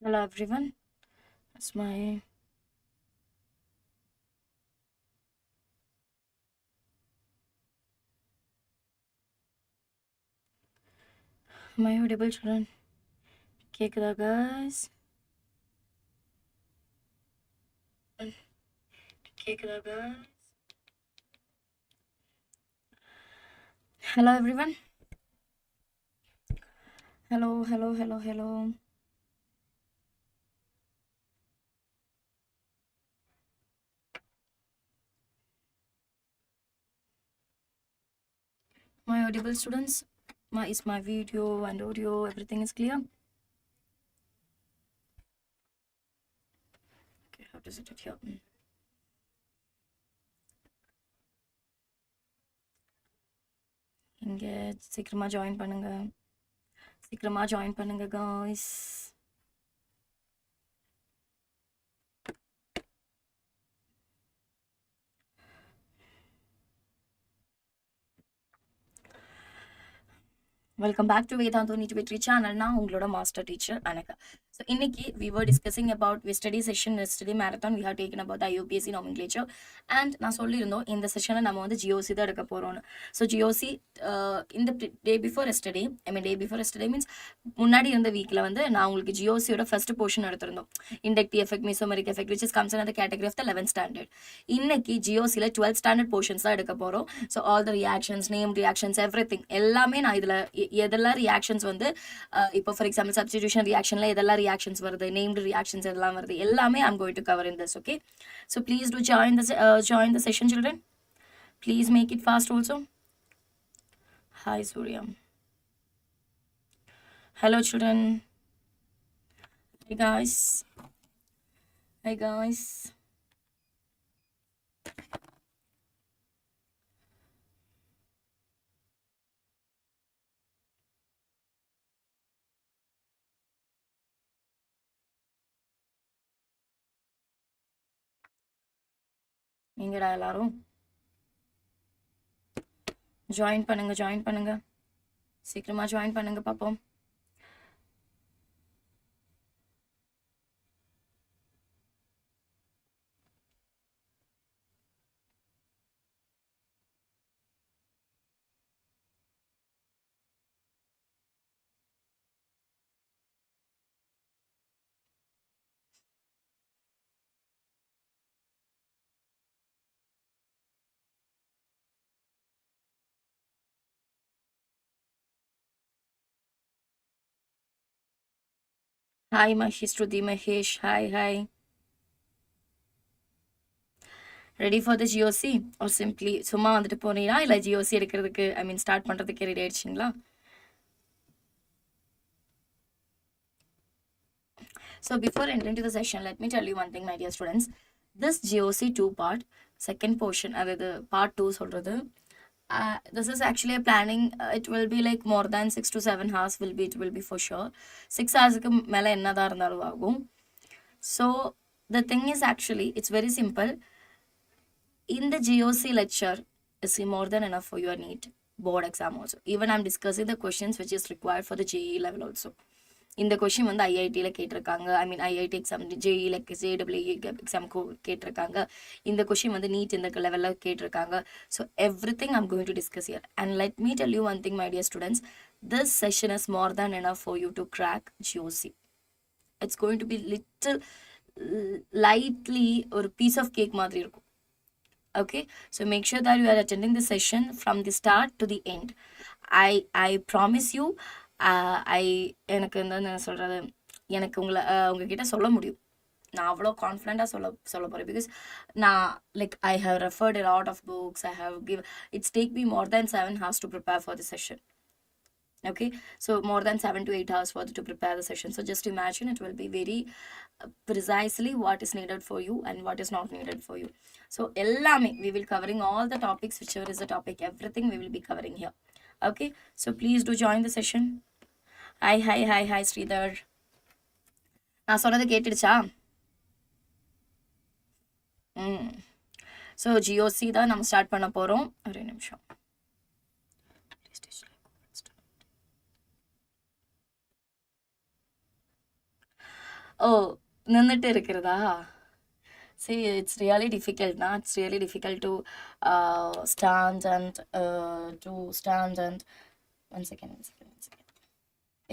Hello everyone. That's my audible children. கேக்குதா guys? கேக்குதா guys? Hello everyone. Hello. My audible students. Is my video and audio everything is clear? Okay, how does it here? இங்க சீக்கிரமா join பண்ணுங்க. guys. Welcome back to Vedantu Vettri channel. Now, உங்களோட master teacher Anakha. So, இன்னைக்கு we were discussing about yesterday session, yesterday marathon. We have taken about the IUPAC nomenclature. And நான் சொல்லியிருந்தோம் இந்த செஷனில் நம்ம வந்து GOC தான் எடுக்க போகிறோம்னு. ஸோ GOC இந்த day before yesterday day before yesterday means முன்னாடி இருந்த வீக்கில் வந்து நான் உங்களுக்கு GOCயோட ஃபர்ஸ்ட் போர்ஷன் எடுத்திருந்தோம். Inductive effect, mesomeric effect which is comes and category of the 11th standard. இன்னைக்கு GOCயில் 12th ஸ்டாண்டர்ட் போர்ஷன்ஸ் தான் எடுக்க போகிறோம். So all the reactions, name reactions, everything எல்லாமே நான் இதில் எதெல்லாம் ரியாக்ஷன்ஸ் வந்து இப்போ ஃபார் எக்ஸாம்பிள் சப்ஸ்டிடியூஷன் ரியாக்ஷனில் எதெல்லாம் ரியாக்ஷன்ஸ் வருது, நேம்டு ரியாக்ஷன்ஸ் எல்லாம் வருது, எல்லாமே I'm going to cover in this. Okay, so please to join the session children. Please make it fast also. Hi Surya. Hello children. Hey guys. எங்கடா எல்லாரும் join பண்ணுங்க, சீக்கிரமா join பண்ணுங்க பாப்போம். Hi Mahi, Shruti, Mahesh. Hi. Ready for the GOC or simply சும்மா வந்துட்டு போனீங்களா இல்லை GOC எடுக்கிறதுக்கு ஸ்டார்ட் பண்ணுறதுக்கு ready ஆயிடுச்சிங்களா? So before entering to the session, let me tell you one thing, my dear students. This GOC 2-part, second portion, அதாவது part 2 சொல்கிறது. This is actually a planning. It will be like more than 6 to 7 hours it will be for sure. 6 hours மேலே என்னதான் இருந்தாலும் ஆகும். So the thing is actually, it's very simple. In the GOC lecture is more than enough for your NEET board exam also. Even I'm discussing the questions which is required for the JEE level also. இந்த question வந்து ஐஐடியில் கேட்டிருக்காங்க, IIT exam, JEE like JW எக்ஸாமுக்கு கேட்டிருக்காங்க. இந்த question வந்து NEET இந்த லெவலில் கேட்டிருக்காங்க. So everything I'm going to discuss here. And let me tell you one thing my dear students, this session is more than enough for you to crack GOC. It's going to be little lightly ஒரு piece of cake மாதிரி இருக்கும். Okay, so make sure that you are attending the session from the start to the end. I promise you, எனக்கு என்ன சொல்கிறது, எனக்கு உங்ககிட்ட சொல்ல முடியும், நான் அவ்வளோ கான்ஃபிடென்ட்டாக சொல்ல போகிறேன். பிகாஸ் நான் I have referred a lot of books, I have given, it's take me more than 7 hours to prepare for the session. Okay, so more than 7 to 8 hours to prepare the session. So just imagine it will be very precisely what is needed for you and what is not needed for you. So ellame we will covering all the topics, whichever is the topic, everything we will be covering here. Okay, so please do join the session. Hi Sridhar. நான் சொன்னது கேட்டுடுச்சா? So GOC தான் நம்ம start பண்ண போகிறோம். ஒரு நிமிஷம். Oh, நின்னுட்டு இருக்கிறதா? See, it's really difficult, na? It's really difficult to stand and one second.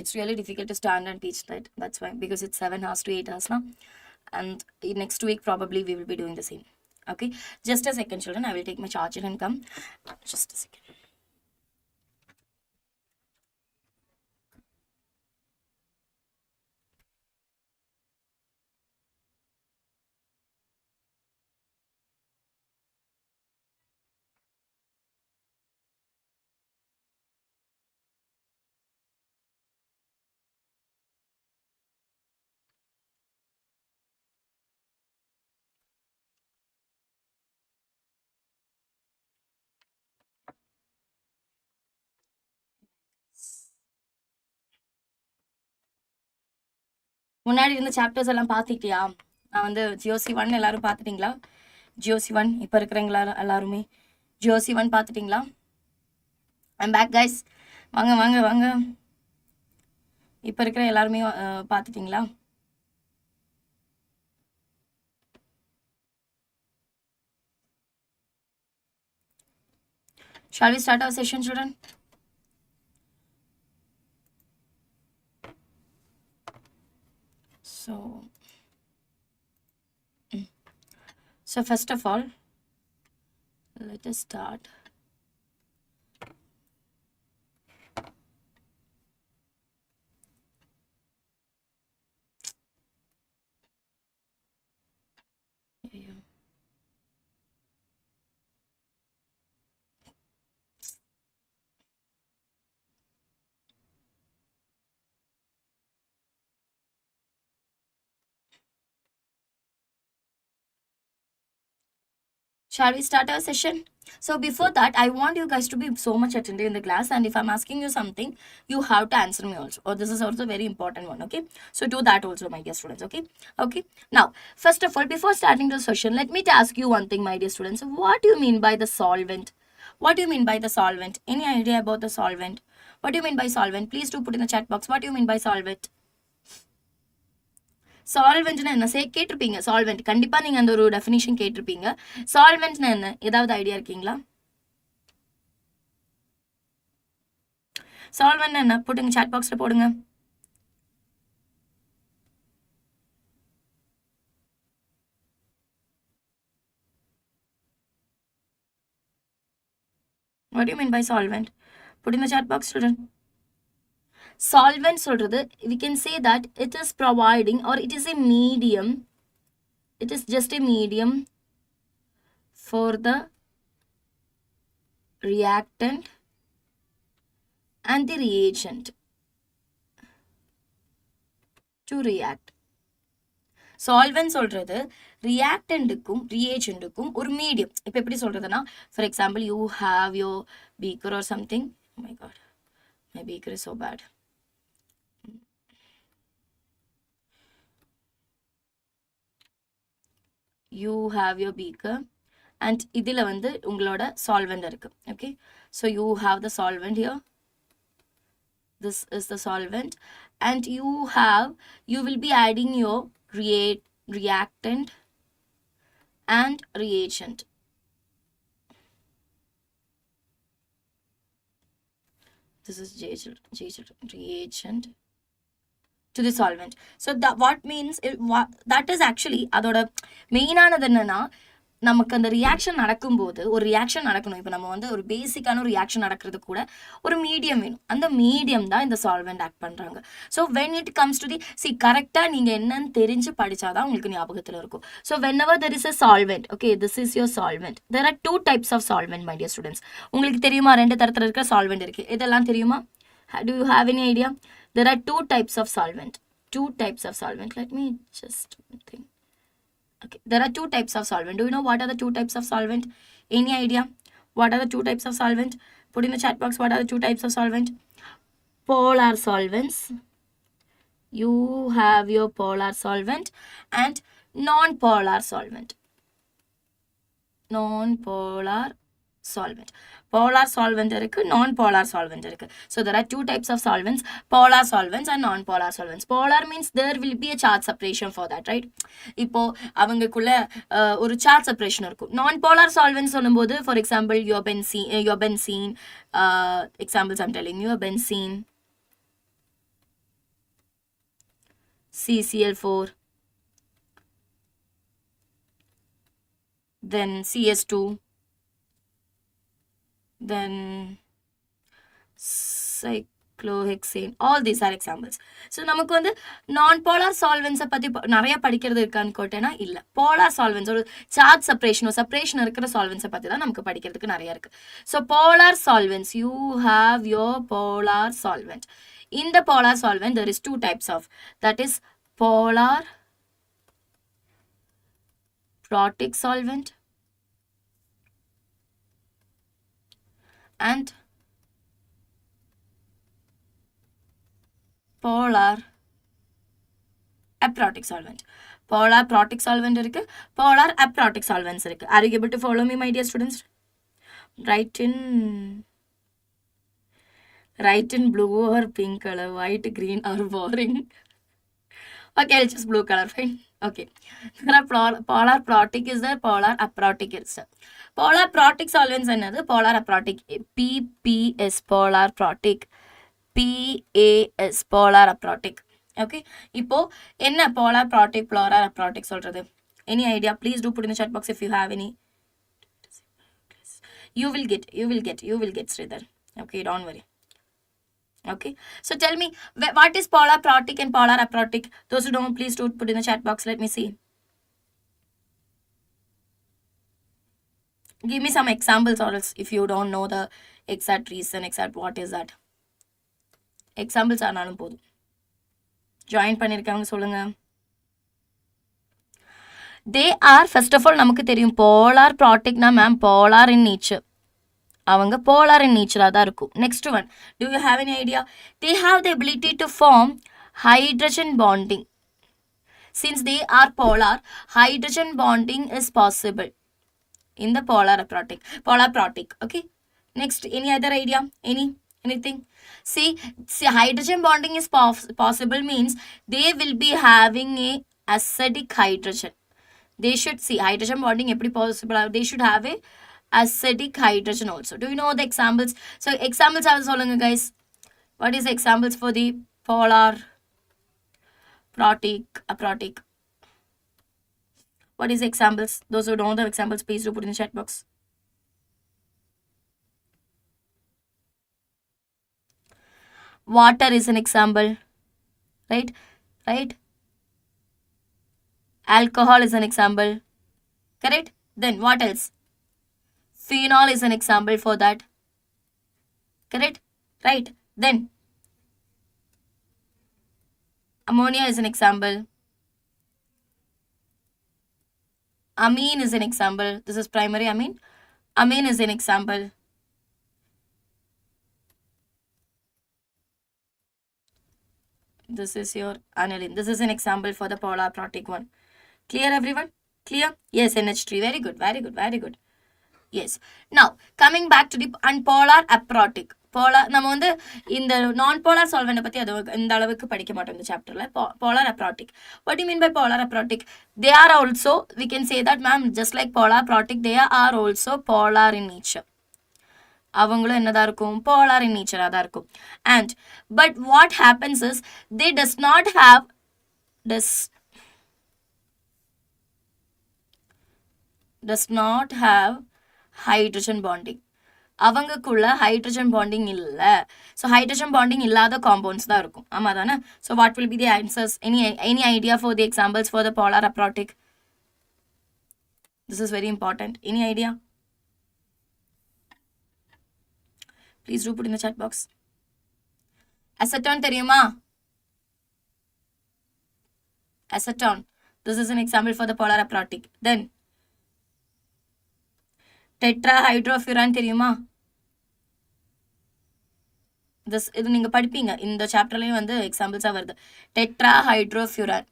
It's really difficult to stand and teach, right? That's why, because it's 7 hours to 8 hours now. And next week probably we will be doing the same. Okay, just a second, children. I will take my charger and come. Just a second. முன்னாடி இருந்த chapters எல்லாம் பார்த்துட்டியா? நான் வந்து ஜியோசி 1 எல்லாரும் பார்த்துட்டிங்களா? ஜியோசி 1 இப்போ இருக்கிறவங்களா எல்லாருமே GOC 1 பார்த்துட்டிங்களா? I'm back guys. வாங்க வாங்க வாங்க. இப்போ இருக்கிற எல்லாருமே பார்த்துட்டிங்களா? Shall we start our session, children? So first of all, let us start. Shall we start our session? So before that, I want you guys to be so much attentive in the class, and if I'm asking you something, you have to answer me also. Or this is also very important one, okay? So do that also, my dear students, okay? Okay. Now, first of all, before starting the session, let me ask you one thing, my dear students. What do you mean by the solvent? What do you mean by the solvent? Any idea about the solvent? What do you mean by solvent? Please do put in the chat box. What do you mean by solvent? சால்வெண்ட்னா என்ன? கேட்டிருப்பீங்க. Solvent கண்டிப்பா நீங்க அந்த ஒரு definition கேட்டிருப்பீங்க. சால்வெண்ட்னா என்ன? ஏதாவது idea இருக்கீங்களா? சால்வெண்ட் என்ன? போட்டுங்க, சாட் பாக்ஸ்ல போடுங்க. What do you mean by solvent? Put in the chat box, children. Solvent சொல்றது, we can say that it is providing, or it is a medium. It is just a medium for the reactant and the reagent to react. Solvent சொல்றது reactantக்கும் reagentக்கும் ஒரு medium. இப்போ எப்படி சொல்றதுன்னா, for example, you have your beaker or something. Oh my god, my beaker is so bad. You have your beaker and இதில் வந்து உங்களோட solvent இருக்கு. Okay, so you have the solvent here. This is the solvent, and you will be adding your reactant and reagent. This is reagent to the solvent. So that what means that is actually அதோட மெயினானது என்னன்னா, நமக்கு அந்த reaction நடக்கும்போது ஒரு reaction நடக்கணும். இப்போ நம்ம வந்து ஒரு பேசிக்கான ஒரு ரியாக்ஷன் நடக்கிறது கூட ஒரு மீடியம் வேணும். அந்த மீடியம் தான் இந்த சால்வெண்ட் ஆக்ட் பண்ணுறாங்க. So when it comes to the கரெக்டாக நீங்கள் என்னன்னு தெரிஞ்சு படித்தாதான் உங்களுக்கு ஞாபகத்தில் இருக்கும். So whenever there is a solvent, okay, this is your solvent. There are 2 types of solvent, my dear students. உங்களுக்கு தெரியுமா 2 தரத்தில் இருக்கிற சால்வெண்ட் இருக்குது? இதெல்லாம் தெரியுமா? Do you have any idea? There are 2 types of solvent. 2 types of solvent. Let me just think. Okay, there are 2 types of solvent. Do you know what are the 2 types of solvent? Any idea? What are the 2 types of solvent? Put in the chat box. What are the 2 types of solvent? Polar solvents. You have your polar solvent and non-polar solvent. Non-polar solvent. Polar solvent irukku, non-polar solvent irukku. So there are two types of solvents, polar solvents and non-polar solvents. Polar means there will be a charge separation for that, right? இப்போ அவங்களுக்குள்ள ஒரு charge separation இருக்கும். Non-polar solvents சொல்லும்போது, for example, your benzene, examples I'm telling you, benzene, CCl4, then CS2, then cyclohexane. All these are examples. So நமக்கு வந்து non-polar solvents பத்தி நிறைய படிக்கிறது இருக்கான்னு கேட்டேன்னா இல்ல. polar solvents ஒரு charge separation இருக்கிற solvents பத்தி தான் நமக்கு படிக்கிறதுக்கு நிறைய இருக்கு. So polar solvents, you have your polar solvent. In the polar solvent there is two types of, that is polar protic solvent and polar aprotic solvent. Polar protic solvent irukku, polar aprotic solvents irukku. Are you able to follow me, my dear students? Write in blue or pink color, white, green or boring. Okay, I'll choose blue color, fine. Okay. There are polar protic is there, polar aprotic is there. Polar protic solvents another, polar aprotic. PPS polar protic, PAS polar aprotic. Okay. இப்போ என்ன polar protic, polar aprotic சொல்றது? Any idea? Please do put in the chat box if you have any. You will get Sridhar. Okay, don't worry. Okay, so tell me, what is polar protic and polar aprotic? Those who don't, please do put in the chat box. Let me see. Give me some examples, or else if you don't know the exact reason, exact what is that. Examples ஆனாலும் போதும். Join பண்ணிருக்கவங்க சொல்லுங்க. They are, first of all, நமக்கு தெரியும் polar protic na ma'am, polar in nature. அவங்க polar in nature தான் இருக்கும். Next one, do you have any idea? They have the ability to form hydrogen bonding. Since they are polar, hydrogen bonding is possible in the polar protic. Okay, next, any other idea? Anything? See, hydrogen bonding is possible means they will be having a acidic hydrogen. They should see hydrogen bonding eppadi possible. They should have a acidic hydrogen also. Do you know the examples? So examples are solunga guys. What is the examples for the polar protic, aprotic? What is the examples? Those who don't know the examples, please do put in the chat box. Water is an example, right? Alcohol is an example, correct? Then what else? Phenol is an example for that, correct? Right? Then ammonia is an example. Amine is an example. This is primary amine. Amine is an example. This is your aniline. This is an example for the polar protic one. Clear everyone? Clear? Yes, NH3. Very good. Yes. Now, coming back to the unpolar aprotic. Polar, நம்ம வந்து இந்த non-polar solvent பத்தி அது இந்த அளவுக்கு படிக்க மாட்டோம் இந்த சாப்டர்ல. Polar aprotic. What do you mean by polar aprotic? They are also, we can say that ma'am, just like polar aprotic, they are also polar in nature. அவங்களும் என்னதான் இருக்கும்? polar in nature தான் இருக்கும். And but what happens is they does not have hydrogen bonding. அவங்களுக்குள்ள hydrogen bonding இல்ல. So hydrogen bonding இல்லாத compounds தான் இருக்கும். ஆமா தானே? So what will be the answers? Any idea for the examples for the polar aprotic? This is very important. Any idea? Please do put in the chat box. Acetone தெரியுமா? Acetone. This is an example for the polar aprotic. Then tetrahydrofuran தெரியுமா? இது நீங்க படிப்பீங்க இந்த சாப்டர்லயும் வந்து எக்ஸாம்பிள்ஸா வருது. tetrahydrofuran.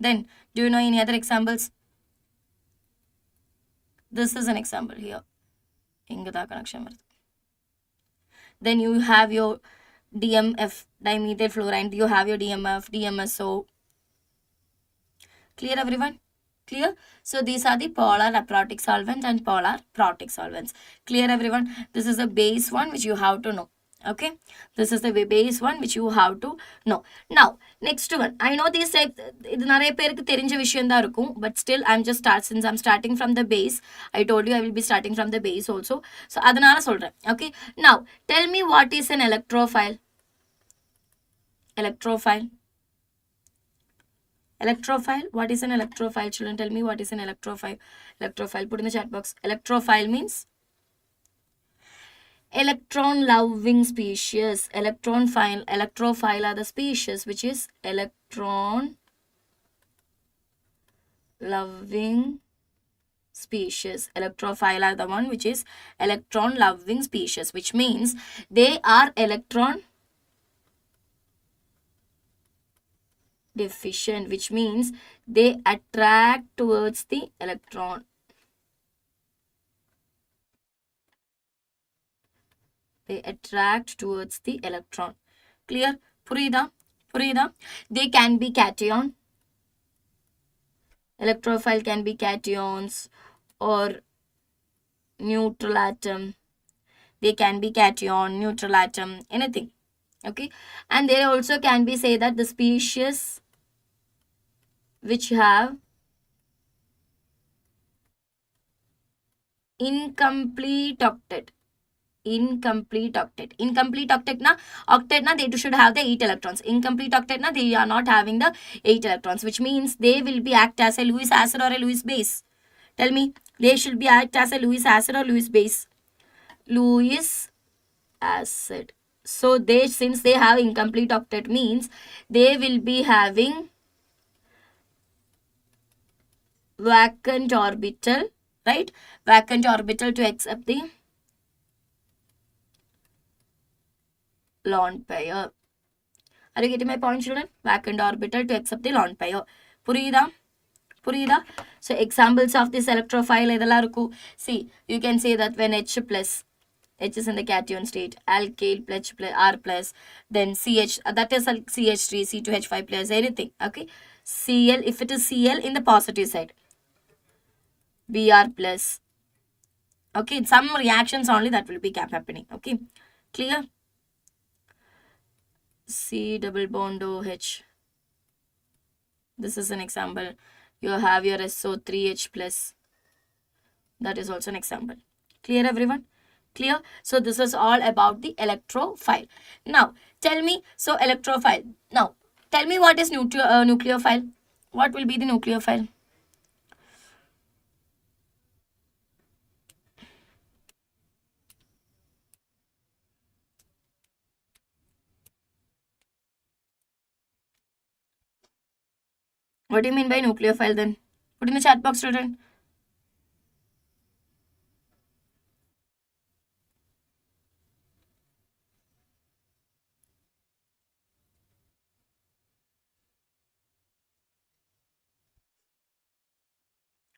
Then Do you know any other examples? This is an example here. Ingada connection. Then you have your DMF, dimethyl fluoride. You have your DMF, DMSO. Clear, everyone? Clear? So these are the polar aprotic solvents and polar protic solvents. Clear, everyone? This is the base one which you have to know. Okay, this is the base one which you have to know. Now next one, I know this type இது நிறைய பேருக்கு தெரிஞ்ச விஷயம் தான் இருக்கும், but still since I'm starting from the base, I told you I will be starting from the base also, so அதனால சொல்றேன். Okay, now tell me what is an electrophile. Electrophile, what is an electrophile? Children, tell me what is an electrophile. Electrophile, put in the chat box. Electrophile means electron loving species. Electrophile are the species which is electron loving species. Electrophile are the one which is electron loving species, which means they are electron deficient, which means they attract towards the electron. They attract towards the electron. Clear? Purida? They can be cation. Electrophile can be cations or neutral atom. They can be cation, neutral atom, anything. Okay? And they also can be say that the species which have incomplete octet. Incomplete octet na they should have the 8 electrons. Incomplete octet na they are not having the 8 electrons, which means they will be act as a Lewis acid or a Lewis base. Tell me, they should be act as a Lewis acid or Lewis base. Lewis acid. So they, since they have incomplete octet, means they will be having vacant orbital, right? Vacant orbital to accept the lone pair. Are you getting my point, children? Vacant orbital to accept the lone pair. Purida? So examples of this electrophile. See, you can say that when H plus, H is in the cation state, alkyl plus R plus, then CH, that is CH3, C2H5 plus, anything. Okay, Cl, if it is Cl in the positive side, Br plus. Okay, some reactions only that will be happening. Okay, clear? C double bond OH. This is an example. You have your SO3H plus. That is also an example. Clear, everyone? Clear? So this is all about the electrophile. Now, tell me, so electrophile. Now, tell me what is nucleophile. What will be the nucleophile? What do you mean by nucleophile then? Put in the chat box, student.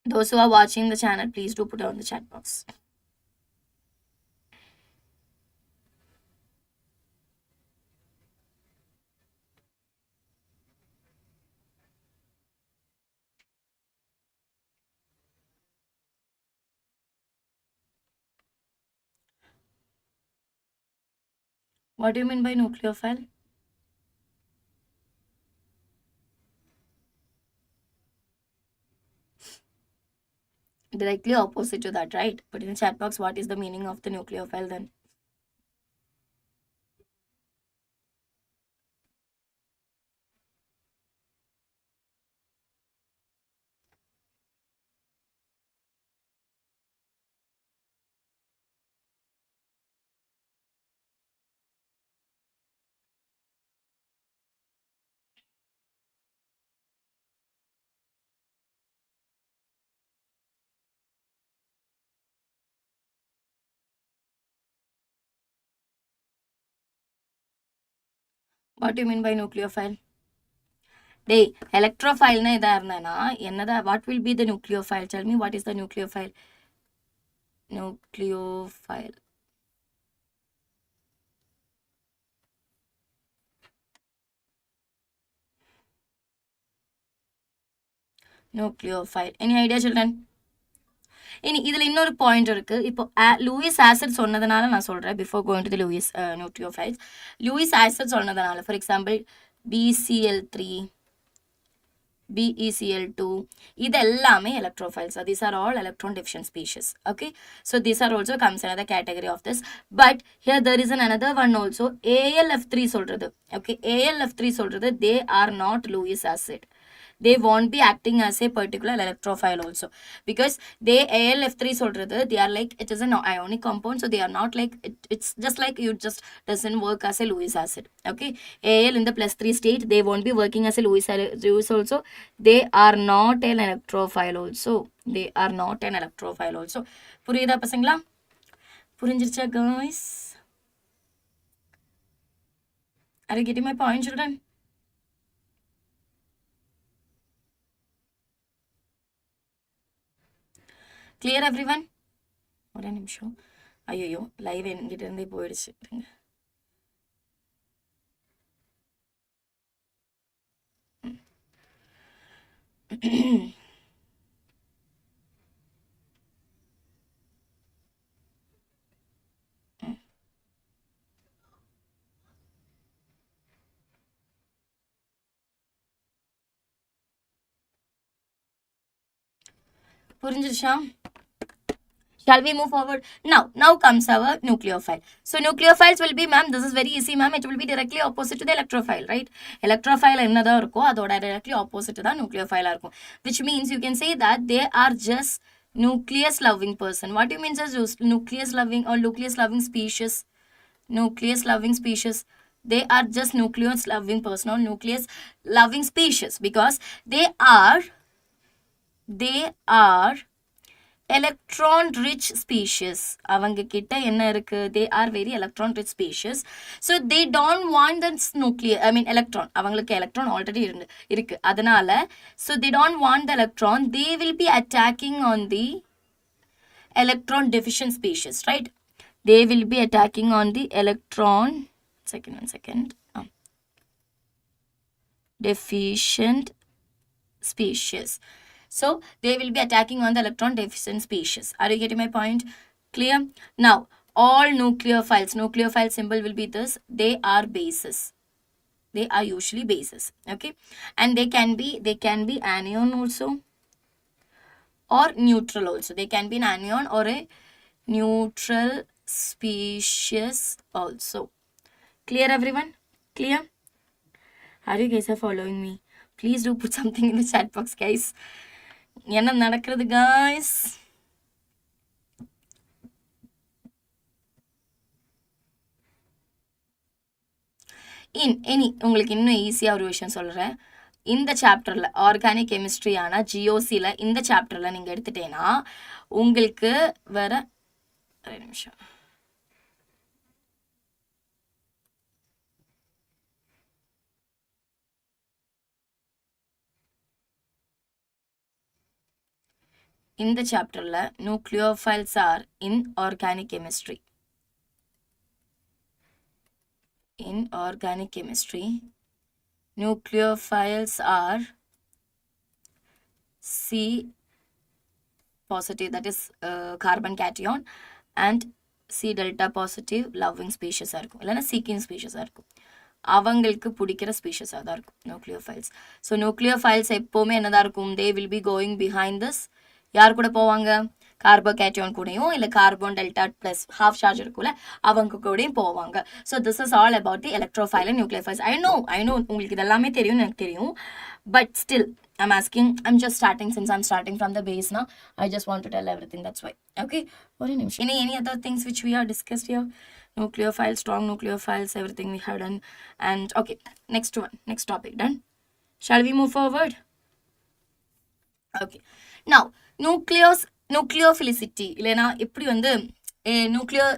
Those who are watching the channel, please do put on the chat box. What do you mean by nucleophile? Directly opposite to that, right? Put in the chat box what is the meaning of the nucleophile then. What do you mean by nucleophile? Day electrophile na idha irundana enada what will be the nucleophile? Tell me what is the nucleophile? Nucleophile. Nucleophile. Any idea, children? இனி இதில் இன்னொரு point இருக்குது. இப்போ Lewis acid சொன்னதுனால நான் சொல்கிறேன் before going to the Lewis nucleophiles. Lewis acid சொன்னதுனால for example BCl3, BeCl2, இது எல்லாமே electrophiles. These are all electron deficient species. Okay, so these are also comes another category of this. But here there is another one also, AlF3 சொல்றது. Okay, AlF3 சொல்றது, they are not Lewis acid. They won't be acting as a particular electrophile also, because they AlF3 சொல்றது, they are like, it is an ionic compound, so they are not like, it's just like you just doesn't work as a Lewis acid. Okay, Al in the +3 state, they won't be working as a Lewis also. They are not an electrophile also. They are not an electrophile also. புரியுதா பசங்களா? புரிஞ்சிருச்சா guys? Are you getting my point, children? Clear everyone? ஒரு நிமிஷம். ஐயோ live என்கிட்ட இருந்தே போயிடுச்சு. புரிஞ்சிருச்சா? Shall we move forward? Now comes our nucleophile. So nucleophiles will be, ma'am, this is very easy, ma'am. It will be directly opposite to the electrophile, right? Electrophile என்னதா இருக்கோ அதோட directly opposite தான் nucleophile இருக்கும். Which means you can say that they are just nucleus loving person. What do you mean as nucleus loving or nucleus loving species? Nucleus loving species. They are just nucleus loving person or nucleus loving species because they are electron rich species. அவங்க கிட்ட என்ன இருக்கு? They are very electron rich species. So they don't want the nuclear, I mean electron. அவங்களுக்கு electron already இருக்கு. அதனால so they don't want the electron. They will be attacking on the electron deficient species, right? They will be attacking on the electron deficient species. So they will be attacking on the electron deficient species. Are you getting my point? Clear? Now all nucleophile symbol will be this. They are bases. They are usually bases. Okay, and they can be anion also or neutral also. They can be an anion or a neutral species also. Clear everyone? Clear? Are you guys following me? Please do put something in the chat box, guys. என்ன நடக்கிறது guys? உங்களுக்கு இன்னும் ஈஸியா ஒரு விஷயம் சொல்றேன். இந்த சாப்டர்ல ஆர்கானிக் கெமிஸ்ட்ரியான ஜிஓசில இந்த சாப்டர்ல நீங்க எடுத்துட்டேன்னா உங்களுக்கு வர ஒரு நிமிஷம். இந்த சாப்டர்ல nucleophiles are in organic chemistry. In organic chemistry, nucleophiles are C positive, that is carbon cation, and C delta positive loving species இருக்கும், இல்லைன்னா seeking species இருக்கும். அவங்களுக்கு பிடிக்கிற ஸ்பீஷஸாக தான் இருக்கும் நியூக்ளியோஃபைல்ஸ். ஸோ நியூக்ளியோஃபைல்ஸ் எப்போவுமே என்னதான் இருக்கும்? தே will be going behind this. யார் கூட போவாங்க? கார்போகேட்டியான் கூடயும் இல்லை carbon delta plus half charge இருக்கும்ல அவங்க கூடயும் போவாங்க. So this is all about the electrophile and nucleophiles. I know உங்களுக்கு இதெல்லாமே தெரியும்னு எனக்கு தெரியும். But still I'm asking, I'm just starting, since I'm starting from the base now, I just want to tell everything, that's why. Okay, what a nimsham. Any other things which we are discussed here? Nucleophiles, strong nucleophiles, everything we have done. And okay, next one, next topic done. Shall we move forward? Okay, now nucleophilicity இல்லைனா எப்படி வந்து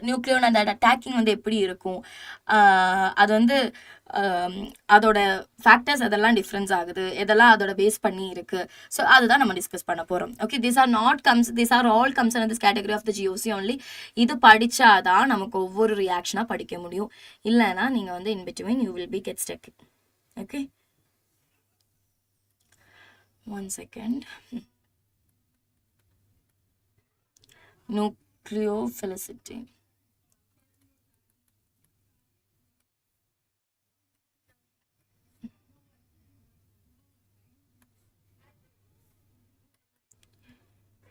Nucleo அந்த attacking வந்து எப்படி இருக்கும், அது வந்து அதோட ஃபேக்டர்ஸ் அதெல்லாம் டிஃப்ரென்ஸ் ஆகுது, எதெல்லாம் அதோட பேஸ் பண்ணி இருக்கு. ஸோ அதுதான் நம்ம டிஸ்கஸ் பண்ண போகிறோம். Okay, these are all comes in this category of the GOC only. இது படிச்சாதான் நமக்கு ஒவ்வொரு ரியாக்ஷனாக படிக்க முடியும். இல்லைன்னா நீங்கள் வந்து in between you will be get stuck. Okay, one second. Nucleophilicity.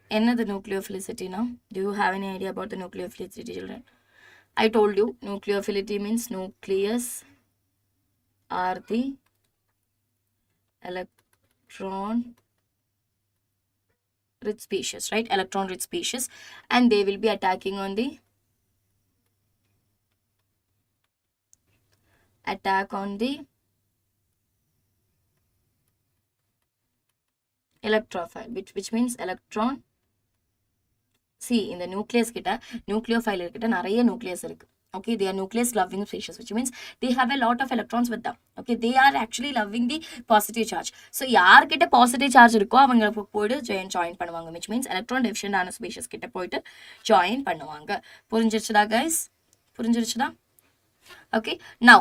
Another nucleophilicity now. Do you have any idea about the nucleophilicity, children? I told you nucleophilicity means nucleus are the electron rich species, right? Electron rich species, and they will be attacking on the electrophile, which means electron. See, in the nucleus கிட்ட nucleophile கிட்ட நிறைய nucleus இருக்கு. Okay, they are nucleus loving species, which means they have a lot of electrons with them. Okay, they are actually loving the positive charge. So யார்கிட்ட positive charge இருக்கோ அவங்க போய்ட்டு join பண்ணுவாங்க, which means electron deficient ஆன species கிட்ட போய்ட்டு join பண்ணுவாங்க. புரிஞ்சிருச்சுடா guys? புரிஞ்சிருச்சுடா? Okay, now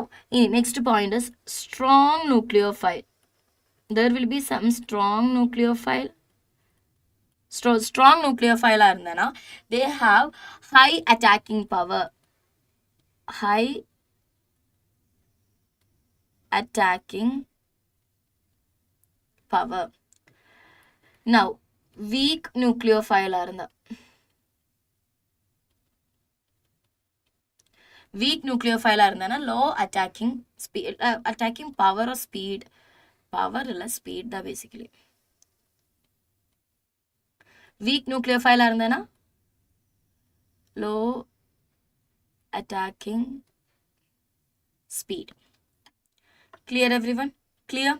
next point is strong nucleophile. There will be some strong nucleophile. Strong nucleophile இருந்தனா they have high attacking power. High attacking power. Now weak nucleophile இருந்த weak nucleophile இருந்தனா low attacking speed, attacking power or speed. Power இல்ல speed தான் basically. Weak nucleophile இருந்தனா low attacking speed. Clear everyone? Clear?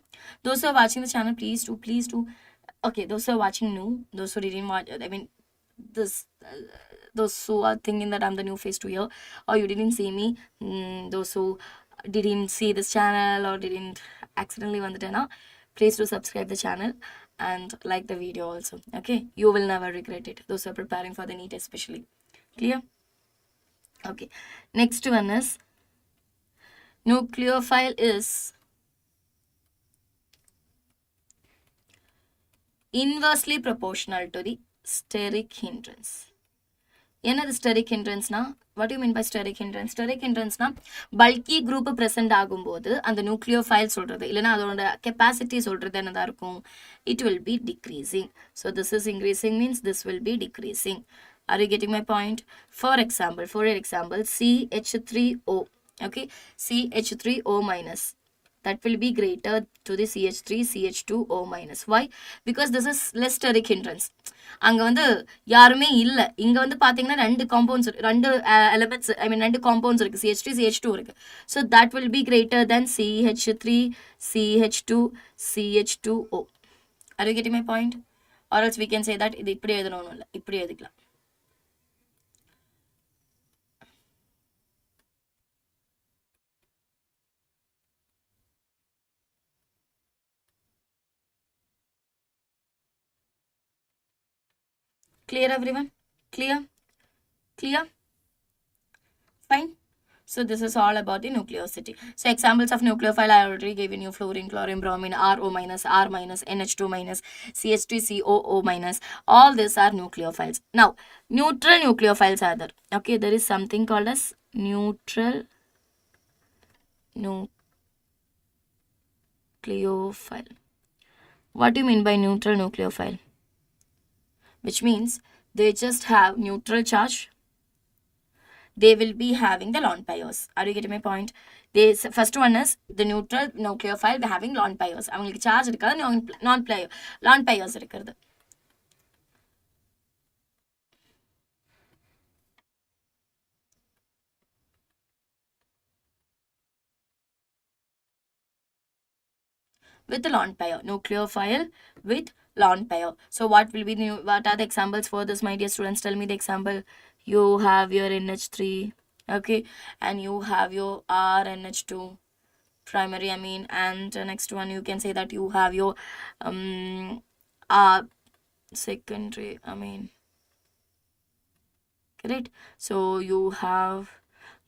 Those who are watching the channel, please do. Okay, those who are watching new, those who didn't watch, I mean this those who are thinking that I'm the new face to here, or you didn't see me, those who didn't see this channel or didn't accidentally vandutena, please do subscribe the channel and like the video also. Okay, you will never regret it, those who are preparing for the NEET especially. Clear? Okay, next one is nucleophile is inversely proportional to the steric hindrance. என்னது steric hindrance na? What do you mean by steric hindrance? Steric hindrance na bulky group present ஆகும்போது அந்த nucleophile சொல்றது இல்லனா அதோட capacity சொல்றது என்னதா இருக்கும்? It will be decreasing. So this is increasing means this will be decreasing. Are you getting my point? For example, CH3O. Okay, CH3O minus, that will be greater to the CH3 CH2O minus. Why? Because this is less steric hindrance. அங்க வந்து யாருமே இல்ல, இங்க வந்து பாத்தீங்கன்னா ரெண்டு compounds, ரெண்டு elements, ஐ மீன் ரெண்டு காம்பவுண்ட்ஸ் இருக்கு, CH3 CH2 இருக்கு. So that will be greater than CH3 CH2 CH2O. Are you getting my point? Or else we can say that இது இப்படி எழுதணும் இல்ல, இப்படி எழுதிக்கலாம். Clear everyone? Clear? Fine. So this is all about the nucleosity. So examples of nucleophile I already given you: fluorine, chlorine, bromine, RO minus, R minus, NH2 minus, CH3COO minus. All these are nucleophiles. Now neutral nucleophiles are there. Okay, there is something called as neutral nucleophile. What do you mean by neutral nucleophile? Which means they just have neutral charge. They will be having the lone pairs. Are you getting my point? First one is the neutral nucleophile, they having lone pairs. அவங்களுக்கு charge இருக்காது, lone pairs இருக்கிறது. With the lone pair, nucleophile with lone pair. So what are the examples for this, my dear students? Tell me the example. you have your NH3, okay, and you have your RNH2 primary amine, and the next one you can say that you have your R secondary amine, correct? So you have,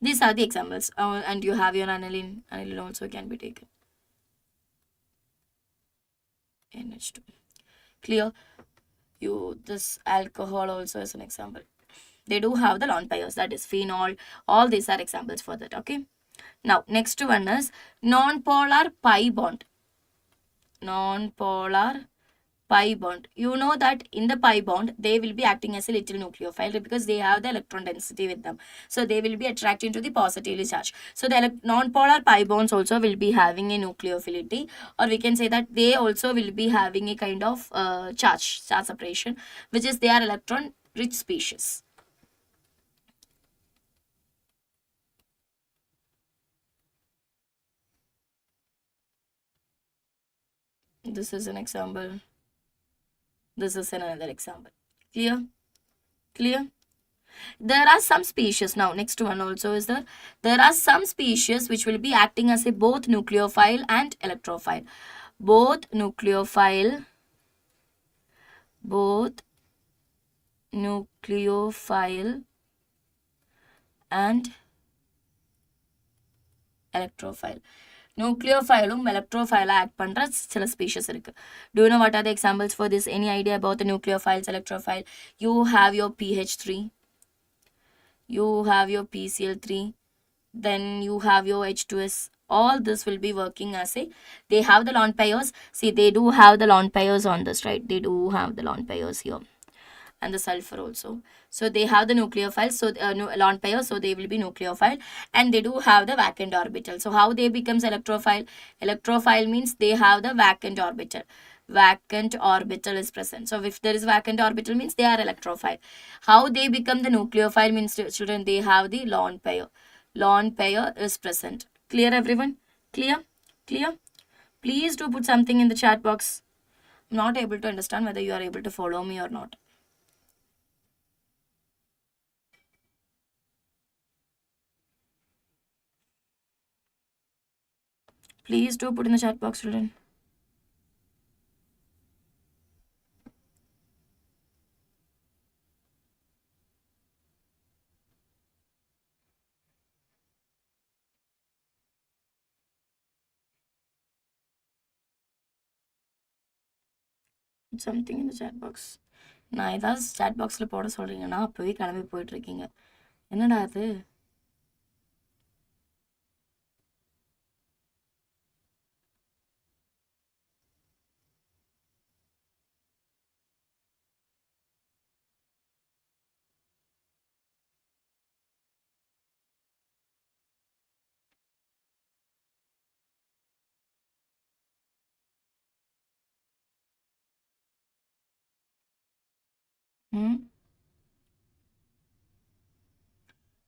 these are the examples, and you have your aniline also can be taken, NH2, clear? You, this alcohol also as an example, they do have the lone pairs, that is phenol, all these are examples for that, okay? Now next one is non-polar pi bond. Non-polar pi bond, you know that in the pi bond they will be acting as a little nucleophile because they have the electron density with them, so they will be attracting to the positively charged. So the non-polar pi bonds also will be having a nucleophility, or we can say that they also will be having a kind of charge separation, which is they are electron rich species. This is an example, this is another example, clear? Clear? There are some species, now next one also is there are some species which will be acting as a both nucleophile and electrophile. Both nucleophile and electrophile. Nucleophile electrophile act பண்ற சில species இருக்கு. Do you know what are the examples for this? Any idea about the nucleophiles, electrophile? You have your pH3, you have your PCl3, then you have your H2S. All this will be working as a, they have the lone pairs. See, they do have the lone pairs on this, right? They do have the lone pairs here, and the sulfur also. So they have the nucleophiles, so lone pair, so they will be nucleophile, and they do have the vacant orbital. So how they becomes electrophile? Electrophile means they have the vacant orbital. Vacant orbital is present. So if there is vacant orbital means they are electrophile. How they become the nucleophile means, children, they have the lone pair. Lone pair is present. Clear everyone? Clear? Clear? Please do put something in the chat box. I'm not able to understand whether you are able to follow me or not. Please do put in the chat box, children. Put something in the chat box. நான் ஏதாவது chat boxல போட சொல்றீங்கன்னா அப்பவே கிளம்பி போயிட்டு இருக்கீங்க. என்னடா அது?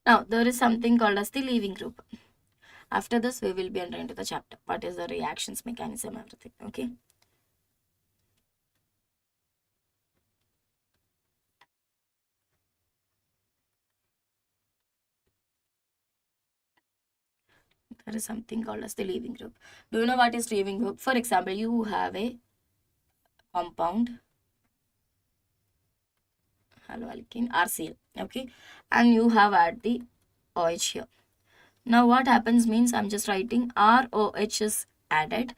Now, there is something called as the leaving group. After this, we will be entering into the chapter. What is the reactions mechanism, everything, okay? There is something called as the leaving group. Do you know what is leaving group? For example, you have a compound, haloalkane, RCl, okay? And you have add the OH here. Now what happens means, I'm just writing ROH is added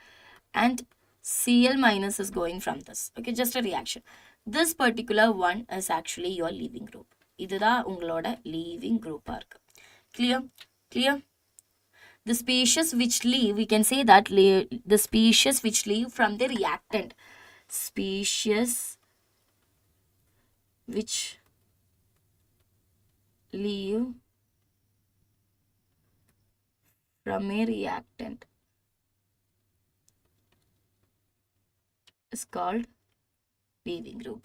and Cl minus is going from this. Okay, just a reaction. This particular one is actually your leaving group. இதுதான் உங்களோட leaving group இருக்கு. Clear? Clear? The species which leave, we can say that the species which leave from the reactant. Species which leave from a reactant is called leaving group.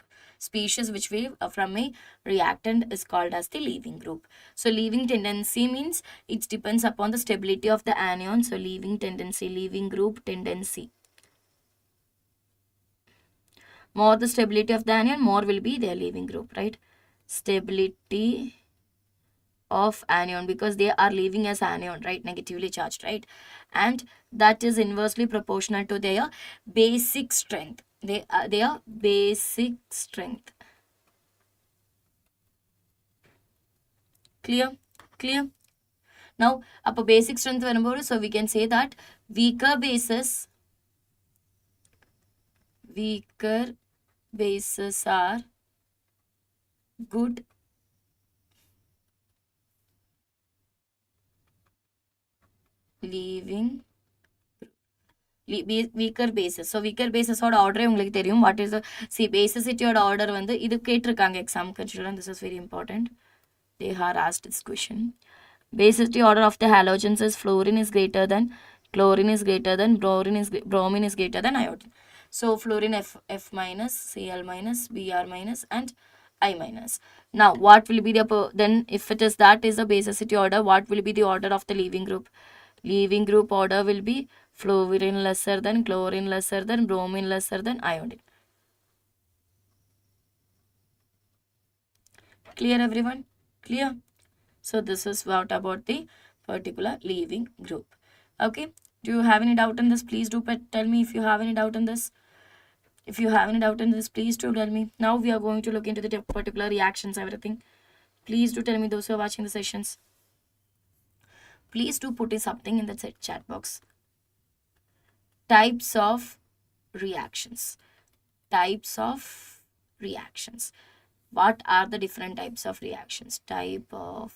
Species which leave from a reactant is called as the leaving group. So leaving tendency means it depends upon the stability of the anion. So leaving tendency, leaving group tendency. More the stability of the anion, more will be their leaving group, right? Stability of anion, because they are leaving as anion, right? Negatively charged, right? And that is inversely proportional to their basic strength. Their basic strength. Clear? Clear? Now, upper basic strength varumbod, so we can say that weaker bases are good leaving weaker bases. So weaker bases oda order உங்களுக்கு தெரியும். What is the basicity oda order வந்து இது கேட்டிருக்காங்க exam children. This is very important. They are asked this question. Basicity order of the halogens is fluorine is greater than, chlorine is greater than, bromine is greater than iodine. So fluorine F minus, Cl minus, Br minus, and I minus. Now what will be the, then if it is that is the basicity order, what will be the order of the leaving group? Leaving group order will be fluorine lesser than, chlorine lesser than, bromine lesser than, iodine. Clear everyone? Clear? So this is what about the particular leaving group. Okay, do you have any doubt in this? Please do tell me if you have any doubt in this. If you have any doubt in this, please do tell me. Now we are going to look into the particular reactions, everything. Please do tell me, those who are watching the sessions. Please do put in something in the chat box. Types of reactions. Types of reactions. What are the different types of reactions? Type of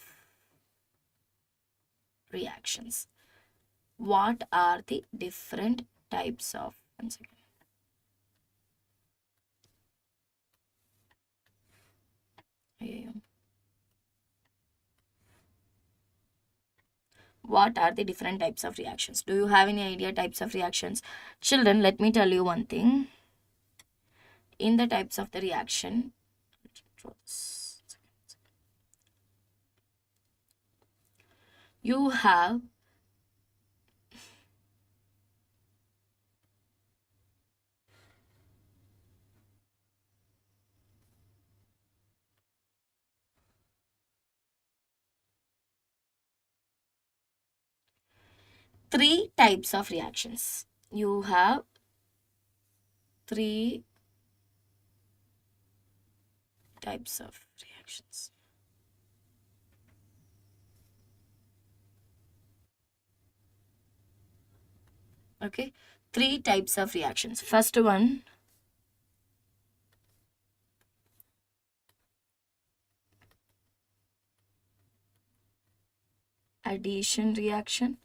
reactions. What are the different types of, one second. What are the different types of reactions? Do you have any idea types of reactions? Children, let me tell you one thing. In the types of the reaction, you have three types of reactions. You have three types of reactions. Okay, three types of reactions. First one, addition reaction.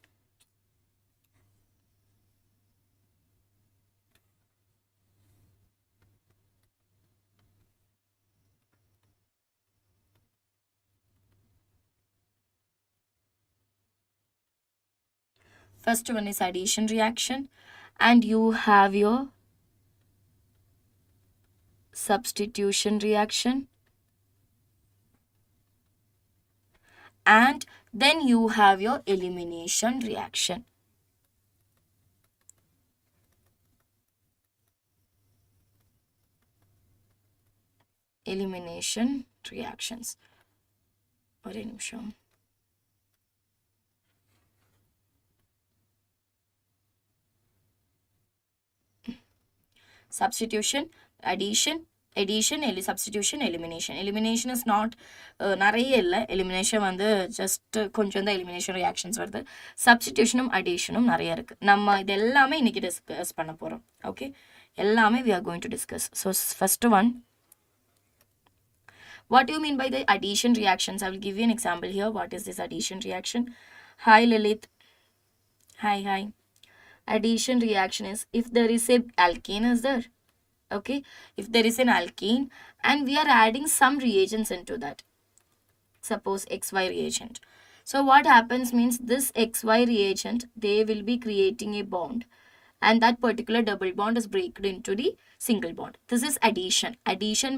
First one is addition reaction, and you have your substitution reaction, and then you have your elimination reaction. Elimination reactions. ஒரே நிமிஷம். Substitution, addition, substitution, elimination. Elimination is not நிறைய இல்லை. Elimination வந்து just கொஞ்சம் தான் elimination reactions வருது. Substitutionum additionum நிறைய இருக்கு. நம்ம இது எல்லாமே இன்னைக்கு டிஸ்கஸ் பண்ண போறோம். ஓகே, எல்லாமே we are going to discuss. So first one, what do you mean by the addition reactions? I will give you an example here. What is this addition reaction? Hi Lilith. Hi. Addition reaction is if there is a alkane is there. Okay, if there is an alkene and we are adding some reagents into that, suppose XY reagent. So what happens means this XY reagent, they will be creating a bond, and that particular double bond is breaked into the single bond. This is addition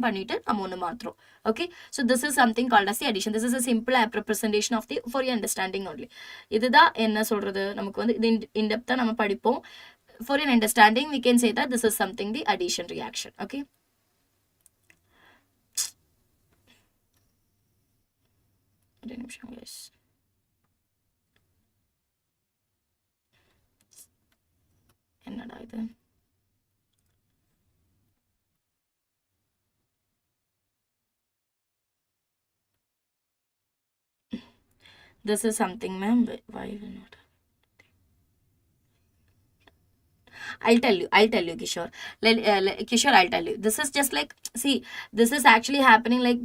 பண்ணிட்டு நம்ம ஒன்று மாத்துறோம். Okay, so this is something called as the addition. This is a simple representation of the, for your understanding only. இதுதான் என்ன சொல்றது, நமக்கு வந்து இது in-depth நம்ம படிப்போம். For your understanding, we can say that this is something the addition reaction. Okay, yes. என்னடா இது? This is something, ma'am. Why will not? I'll tell you, Kishore. Kishore, I'll tell you. This is just like, see, this is actually happening like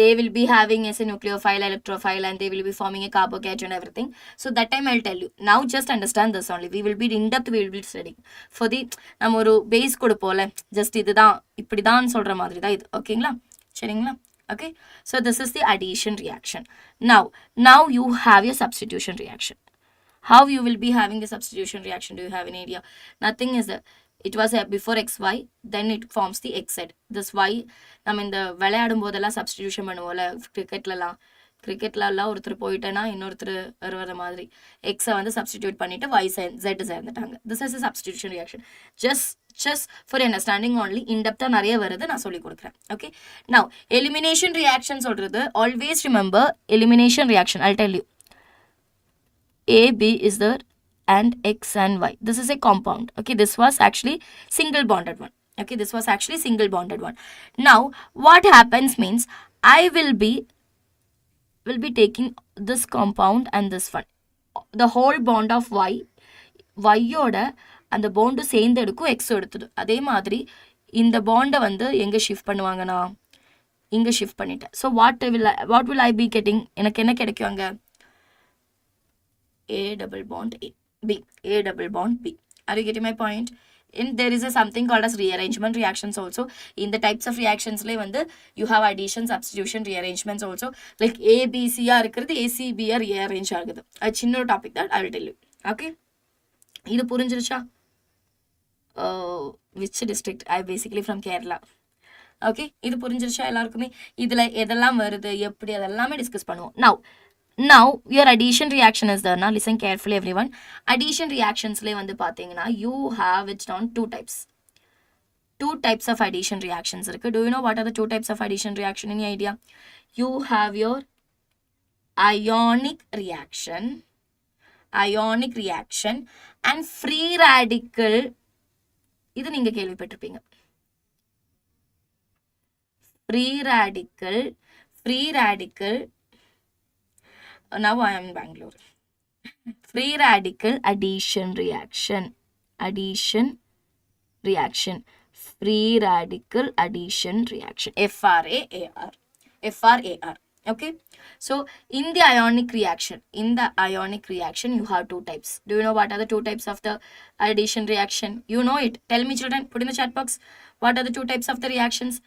they will be having as a nucleophile, electrophile, and they will be forming a carbocation and everything. So that time I'll tell you. Now just understand this only. We will be in depth, we will be studying. For the, நம்ம ஒரு base கொடுப்போம்ல, just இதுதான் இப்படிதான் சொல்ற மாதிரி தான் இது. ஓகேங்களா? சரிங்களா? Okay. So this is the addition reaction. Now you have your substitution reaction. How you will be having the substitution reaction? Do you have any idea? Nothing is there. It was before xy, then it forms the xz. This y, நம்ம இந்த விளையாடும் போதெல்லாம் substitution பண்ணுவோம்ல கிரிக்கெட்லலாம் ஒருத்தர் போயிட்டேன்னா இன்னொருத்தர் வருவத மாதிரி எக்ஸை வந்து சப்ஸ்டிடியூட் பண்ணிட்டு y z சேர்ந்துட்டாங்க. This is a substitution reaction. Just for understanding only, in depth நிறைய வருது, நான் சொல்லி கொடுக்குறேன். Okay. Now elimination reaction சொல்றது, always remember elimination reaction. I'll tell you. A, B is there and X and Y. This is a compound. Okay, this was actually single bonded one. Okay, this was actually single bonded one. Now, what happens means I will be taking this compound and this one. The whole bond of Y, Y-ஓட அந்த bond சேர்ந்து எடுக்கும் X எடுத்துது. அதே மாதிரி இந்த bond வந்து எங்க shift பண்ணுவாங்கன்னா இங்க ஷிஃப்ட் பண்ணிட்டேன். So what will I be getting? எனக்கு என்ன கிடைக்கும் அங்க? A double bond A, B, A double bond B. Are you getting my point? There is something called as rearrangement reactions also. In the types of reactions, you have addition, substitution, rearrangements also. Like A, B, C are A, C, B are rearranged. A chinno topic that I will tell you. Okay? This purinjirucha? Which district? I basically from Kerala. Okay? This purinjirucha ellarkume idla edallam varudhu eppadi adellame discuss பண்ணுவோம். Now your addition reaction is there. Now listen carefully everyone. Addition reactions le vandu pathina, you have it on two types. Two types of addition reactions irukku. Do you know what are the two types of addition reaction? Any idea? You have your ionic reaction and free radical. Idu neenga kelvipettirpeenga. Free radical. Now I am in Bangalore. Free radical addition reaction. Free radical addition reaction. FRAR. Okay. So in the ionic reaction, you have two types. Do you know what are the two types of the addition reaction? You know it. Tell me children, put in the chat box. What are the two types of the reactions?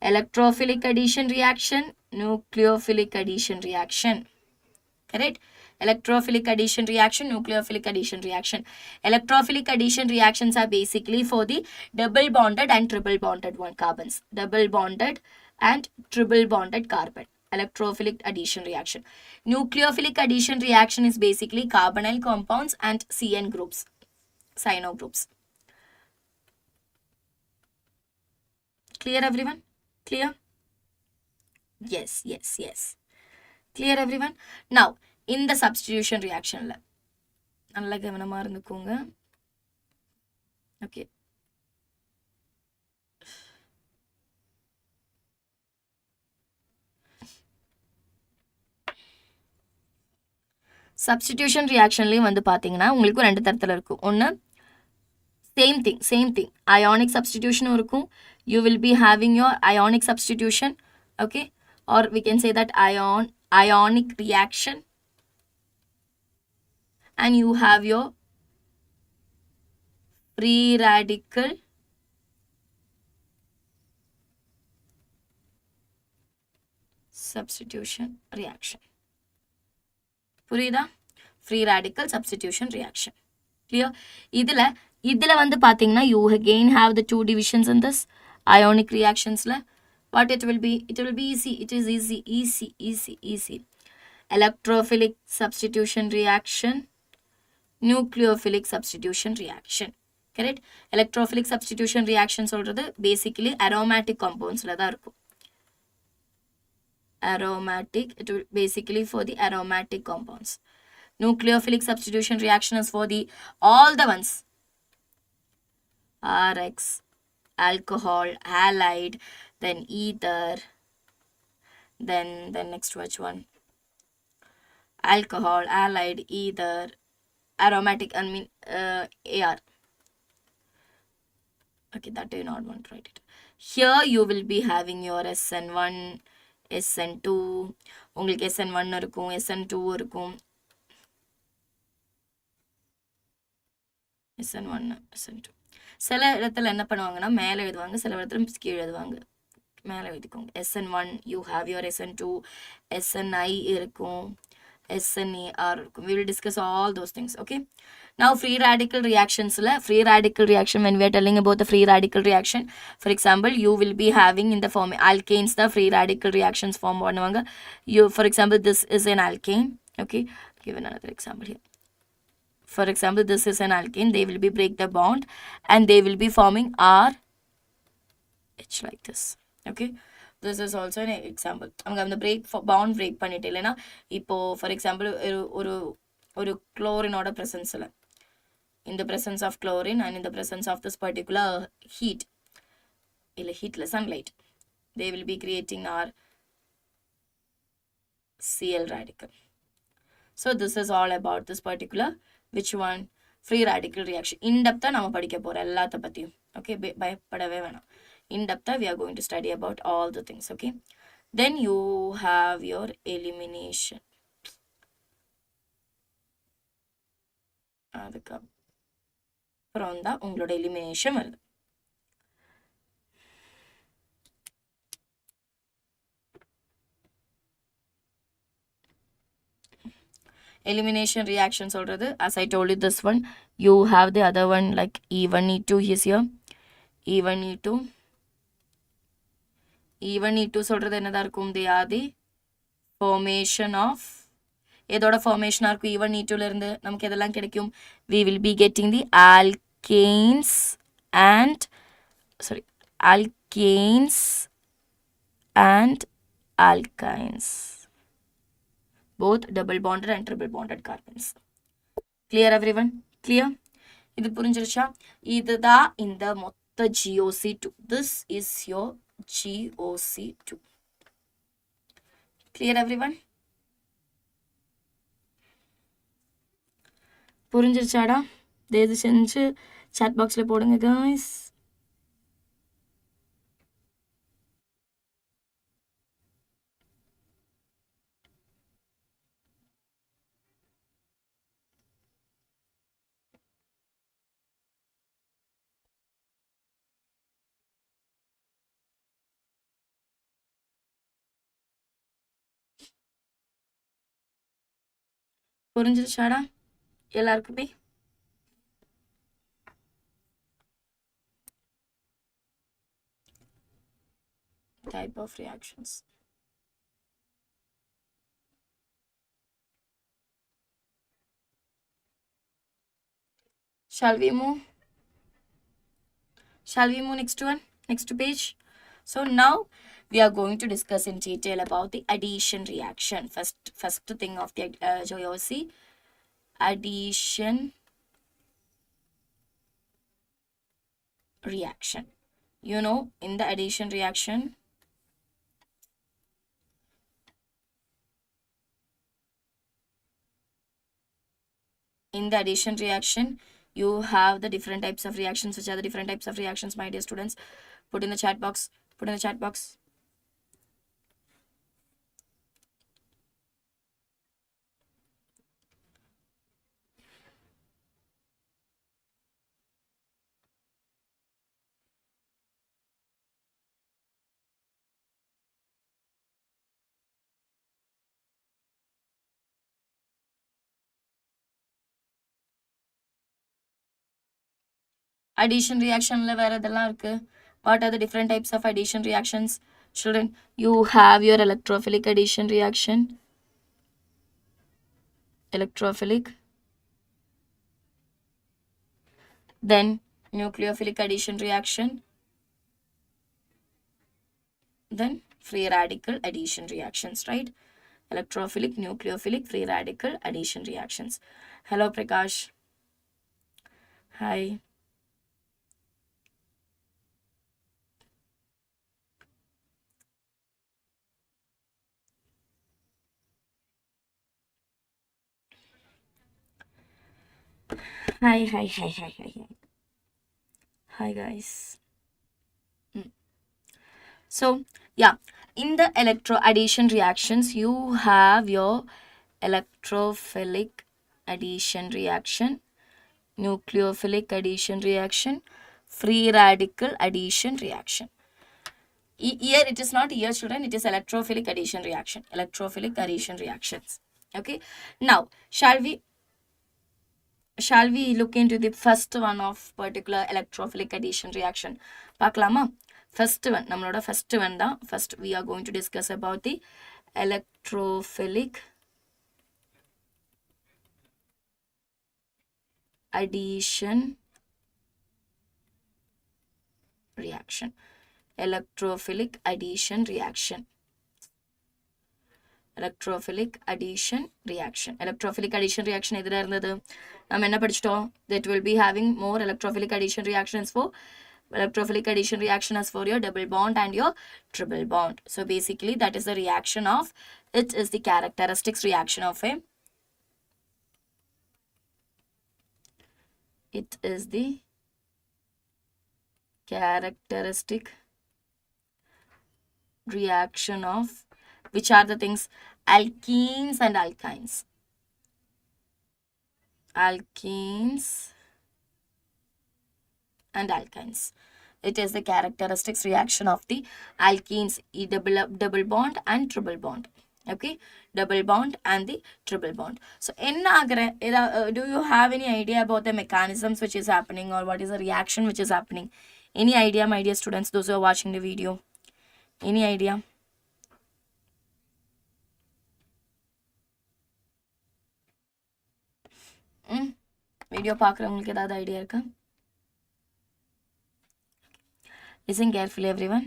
Electrophilic addition reaction, nucleophilic addition reaction. Correct? Electrophilic addition reaction, nucleophilic addition reaction. Electrophilic addition reactions are basically for the double bonded and triple bonded one carbons. Double bonded and triple bonded carbon. Electrophilic addition reaction. Nucleophilic addition reaction is basically carbonyl compounds and CN groups, cyano groups. Clear everyone? Clear? Yes. Clear everyone? Now in the substitution reaction la nalla gavanama irundukonga. Okay, substitution reaction la vandu pathina ungalku rendu tarathila irukum. One same thing ionic substitution irukum. You will be having your ionic substitution. Okay, or we can say that ionic reaction, and you have your free radical substitution reaction. புரியுதா? Free radical substitution reaction. Clear? இதுல வந்து பாத்தீங்கன்னா you again have the two divisions in this ionic reactions la. What it will be easy. It is easy. Electrophilic substitution reaction, nucleophilic substitution reaction. Correct? Electrophilic substitution reaction சொல்றது basically aromatic compounds la da irukum. aromatic. It will basically for the aromatic compounds. Nucleophilic substitution reaction is for the all the ones. RX, alcohol, halide, then ether, then next which one? Alcohol, halide, ether, aromatic, I mean AR. Okay, that do not want to write it. Here you will be having your SN1, SN2, உங்களுக்கு SN1 இருக்கும், SN2 இருக்கும், SN1, SN2. சில இடத்துல என்ன பண்ணுவாங்கன்னா மேலே எழுதுவாங்க, சில இடத்துல கீழே எழுதுவாங்க. மேலே எழுதிக்கோங்க. SN1 you have your SN2, SNI இருக்கும், SNER இருக்கும். We will discuss all those things. Okay. Now free radical reactions, free radical reaction, when we are telling about the free radical reaction, for example you will be having in the form alkanes the free radical reactions form பண்ணுவாங்க. You for example this is an alkane. Okay, give another example here. For example this is an alkane, they will be break the bond and they will be forming RH like this. Okay, this is also an example. அவங்க அந்த break bond break பண்ணிட்டு இல்லைனா இப்போ for example ஒரு chlorine presenceல, in the presence of chlorine and in the presence of this particular heat, sunlight, they will be creating our Cl radical. So this is all about this particular which one free radical reaction. In depth நாம படிக்க போறோம் எல்லாத்த பத்தியும். Okay, பயப்படவே வேணாம். In depth we are going to study about all the things. Okay, then you have your elimination. அதுக்கப்புறம் தான் உங்களோட எலிமினேஷன் வருது. Elimination reaction சொல்றது, as I told you this one, you have the other one like E1 E2 is here. E1 E2 சொல்றது என்னதா இருக்கும்? They are the formation of எதோட ஃபார்மேஷனா இருக்கும்? E1 E2ல இருந்து நமக்கு எதெல்லாம் கிடைக்கும்? We will be getting the alkanes and alkynes, both double bonded and triple bonded carbons. Clear everyone? Clear? இது புரிஞ்சிருச்சா? இதுதான் இந்த மொத்த GOC2. This is your GOC2. Clear everyone? புரிஞ்சிருச்சாடா? தயவு செஞ்சு chat boxல போடுங்க guys. புரிஞ்சிருச்சாடா எல்லாருக்குமே? Type of reactions. Shall we move next one, next page? So now we are going to discuss in detail about the addition reaction. First thing of the GOC, addition reaction. You know, in the addition reaction, you have the different types of reactions. Which are the different types of reactions, my dear students? Put in the chat box. Addition reaction la vera edella irukku. What are the different types of addition reactions? Children, you have your electrophilic addition reaction. Then nucleophilic addition reaction. Then free radical addition reactions, right? Electrophilic, nucleophilic, free radical addition reactions. Hello, Prakash. Hi. Hi, hi, hi, hi, hi, hi. Hi, guys. So, yeah, in the electroaddition reactions, you have your electrophilic addition reaction, nucleophilic addition reaction, free radical addition reaction. Here it is not here, children, it is electrophilic addition reaction. Electrophilic addition reactions. Okay. Now, shall we look into the first one of particular electrophilic addition reaction? Paklama. First one, nammaloda first one da. First we are going to discuss about the electrophilic addition reaction. Electrophilic addition reaction. Electrophilic addition reaction. Electrophilic addition reaction എതിരായിരുന്നത് നാം എന്നാ പഠിച്ചിട്ടോ? That will be having more electrophilic addition reactions for electrophilic addition reaction as for your double bond and your triple bond. So basically that is the reaction of, it is the characteristics reaction of a, it is the characteristic reaction of, which are the things? Alkenes and alkynes. Alkenes and alkynes. It is the characteristics reaction of the alkenes, double bond and triple bond. Okay, double bond and the triple bond. So do you have any idea about the mechanisms which is happening, or what is the reaction which is happening? Any idea, my dear students, those who are watching the video? Any idea? Video பார்க்குறவங்களுக்கு ஏதாவது idea இருக்கா? Listen carefully, everyone.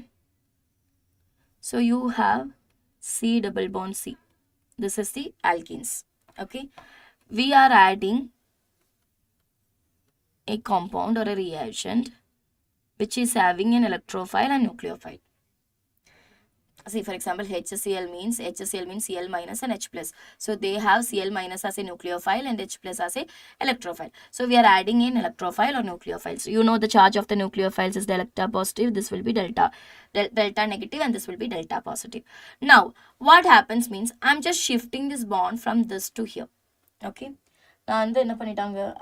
So you have C double bond C. This is the alkenes. Okay, we are adding a compound or a reagent which is having an electrophile and nucleophile. See, for example, HCl means Cl minus and H plus. So they have Cl minus as a nucleophile and H plus as a electrophile. So we are adding in electrophile or nucleophile. So you know the charge of the nucleophiles is delta positive. This will be delta negative, and this will be delta positive. Now, what happens means I'm just shifting this bond from this to here. Okay. And then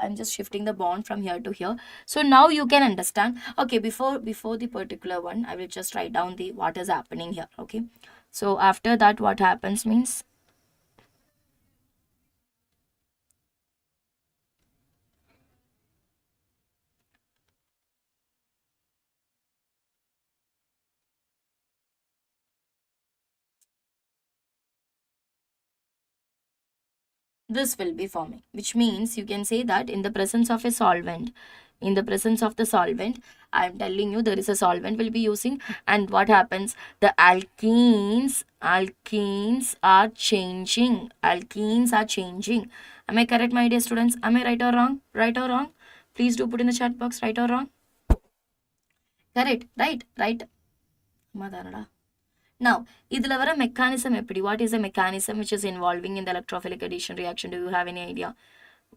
I'm just shifting the bond from here to here. So now you can understand. Okay, before the particular one, I will just write down the what is happening here. Okay, so after that, what happens means, this will be forming, which means you can say that in the presence of a solvent, in the presence of the solvent, I am telling you there is a solvent will be using, and what happens? The alkenes are changing. Alkenes are changing. Am I correct, my dear students? Am I right or wrong? Right or wrong? Please do put in the chat box, right or wrong. Correct, right. Now, idhula vara mechanism eppadi? What is the mechanism which is involving in the electrophilic addition reaction? Do you have any idea?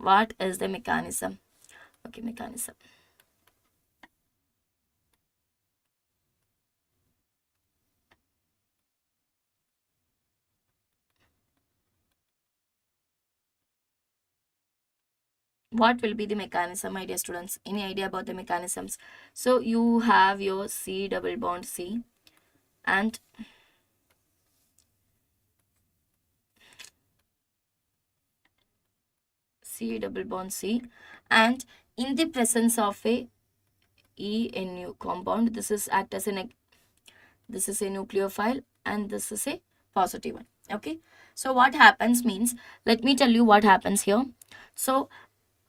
What is the mechanism? Okay, mechanism. What will be the mechanism, my dear students? Any idea about the mechanisms? So you have your C double bond C and C double bond C, and in the presence of a ENU compound, this is act as a this is a nucleophile and this is a positive one. Okay, so what happens means, let me tell you what happens here. So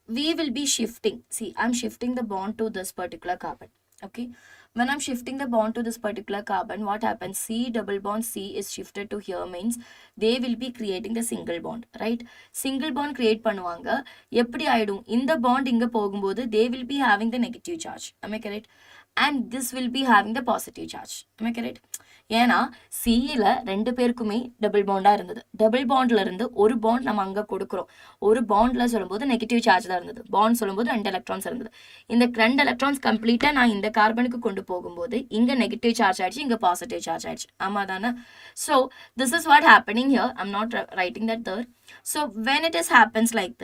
we will be shifting. See, I'm shifting the bond to this particular carbon. Okay, When I'm shifting the bond to this particular carbon, what happens? C double bond C is shifted to here means they will be creating the single bond, right? Single bond create பண்ணுவாங்க. எப்படி ஆயிடும்? இந்த bond இங்க போகும்போது they will be having the negative charge. Am I correct? And this will be having the positive charge. Am I correct? ஏன்னா சியில் ரெண்டு பேருக்குமே டபுள் பாண்டாக இருந்தது. டபுள் பாண்டில் இருந்து ஒரு பாண்ட் நம்ம அங்கே கொடுக்குறோம். ஒரு பாண்டில் சொல்லும்போது நெகட்டிவ் சார்ஜ் தான் இருந்தது. பாண்ட் சொல்லும்போது 2 எலக்ட்ரான்ஸ் இருந்தது. இந்த 2 எலக்ட்ரான்ஸ் கம்ப்ளீட்டாக நான் இந்த கார்பனுக்கு கொண்டு போகும்போது இங்கே நெகட்டிவ் சார்ஜ் ஆயிடுச்சு, இங்கே பாசிட்டிவ் சார்ஜ் ஆயிடுச்சு. ஆமாம் தானே? So this is what happening here. I'm not writing that there. So when it is happens like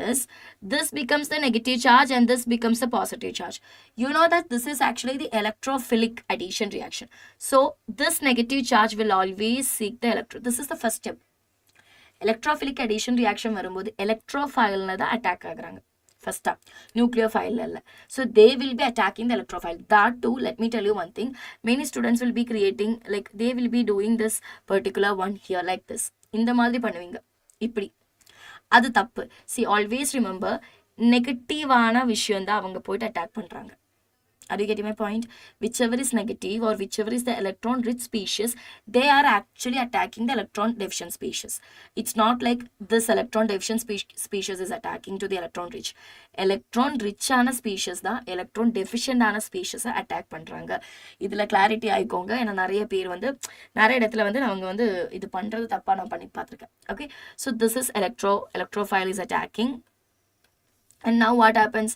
this becomes the negative charge and this becomes the positive charge. You know that this is actually the electrophilic addition reaction. So this negative charge will always seek the electron. This is the first step. Electrophilic addition reaction வரும்போது electrophile தான் attack ஆகுறாங்க. First up, nucleophile. So they will be attacking the electrophile. That too, let me tell you one thing. Many students will be creating, like they will be doing this particular one here like this. இந்த மாதிரி பண்ணுவீங்க. இப்படி. அது தப்பு. See, always remember, நெகட்டிவான விஷயம் தான் அவங்க போயிட்டு அட்டாக் பண்ணுறாங்க. Are you getting my point? Whichever is negative or whichever is the electron rich species, they are actually attacking the electron deficient species. It's not like this electron deficient species is attacking to the electron rich. Electron rich ஆன species தான் electron deficient ஆன species attack பண்ணுறாங்க. இதில் clarity ஆயிக்கோங்க. ஏன்னா நிறைய பேர் வந்து நிறைய இடத்துல வந்து அவங்க வந்து இது பண்ணுறது தப்பாக நான் பண்ணி பார்த்துருக்கேன். Okay, so this is electrophile is attacking. And now what happens?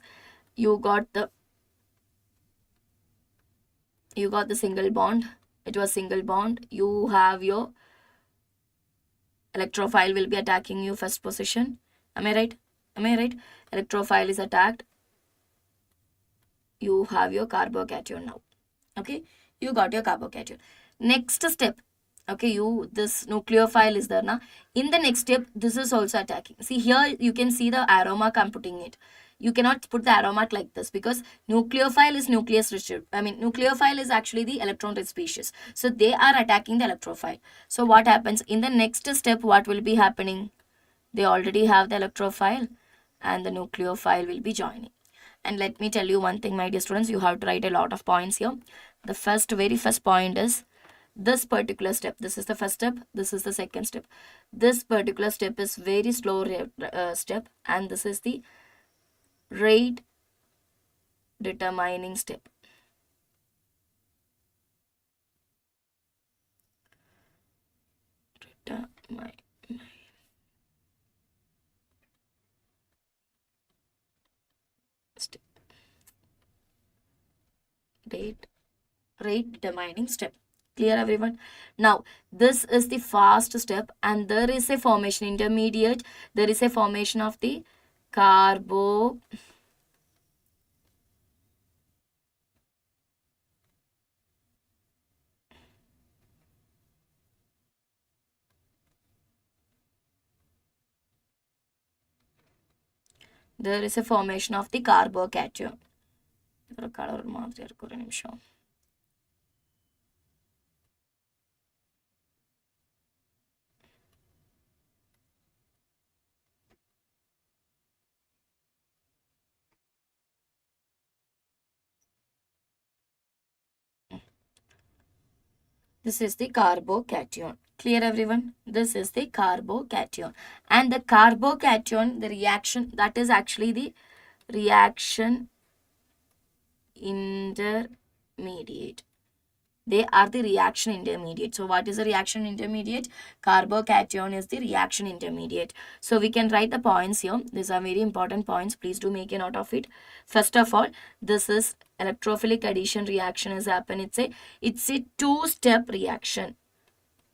You got the single bond. It was single bond. You have your electrophile will be attacking you first position. Am I right? Am I right? Electrophile is attacked. You have your carbocation now. Okay, you got your carbocation. Next step. Okay, this nucleophile is there now. In the next step, this is also attacking. See here, you can see the arrow mark. I'm putting it. You cannot put the arrow mark like this because nucleophile is nucleus rich. Nucleophile is actually the electron rich species. So they are attacking the electrophile. So what happens in the next step? What will be happening? They already have the electrophile and the nucleophile will be joining. And let me tell you one thing, my dear students, you have to write a lot of points here. The very first point is this particular step. This is the first step. This is the second step. This particular step is very slow step, and this is the rate determining step. Rate determining step. Clear everyone? Now this is the fast step, and there is a formation intermediate. There is a formation of the there is a formation of the carbocation. This is the carbocation. Clear everyone? This is the carbocation. And the carbocation, the reaction, that is actually the reaction intermediate. They are the reaction intermediate. So what is the reaction intermediate? Carbocation is the reaction intermediate. So we can write the points here. These are very important points. Please do make a note of it. First of all, this is electrophilic addition reaction is happen. It's a two-step reaction.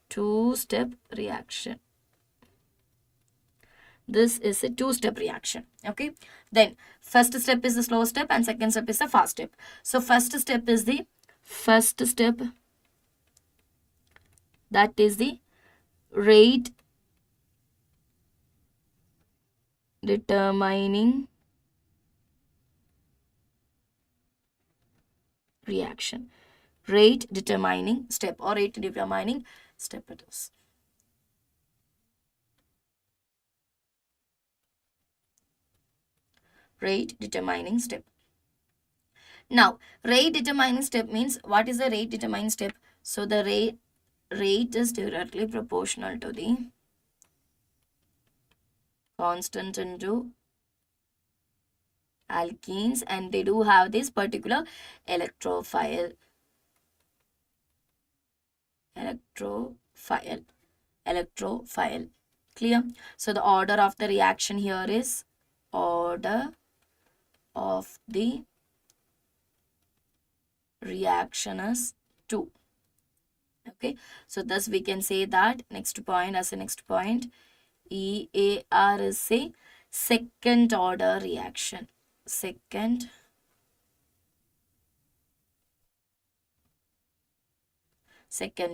Two-step reaction. This is a two-step reaction. Okay. Then first step is the slow step and second step is the fast step. So first step is the that is the rate determining reaction. Rate determining step or rate determining step it is. Rate determining step. Now, rate determining step means, what is the rate determining step? So the rate is directly proportional to the constant into alkenes, and they do have this particular electrophile electrophile electrophile. Clear? So the order of the reaction here is order of the reaction is 2. Okay, so thus we can say that next point, as a next point, EAR is a second order reaction. Second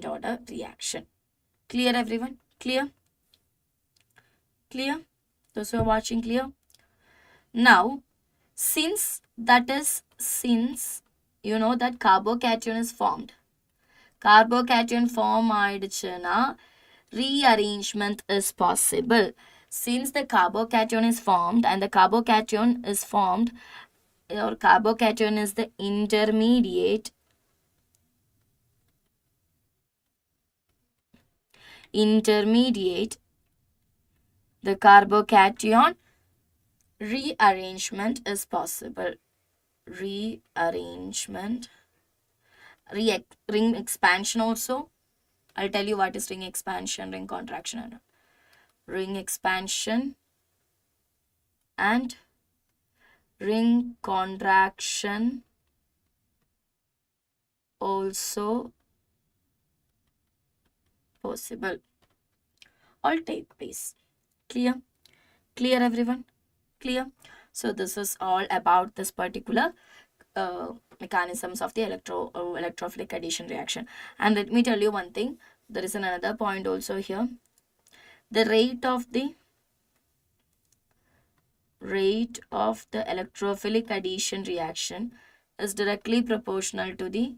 order reaction. Clear everyone? Clear? Clear? Those who are watching, clear? Now, since you know that carbocation is formed. Carbocation form ஆயிடுச்சுன்னா rearrangement is possible. Since the carbocation is formed and the carbocation is formed, or carbocation is the intermediate the carbocation rearrangement is possible. Rearrangement, ring expansion also. I'll tell you what is ring expansion, ring contraction. Ring expansion and ring contraction also possible. All take place. Clear? Clear everyone? Clear? So this is all about this particular mechanisms of the electrophilic addition reaction. And let me tell you one thing. There is another point also here. The rate of the electrophilic addition reaction is directly proportional to the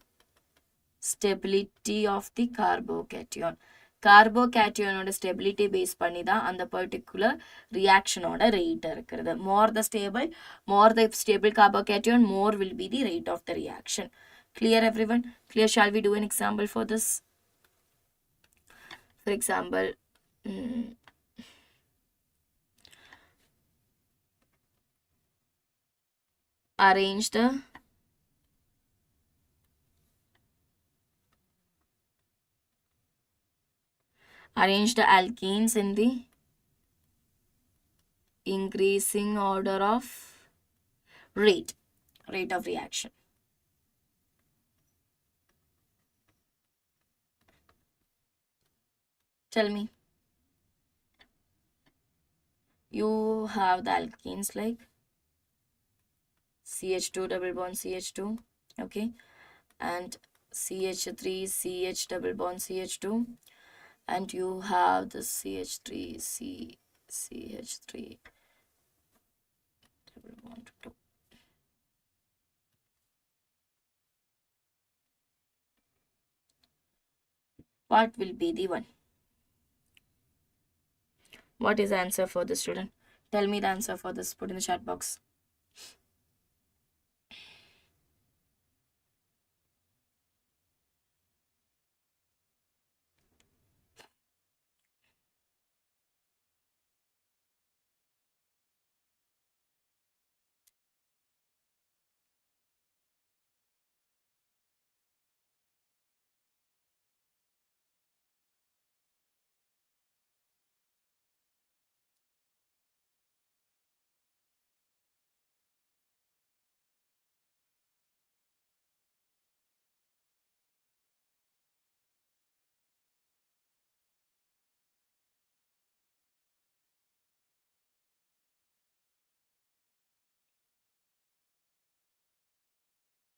stability of the carbocation. Carbocation stability base பண்ணி தான் அந்த particular reaction rate இருக்கிறது. More the stable carbocation, more will be the rate of the reaction. Clear everyone? Clear? Shall we do an example for this? For example, arrange the alkenes in the increasing order of rate of reaction. Tell me. You have the alkenes like CH2 double bond CH2, okay, and CH3 CH double bond CH2, and you have the CH3 CH3 double bond 2. What will be the one? What is the answer for this, student? Tell me the answer for this. Put in the chat box.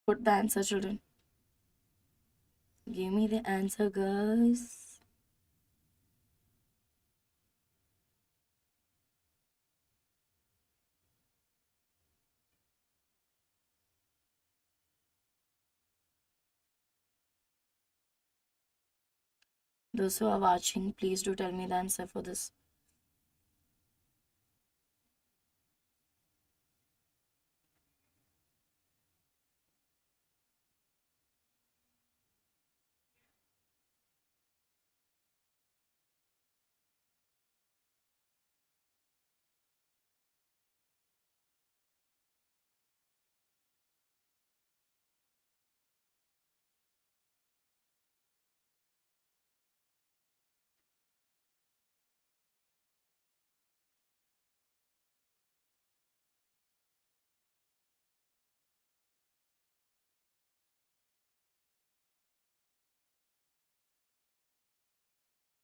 Put the answer, children. Give me the answer, guys. Those who are watching, please do tell me the answer for this.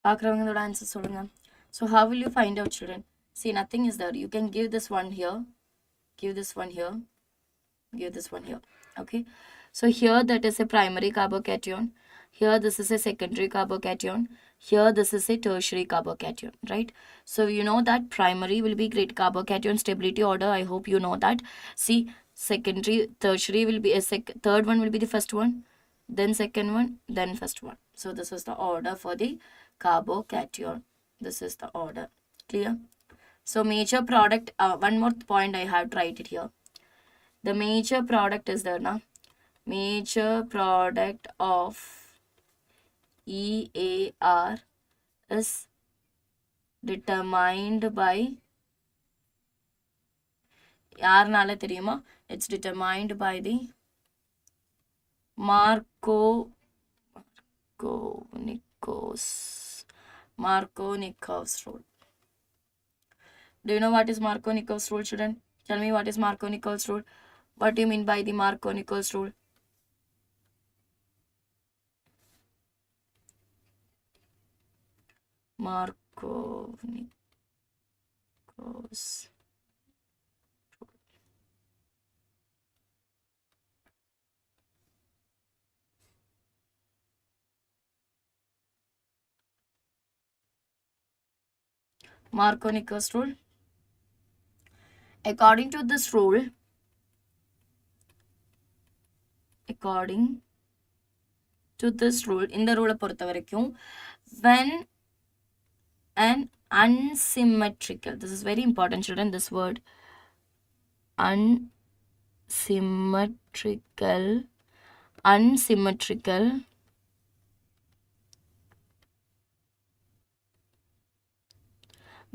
பார்க்குறவங்களோட answer சொல்லுங்க. So how will you find out, children? See, nothing is there. You can give this one here, give this one here, give this one here. Okay, so here that is a primary carbocation, here this is a secondary carbocation, here this is a tertiary carbocation, right? So you know that primary will be great carbocation stability order. I hope you know that. See, secondary, tertiary will be a third one will be the first one, then second one, then first one. So this is the order for the carbocation. This is the order. Clear? So major product, one more point I have to write it here. The major product is there now. Major product of EAR is determined by யாருனால தெரியுமா? It's determined by the Markovnikov's rule. Do you know what is Markovnikov's rule, children? Tell me what is Markovnikov's rule. What do you mean by the Markovnikov's rule? Markovnikov's Markovnikov's rule. According to this rule, இந்த ரூலை பொறுத்த வரைக்கும், when an unsymmetrical, this is very important, children, this word, unsymmetrical,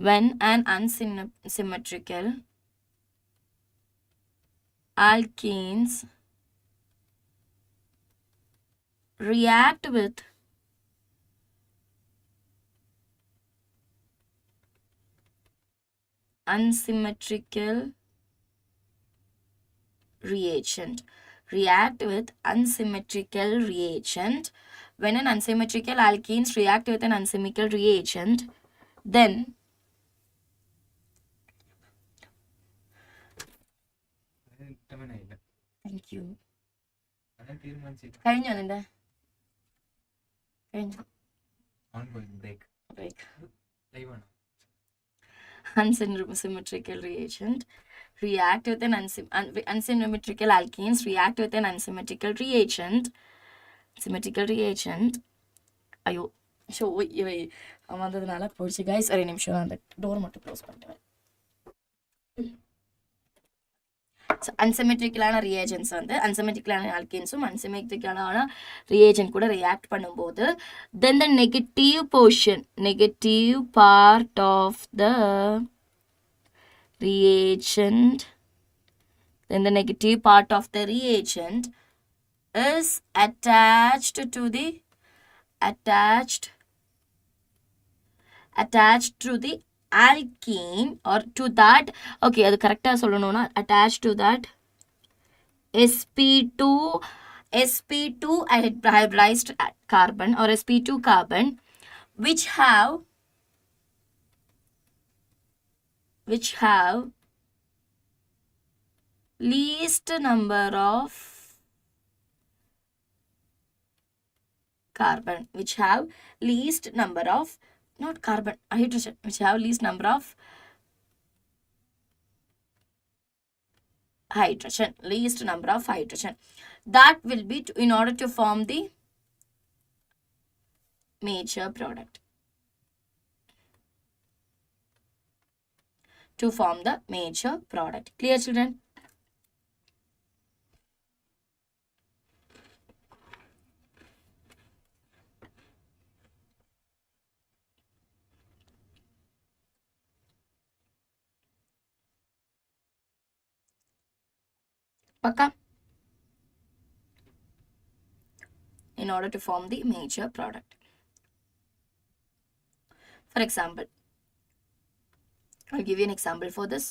when an unsymmetrical alkenes react with unsymmetrical reagent. When an unsymmetrical alkenes react with an unsymmetrical reagent, then thank you. കഴിഞ്ഞോ നിന്റെ? കഴിഞ്ഞു. Unsymmetrical reagent react with an unsymmetrical alkenes react with an unsymmetrical reagent. ஐயோ show இவை வந்ததுனால போயிடுச்சு guys. ஒரு நிமிஷம் அந்த டோர் மட்டும் க்ளோஸ் பண்ணிட்டு. அன்சிமெட்ரிக்கலான ரியாஜென்ட்ஸ் வந்து அன்சிமெட்ரிக்கலான ஆல்கேன்ஸும் அன்சிமெட்ரிக்கலான ரியாஜென்ட் கூட ரியாக்ட் பண்ணும்போது then the negative part of the reagent is attached to the alkene or to that, okay, அது கரெக்டா சொல்லணும்னா attached to that sp2 hybridized carbon or sp2 carbon which have least number of carbon, which have least number of hydrogen, which have least number of hydrogen, that will be in order to form the major product. Clear, children? Paka? In order to form the major product. For example, I'll give you an example for this.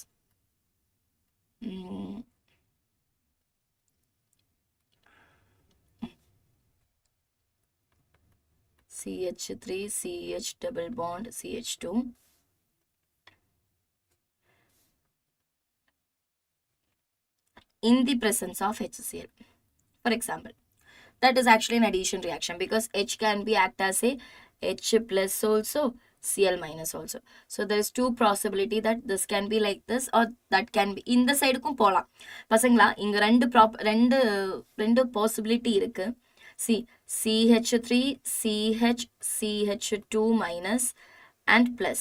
CH3 CH double bond CH2 in the presence of HCl. For example, that is actually an addition reaction because H can be act as a H plus also, Cl minus also. So there is two possibility that this can be like this or that can be இந்த சைடுக்கும் போலாம் பசங்களா. இங்க ரெண்டு possibility இருக்கு. See, CH3 CH CH2 minus and plus.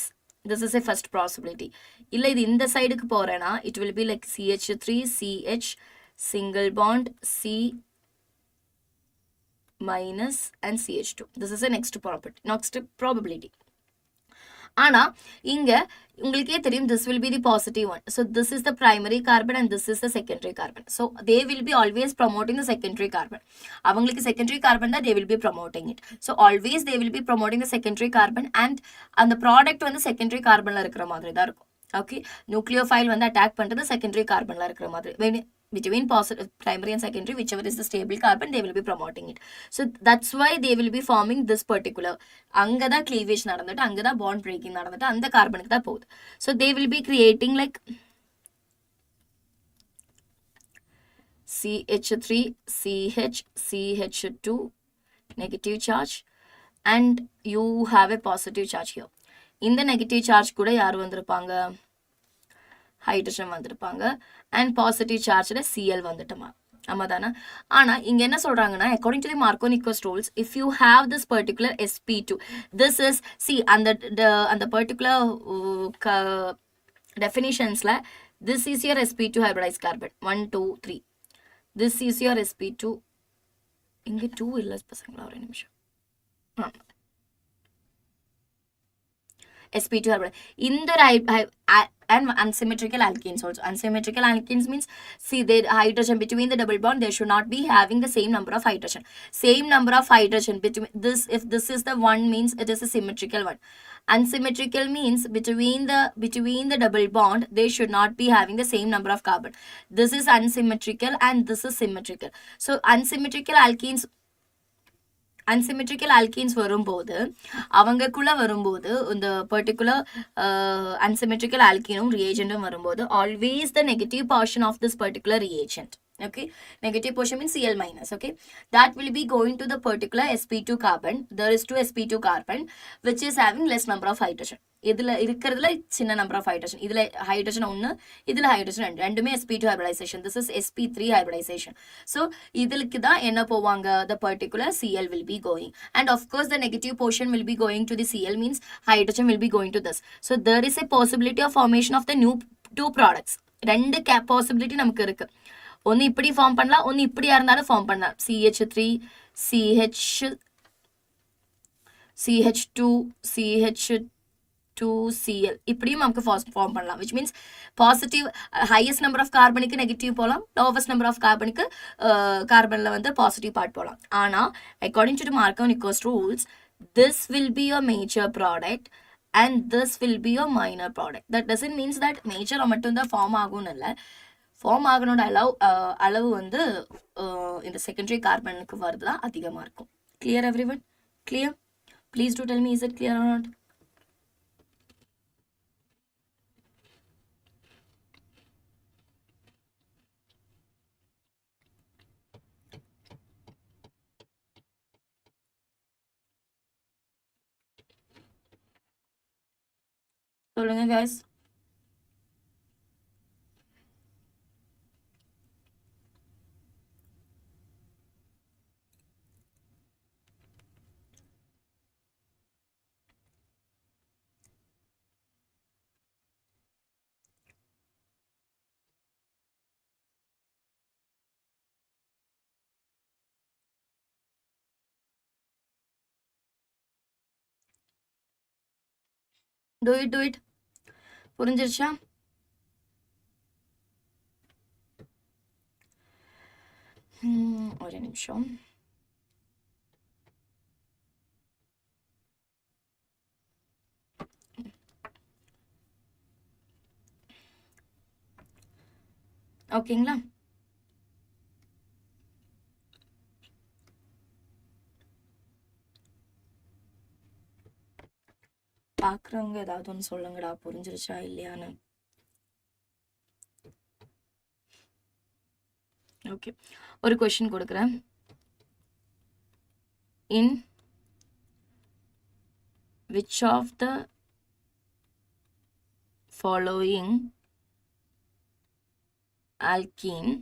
This is a first possibility. இல்ல இது இந்த சைடுக்கு போறேனா it will be like CH3 CH single bond C minus and CH2. This is the next probability. ஆனா இங்க உங்களுக்கே தெரியும் this will be the positive one. So this is the primary carbon and this is the secondary carbon. So they will be always promoting the secondary carbon. அவங்களுக்கு secondary carbon தான் they will be promoting it. So always they will be promoting the secondary carbon and அந்த product வந்து secondary carbonல இருக்கிற மாதிரி தான் இருக்கும். Okay, nucleophile வந்து attack பண்றது secondary carbonல இருக்கிற மாதிரி. Between primary and secondary, whichever is the stable carbon, they will be promoting it. So that's why they will be forming this particular. Angada cleavage நடந்துட்டு அங்கதான் bond breaking நடந்துட்டு அந்த கார்பனுக்கு தான் போகுது. So they will be creating like CH3 CH CH2 negative charge and you have a positive charge here. இந்த negative charge கூட யார் வந்திருப்பாங்க? ஹைட்ரஜன் வந்திருப்பாங்க and positive charge Cl வந்துட்டோமா ஆமாதானா. ஆனா இங்க என்ன சொல்றாங்கன்னா according to the Markovnik's rules, if you have this particular sp2, this is see அந்த particular definitionsல this is your sp2 hybridized carbon 1 2 3. this is your sp2. இங்க 2 இல்ல பசங்களா ஒரு நிமிஷம். sp2 hybrid in the and unsymmetrical alkenes also. Unsymmetrical alkenes means see the hydrogen between the double bond they should not be having the same number of hydrogen. Same number of hydrogen between this, if this is the one means it is a symmetrical one. Unsymmetrical means between the double bond they should not be having the same number of carbon. This is unsymmetrical and this is symmetrical. So unsymmetrical alkenes வரும்போது அவங்கக்குள்ள வரும்போது இந்த particular unsymmetrical alkeneum reagentum வரும்போது always the negative portion of this particular reagent, okay, negative portion means Cl minus, okay, that will be going to the particular sp2 carbon. There is 2 sp2 carbon which is having less number of hydrogen. இதுல இருக்கிறதுல சின்ன number of hydrogen, இதுல hydrogen 1, இதுல hydrogen 2, ரெண்டுமே sp2 hybridization. this is sp3 hybridization. so இதுக்கு தான் என்ன போவாங்க, the particular Cl will be going and of course the negative portion will be going to the Cl means hydrogen will be going to this. so there is a possibility of formation of the new two products. ரெண்டு possibility நமக்கு இருக்கு. ஒன்னு இப்படி form பண்ணலாம், ஒன்னு இப்படியா இருந்தாலும் form பண்ணலாம். CH3 CH2 CH2Cl இப்படியும் நமக்கு ஃபார்ம் பண்ணலாம், which means positive highest number of கார்பனுக்கு நெகட்டிவ் போகலாம், lowest number of கார்பனுக்கு கார்பனில் வந்து பாசிட்டிவ் பார்ட் போகலாம். ஆனால் according to the Markovnik's rules, this will be a major product and this will be a minor product. That doesn't means that major மட்டும்தான் form ஆகும்னு இல்லை, ஃபார்ம் ஆகனோட அளவு வந்து இந்த செகண்டரி கார்பனுக்கு வருதுதான் அதிகமாக இருக்கும். clear everyone? clear? please do tell me, is it clear or not? சொல்லுங்க guys. do it புரிஞ்சிருச்சா? ஒரு நிமிஷம். ஓகேங்களா? பார்க்குறவங்க ஏதாவது ஒன்று சொல்லுங்கடா, புரிஞ்சிருச்சா இல்லையான்னு. ஓகே, ஒரு கொஷின் கொடுக்குறேன். இன் which of the following alkene,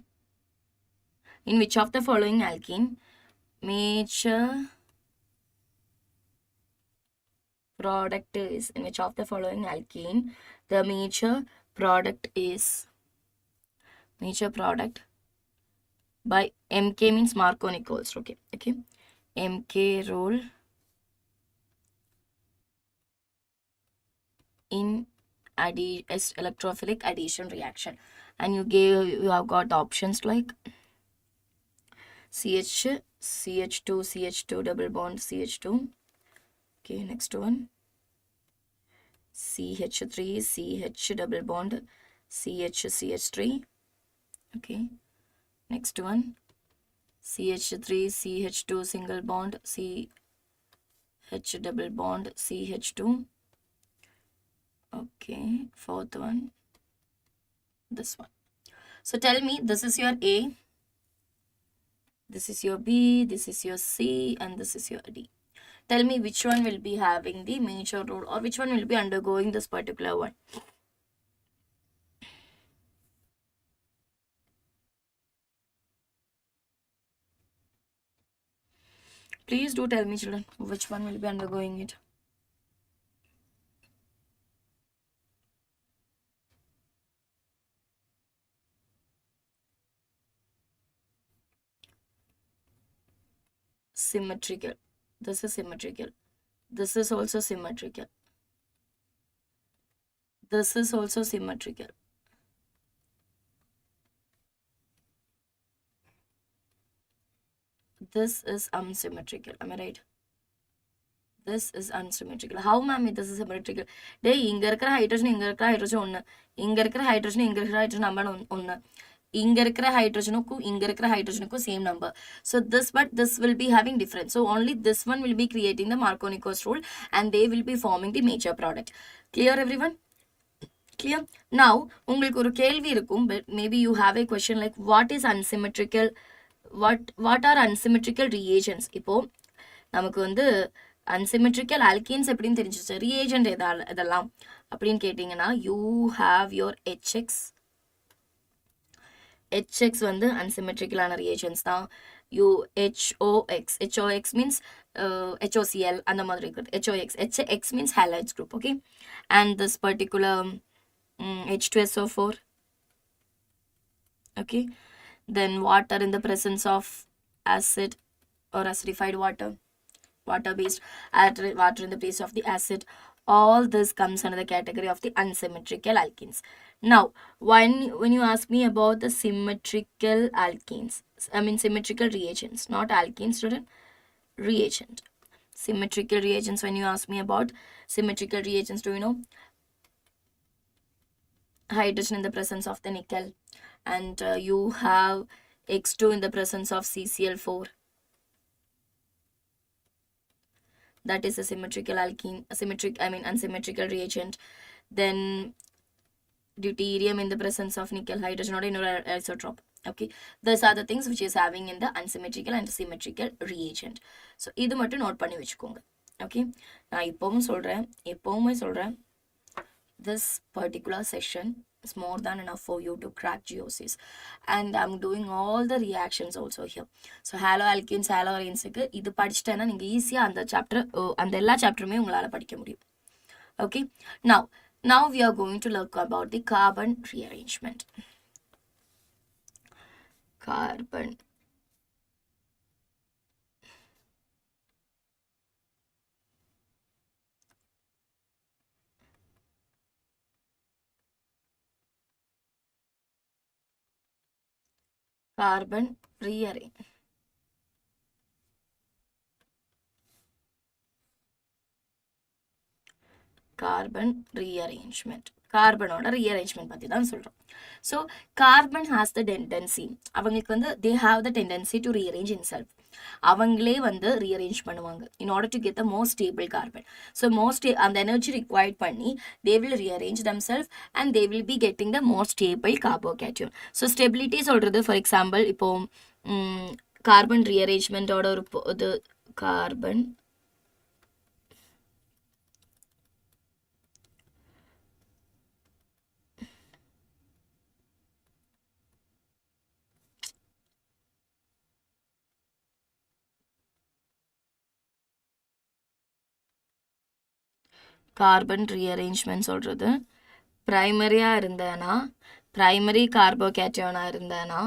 in which of the following alkene major product is, in which of the following alkene the major product by MK means Marconi-Coles. Okay, MK rule in electrophilic addition reaction, and you have got the options like CH2 double bond CH2. Okay, next one CH3 double bond CH3. Okay, next one CH3 single bond CH double bond CH2. Okay, fourth one, this one. So tell me, this is your A, this is your B, this is your C, and this is your D. Tell me which one will be having the major role, or which one will be undergoing this particular one. Please do tell me, children, which one will be undergoing it. Symmetrical. This is symmetrical. This is also symmetrical. This is also symmetrical. This is unsymmetrical. Am I right? This is unsymmetrical. How, ma'am, this is symmetrical? Dey, inga irukra hydrogen onnu. Inga irukra hydrogen number onnu. Inga irukra hydrogen same number. So this, but this will be having difference. So only this one will be creating the Marconi-Coles rule, and they will be forming the major product. Clear, everyone? Clear? Now, உங்களுக்கு ஒரு கேள்வி இருக்கும், but maybe you have a question like what is unsymmetrical, what are unsymmetrical reagents? இப்போ நமக்கு வந்து unsymmetrical alkenes எப்படின்னு தெரிஞ்சிச்சு, reagent இதெல்லாம் அப்படின்னு கேட்டிங்கன்னா, you have your HX வந்து unsymmetrical ஆன reagents தான். you HOX means HOCl அந்த மாதிரி இருக்குது. HX means halides group. Okay, and this particular H2SO4. Okay, then water in the presence of acid or acidified water based water in the place of the acid, all this comes under the category of the unsymmetrical alkenes. Now, when you ask me about the symmetrical alkenes, I mean symmetrical reagents, not alkenes, student, reagent. Symmetrical reagents, when you ask me about symmetrical reagents, do you know? Hydrogen in the presence of the nickel, and you have X2 in the presence of CCl4. That is a symmetrical alkene, unsymmetrical reagent. Then deuterium in the presence of nickel hydrogen or another isotope. Okay, these are the things which is having in the unsymmetrical and symmetrical reagent. So இது மட்டும் note பண்ணி வச்சுக்கோங்க. Okay, நான் எப்பவுமே சொல்றேன் this particular session is more than enough for you to crack GOCs, and I'm doing all the reactions also here. So halo alkenes, halo arenes க்கு இது படிச்சிட்டேன்னா நீங்க ஈஸியா அந்த சாப்டர் அந்த எல்லா சாப்டருமே உங்களால படிக்க முடியும். Okay, now we are going to look about the carbon rearrangement. Carbon rearrangement. Carbon rearrangement. கார்பனோட rearrangement பத்தி தான் சொல்றோம். So carbon has the tendency, அவங்களுக்கு வந்து they have the tendency to rearrange itself. அவங்களே வந்து rearrange பண்ணுவாங்க in order to get the more stable carbon. So most அந்த energy required பண்ணி they will rearrange themselves and they will be getting the more stable carbocation. So stability சொல்றது for example இப்போ carbon rearrangement ஓட ஒரு இது carbon carbon rearrangement சொல்றது பிரைமரியா இருந்தேனா primary carbocation இருந்தேனா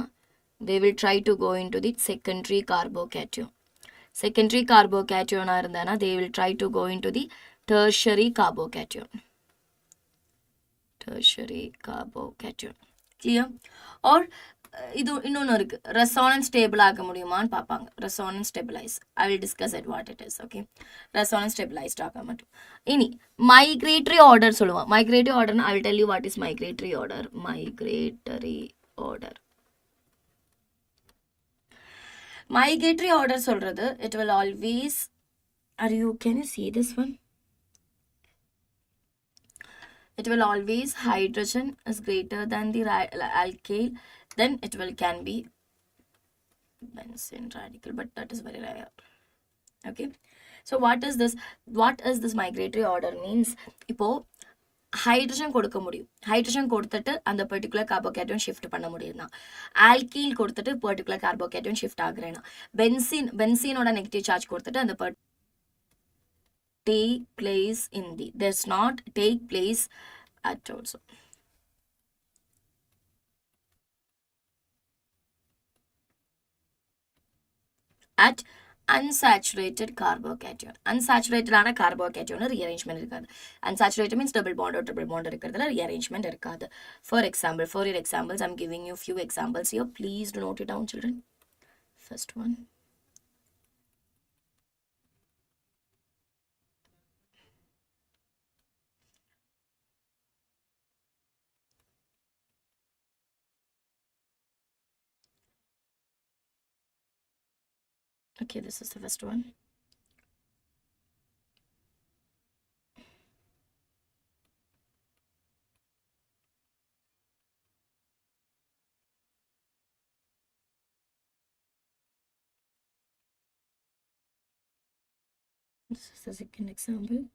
they will try to go into the secondary carbocation. Secondary carbocation இருந்தேனா they will try to go into the tertiary carbocation. Tertiary carbocation. Clear? Or இது இன்னொன்று இருக்கு ரெசோனன்ஸ் ஸ்டேபிள் ஆக முடியுமான்னு பார்ப்பாங்க resonance stabilise I will discuss it what it is okay resonance stabilised ஆக மாட்டோம் இனி மைக்ரேட்டரி ஆர்டர் சொல்லுவோம் மைக்ரேட்டரி ஆர்டர்னு I will tell you what is migratory order migratory order migratory order சொல்றது it will always are you can you see this one it will always hydrogen is greater than the alkyl then it will can be benzene radical but that is very rare okay so what is this migratory order means இப்போ hydrogen கொடுக்க முடியும் hydrogen கொடுத்துட்டு அந்த particular carbocation shift பண்ண முடியும்னா alkyl கொடுத்துட்டு particular carbocation shift ஆகுறேன்னா பென்சீனோட நெகட்டிவ் சார்ஜ் கொடுத்துட்டு அந்த take place in the does not take place at also at unsaturated carbocation unsaturated ஆன carbocation rearrangement இருக்காது unsaturated means double bond or triple bond இருக்கிறதுல rearrangement இருக்காது for your examples I'm giving you few examples here please do note it down children first one okay this is the first one this is the second example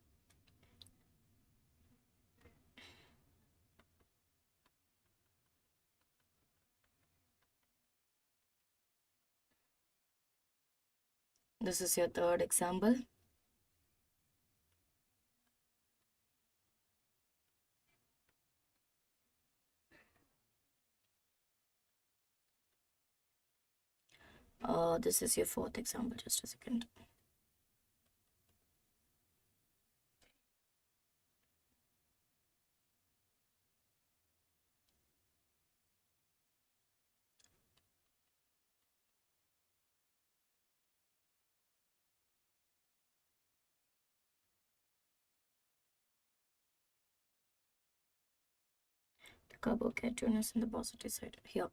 this is your third example this is your fourth example just a second the carbocation is in the positive side here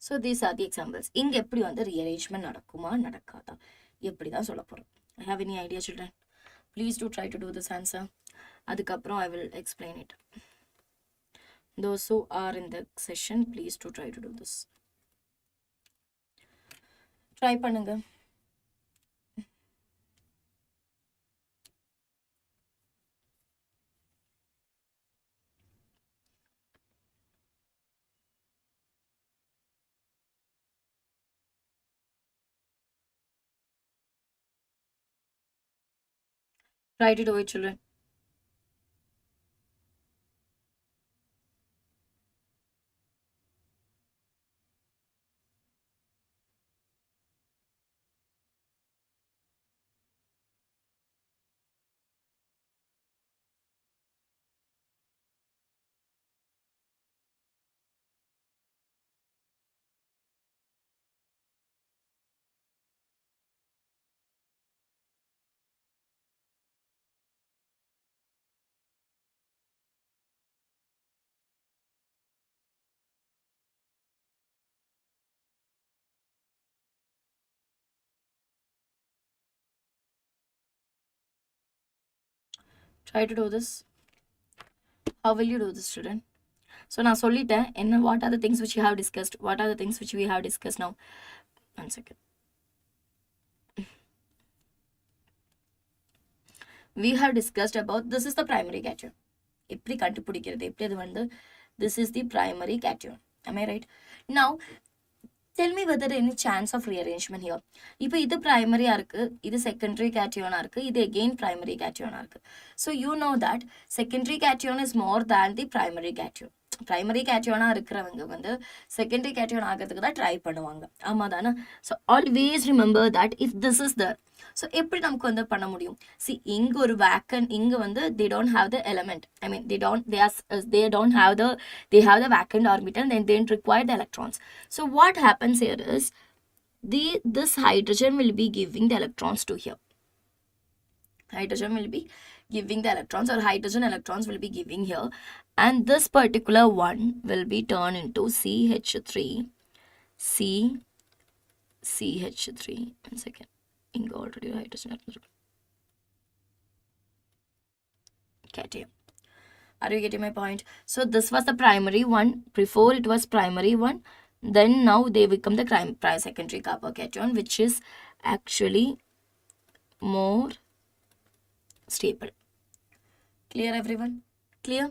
so these are the examples இங்க எப்படி வந்து rearrangement நடக்குமா நடக்காதா எப்படி தான் சொல்ல போறோம் I have any idea children please do try to do this answer அதுக்கப்புறம் I will explain it those who are in the session please do try to do this try பண்ணுங்க try to do it children Try to do this. How will you do this, student? So now solita, and what are the things which you have discussed? What are the things which we have discussed now? 1 second. We have discussed about this is the primary cation. This is the primary cation. Am I right? Now, tell me whether any chance of rearrangement here. If this primary this secondary cation this again primary cation so you know that secondary cation is more than the primary cation. Primary cation secondary cation try பண்ணுவாங்க ஆமாதானா. So always remember that if this is there, so எப்படி நமக்கு பண்ண முடியும். See இங்க ஒரு vacant இங்க they don't have the element. I mean they have the vacant orbital, then they require the electrons. So what happens here is this hydrogen will be giving the electrons to here. Hydrogen will be giving the electrons, or hydrogen electrons will be giving here, and this particular one will be turned into CH3 CH3. 1 second. Inga already hydrogen cation. Are you getting my point? So this was the primary one. Before it was primary one, then now they become the secondary carbocation, which is actually more stable. Clear, everyone? Clear?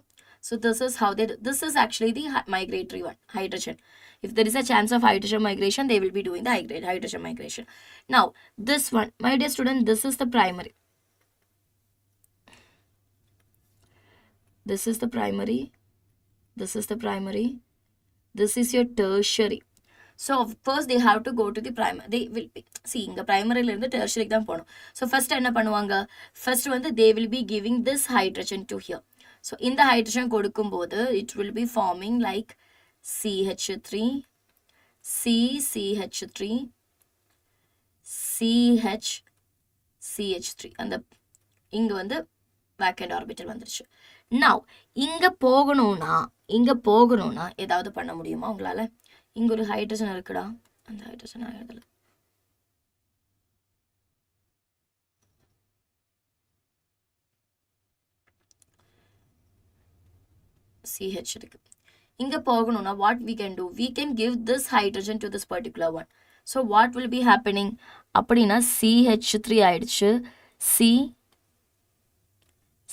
So this is how this is actually the migratory one, hydrogen. If there is a chance of hydrogen migration, they will be doing the hydrogen migration. Now this one, my dear student, this is the primary. This is the primary. This is the primary. This is your tertiary. So first they have to go to the primary. They will be see the primary and the tertiary exam. So first first they will be giving this hydrogen to here. So in the hydrogen it will be forming like CH3, CH3, CH3, and the inga vacant orbital வந்துருச்சு. Now இங்க போகணும்னா ஏதாவது பண்ண முடியுமா உங்களால? இங்க ஒரு hydrogen இருக்குடா, அந்த ஹைட்ரஜன் எழுதல. CH இருக்கு. இங்க போகணும்னா what we can do? We can give this hydrogen to this particular one. So what will be happening? அப்படினா CH3 ஆயிடுச்சு.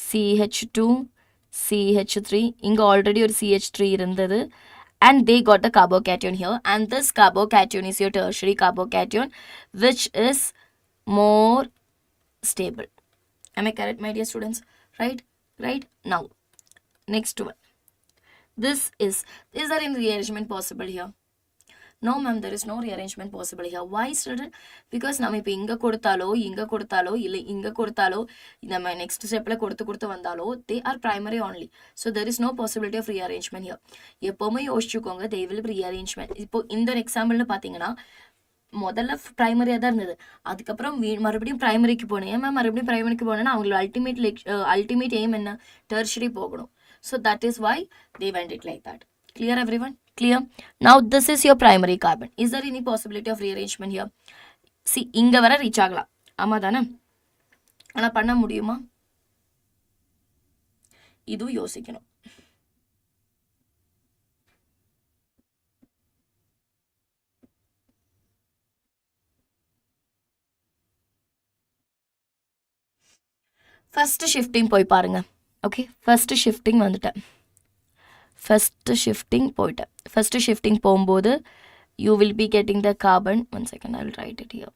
CH2, CH3. இங்க already ஒரு CH3 இருந்தது. And they got the carbocation here, and this carbocation is your tertiary carbocation, which is more stable. Am I correct, my dear students? Right? Now next one, is there any rearrangement possible here? No ma'am, there is no rearrangement possible here. Why, student? Because நம்ம இப்போ இங்க கொடுத்தாலோ இல்ல இங்க கொடுத்தாலோ நம்ம next stepல கொடுத்து வந்தாலோ they are primary only. So there is no possibility of rearrangement here. எப்பவுமே யோசிச்சுக்கோங்க, they will be rearrangement. இப்போ இந்த ஒரு எக்ஸாம்பிள்னு பாத்தீங்கன்னா முதல்ல பிரைமரியா தான் இருந்தது, அதுக்கப்புறம் மறுபடியும் பிரைமரிக்கு போனேன். ஏன் மேம் மறுபடியும் பிரைமரிக்கு போனேன்னா அவங்களோட அல்டிமேட் எய்ம் என்ன, டெர்ஷரி போகணும். So that is why they went it like that. Clear, everyone? Clear? Now this is your primary carbon. Is there any possibility of rearrangement here? See இங்க வர ரீச் ஆகலாம், ஆமா தானே? ஆனா பண்ண முடியுமா? இது யோசிக்கணும். ஃபர்ஸ்ட் ஷிஃப்டிங் போய் பாருங்க. ஓகே, ஃபர்ஸ்ட் ஷிஃப்டிங் வந்துட்டேன். ஃபர்ஸ்ட் ஷிஃப்டிங் போகும்போது you will be getting the carbon. 1 second, I will write it here.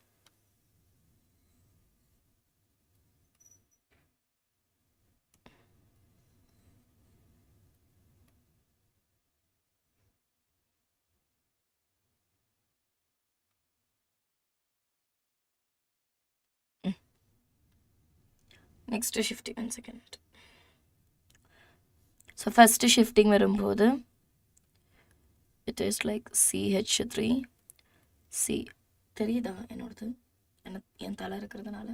Next shifting, 1 second. So first shifting வரும்போது it is like CH3 C தெரியுதா என்னோடது, என் தலை இருக்கிறதுனால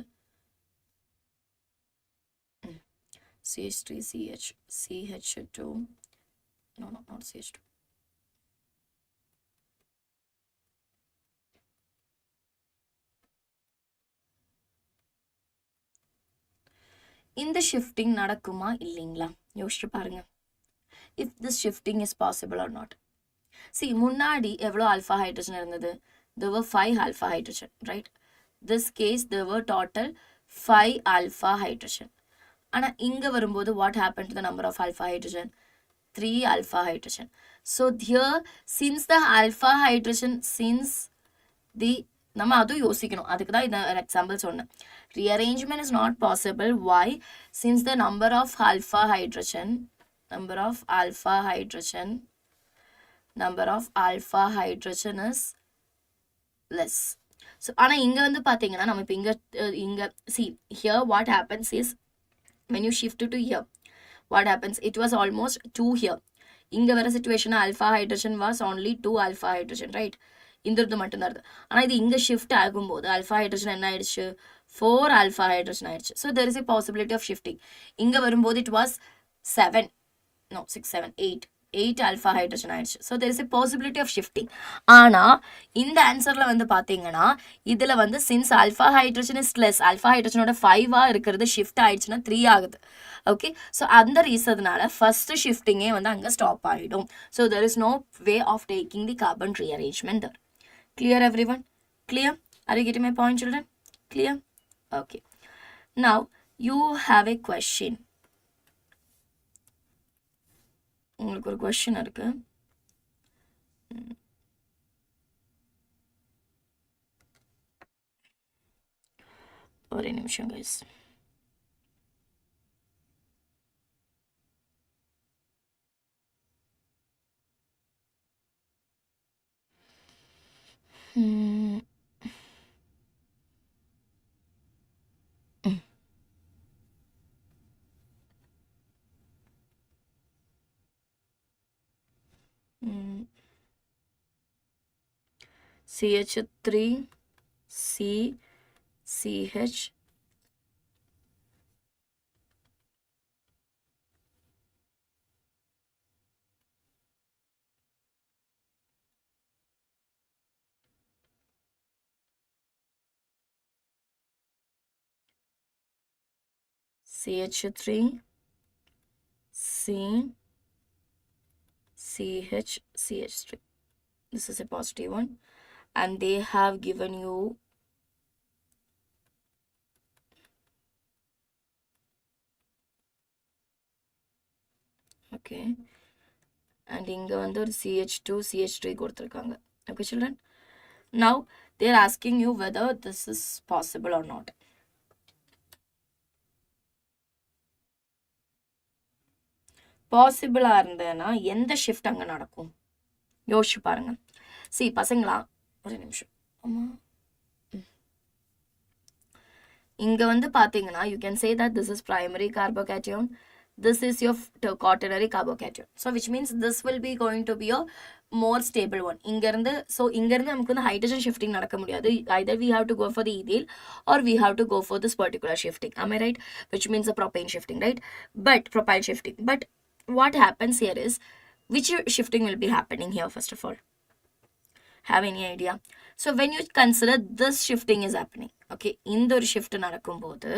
CH3 CH2 no not CH2. இந்த shifting நடக்குமா இல்லைங்களா யோசிச்சு பாருங்க. if this shifting is possible or not. See, முன்னாடி எவ்வளோ alpha hydrogen இருந்தது? There were 5 alpha hydrogen, right? This case there were total 5 alpha hydrogen. ஆனா இங்க வரும்போது what happened to the number of alpha hydrogen? 3 alpha hydrogen. So here, since the alpha hydrogen, since the நம்ம அதுவும் யோசிக்கணும், அதுக்கு தான் இந்த எக்ஸாம்பிள் சொன்னேன். rearrangement is not possible. Why? Since the number of alpha hydrogen is less. So ஆனா இங்க வந்து பாத்தீங்கன்னா நம்ம இப்ப இங்க see here what happens is when you shift to here what happens, it was almost 2 here. இங்க வர situation alpha hydrogen was only 2 alpha hydrogen, right? இந்த இது மட்டும் தான் இருக்கு. ஆனா இது இங்க ஷிஃப்ட் ஆகும்போது alpha hydrogen என்ன ஆயிடுச்சு? 4 alpha hydrogen ஆயிடுச்சு. So there is a possibility of shifting. இங்க வரும்போது it was 7 no 6 7 8 alpha hydrogen ஆயிடுச்சு. So there is a possibility of shifting. ஆனா இந்த ஆன்சர்ல வந்து பாத்தீங்கன்னா இதுல வந்து since alpha hydrogen is less, alpha hydrogenோட 5 இருக்கிறது ஷிஃப்ட் ஆயிடுச்சுன்னா 3 ஆகுது. ஓகே, ஸோ அந்த ரீசன்னால ஃபர்ஸ்ட் ஷிஃப்டிங்கே வந்து அங்கே ஸ்டாப் ஆகிடும். So there is no way of taking the carbon rearrangement there. Clear every one? Clear? Are you getting my point children? Clear? Okay, now you have a question. உங்களுக்கு ஒரு question இருக்கு. ஒரே நிமிஷம் guys. CH3 C CH CH3 C CH CH3. This is a positive one, and they have given you okay, and inga vandu or CH2 CH3 கொடுத்திருக்காங்க. Okay children, now they are asking you whether this is possible or not. பாசிபிளா இருந்தேன்னா எந்த shift அங்க நடக்கும் யோசிச்சு பாருங்க. C பசங்களா, ஒரு நிமிஷம். ஆமா, இங்க வந்து பாத்தீங்கன்னா you can say that this is primary carbocation, this is your quaternary carbocation. So which means this will be going to be a more stable one. இங்க இருந்து நமக்கு வந்து ஹைட்ரஜன் ஷிஃப்டிங் நடக்க முடியாது. either we have to go for the ethyl or we have to go for this particular shifting. Am I right? Which means the propane shifting, right? But propyl shifting. But what happens here is, which shifting will be happening here first of all? Have any idea? So when you consider this shifting is happening, okay, இந்த ஒரு shift நடக்கும்போது,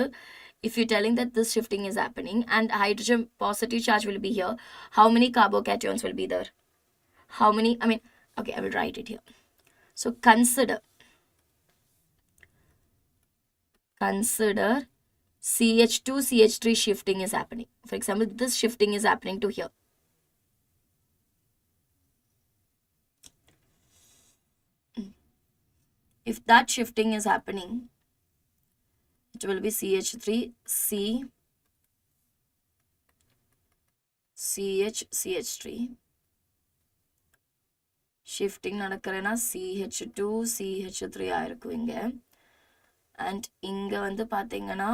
if you're telling that this shifting is happening and hydrogen positive charge will be here, how many carbocations will be there? How many? I mean, okay, I will write it here. So consider CH2 CH3 shifting is happening. For example, this shifting is happening to here. If that shifting is happening, it will be CH3 C CH CH3 shifting நடக்கிறேனா CH2 CH3 ஆயிருக்கும் இங்க. And இங்க வந்து பாத்தீங்கன்னா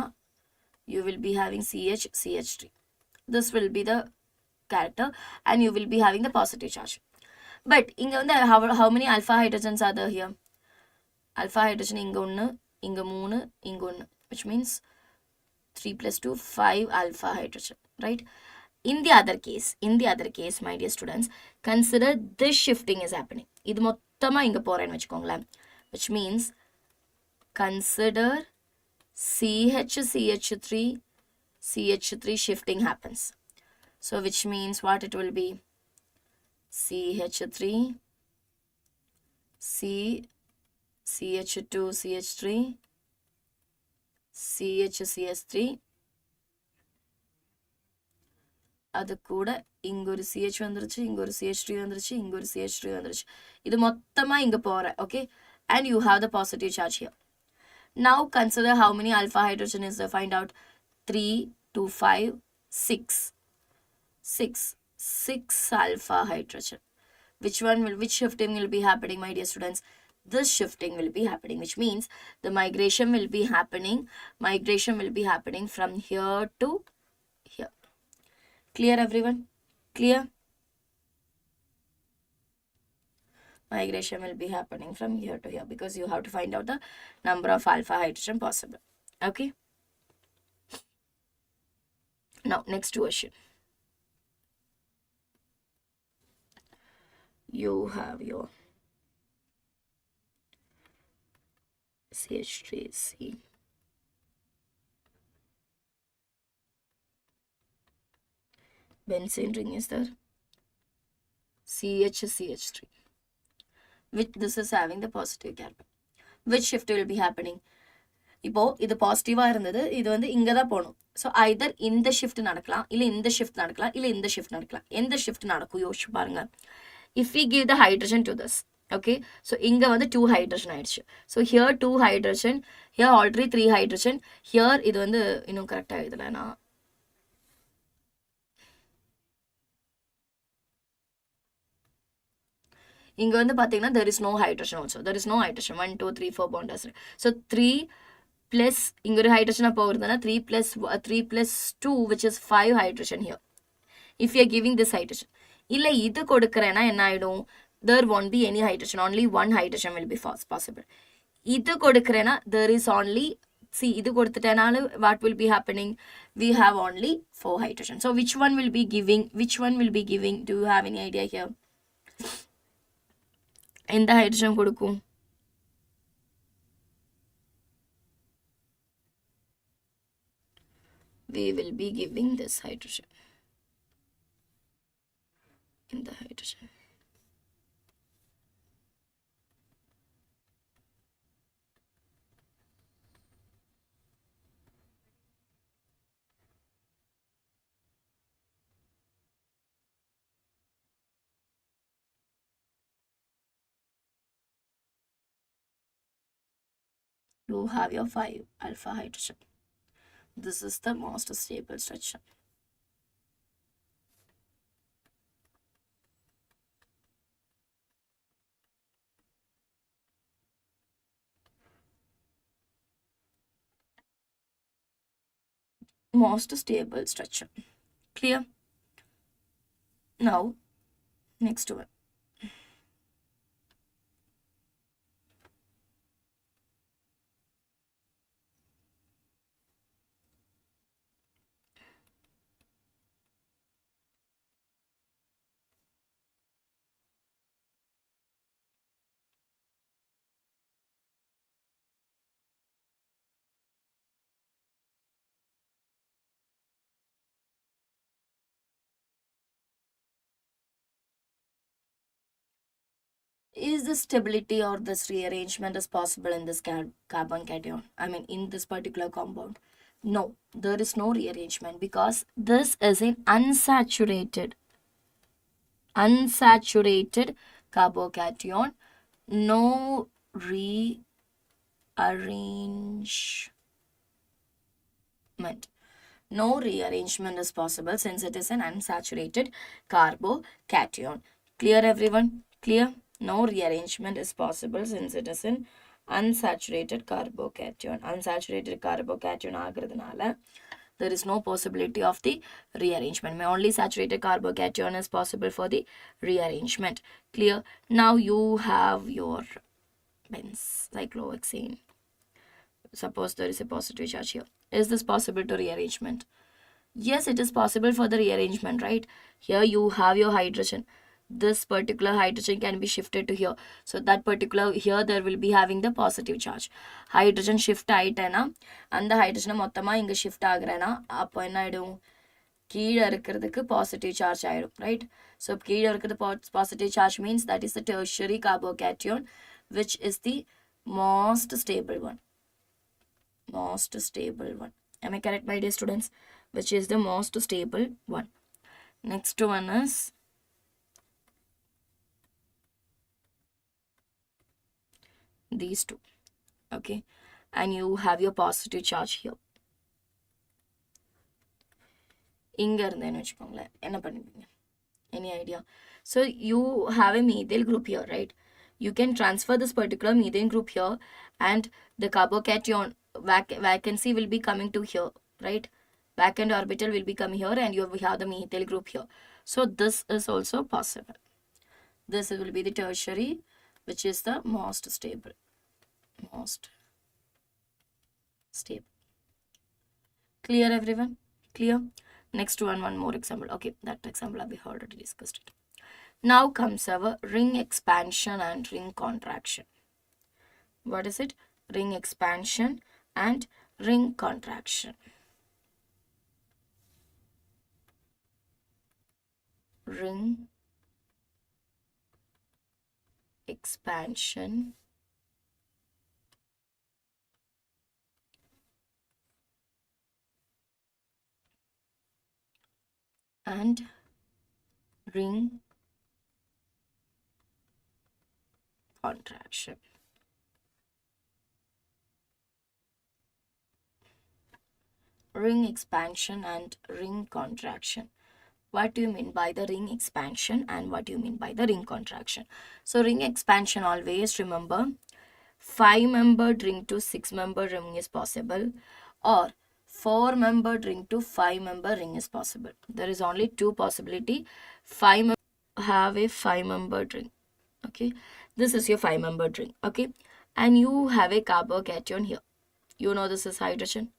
you will be having CH CH3. This will be the character and you will be having the positive charge. But இங்க வந்து how many alpha hydrogens are there here? Alpha hydrogen இங்க ஒன்று, இங்க 3, இங்க ஒன்று, which means 3 plus 2 5 alpha hydrogen, right? In the other case my dear students, consider this shifting is happening. இது மொத்தமா இங்க போறேன்னு வச்சுக்கோங்களேன், which means consider CH CH3 CH3 shifting happens. So which means what it will be? CH3, CH2, CH3, CH3, அது கூட இங்க ஒரு CH வந்துருச்சு, இங்க ஒரு CH3 வந்துருச்சு, இங்க ஒரு CH3 வந்துருச்சு. இது மொத்தமா இங்க போற, okay? And you have the positive charge here. Now consider how many alpha hydrogen is there. Find out 3, 2, 5, 6. 6 alpha hydrogen. Which shifting will be happening, my dear students? This shifting will be happening, which means the migration will be happening from here to here. Clear, everyone? Clear? Migration will be happening from here to here because you have to find out the number of alpha hydrogen possible. Okay? Now, next question. You have your CH3C. Benzene ring is there. CH3. Which this is having the positive carbon. Which shift will be happening? இப்போ இது பாசிட்டிவா இருந்தது, இது வந்து இங்க தான் போகணும். So Hyder இந்த ஷிஃப்ட் நடக்கலாம், இல்லை இந்த ஷிஃப்ட் நடக்கலாம், இல்லை இந்த ஷிஃப்ட் நடக்கலாம். எந்த ஷிஃப்ட் நடக்கும் யோசிச்சு பாருங்க. If we give the hydrogen to this, okay, so இங்கே வந்து 2 ஹைட்ரஜன் ஆயிடுச்சு. So here 2 hydrogen, here already 3 hydrogen, here இது வந்து இன்னும் கரெக்டாக எழுதலை நான். இங்கே வந்து பார்த்தீங்கன்னா there is no hydrogen also. There is no hydrogen. 1, 2, 3, 4 bond acid. So 3 plus இங்க ஒரு hydrogen அப்போ வருதுன்னா 3 plus 2 which is 5 hydrogen here. If you are giving this hydrogen. இல்லை இது கொடுக்குறேன்னா என்ன ஆகிடும்? There won't be any hydrogen. Only 1 hydrogen will be possible. இது கொடுக்குறேன்னா there is only, see இது கொடுத்துட்டேனாலும் what will be happening? We have only 4 hydrogen. So which one will be giving? Do you have any idea here? எந்த hydrogen கொடுக்கும்? We will be giving this hydrogen. In the hydrogen. You have your 5 alpha hydrogen. This is the most stable structure. Most stable structure. Clear? Now, next one. Is the stability or this rearrangement is possible in this carbon cation? I mean, in this particular compound? No, there is no rearrangement because this is an unsaturated carbocation. No rearrangement. No rearrangement is possible since it is an unsaturated carbocation. Clear, everyone? Clear? No rearrangement is possible since it is an unsaturated carbocation. Unsaturated carbocation ஆகிறதுனால there is no possibility of the rearrangement. Only saturated carbocation is possible for the rearrangement. Clear? Now you have your cyclohexane. Suppose there is a positive charge here. Is this possible to rearrangement? Yes, it is possible for the rearrangement, right? Here you have your hydrogen. this particular hydrogen can be shifted to here. So that particular here there will be having the positive charge. Hydrogen shift ஆயிட்டேனா அந்த ஹைட்ரஜனை மொத்தமா இங்க shift ஆகுறேன்னா அப்போ என்ன ஆயிடும், கீழே இருக்கிறதுக்கு positive charge ஆயிடும், ரைட்? ஸோ கீழே இருக்கிறது positive charge means that is the tertiary carbocation which is the most stable one. Most stable one. Am I correct, my dear students? Which is the most stable one. Next one is these two. Okay, and you have your positive charge here. இங்க இருந்தேன்னு வச்சுக்கோங்களேன், என்ன பண்ணுவீங்க? Any idea? So you have a methyl group here, right? You can transfer this particular methane group here, and the carbocation vacancy will be coming to here, right? Vacant orbital will be coming here, and you have the methyl group here. So this is also possible. This will be the tertiary, which is the most stable. Most stable. Clear, everyone? Clear? Next one more example. Okay, that example we already discussed it. Now comes our ring expansion and ring contraction. What is it? Ring expansion and ring contraction. Ring expansion and ring contraction. Ring expansion and ring contraction. What do you mean by the ring expansion and what do you mean by the ring contraction? So ring expansion, always remember, 5-membered ring to 6-member ring is possible, or 4-membered ring to 5-member ring is possible. There is only two possibility. Have a 5-membered ring. Okay, this is your 5-membered ring. Okay, and you have a carbocation here. You know this is hydrogen,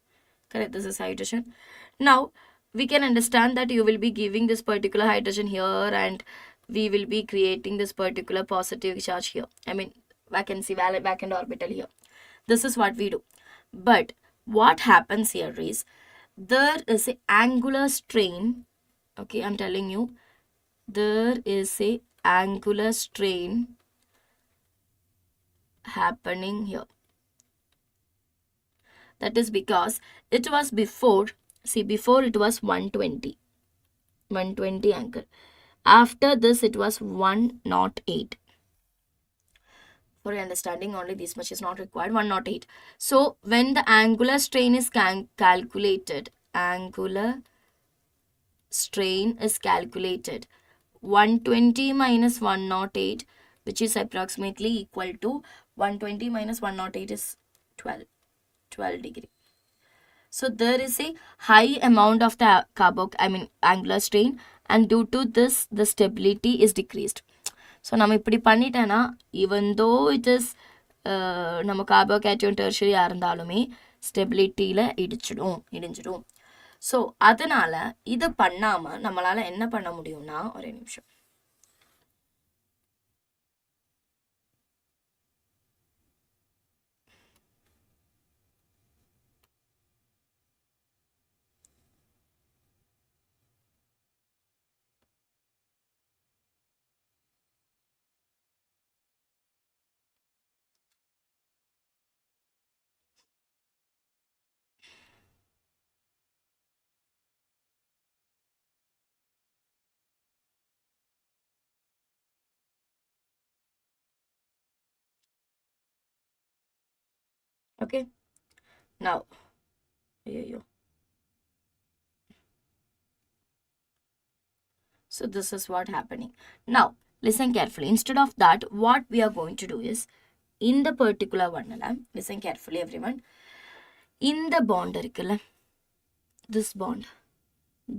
correct? This is hydrogen. Now we can understand that you will be giving this particular hydrogen here, and we will be creating this particular positive charge here. I mean vacancy, vacant orbital here. This is what we do. But what happens here is there is a angular strain. Okay, I'm telling you, there is a angular strain happening here. That is because it was before, see, before it was 120 angle. After this it was 108. For your understanding, only this much is not required, 108. So when the angular strain is calculated, angular strain is calculated, 120 minus 108, which is approximately equal to 120 minus 108 is 12 degree. So there is a high amount of the angular strain, and due to this the stability is decreased. So நம்ம இப்படி பண்ணிட்டேன்னா, even though it is நம்ம carbocation tertiary இருந்தாலுமே ஸ்டெபிலிட்டியில் இடிஞ்சிடும். So அதனால இது பண்ணாம நம்மளால என்ன பண்ண முடியும்னா, ஒரே நிமிஷம், okay? Now, so this is what happening. Now, listen carefully. Instead of that, what we are going to do is, in the particular one, listen carefully everyone. In the bond,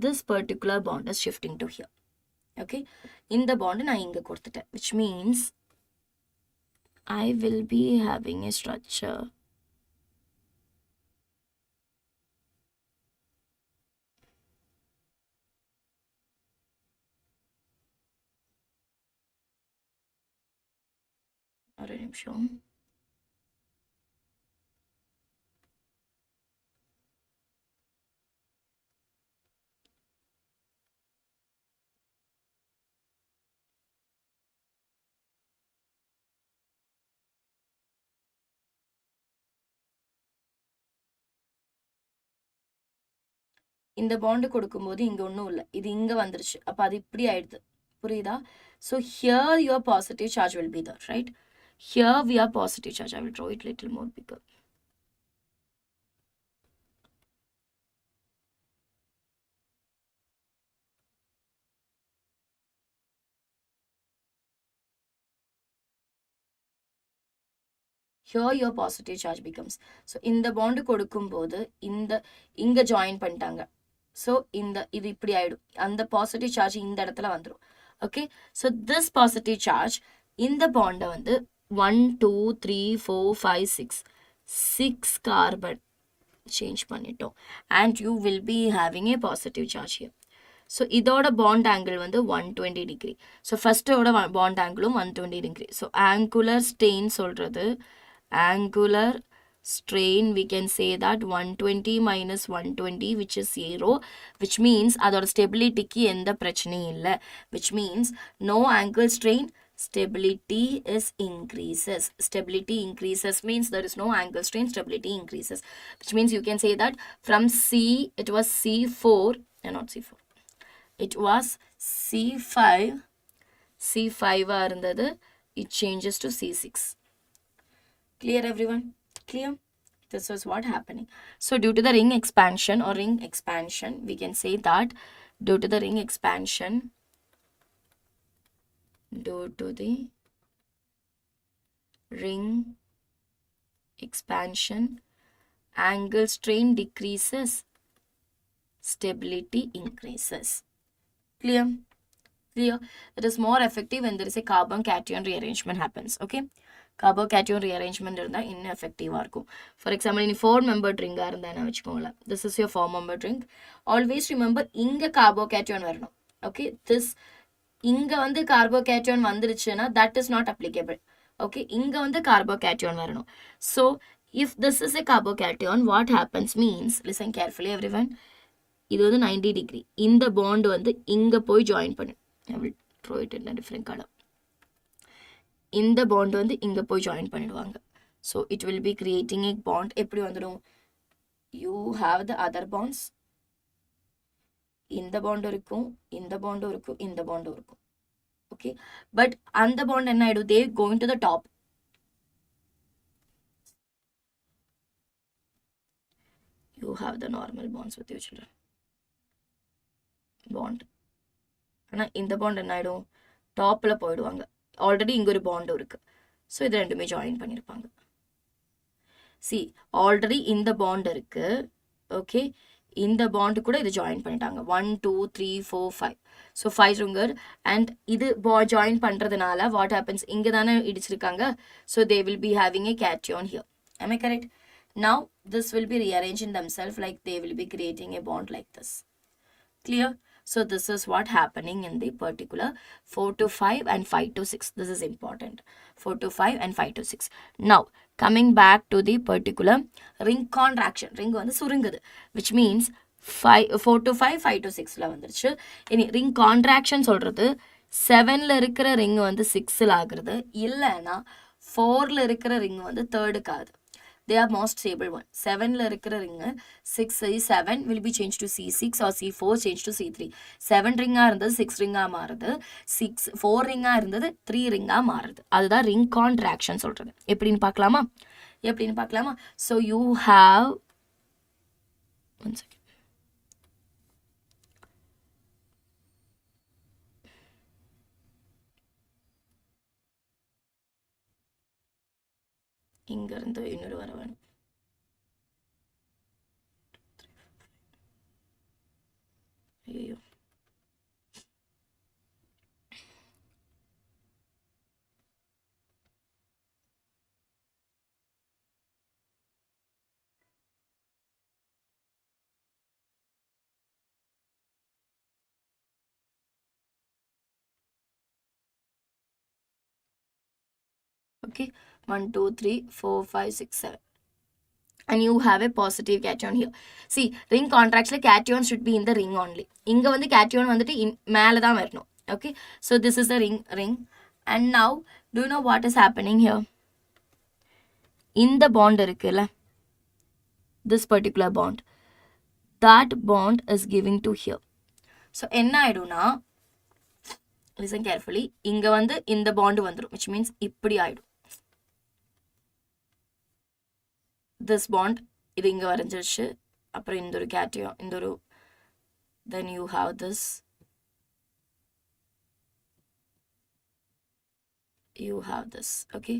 this particular bond is shifting to here. Okay, in the bond na inga kodutiten, which means I will be having a structure ஒரு நிமிஷம். இந்த bond கொடுக்கும்போது இங்க ஒன்றும் இல்லை, இது இங்க வந்துருச்சு, அப்போ அது இப்படி ஆயிடுது. புரியுதா? So here your positive charge will be there, right? Here we are positive charge. I will draw it little more bigger. Here your positive charge becomes. So இந்த bond கொடுக்கும்போது இங்க join பண்ணிட்டாங்க. So இது இப்படி ஆயிடும். அந்த positive charge இந்த இடத்துல வந்துரும். Okay. So this positive charge இந்த bond வந்து 1, 2, 3, 4, 5, 6. 6 carbon change பண்ணிட்டோம். And you will be having a positive charge here. So இதோட bond angle வந்து 120 degree. So first ஓட bond angle 120 degree. So angular strain சொல்றது, angular strain we can say that 120 minus 120 which is 0, which means அதோட stabilityக்கு எந்த பிரச்சனையும் இல்லை, which means no angle strain, stability is increases. Stability increases means there is no angle strain, stability increases, which means you can say that from C it was C4 and not C4, it was C5 இருந்தது, it changes to C6. Clear everyone? Clear? This is what happening. So due to the ring expansion we can say that due to the ring expansion angle strain decreases, stability increases. Clear? Clear? It is more effective when there is a carbon cation rearrangement happens. Okay? Carbocation rearrangement இருந்தால் இன்னும் எஃபெக்டிவாக இருக்கும். For example நீ 4-member ட்ரிங்காக இருந்தால் என்ன வச்சுக்கோங்களேன், this is your 4-member drink. Always remember இங்கே carbocation வரணும். ஓகே, இங்கே வந்து கார்போகேட்டன் வந்துருச்சுன்னா that is not applicable. Okay, இங்கே வந்து கார்போகேட்டன் வரணும். So if this is a carbocation, what happens means, listen carefully everyone, இது வந்து 90 டிகிரி, இந்த பாண்ட் வந்து இங்கே போய் ஜாயின் பண்ணு. I will throw it in a different colour. இந்த பாண்ட் வந்து இங்க போய் ஜாயின் பண்ணிடுவாங்க. So it will be creating a bond. எப்படி வந்துடும், you have the other bonds, இந்த பாண்டும் இருக்கும், இந்த பாண்டும் இருக்கும், இந்த பாண்டும் இருக்கும். ஓகே, பட் அந்த பாண்ட் என்ன ஆயிடும், they going to the top. You have the normal bonds with your children bond. ஆனால் இந்த பாண்ட் என்ன ஆயிடும், டாப்பில் போயிடுவாங்க. ஆல்ரெடி இங்கே ஒரு பாண்டும் இருக்கு. ஸோ இது ரெண்டுமே ஜாயின் பண்ணியிருப்பாங்க. சி ஆல்ரெடி இந்த பாண்ட் இருக்கு. ஓகே, இந்த பாண்டு கூட இது ஜாயின் பண்ணிட்டாங்க. 1, 2, 3, 4, 5. ஸோ 5 ரிங்கர் அண்ட் இது ஜாயின் பண்ணுறதுனால வாட் ஹேப்பன்ஸ், இங்கே தானே இடிச்சிருக்காங்க. So they will be having a cation here. Am I correct? Now this will be rearranging themselves like they will be creating a bond like this. Clear? So this is what happening in the particular 4 to 5 and 5 to 6. This is important. 4 to 5 and 5 to 6. Now coming back to the particular ring contraction. Ring வந்து சுருங்குது, which means 4 to 5, 5 to 6ல வந்துருச்சு. இனி ring contraction சொல்றது 7ல இருக்கிற ring வந்து 6ல ஆகுறது, இல்லைன்னா 4ல இருக்கிற ring வந்து 3க்கு ஆகுது. They are most stable one. 7ல இருக்கிற ring 7 will be changed to C6 or C4 changed to C3. 7 ரிங்கா இருந்தது 6 ரிங்கா மாறுது, 4 ரிங்கா இருந்தது 3 ரிங்கா மாறுது. அதுதான் ring contraction சொல்றது. எப்படின்னு பார்க்கலாமா? So you have, one second. இங்க இருந்து இன்னொரு வர வேணும். ஐயோ, Okay, 1 2 3 4 5 6 7, and you have a positive cation here. See, ring contracts like cation should be in the ring only. Inga vandu cation vandu in மேல தான் வரணும். Okay, so this is the ring. And now do you know what is happening here? In the bond இருக்குல்ல, this particular bond, that bond is giving to here. So என்ன ஆயிடும்னா, listen carefully, இங்க வந்து இந்த bond வந்துரும், which means இப்படி ஆயிடும். This bond இது இங்க வரைஞ்சிருச்சு, அப்புறம் இந்த ஒரு cation, இந்த ஒரு, then you have this, you have this. Okay,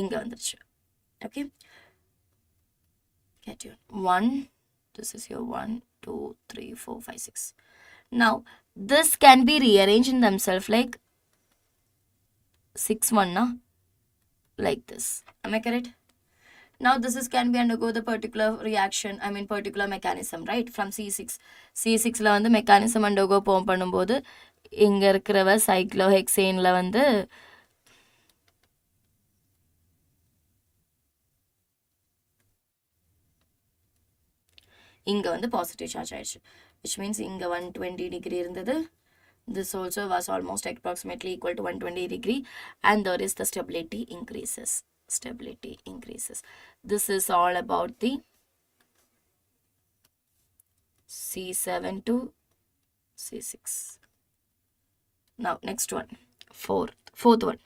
இங்க வந்துருச்சு. Okay, cation 1, this is your 1 2 3 4 5 6. Now this can be rearranged in themselves like 6 1 na, like this. Am I correct? Now this is can be undergo the particular reaction, I mean particular mechanism, right? From C6 la வந்து mechanism undergo பண்ணும்போது இங்க இருக்கிறவ cyclohexaneல வந்து இங்க வந்து positive charge ஆயிடுச்சு, which means இங்க 120 degree இருந்தது. This also was almost approximately equal to 120 degree, and there is the stability increases. Stability increases. This is all about the C7 to C6. Now next one, fourth one.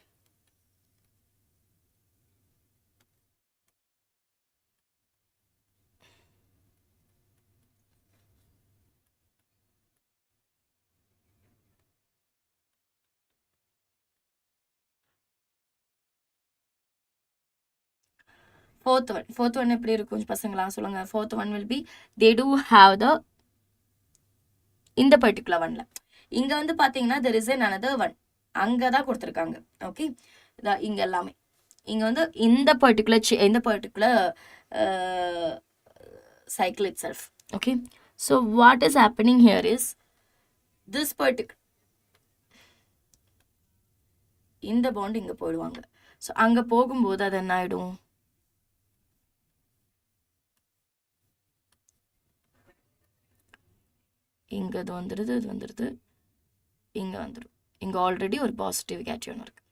Fourth one எப்படி இருக்கும் பசங்களா சொல்லுங்க. Fourth one will be, they do have the, இந்த particular oneல இங்க வந்து பாத்தீங்கன்னா there is another one, அங்க தான் கொடுத்திருக்காங்க. ஓகே, இங்க எல்லாமே இங்க வந்து இந்த particular cycle itself. Okay, so what is happening here is this particular, இந்த bond இங்க போயிடுவாங்க. so அங்க போகும்போது அது என்ன ஆயிடும், இங்க இது வந்துடுது, இங்க வந்துடும். இங்க ஆல்ரெடி ஒரு பாசிட்டிவ் கேட்டன் இருக்கு.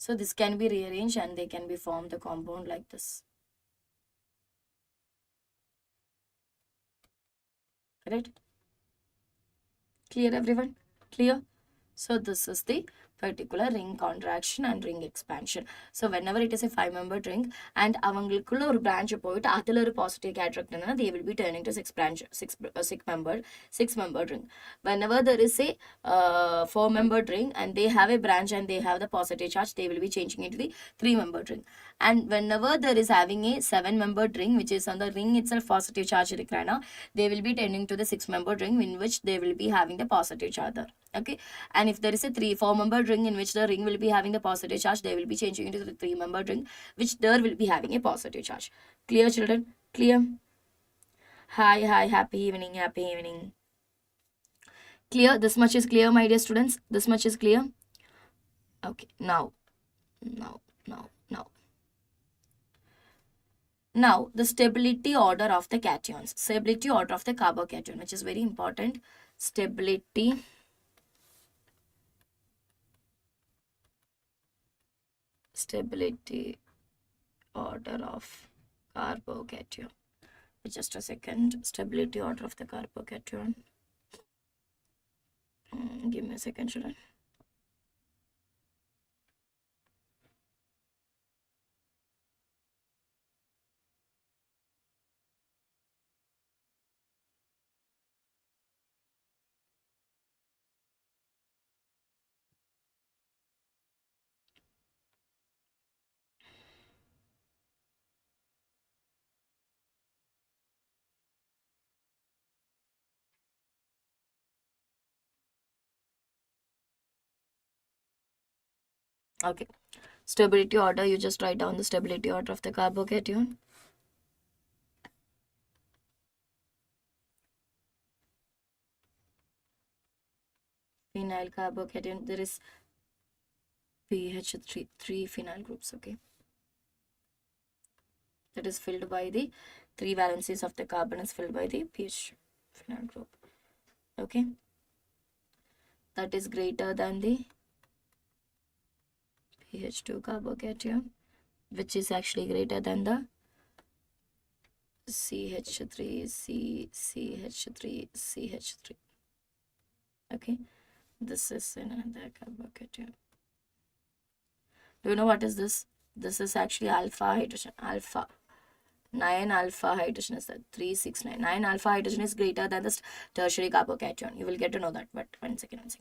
So this can be rearranged and they can be formed the compound like this. Correct? Clear everyone? Clear? So this is the particular ring contraction and ring expansion. So whenever it is a 5-member ring and அவங்களுக்குள்ள ஒரு branch போயிட்டு அதுல ஒரு positive cataract னா, they will be turning to 6-member ring. Whenever there is a 4-member ring and they have a branch and they have the positive charge, they will be changing into the 3-member ring. And whenever there is having a 7-member ring which is on the ring itself positive charge இருக்கிறானா, they will be turning to the 6-member ring in which they will be having the positive charge there. Okay, and if there is a 4-member ring in which the ring will be having the positive charge, they will be changing into the 3-member ring which there will be having a positive charge. Clear children? Clear? Hi, happy evening. Clear? This much is clear, my dear students? This much is clear? Okay, now the stability order of the cations, stability order of the carbocation, which is very important. Stability order of carbocation. Just a second. Stability order of the carbocation. Give me a second, children. Okay, stability order, you just write down the stability order of the carbocation. Phenyl carbocation, there is PH3, 3 phenyl groups, okay? That is filled by the 3 valencies of the carbon is filled by the PH phenyl group, okay? That is greater than the PH2 carbocation, which is actually greater than the CH3, CH3, CH3, okay? This is another carbocation. Do you know what is this? This is actually alpha hydrogen. Alpha 9 alpha hydrogen is that 369. 9 alpha hydrogen is greater than the tertiary carbocation. You will get to know that. But one second.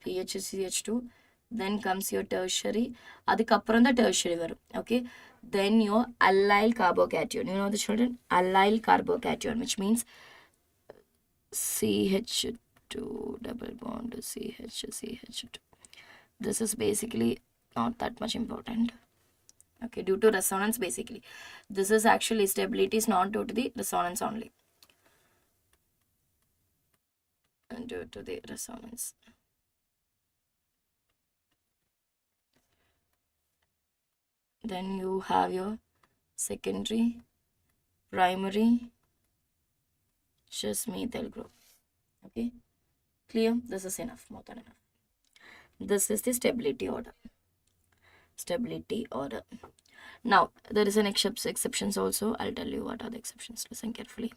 PH is CH2. Then comes your tertiary. Adikappuram the tertiary varum. Okay. Then your allyl carbocation. You know the children? Allyl carbocation, which means CH2 double bond to CH2. This is basically not that much important. Okay, due to resonance basically. This is actually stability is not due to the resonance only. And due to the resonance. Then you have your secondary, primary, just methyl group. Okay, clear? This is enough, more than enough. This is the stability order. Stability order. Now, there is an exceptions also. I'll tell you what are the exceptions. Listen carefully.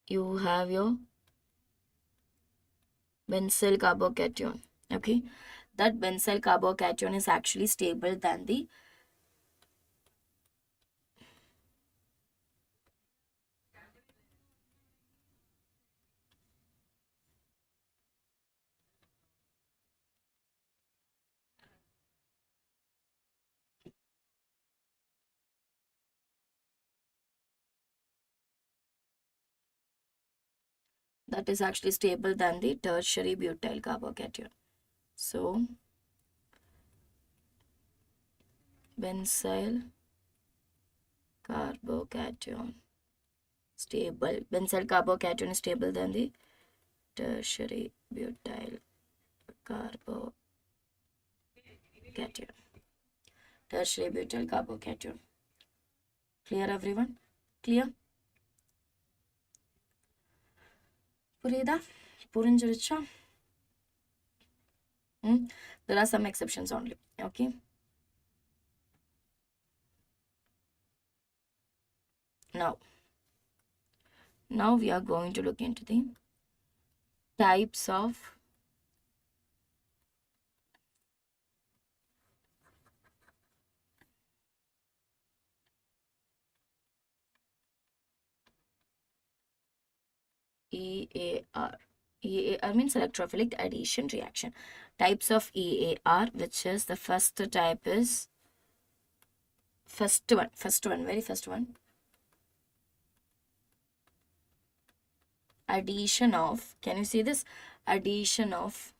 You have your benzyl carbocation. Okay, that benzyl carbocation is actually stable than the that is actually stable than the tertiary butyl carbocation. So, benzyl carbocation stable. Benzyl carbocation is stable than the tertiary butyl carbocation. Tertiary butyl carbocation. Clear everyone? Clear? Purida? Purinjiricha? There are some exceptions only. Okay. Now we are going to look into the types of EAR. EAR means electrophilic addition reaction. Types of EAR, which is the first type is very first one. Addition of, can you see this? Addition of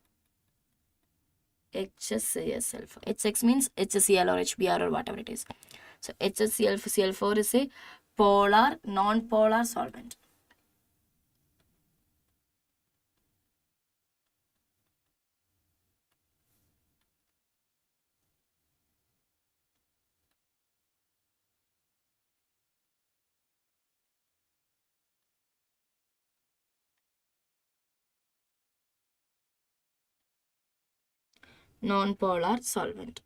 HCl sulfur. HX means HCl or HBr or whatever it is. So HCl, Cl4 is a polar, non-polar solvent. Non-polar solvent.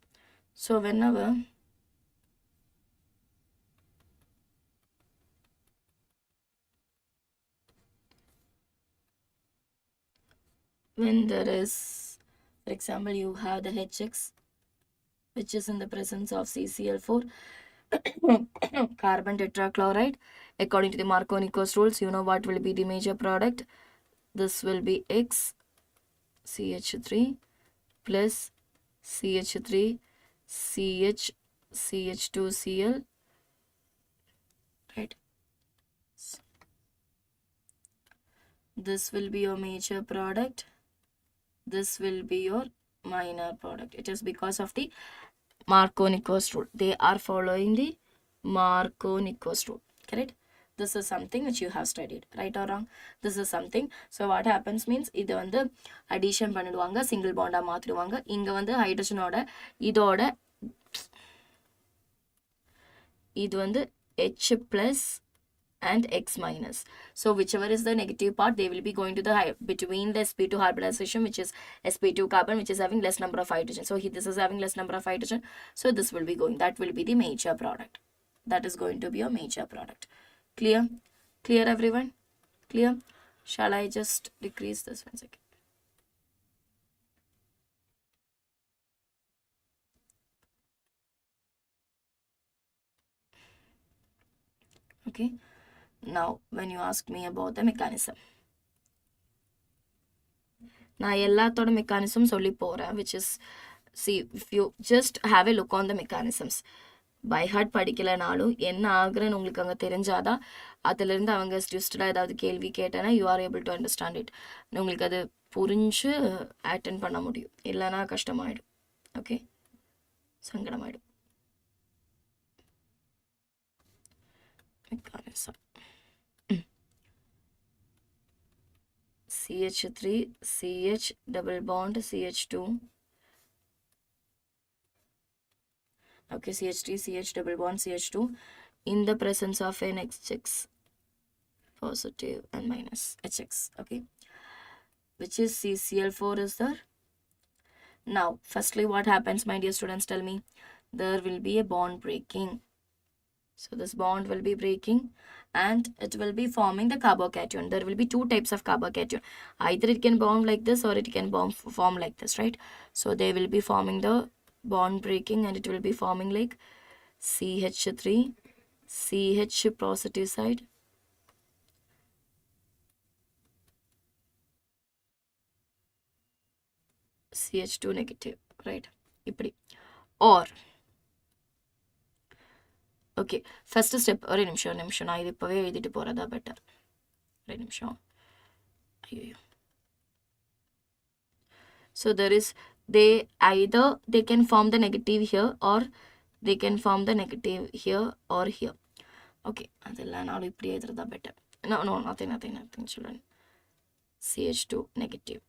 So whenever when there is, for example, you have the HX, which is in the presence of CCl4, carbon tetrachloride. According to the Markovnikos rules, you know what will be the major product? This will be X CH3 plus CH3 CH CH2Cl, right? This will be your major product. This will be your minor product. It is because of the Markovnikos rule. They are following the Markovnikos rule. correct? This is something which you have studied, right or wrong? This is something. So what happens means இது வந்து addition பண்ணிடுவாங்க, single bond மாத்திடுவாங்க. இங்க வந்து ஹைட்ரஜனோட இதோட இது வந்து H plus and X minus. So whichever is the negative part, they will be going to the between the sp2 hybridization, which is sp2 carbon, which is having less number of hydrogen. So this is having less number of hydrogen. So this will be going, that will be the major product. That is going to be a major product. Clear? Clear everyone? Clear? Shall I just decrease this 1 second? Okay. Now when you ask me about the mechanism, நான் எல்லாத்தோட mechanism சொல்லி போறேன், which is, see, if you just have a look on the mechanisms, by heart படிக்கலனாலும் என்ன ஆகுறன்னு உங்களுக்கு அங்கே தெரிஞ்சாதான் அதிலிருந்து அவங்க ஸ்டியூஸ்டாக ஏதாவது கேள்வி கேட்டேன்னா you are able to understand it. உங்களுக்கு அது புரிஞ்சு அட்டென்ட் பண்ண முடியும், இல்லைன்னா கஷ்டமாயிடும். Okay, சங்கடமாயிடும். mechanism. CH3, CH double bond, CH2. Okay, CH3, CH double bond, CH2 in the presence of an HX positive and minus HX. Okay, which is CCl4 is there. Now, firstly, what happens, my dear students? Tell me. There will be a bond breaking. So this bond will be breaking and it will be forming the carbocation. There will be two types of carbocation. Either it can bond like this or it can form like this, right? So they will be forming the bond breaking and it will be forming like CH3, CH positive side, CH2 negative, right? Or okay, first step, ஒரு நிமிஷம் நான் இது இப்பவே எழுதிட்டு போறதா better. ஒரு நிமிஷம். ஐயோ. So there is, they can form the negative here or they can form the negative here or here. Okay, அதெல்லாம் நான் இப்படி எழுதுறதா better. No, nothing children. CH2 negative.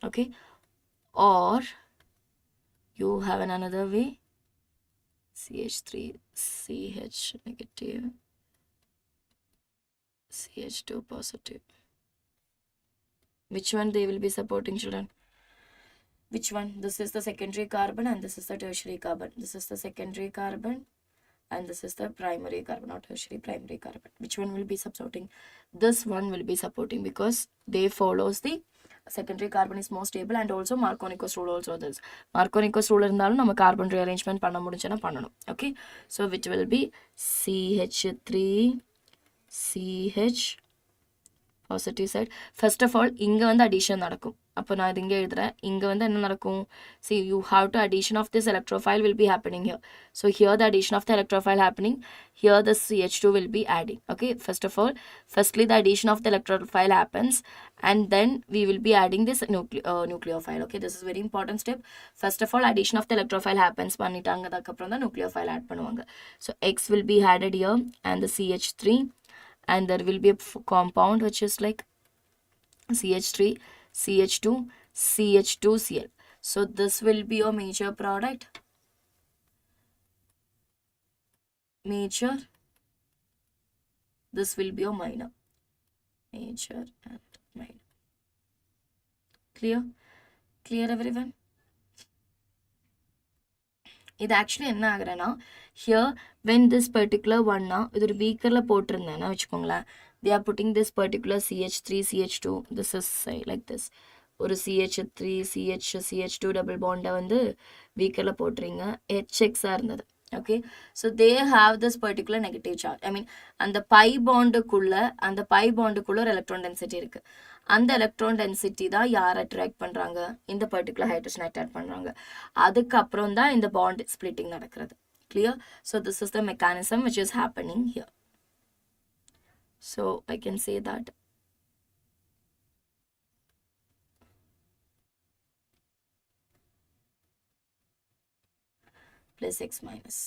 Okay, or you have another way. CH3, CH negative, CH2 positive. Which one they will be supporting, children? Which one? This is the secondary carbon and this is the tertiary carbon. This is the secondary carbon and this is the primary carbon, not tertiary, primary carbon. Which one will be supporting? This one will be supporting because they follows the secondary carbon is more stable and also Marconi's rule also this. Marconi's rule இருந்தாலும் நம்ம carbon rearrangement பண்ண முடிஞ்சனா பண்ணணும். Okay, so which will be CH3, CH positive side. First of all, இங்க வந்து addition நடக்கும். அப்போ நான் இது இங்கே எழுதுறேன். இங்க வந்து என்ன நடக்கும்? See, you have to addition of this electrophile will be happening here. So here the addition of the electrophile happening. Here the CH2 will be adding. Okay, first of all, firstly the addition of the electrophile happens and then we will be adding this nucleophile. Okay, this is very important step. First of all, addition of the electrophile happens. பண்ணிட்டாங்க, அதுக்கப்புறம் தான் nucleophile add பண்ணுவாங்க. So X will be added here and the CH3 and there will be a compound which is like CH3, CH2, CH2Cl. So this will be your major product. Major. This will be your minor. Major and minor. Clear? Clear everyone? இது actually என்ன ஆகுறேன்னா, here when this particular ஒன்னா இது ஒரு பீக்கரில் போட்டிருந்தேன்னா வச்சுக்கோங்களேன், they are putting this particular CH3, CH2, this is like this. ஒரு CH3, CH2 double bond வந்து பீக்கரில் போட்டுறீங்க, HX இருந்தது. Okay, so they have this particular negative charge. I mean, அந்த pi bondக்குள்ள ஒரு electron density இருக்கு. அந்த electron density தான் யார் attract பண்றாங்க? இந்த பர்டிகுலர் ஹைட்ரஜன் அட்ராக்ட் பண்றாங்க. அதுக்கப்புறம் தான் இந்த bond splitting நடக்கிறது. Clear? So this is the mechanism which is happening here. So I can say that plus X minus.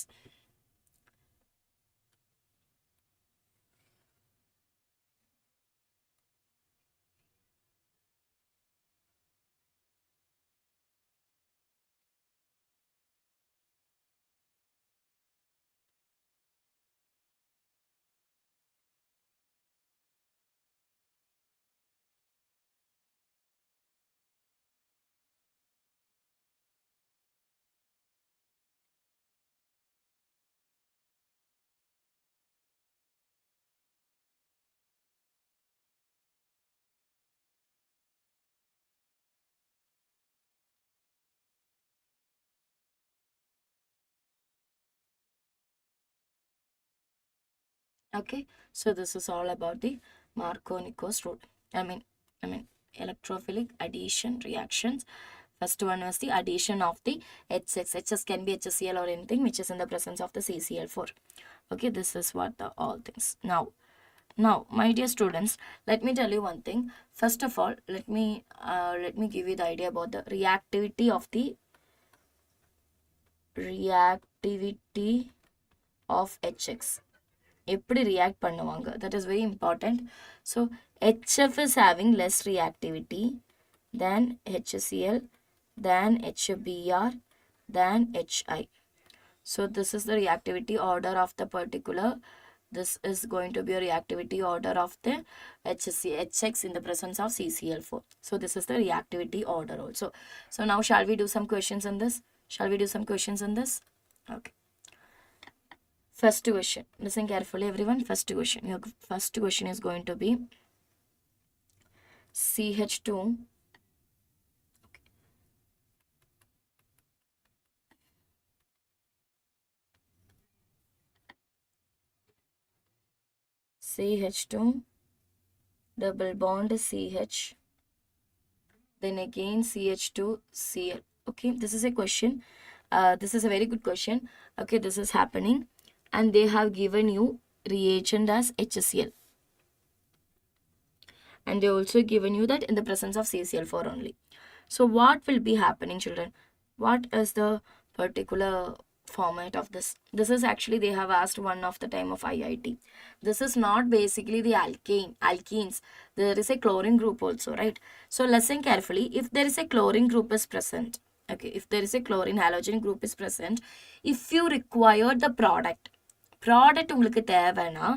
Okay, so this is all about the Markovnikov's rule. I mean, I mean, electrophilic addition reactions. First one was the addition of the H6. HS can be HCl or anything which is in the presence of the CCl4. Okay, this is what the all things. Now, my dear students, let me tell you one thing. First of all, let me give you the idea about the reactivity of HX. எப்படி react பண்ணுவாங்க, that is very important. So HF is having less reactivity than HCl, than HBr, than HI. So this is the reactivity order of the particular, this is going to be a reactivity order of the HX in the presence of CCl4. So this is the reactivity order also. So now shall we do some questions on this? Okay. First question. Listen carefully, everyone. First question. Your first question is going to be CH2. CH2 double bond CH, then again CH2 Cl. Okay, this is a question. This is a very good question. Okay, this is happening, and they have given you reagent as HCl, and they also given you that in the presence of CCl4 only. So what will be happening, children? What is the particular format of this? This is actually, they have asked one of the time of IIT. This is not basically the alkenes. There is a chlorine group also, right? So listen carefully. If there is a chlorine group is present, okay, if there is a chlorine halogen group is present, if you require the product உங்களுக்கு தேவைனா,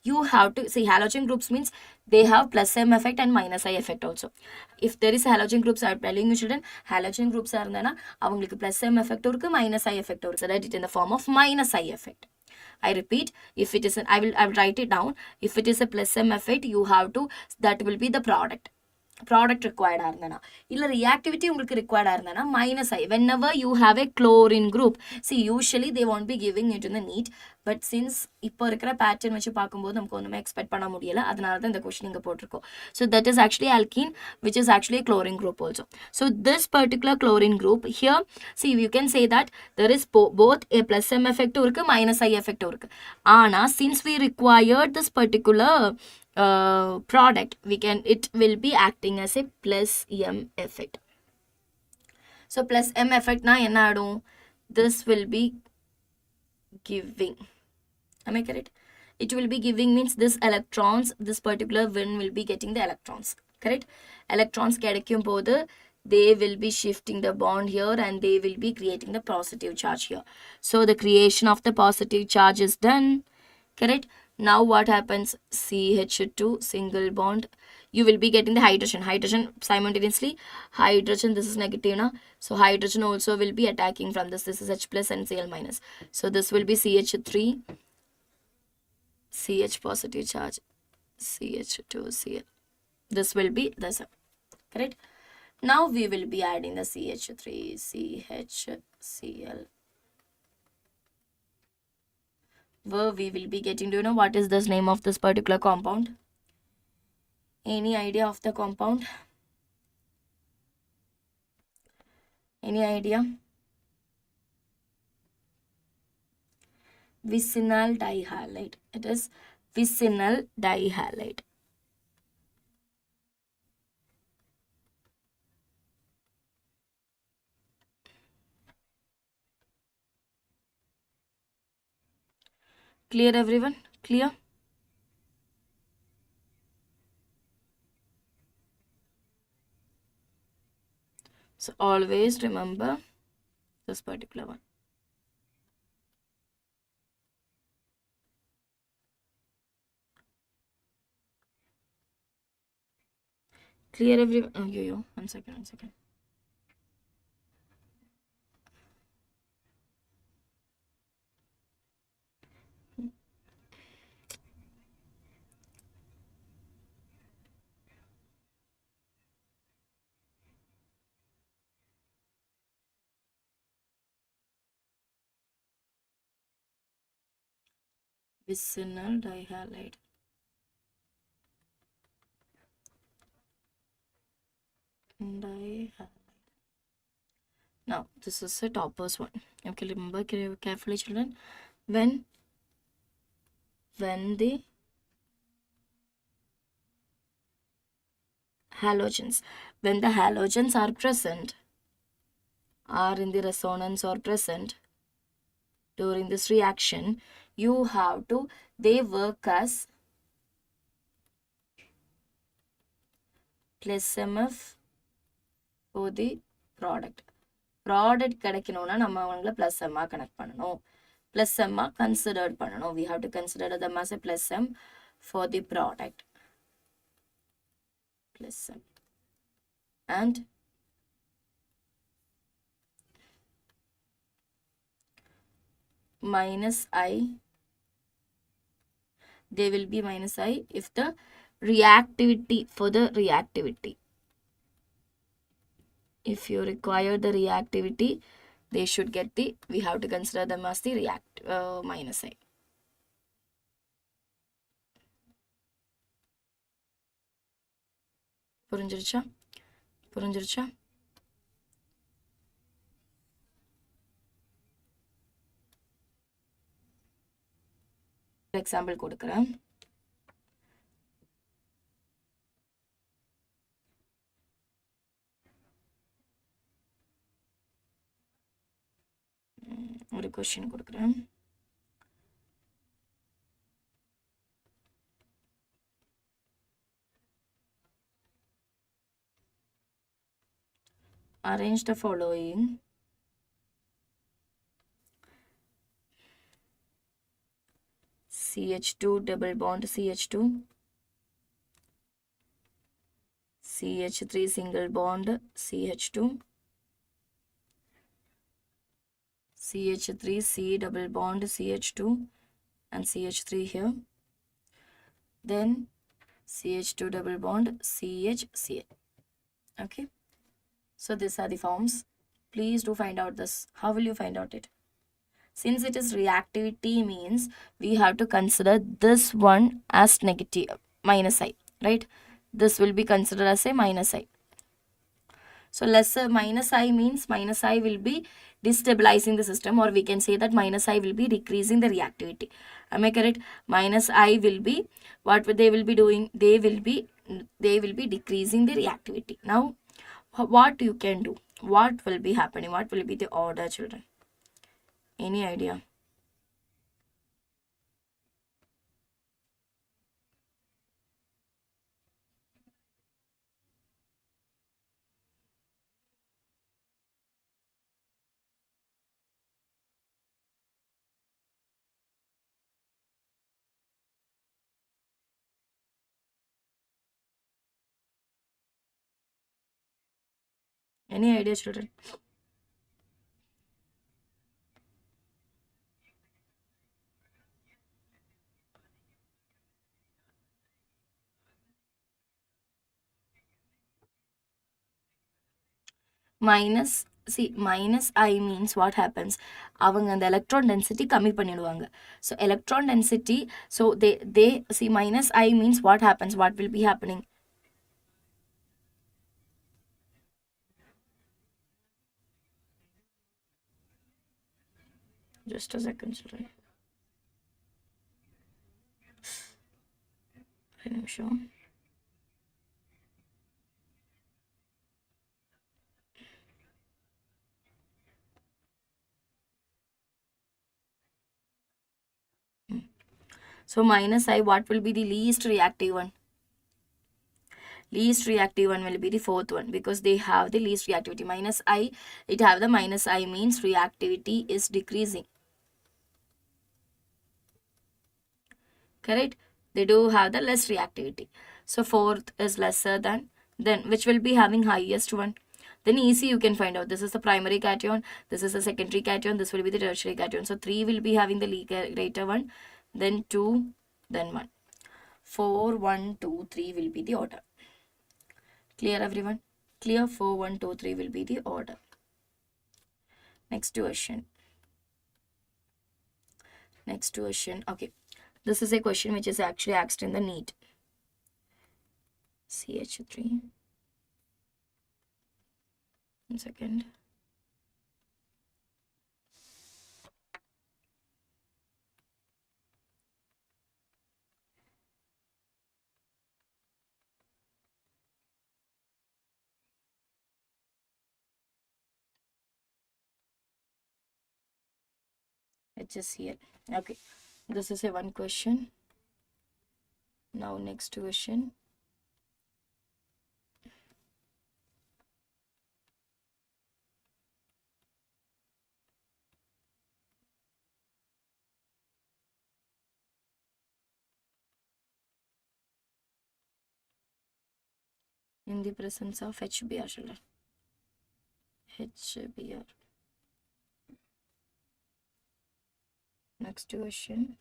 you have to see halogen groups means they have plus M effect and minus I effect also. If there is halogen groups, I am telling you children, halogen groups இருந்தனா அவங்களுக்கு plus M effect இருக்கு, minus I effect இருக்கு. So that it in the form of minus I effect. I repeat, if it is an, I will write it down. If it is a plus M effect, you have to, that will be the product required இருந்தனா, இல்ல reactivity உங்களுக்கு required இருந்தனா minus I. Whenever you have a chlorine group, see usually they won't be giving it in the NEET, but since இப்போ இருக்கிற pattern வச்சு பார்க்கும்போது நமக்கு ஒண்ணுமே எக்ஸ்பெக்ட் பண்ண முடியல, அதனால தான் இந்த क्वेश्चन இங்க போட்டுருக்கோம். So that is actually alkene, which is actually a chlorine group also. So this particular chlorine group here, see you can say that there is both a plus M effect இருக்கு, minus I effect இருக்கு. ஆனா since we required this particular product, it will be acting as a plus M effect. So plus M effect na enna adum, this will be giving, am I correct? It will be giving means this electrons, this particular one will be getting the electrons, correct? Electrons கிடைக்கும் போது they will be shifting the bond here and they will be creating the positive charge here. So the creation of the positive charge is done, correct? Now what happens? CH2 single bond, you will be getting the hydrogen simultaneously. Hydrogen, this is negative na, so hydrogen also will be attacking from this is H plus and Cl minus. So this will be CH3, CH positive charge, CH2 Cl. This will be this, correct? Now we will be adding the CH3 CHCl, where we will be getting, do you know what is this name of this particular compound? Any idea of the compound? Any idea? Vicinal dihalide. It is vicinal dihalide. Clear, everyone? Clear? So always remember this particular one. Clear, everyone? Oh, yo. One second. vicinal dihalide. Now this is a topper's one. Okay, remember carefully, children. When the halogens, when the halogens are present, are in the resonance or present during this reaction, you have to, they work as plus MF for the product. Product கிடைக்கணும்னா நம்ம அவங்கள plus M connect பண்ணணும். Plus M considered பண்ணணும். We have to consider them as a plus M for the product. Plus M. And minus I, they will be minus I if the reactivity, for the reactivity. If you require the reactivity, they should get the, we have to consider them as the minus I. புரிஞ்சிருச்சா? Example கொடுக்குறேன். ஒரு question கொடுக்குறேன். Arrange the following CH2 double bond CH2, CH3 single bond CH2, CH3C double bond CH2 and CH3 here, then CH2 double bond CHCl. Okay, so these are the forms. Please do find out this. How will you find out it? Since it is reactivity, means we have to consider this one as negative, minus I, right? This will be considered as a minus I. So lesser minus I means minus I will be destabilizing the system, or we can say that minus I will be decreasing the reactivity. Am I correct? Minus I will be, what they will be doing? They will be decreasing the reactivity. Now, what you can do? What will be happening? What will be the order, children? Any idea? Any idea, children? Minus, see, minus I means what happens? அவங்க அந்த electron density கம்மி பண்ணிடுவாங்க. So electron density, so they see, minus I means what happens? What will be happening? Just a second, children. ஒரு நிமிஷம். So minus I, what will be the least reactive one? Least reactive one will be the fourth one, because they have the least reactivity. Minus I, it have the minus I means reactivity is decreasing. Correct? They do have the less reactivity. So fourth is lesser than, then which will be having highest one? Then easy you can find out. This is the primary cation, this is the secondary cation, this will be the tertiary cation. So 3 will be having the greater one, then 2, then 1. 4, 1, 2, 3 will be the order. Clear, everyone? Clear? 4, 1, 2, 3 will be the order. Next question. Okay. This is a question which is actually asked in the NEET. CH3. 1 second. HCl. Okay, this is a one question. Now next question. In the presence of HBr, children. HBr. Next question.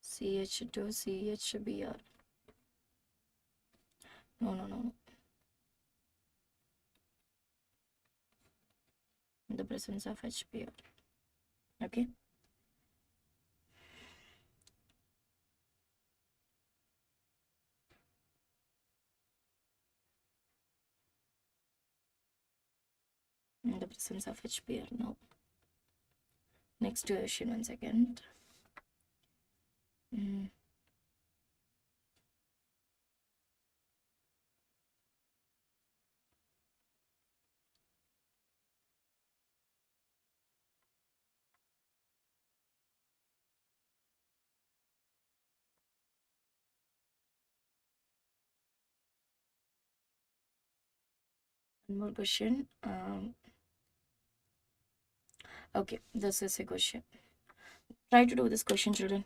CH2 CHBr. No. In the presence of HBr. Okay. In the presence of HBr. No. Next question, 1 second. One more question. Okay, this is a question. Try to do this question, children.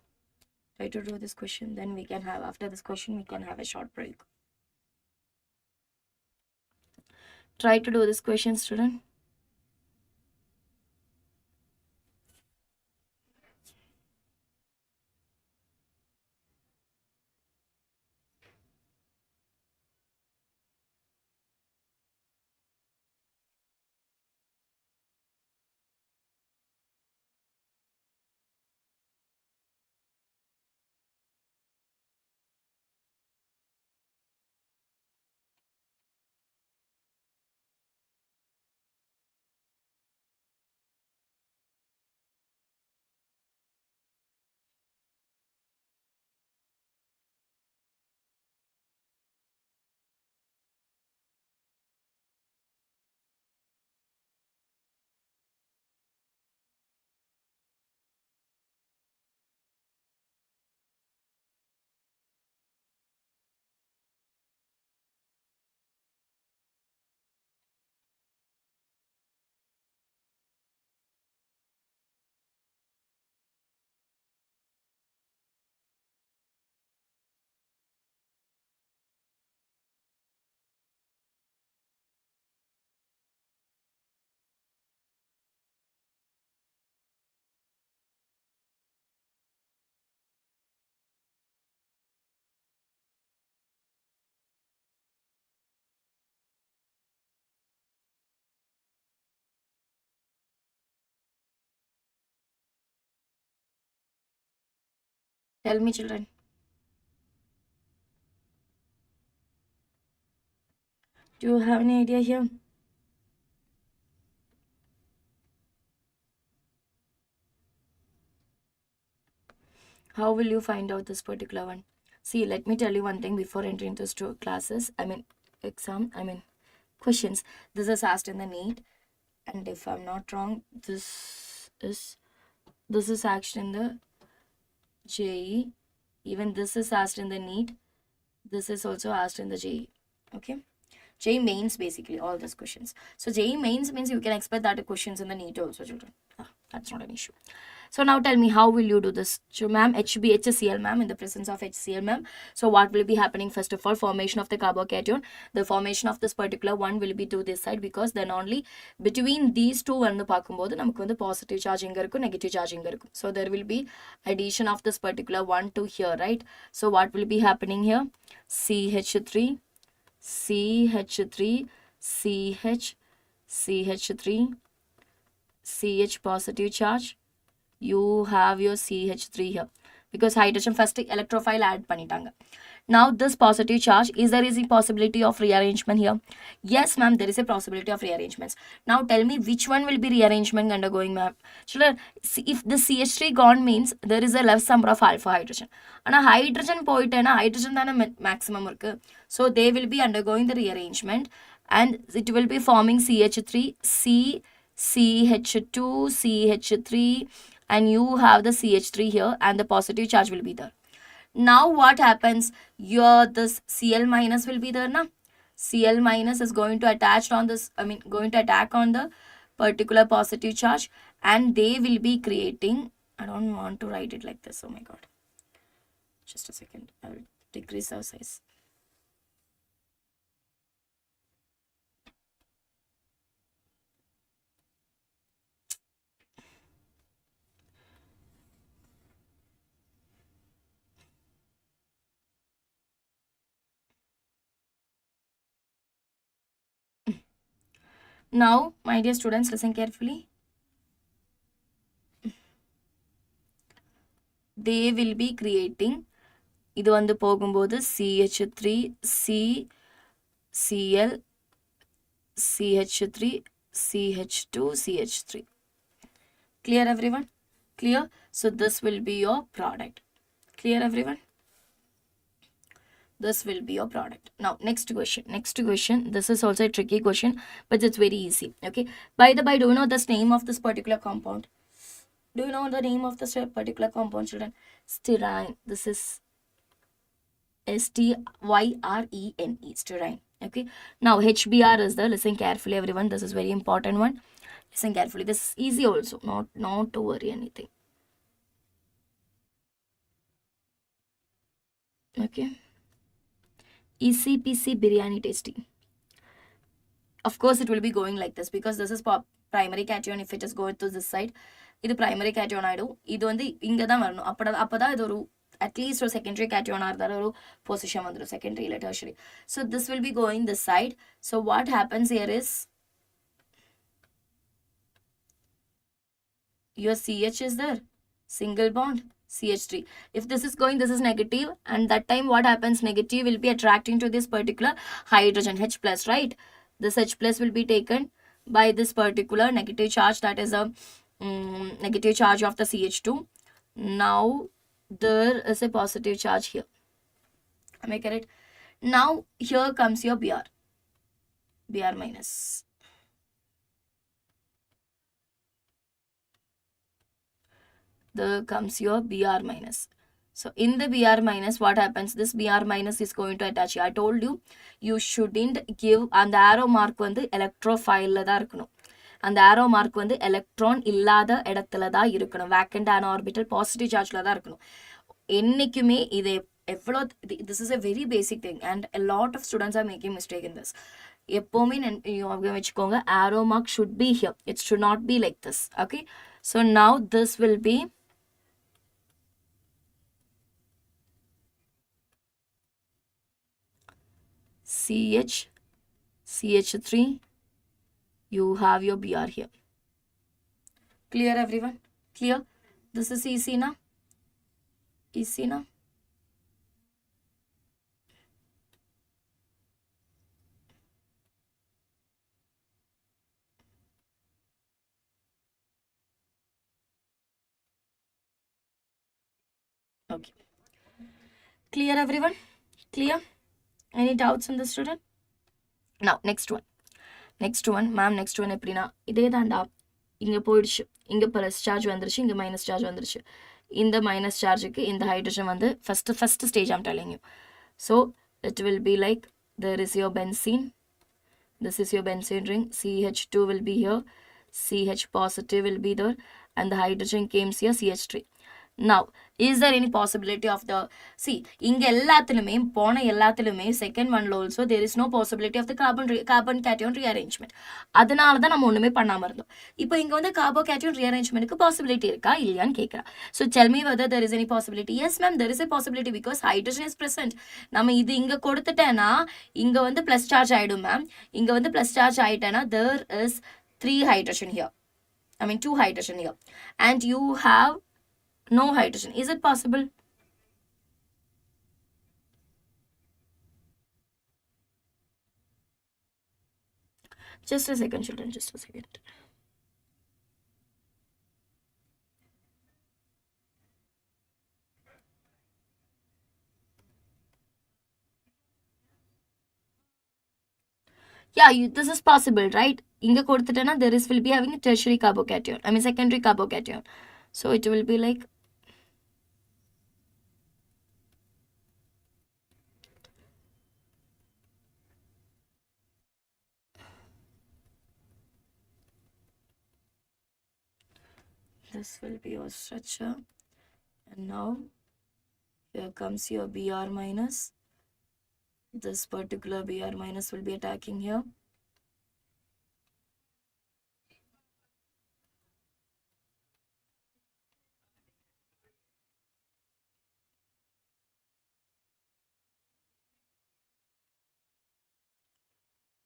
Try to do this question. Then we can have, after this question, we can have a short break. Try to do this question, student. Tell me, children. Do you have any idea here? How will you find out this particular one? See, let me tell you one thing before entering into classes. Questions. This is asked in the NEET, and if I'm not wrong, this is asked in the JE. Even this is asked in the NEET. This is also asked in the JE. Okay. JE mains, basically all these questions. So JE mains means you can expect that the questions in the NEET also, children. That's not an issue. So now tell me, how will you do this? So ma'am, HCl, ma'am, in the presence of HCl, ma'am. So what will be happening? First of all, formation of the carbocation. The formation of this particular one will be to this side, because then only between these two வந்து பார்க்கும்போது நமக்கு வந்து positive charge இங்க இருக்கும், negative charge இங்க இருக்கும். So there will be addition of this particular one to here, right? So what will be happening here? CH3, CH, CH3, CH positive charge. You have your CH3 here because hydrogen first electrophile add பண்ணிட்டாங்க. Now this positive charge, there is a possibility of rearrangement here? Yes ma'am, there is a possibility of rearrangements. Now tell me which one will be rearrangement undergoing ma'am? Children, if the CH3 gone means there is a less number of alpha hydrogen. And a hydrogen போயிட்டேனா hydrogen தான maximum இருக்கு. So they will be undergoing the rearrangement and it will be forming CH3, CH2, CH3, and you have the CH3 here and the positive charge will be there. Now what happens? This Cl minus will be there, na? Cl minus is going to attach on this, going to attack on the particular positive charge and they will be creating, I don't want to write it like this, oh my god. Just a second, I will decrease our size. Now, my dear students, listen carefully. They will be creating, இது வந்து போகும்போது CH3, Cl, CH3, CH2, CH3. Clear everyone? Clear? So this will be your product. Clear everyone? This will be your product. Now next question. This is also a tricky question, but it's very easy. Okay, by the by, do you know the name of this particular compound? Do you know the name of this particular compound, children? Styrene. This is STYRENE, styrene. Okay, now HBr is there. Listen carefully everyone, this is very important one. Listen carefully, this is easy also, not to worry anything. Okay, ECPC biryani tasting. Of course it will be going like this because this is primary cation. If it is going to this side, இது primary cation ஆயிடும். இது வந்து இங்க தான் வரணும். அப்பதான் இது ஒரு at least ஒரு secondary cation ஆறதால ஒரு position வந்துரும், secondary இல்ல tertiary. So this will be going this side. So what happens here is your CH is there, single bond, CH3. If this is going, this is negative, and that time what happens? Negative will be attracting to this particular hydrogen, H plus, right? This H plus will be taken by this particular negative charge, that is a negative charge of the CH2. Now there is a positive charge here. Am I correct? Now here comes your Br minus. There comes your Br minus. So in the Br minus, what happens? This Br minus is going to attach here. I told you, you shouldn't give, and the arrow mark வந்து electrophile la da இருக்கணும். அந்த arrow mark வந்து electron இல்லாத இடத்துல தான் இருக்கணும். Vacant orbital positive charge la da இருக்கணும். என்னைக்குமே இது எவ்வளோ, this is a very basic thing and a lot of students are making mistake in this. எப்போவுமே வச்சுக்கோங்க, arrow mark should be here. It should not be like this. Okay, so now this will be CH3, you have your Br here. Clear everyone? Clear? This is easy na? Easy na? Okay. Clear everyone? Clear? Any doubts in this, student? Now next one, ma'am, next one எப்படின்னா இதே தாண்டா, இங்க போயிடுச்சு, இங்க plus charge வந்துருச்சு, இங்க minus charge வந்துருச்சு. இந்த மைனஸ் சார்ஜுக்கு இந்த ஹைட்ரஜன் வந்து first stage I'm telling you. So it will be like, there is your benzene, this is your benzene ring, CH2 will be here, CH positive will be there, and the hydrogen comes here, CH3. Now, is there any possibility of the, see, இங்க எல்லாத்துலயுமே போன எல்லாத்துலயுமே second one also there is no possibility of the carbon cation rearrangement. அதனால தான் நம்ம ஒண்ணுமே பண்ணாம இருந்தோம். இப்போ இங்க வந்து carbocation rearrangementக்கு possibility இருக்கா இல்லையான்னு கேக்குறா. So tell me whether there is any possibility. Yes ma'am, there is a possibility because hydrogen is present. நம்ம இது இங்க கொடுத்துட்டேனா இங்க வந்து plus charge ஆயிடும் ma'am. இங்க வந்து plus charge ஆயிட்டேனா there is 3 hydrogen here. I mean 2 hydrogen here. And you have no hydrogen. Is it possible? Just a second, children. Just a second. Yeah, this is possible, right? Inga kodutitana there is will be having a tertiary carbocation. I mean secondary carbocation. So it will be like this will be your structure, and now here comes your Br minus. This particular Br minus will be attacking here.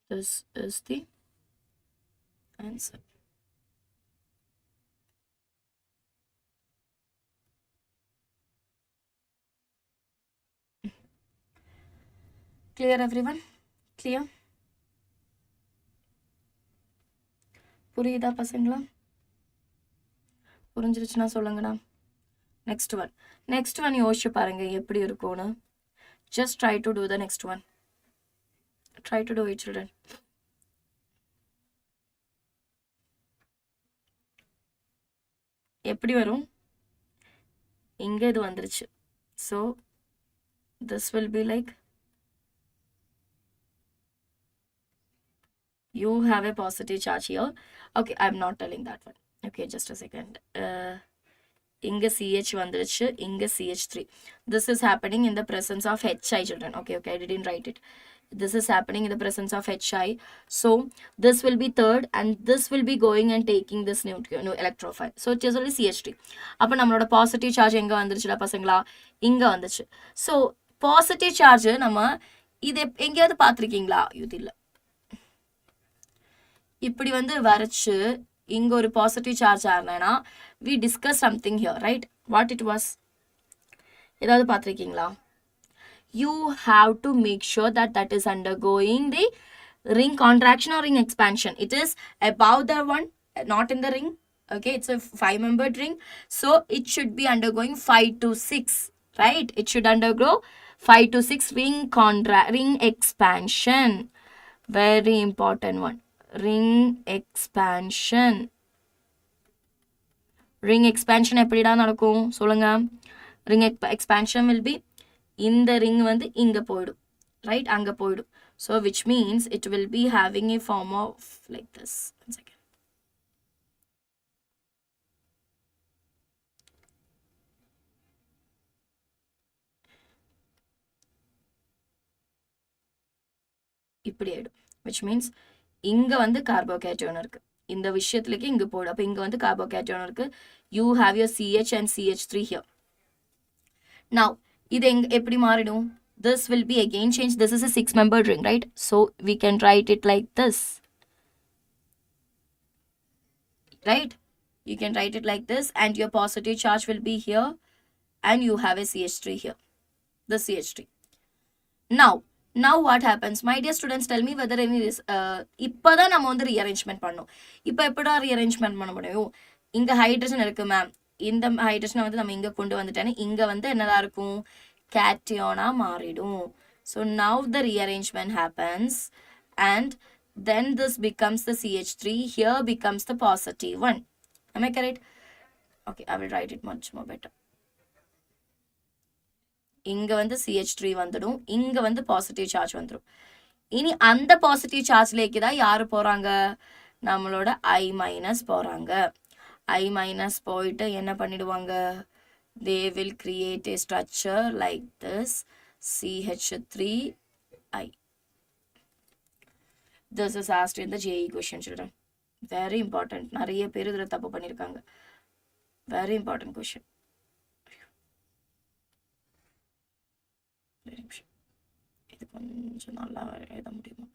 This is the answer. Clear everyone? Clear? புரியுதா பசங்களா? புரிஞ்சிருச்சுன்னா சொல்லுங்கடா. Next one யோசிச்சு பாருங்க எப்படி இருக்கும்னு. Just try to do the next one. Try to do it, children. எப்படி வரும்? இங்க இது வந்துருச்சு. So this will be like you have a positive charge here. Okay, I'm not telling that one. Okay, just a second. Inga CH vandiruchu, inga CH3. This is happening in the presence of HI, children. Okay, I didn't write it. This is happening in the presence of HI. So this will be third, and this will be going and taking this new electrophile. So it is only CH3. அப்ப நம்மளோட positive charge எங்க வந்துருச்சுடா பசங்களா? இங்க வந்துச்சு. So positive charge நம்ம இது எங்கயாவது பார்த்திருக்கீங்களா? இது இல்ல. இப்படி வந்து வரைச்சு இங்க ஒரு பாசிட்டிவ் சார்ஜ் ஆனேனா we discuss something here, right? What it was? ஏதாவது பார்த்திருக்கீங்களா? You have to make sure that that is undergoing the ring contraction or ring expansion. It is above the one, not in the ring. Okay, it's a 5-membered ring. So it should be undergoing 5 to 6, right? It should undergo 5 to 6 ring expansion. Very important one. Ring expansion. Ring expansion எப்படிடா நடக்கும் சொல்லுங்க. Ring expansion will be இந்த ring வந்து இங்க போய்டும், right? அங்க போய்டும். So which means it will be having a form of like this. One second. இப்படி ஆயிடும். Which means இங்க வந்து carbocation இருக்கு. இந்த விஷயத்துலக்கு இங்க போய்டும். அப்ப இங்க வந்து carbocation இருக்கு. You have your CH and CH3 here. Now இது எப்படி மாறிடும்? This will be again changed. This is a 6-membered ring, right? So we can write it like this, right? You can write it like this, and your positive charge will be here, and you have a CH3 here, the CH3. Now what happens? My dear students, tell me whether any இப்பதான் நம்ம வந்து rearrangement பண்ணோம். இப்போ எப்படா rearrangement பண்ண முடியும்? இங்க hydrogen இருக்கு மேம். இந்த ஹைட்ரஜனை வந்து நம்ம இங்க கொண்டு வந்துட்டேன்னா இங்க வந்து என்னதா இருக்கும்? கேட்டியோனா மாறிடும். So now the rearrangement happens, and then this becomes the CH3. Here becomes the positive one. Am I correct? Okay, I will write it much more better. இங்க வந்து CH3 வந்துடும், இங்க வந்து பாசிட்டிவ் சார்ஜ் வந்துடும். இனி அந்த பாசிட்டிவ் சார்ஜ்லேக்கு தான் யாரு போறாங்க? நம்மளோட I- போறாங்க. I- போயிட்டு என்ன பண்ணிடுவாங்க? they will create a structure like this, CH3I. This is asked in the JEE question, children. Very important. நிறைய பேர் இதுல தப்பு பண்ணிருக்காங்க. Very important question. இது கொஞ்சம் நல்லா எழுத முடியுமா?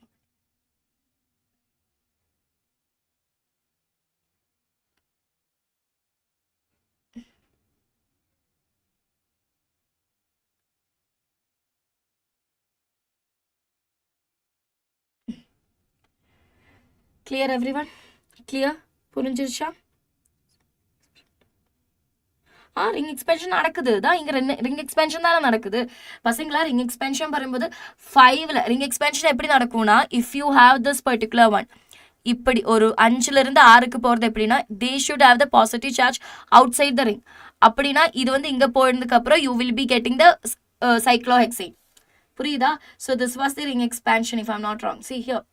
Clear everyone? Clear? புரிஞ்சிருச்சா? ரிங் எக்ஸ்பென்ஷன் நடக்குது தான் இங்க ரிங் எக்ஸ்பென்ஷன் தானே நடக்குது பசங்களா. ரிங் எக்ஸ்பென்ஷன் வரும்போது 5ல ரிங் எக்ஸ்பென்ஷன் எப்படி நடக்கும்னா, if you have this particular one, இப்படி ஒரு 5ல இருந்து 6க்கு போறது எப்படின்னா, they should have the positive charge outside the ring. அப்படின்னா இது வந்து இங்க போனதுக்கு அப்புறம் you will be getting the cyclohexene. புரியுதா? So this was the ring expansion if I'm not wrong. See here,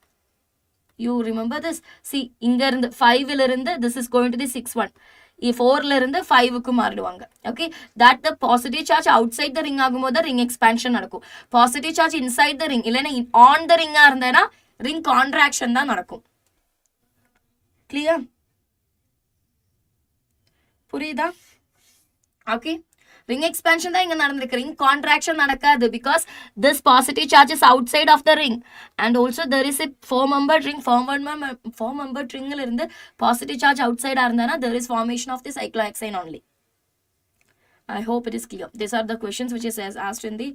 you remember this. See இங்க இருந்து 5ல இருந்து this is going to the 6 1. 4ல இருந்து 5க்கு மாறிடுவாங்க. Okay, that the positive charge outside the ring ஆகும்போது ring expansion நடக்கும். Positive charge inside the ring இல்லைன்னா ஆன் த ரிங்கா இருந்தேன்னா ரிங் கான்ட்ராக்ஷன் தான் நடக்கும். கிளியர்? புரியுதா? ஓகே, ரிங் எக்ஸ்பேன்ஷன் தான் இங்க நடந்திருக்கு. ரிங் கான்ட்ராக்ஷன் நடக்காது because this positive charge is outside of the ring and also there is a 4-membered ring. 4-membered ringல இருந்து positive charge outside இருந்தனா there is formation of the cyclohexane only. I hope it is clear. These are the questions which is asked in the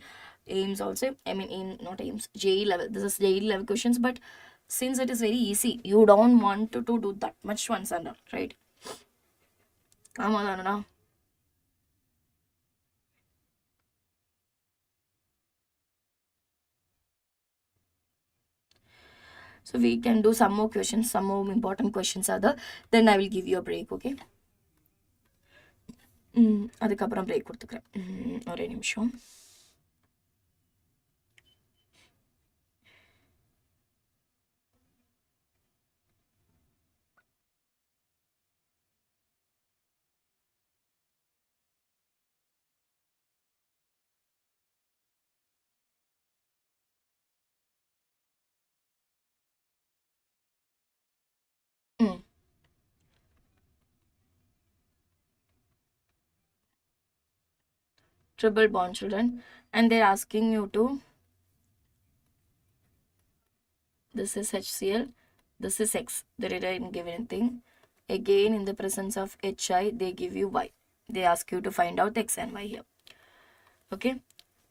AIMS also. I mean in not AIMS, JEE level. This is JEE level questions, but since it is very easy, you don't want to do that much once and all, right? ஆமாதானா? So we can do some more questions, some more important questions are there. Then I will give you a break, okay? அதுக்கப்புறம் break கொடுத்துக்கிறேன். ஒரே நிமிஷம். Triple bond, children, and they're asking you to, this is HCl, this is X, they didn't give anything. Again in the presence of HI they give you Y. They ask you to find out X and Y here. Okay,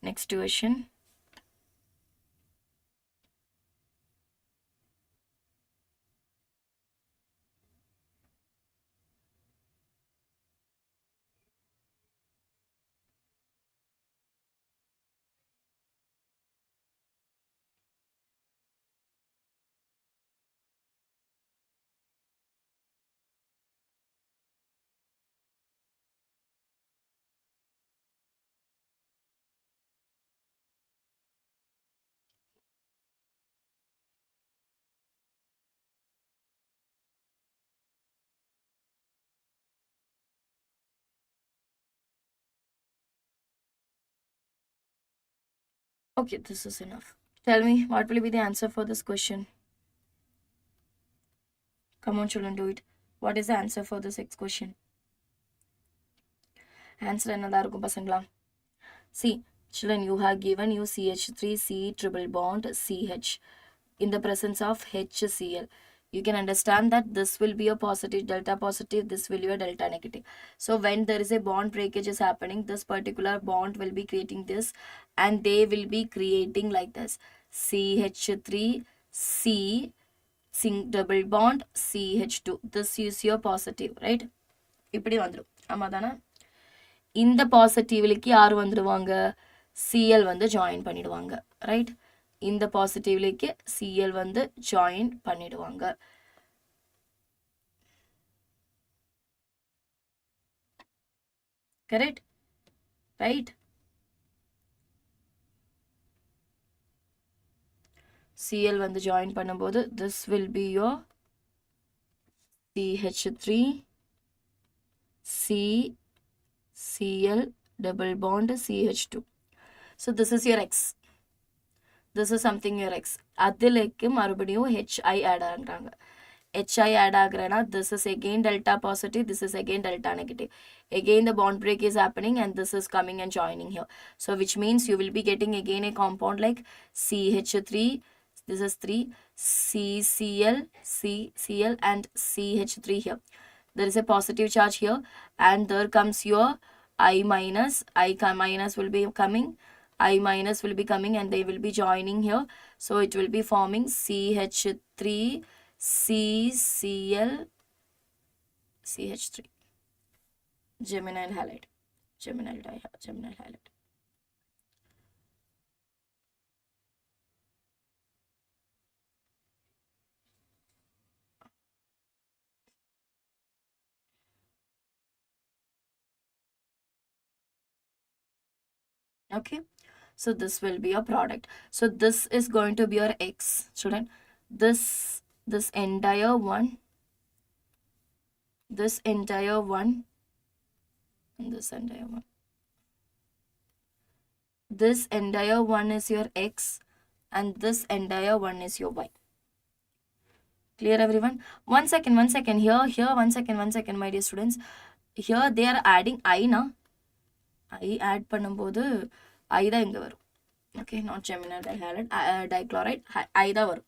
next question. Okay, this is enough. Tell me, what will be the answer for this question? Come on, children, do it. What is the answer for this X question? Answer என்னதா இருக்கும் பசங்களா? See, children, you have given you CH3C triple bond CH in the presence of HCl. You can understand that this will be a positive, delta positive, this will be a delta negative. So when there is a bond breakage is happening, this particular bond will be creating this and they will be creating like this, CH3C double bond CH2. This is your positive, right? இப்படி வந்துரும். ஆமாதானா? இந்த பாசிட்டிவ்லிக்கு யார் வந்துடுவாங்க? Cl வந்து join பண்ணிடுவாங்க, right? இந்த பாசிட்டிவ்லிக்கு Cl வந்து join பண்ணிடுவாங்க. Correct, right? Cl வந்து ஜாயின் பண்ணும்போது this will be your CH3 C Cl double bond CH2. So this is your X. This is something your X. அதிலேக்கு மறுபடியும் HI add ஆகுறாங்க. HI add ஆகுறேன்னா this is again delta positive, this is again delta negative. Again the bond break is happening and this is coming and joining here. So which means you will be getting again a compound like CH3, this is 3, CCl, CCl and CH3 here. There is a positive charge here and there comes your I minus, minus will be coming, I minus will be coming and they will be joining here. So it will be forming CH3, CCl, CH3. Geminal halide. Geminal halide. Okay. So this will be your product. So this is going to be your X, student. This entire one, and this entire one. This entire one is your X and this entire one is your Y. Clear everyone? One second. Here, one second, my dear students. Here they are adding I na. I add பண்ணும்போது I தான் இங்க வரும். Okay, not geminal dihalide, dichloride, I தான் வரும்.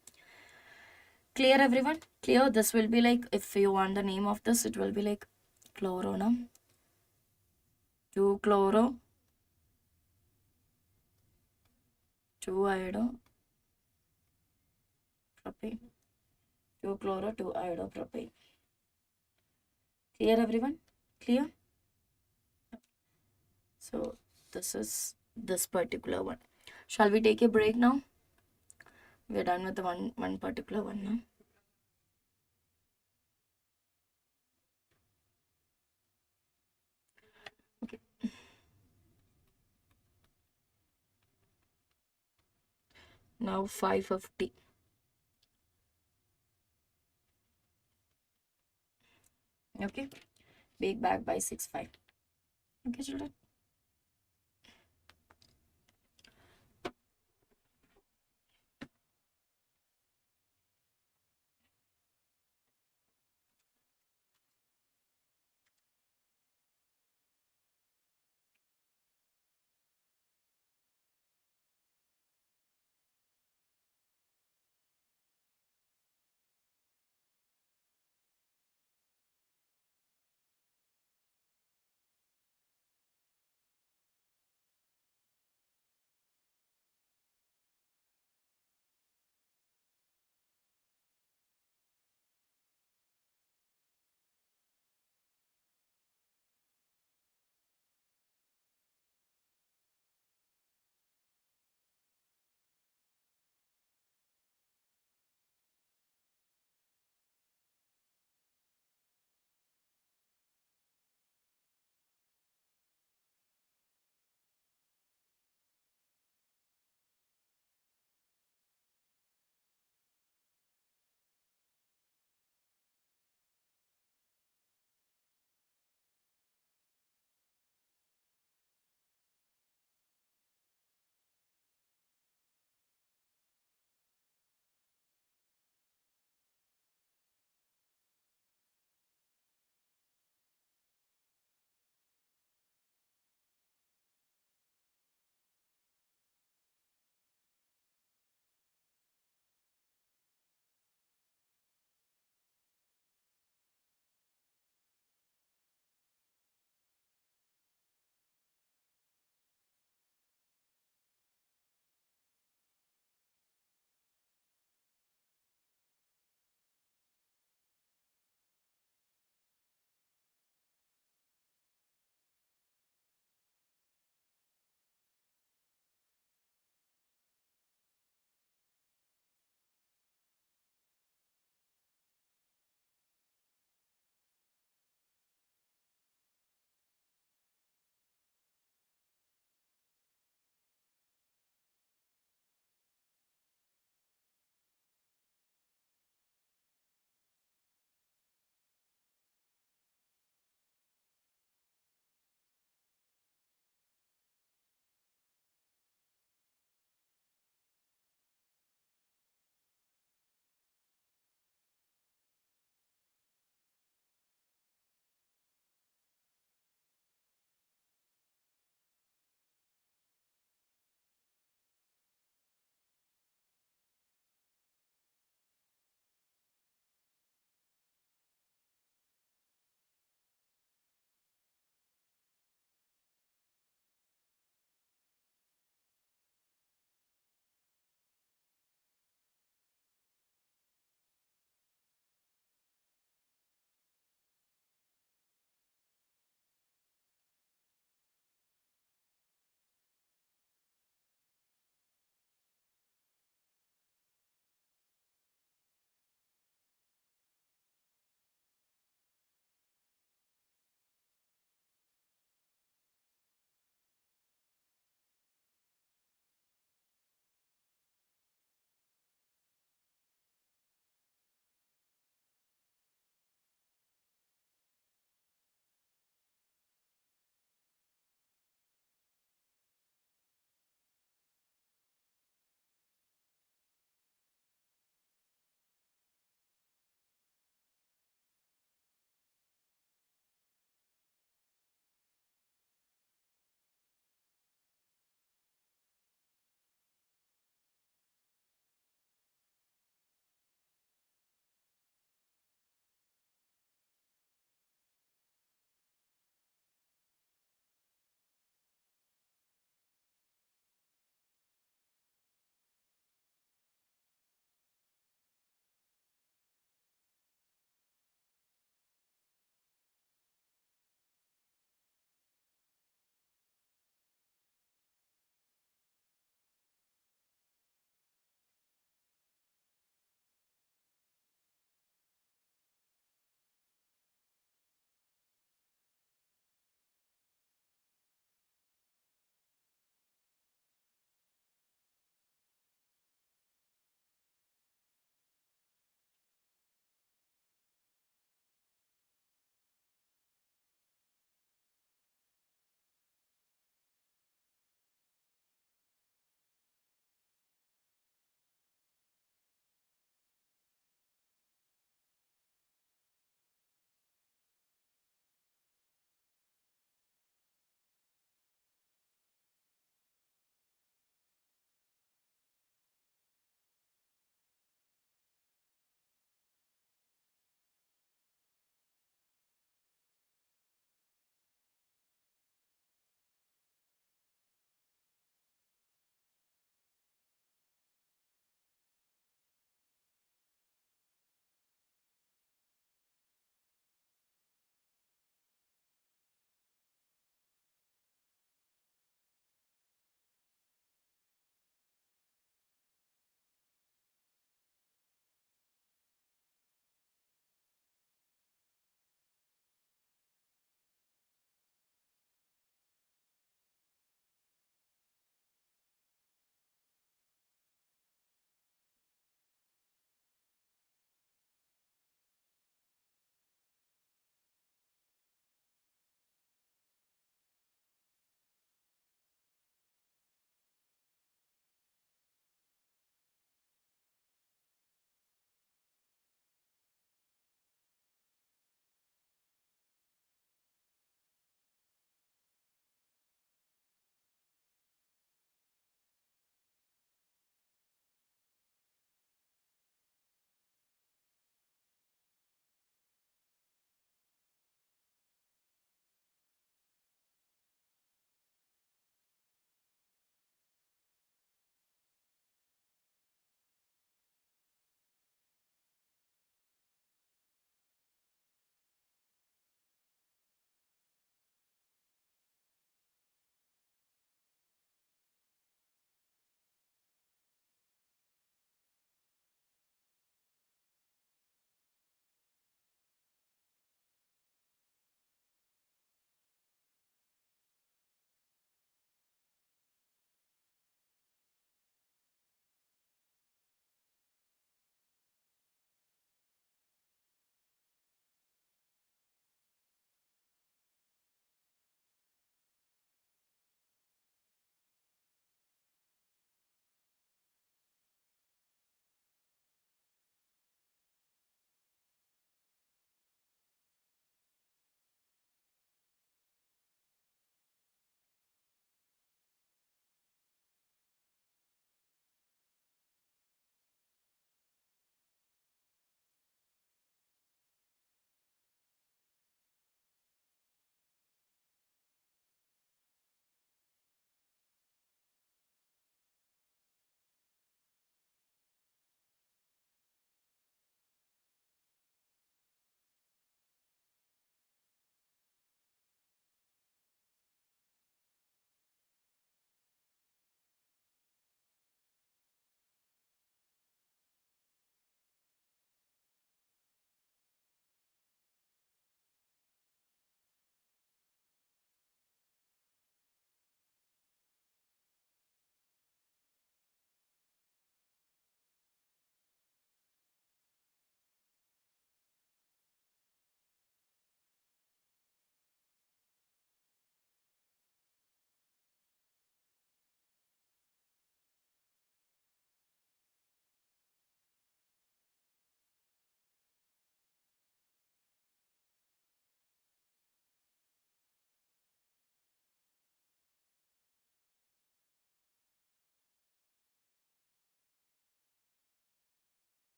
Clear everyone? Clear? This will be like, if you want the name of this, it will be like chloronum, 2-chloro, 2-iodo, propane. 2-chloro, 2-iodo, propane. Clear everyone? Clear? So this is this particular one. Shall we take a break now? We're done with the one particular one now. Okay. Now 5:50. Okay. Bake back by 6:05. Okay, children.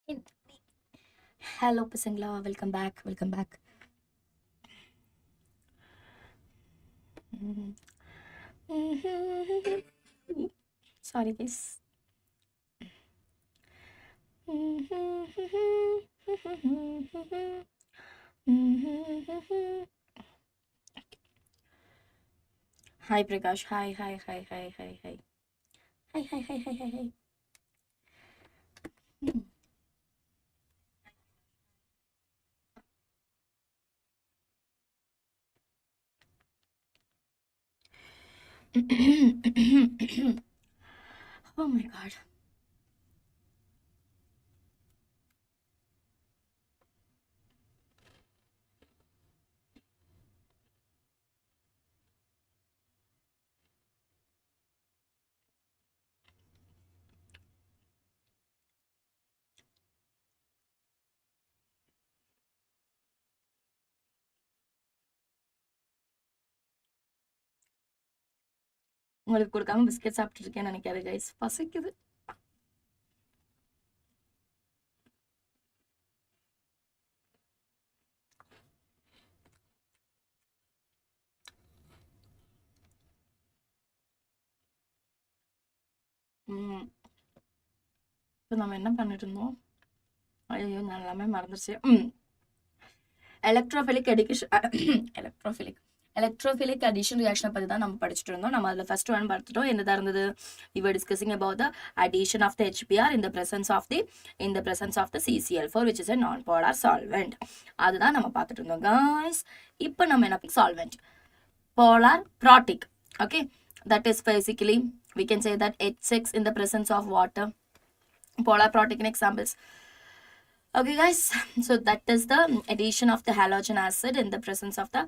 Hello, Pasangla. Welcome back. Welcome back. Sorry, guys. Hi, Prakash. Hi, hi, hi, hi, hi, hi. Hi, hi, hi, hi, hi, hi. Oh my god. உங்களுக்கு கொடுக்காம biscuit சாப்பிட்டு இருக்கேன்னு நினைக்காது guys, பசிக்குது. இப்போ நம்ம என்ன பண்ணிட்டு இருந்தோம்? ஐயோ, நான் எல்லாமே மறந்துருச்சு. எலக்ட்ரோஃபிலிக் அடிஷன் எலக்ட்ரோஃபிலிக் அடிஷன் ரியாக்ஷனை பற்றி தான் நம்ம படிச்சுட்டு இருந்தோம். நம்ம அதில் ஃபர்ஸ்ட் ஒன் பார்த்துட்டோம். என்னதான் இருந்தது? we were discussing about the addition of the HBr in the presence of the CCl4, which is a non-polar solvent. அதுதான் நம்ம பார்த்துட்டு இருந்தோம் guys. இப்போ நம்ம என்ன solvent? Polar protic. Okay, that is basically we can say that H6 in the presence of water. Polar protic in examples. Okay guys, so that is the addition of the halogen acid in the presence of the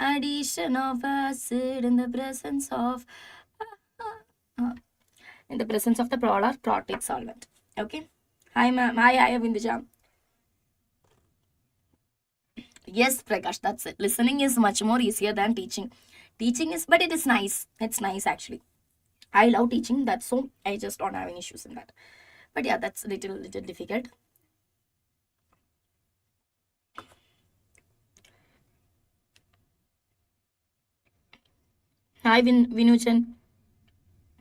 addition of acid in the presence of the polar protic solvent. Okay. Hi ma'am. Hi Vindija. Yes, Prakash, that's it. Listening is much more easier than teaching. Teaching is, but it is nice. It's nice actually. I love teaching. That's so I just don't have any issues in that. But yeah, that's a little difficult. Hi Vinuchan.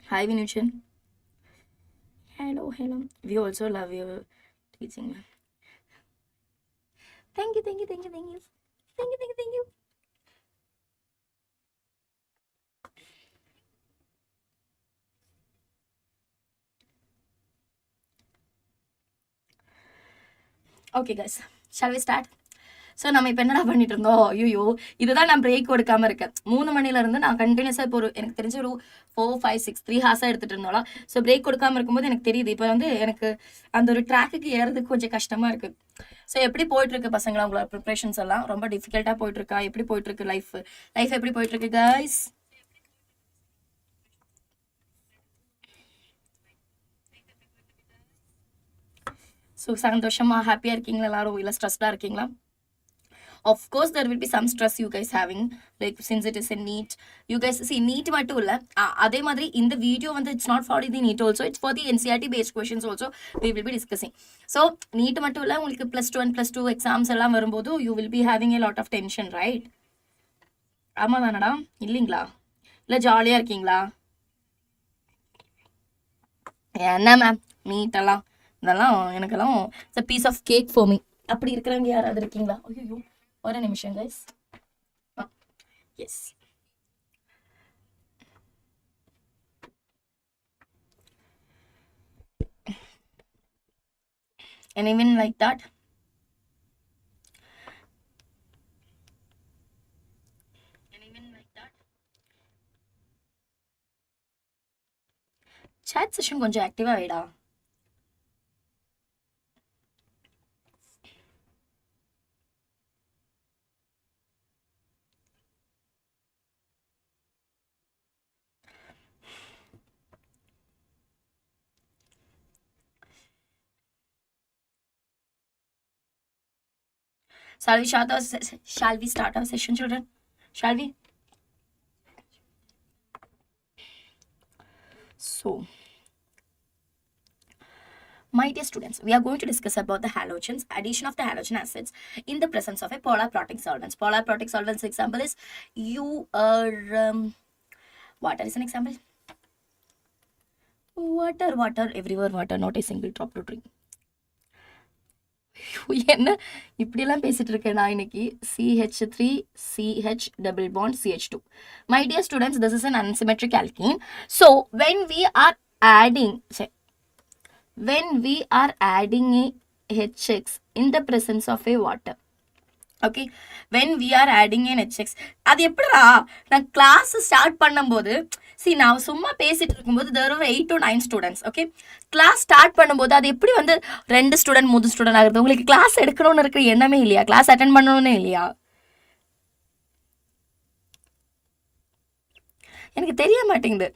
Hi Vinuchan. Hello. We also love your teaching. Thank you. Okay guys, shall we start? So நம்ம இப்போ என்னடா பண்ணிட்டு இருந்தோம்? ஐயோ, இதுதான் நான் break கொடுக்காம இருக்கேன். 3 மணிலேருந்து நான் கண்டினியூஸாக இப்போ எனக்கு தெரிஞ்ச ஒரு 4, 5, 6, 3 ஹார்ஸாக எடுத்துகிட்டு இருந்தோம்ல. ஸோ பிரேக் கொடுக்காம இருக்கும்போது எனக்கு தெரியுது இப்போ எனக்கு அந்த ஒரு ட்ராக்குக்கு ஏறதுக்கு கொஞ்சம் கஷ்டமாக இருக்குது. ஸோ எப்படி போயிட்டுருக்கு பசங்களா உங்களோட ப்ரிப்ரேஷன்ஸ் எல்லாம்? ரொம்ப டிஃபிகல்ட்டாக போயிட்டுருக்கா? எப்படி போயிட்டுருக்கு லைஃப் எப்படி போயிட்டுருக்கு கைஸ்? ஸோ சந்தோஷமாக ஹாப்பியாக இருக்கீங்களா எல்லாரும்? இல்லை ஸ்ட்ரெஸ்டாக இருக்கீங்களா? Of course there will be some stress you guys having, like since it is a NEET. You guys see NEET மட்டும் இல்ல, அதே மாதிரி இந்த வீடியோ வந்து it's not for the NEET also, it's for the NCERT based questions also we will be discussing. So NEET மட்டும் இல்ல, உங்களுக்கு +1 and +2 exams எல்லாம் வரும்போது you will be having a lot of tension, right? ஆமா தானடா, இல்லைங்களா? இல்ல ஜாலியா இருக்கீங்களா? என்ன மேம் NEET எல்லாம் இதெல்லாம் எனக்கெல்லாம் it's a piece of cake for me. அப்படி இருக்கிறவங்க யாராவது இருக்கீங்களா? ஐயோ, ஒரு நிமிஷம் guys. Yes, anyone like that? chat session கொஞ்சம் ஆக்டிவா ஆயிடா. Shall we start our session, children? Shall we? So my dear students, we are going to discuss about the halogens, addition of the halogen acids in the presence of a polar protic solvents. Polar protic solvents example is water is an example. Water everywhere, water, not a single drop to drink. என்ன இப்படியெல்லாம் பேசிட்டு இருக்கேன் நான் இன்னைக்கு. CH3 CH double bond CH2. My dear students, this is an unsymmetric alkene. So when we are adding a HX in the presence of a water, okay, when we are adding an HX, அது எப்படிடா நான் class start பண்ணும்போது நான் சும்மா பேசிட்டு இருக்கும்போது there were 8 to 9 students, okay, class start பண்ணும்போது அது எப்படி வந்து 2 ஸ்டூடெண்ட் 3 ஸ்டூடெண்ட் ஆகுது? உங்களுக்கு கிளாஸ் எடுக்கணும்னு இருக்கிற எண்ணமே இல்லையா? கிளாஸ் அட்டென்ட் பண்ணணும்னு இல்லையா? எனக்கு தெரிய மாட்டேங்குது.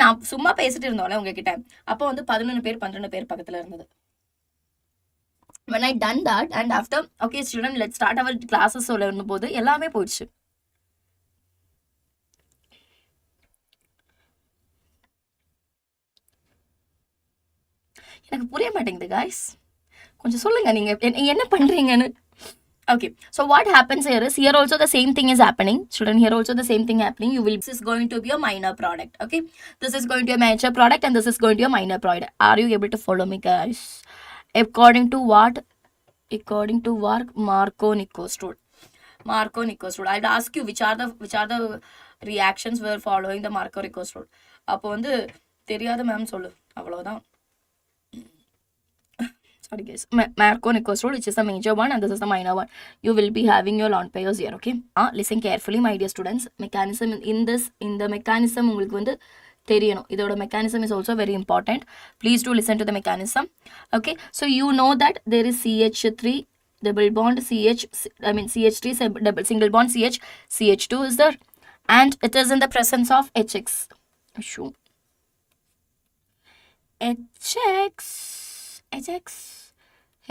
நான் சும்மா பேசிட்டு இருந்தோம்ல உங்ககிட்ட, அப்போ வந்து 11 பேர் 12 பேர் பக்கத்துல இருந்தது. When I done that and after, okay student, let's start our classes சொல்லும் போது எல்லாமே போயிடுச்சு. எனக்கு புரிய மாட்டேங்குது guys. கொஞ்சம் சொல்லுங்க நீங்க என்ன பண்றீங்கன்னு. Okay, so what happens here is, here also the same thing is happening. Student, here also the same thing happening. This is going to be a minor product, okay? This is going to be a major product and this is going to be a minor product. Are you able to follow me guys? According to what? According to what? Marco-Nico's rule. Marco-Nico's rule. I'll ask you which are the reactions were following the Marco-Nico's rule. அப்போ வந்து தெரியாத ma'am சொல்லு, அவ்வளவுதான். Sorry guys, Marco-Nico's rule, which is the major one and this is the minor one. You will be having your lone pairs here, okay? Listen carefully my dear students. Mechanism in the mechanism உங்களுக்கு வந்து தெரியணும். இதோட mechanism is also very important. Please do listen to the mechanism, okay? So you know that there is CH3 double bond CH3 double single bond CH2 is there, and it is in the presence of HX.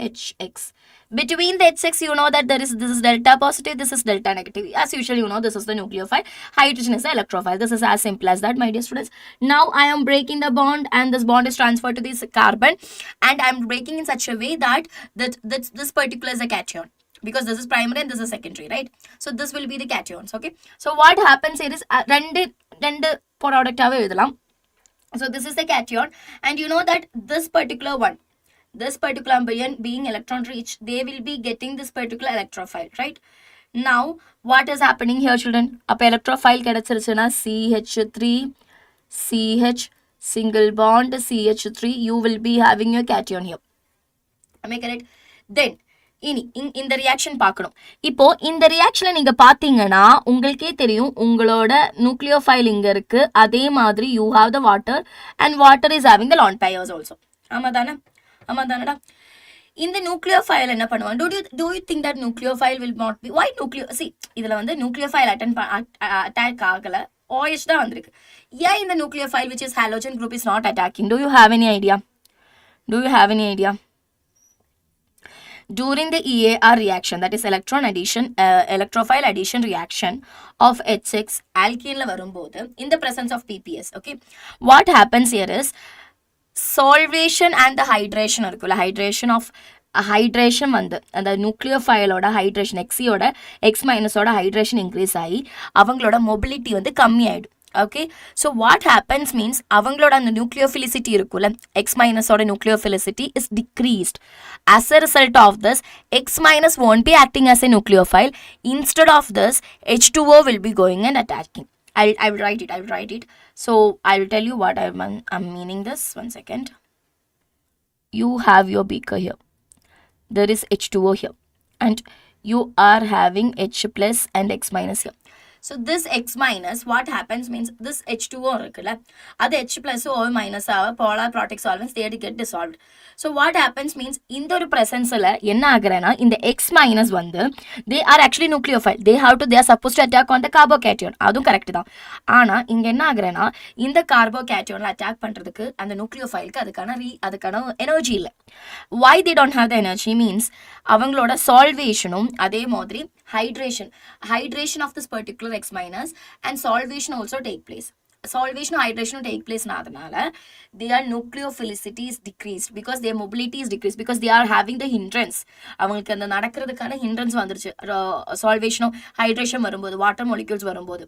HX. Between the HX, you know that this is delta positive, this is delta negative. As usual, you know this is the nucleophile, hydrogen is the electrophile. This is as simple as that, my dear students. Now I am breaking the bond and this bond is transferred to this carbon, and I am breaking in such a way that this particular is a cation, because this is primary and this is secondary, right? So this will be the cations, okay? So what happens here is rendu product ave eduthalam. So this is the cation, and you know that this particular ion being electron rich, they will be getting this particular electrophile, right? Now what is happening here children? Appo electrophile kedachirchuna CH3 CH single bond CH3, you will be having your cation here. Am I correct? Then இந்த reaction பார்க்கணும். இப்போ இந்த ரியாக்ஷனை நீங்க பாத்தீங்கன்னா உங்களுக்கே தெரியும், உங்களோட நியூக்ளியோஃபைல் இங்க இருக்கு, அதே மாதிரி you have the water and water is having the lone pairs also. ஆமாதானடா. இந்த நியூக்ளியோஃபைல் என்ன பண்ணுவாங்க? Do you think that nucleophile will not be? Why இதுல வந்து நியூக்ளியோஃபைல் அட்டாக் ஆகல, OH தான் வந்திருக்கு. ஏன் இந்த nucleophile which is halogen group is not attacking? Do you have any idea? During the EAR reaction, that is electrophile addition reaction of HX alkene la varumbodhu in the presence of PPS, okay, what happens here is solvation and the hydration irukula, hydration வந்து அந்த நியூக்ளியோஃபைலோட hydration XC-யோட X- ஓட hydration increase ஆகி அவங்களோட mobility வந்து கம்மி ஆயிடும். Okay, so what happens means avangaloda and nucleophilicity irukula, X- oda nucleophilicity is decreased. As a result of this, X- won't be acting as a nucleophile. Instead of this, H2O will be going and attacking. I will write it. So I will tell you what I'm meaning this. One second. You have your beaker here. There is H2O here, and you are having H plus and X minus here. So this X minus, what happens means this H2O இருக்குல்ல, அது H plus O minus polar protic solvents, they get dissolved. So what happens means இந்த ஒரு presenceல என்ன ஆகுறேன்னா, இந்த X minus வந்து they are actually nucleophile, they are supposed to attack on the carbocation, அதுவும் correct தான். ஆனா இங்க என்ன ஆகுறேன்னா, இந்த carbocationல அட்டாக் பண்றதுக்கு அந்த nucleophileக்கு அதுக்கான எனர்ஜி இல்லை. Why they don't have the energy means அவங்களோட solvationum அதே மாதிரி hydration of this particular X minus and solvation also take place. solvation or hydration take place nadanaala, their nucleophilicity is decreased because their mobility is decreased because they are having the hindrance. அவங்களுக்கு அந்த நடக்கிறதுக்கான hindrance வந்துருச்சு. solvation hydration வரும்போது water molecules வரும்போது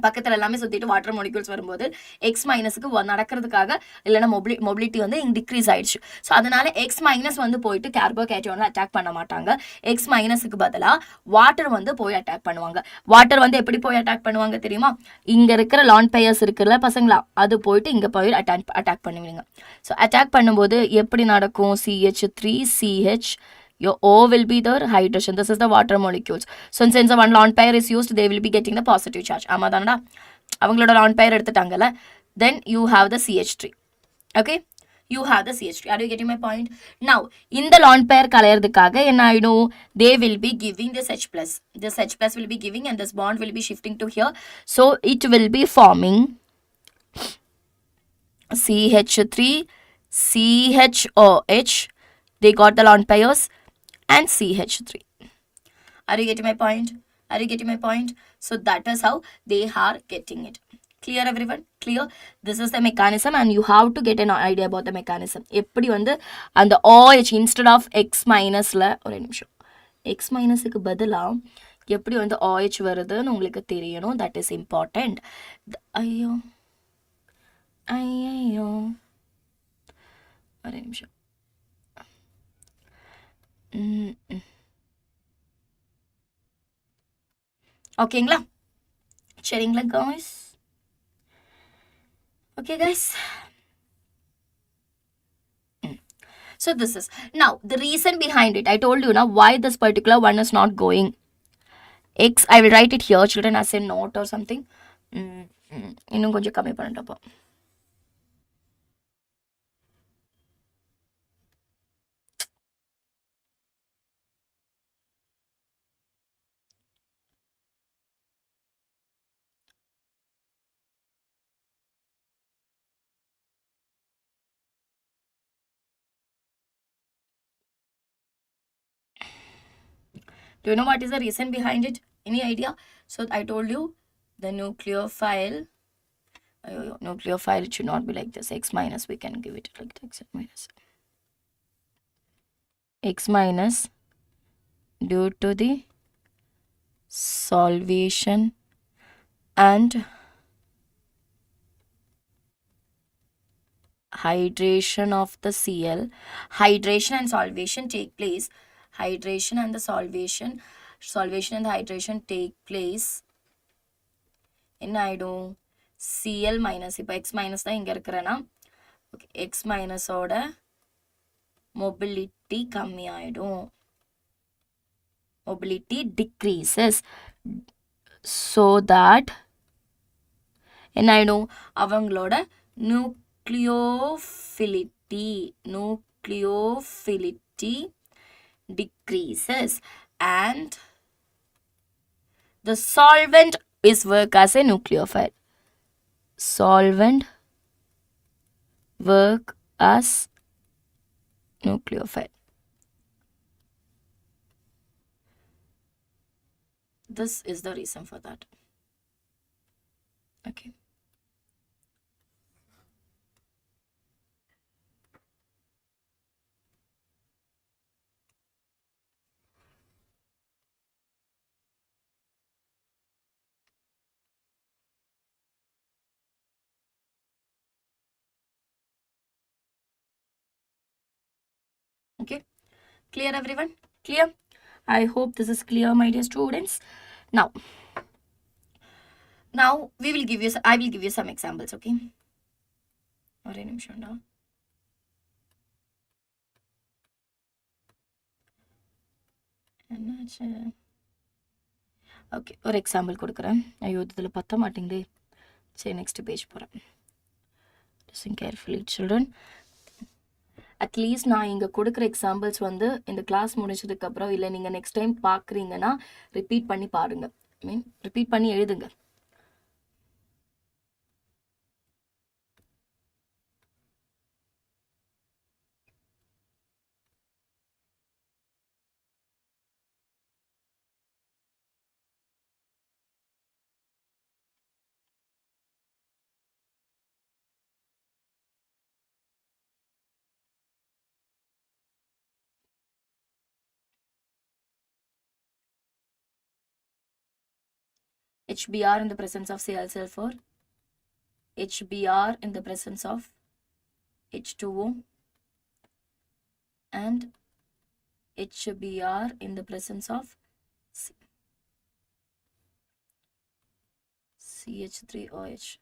பக்கத்துல எல்லாமே சுத்திட்டு water molecules வரும்போது எக்ஸ் மைனஸுக்கு நடக்கிறதுக்காக இல்லைன்னா மொபிலிட்டி வந்து டிக்ரீஸ் ஆயிடுச்சு. ஸோ அதனால எக்ஸ் மைனஸ் வந்து போயிட்டு கார்போகேட்டோனை அட்டாக் பண்ண மாட்டாங்க. எக்ஸ் மைனஸுக்கு பதிலாக வாட்டர் வந்து போய் அட்டாக் பண்ணுவாங்க. வாட்டர் வந்து எப்படி போய் அட்டாக் பண்ணுவாங்க தெரியுமா? இங்க இருக்கிற லான் பேயர்ஸ் இருக்குல்ல பசங்களா, அது போயிட்டு இங்க போய் அட்டாக் பண்ணுவீங்க. ஸோ அட்டாக் பண்ணும்போது எப்படி நடக்கும்? CH3CH, your O will be the hydration. This is the water molecules. So since the one lone pair is used, they will be getting the positive charge. ஆமாதானடா, அவங்களோட lone pair எடுத்துட்டாங்கல்ல. Then you have the CH3. Okay, you have the CH3. Are you getting my point? Now in the lone pair கலையறதுக்காக என்ன ஆயிடும்? They will be giving this H plus. This H plus will be giving and this bond will be shifting to here. So it will be forming CH3 CHOH. They got the lone pairs and CH3. Are you getting my point? Are you getting my point? So that is how they are getting it. Clear everyone? Clear? This is the mechanism and you have to get an idea about the mechanism. எப்படி வந்து அந்த OH instead of X minusல ஒரு நிமிஷம் X minusக்கு பதிலா எப்படி வந்து OH வருதுன்னு உங்களுக்கு தெரியணும். That is important. ஐயோ ஐயோ ஒரு நிமிஷம். ஓகேங்களா? சரிங்களா guys? Okay guys. So this is now the reason behind it. I told you now why this particular one is not going. X, I will write it here children as a note or something. இன்னும் கொஞ்சம் கம்மி பண்ணிட்டப்போ. Do you know what is the reason behind it? Any idea? So I told you the nucleophile. Nucleophile, it should not be like this. X minus, we can give it like this. X minus due to the solvation and hydration of the Cl. Hydration and solvation take place. Hydration and the solvation and the hydration take place. என்ன ஆயிடும்? Cl minus, இப்போ X minus தான் இங்க இருக்கிறேன்னா X minus ஓட mobility கம்மி ஆயிடும். Mobility decreases so that என்ன ஆயிடும்? அவங்களோட nucleophilicity decreases and the solvent is work as a nucleophile. Solvent work as nucleophile. This is the reason for that. Okay. Okay, clear everyone? Clear? I hope this is clear, my dear students. Now we will give you, I will give you some examples. Okay, ஒரே நிமிஷம்டா. என்னாச்சு? Okay, ஒரு example கொடுக்குறேன். ஐயோ இதில் பத்த மாட்டேங்குது. சரி, next page போகிறேன். Listen carefully children. அட்லீஸ்ட் நான் இங்கே கொடுக்குற எக்ஸாம்பிள்ஸ் வந்து இந்த கிளாஸ் முடிச்சதுக்கப்புறம் இல்லை நீங்கள் நெக்ஸ்ட் டைம் பார்க்குறீங்கன்னா ரிப்பீட் பண்ணி பாருங்கள். ரிப்பீட் பண்ணி எழுதுங்க. HBr in the presence of Cl4, HBr in the presence of H2O, and HBr in the presence of CH3OH.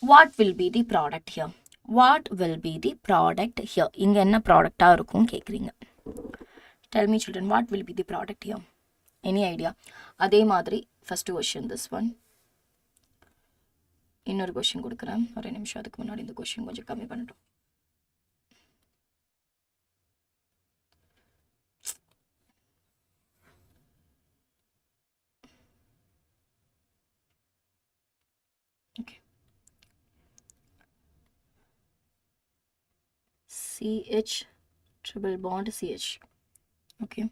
What will be the product here? What will be the product here? Inga enna product ah irukum kekringa. Tell me children, what will be the product here? Any idea? Adhe madri first question this one. இன்னொரு question கொடுக்கிறேன். ஒரு நிமிஷம் அதுக்கு முன்னாடி இந்த question கொஞ்சம் கம்மி பண்ணட்டும். Okay. CH triple bond CH. Okay.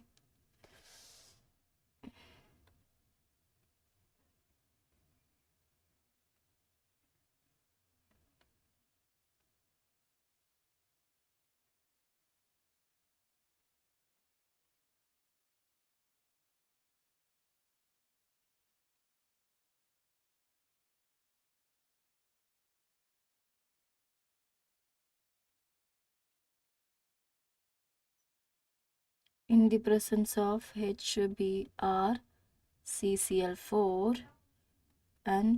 In the presence of HBr CCl4 and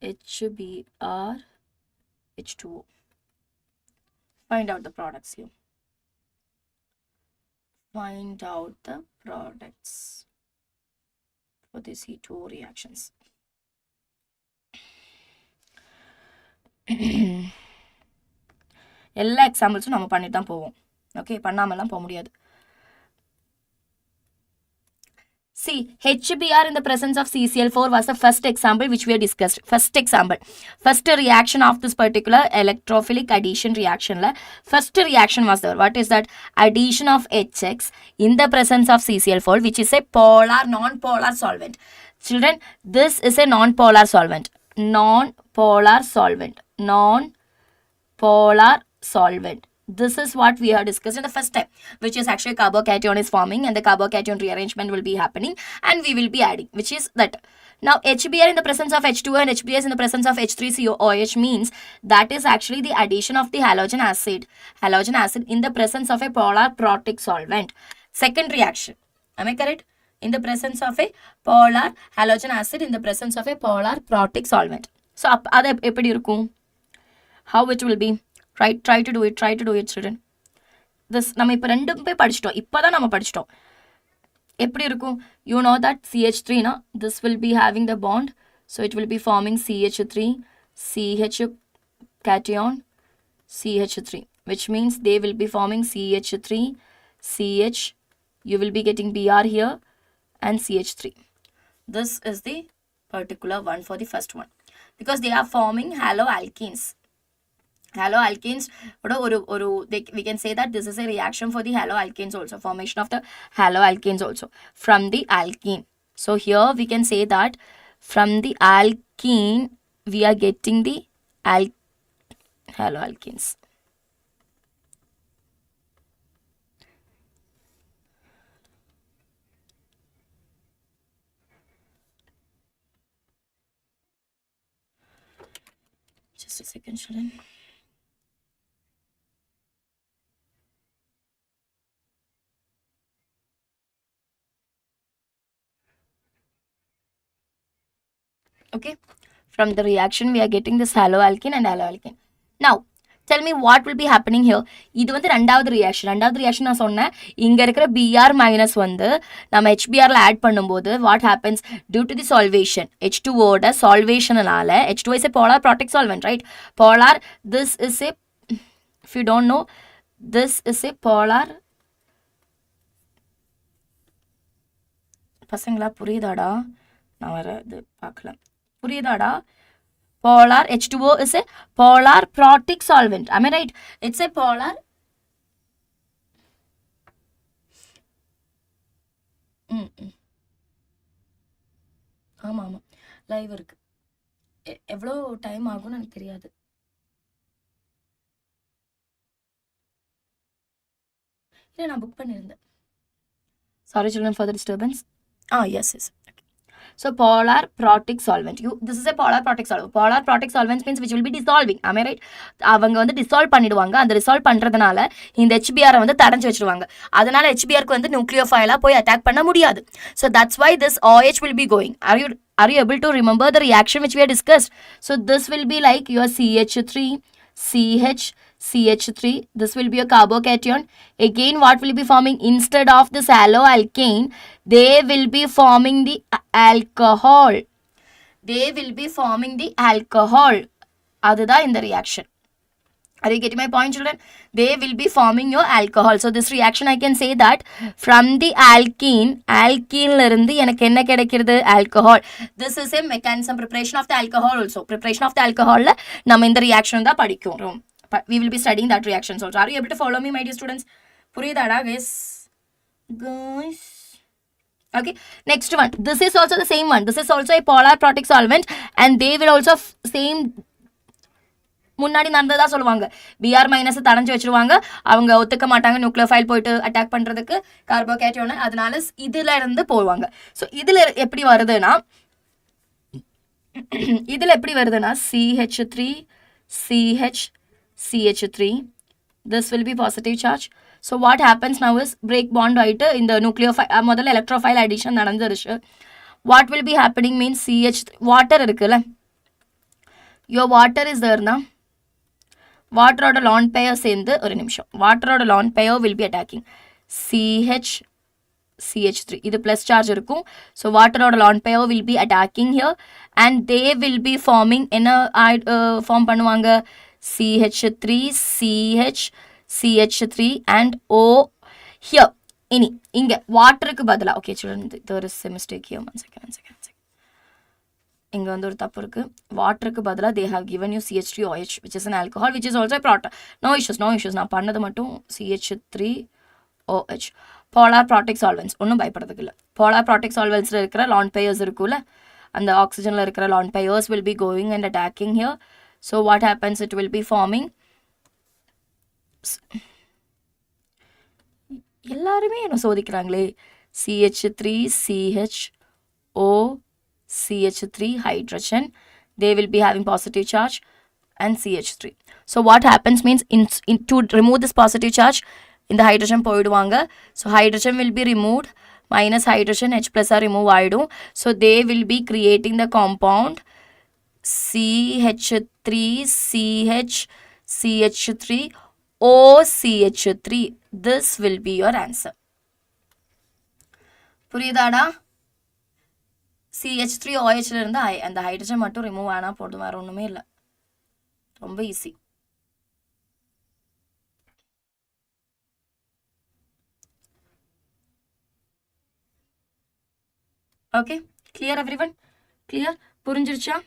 HBr H2O. Find out the products here. Find out the products for these C2O reactions. எல்லா எக்ஸாம்பிள்ஸும் நம்ம பண்ணிட்டு தான் போவோம். ஓகே, பண்ணாமலாம் போக முடியாது. See, HBr in the presence of CCl4 was the first example which we have discussed. First example. First reaction of this particular electrophilic addition reaction. First reaction was there. What is that? Addition of HX in the presence of CCl4, which is a polar, non-polar solvent. Children, this is a non-polar solvent. Non-polar solvent. Non-polar solvent. This is what we have discussed in the first step, which is actually carbocation is forming and the carbocation rearrangement will be happening and we will be adding, which is that. Now, HBr in the presence of H2O and HBs in the presence of H3COOH means that is actually the addition of the halogen acid. Halogen acid in the presence of a polar protic solvent. Second reaction. Am I correct? In the presence of a polar halogen acid in the presence of a polar protic solvent. So, adu eppadi irukum? How it will be? Try to do it children. This நம்ம இப்போ ரெண்டும் போய் படிச்சிட்டோம். இப்போதான் நம்ம படிச்சிட்டோம். எப்படி இருக்கும்? You know that CH3 na, this will be having the bond, so it will be forming CH3 CH cation CH3, which means they will be forming CH3 CH, you will be getting Br here and CH3. This is the particular one for the first one, because they are forming haloalkenes. Haloalkenes, we can say that this is a reaction for the haloalkenes also, formation of the haloalkenes also from the alkene. So here we can say that from the alkene we are getting the haloalkenes. Just a second, children. Okay, from the reaction we are getting this haloalkene and haloalkene. Now tell me what will be happening here. இது வந்து ரெண்டாவது reaction நான் சொன்னேன். இங்க இருக்கிற Br minus வந்து நம்ம HBrல add பண்ணும்போது what happens due to the solvation, H2O ஓட solvationனால, H2O is a polar protic solvent, right? Polar, this is a, if you don't know, this is a polar. பசங்களா புரியுதாடா? நான் வர இது பார்க்கலாம். புரியுதாடா? Polar, H2O is a polar protic solvent. Am I right? It's a polar. ஆமா live இருக்கு. எவ்வளோ time ஆகும்னு எனக்கு தெரியாது. இல்லை, நான் புக் பண்ணியிருந்தேன். Sorry children for the disturbance. Yes. Okay. So polar protic solvent. This is a polar protic solvent. Polar protic solvents means which will be dissolving. Am I right? அவங்க வந்து dissolve பண்ணிடுவாங்க. அந்த dissolve பண்றதுனால இந்த HBr வந்து தடஞ்சு வச்சிருவாங்க. அதனால HBr க்கு வந்து nucleophile போய் அட்டாக் பண்ண முடியாது. So that's why this OH will be going. Are you able to remember the reaction which we have discussed? So this will be like your CH3, CH3. This will be a carbocation. Again, what will be forming? Instead of this alloalkane, they will be forming the alcohol. They will be forming the alcohol. அதுதான் இந்த reaction. Are you getting my point, children? They will be forming your alcohol. So this reaction I can say that from the alkene la irundhu எனக்கு என்ன கிடைக்கிறது? Alcohol. This is a mechanism, preparation of the alcohol also. Preparation of the alcohol la நம்ம இந்த reaction தான் படிக்கிறோம். We will be studying that reactions also. Are you able to follow me, my dear students? புரியுதாடா guys? Okay, next one. This is also the same one. This is also a polar protic solvent and they will also same முன்னாடி நடந்ததா சொல்லுவாங்க. Br minus தடஞ்சு வச்சிருவாங்க. அவங்க ஒத்துக்க மாட்டாங்க nucleophile போயிட்டு attack பண்றதுக்கு கார்போகேட்டியோன். அதனால இதுல இருந்து போவாங்க. ஸோ இதுல எப்படி வருதுன்னா CH3 CH3 this will be positive charge. So what happens now is break bond ஆயிட்டு இந்த நியூக்ளியோஃபைல் முதல்ல எலக்ட்ரோஃபைல் அடிஷன் நடந்துருச்சு. What will be happening means CH3 water இருக்குல்ல, your water is there na, வாட்டரோட lone pair சேர்ந்து ஒரு நிமிஷம் வாட்டரோட lone pair will be attacking CH3. இது plus charge இருக்கும். So வாட்டரோட lone pair will be attacking here and they will be forming என்ன form பண்ணுவாங்க? CH3 CH3 and O here. இனி இங்க வாட்டருக்கு பதிலா okay children, there is a mistake here. One second. இங்க வந்து ஒரு தப்பு இருக்கு. வாட்டருக்கு பதிலா they have given you CH3OH which is an alcohol which is also a proton. No issues. நான் பண்ணது மட்டும் CH3OH. polar protic solvents ஒன்றும் பயப்படுறதுக்கு இல்லை. polar protic solventsல இருக்கிற lone pairs இருக்குல்ல, அந்த ஆக்சிஜன்ல இருக்கிற lone pairs will be going and attacking here. So what happens? It will be forming எல்லாருமே என்ன சோதிக்கிறாங்களே CH3CH3 hydrogen, they will be having positive charge and CH3. So what happens means to remove this positive charge in the hydrogen போயிடுவாங்க. So hydrogen will be removed, minus hydrogen H plus are remove ஆயிடும். So they will be creating the compound CH3 OCH3. This will be your answer. புரியுதாடா? CH3OH இருந்து அந்த hydrogen மட்டும் remove ஆனா போதும், வேற ஒண்ணுமே இல்லை. ரொம்ப easy. Okay, clear everyone? Clear? புரிஞ்சிருச்சா?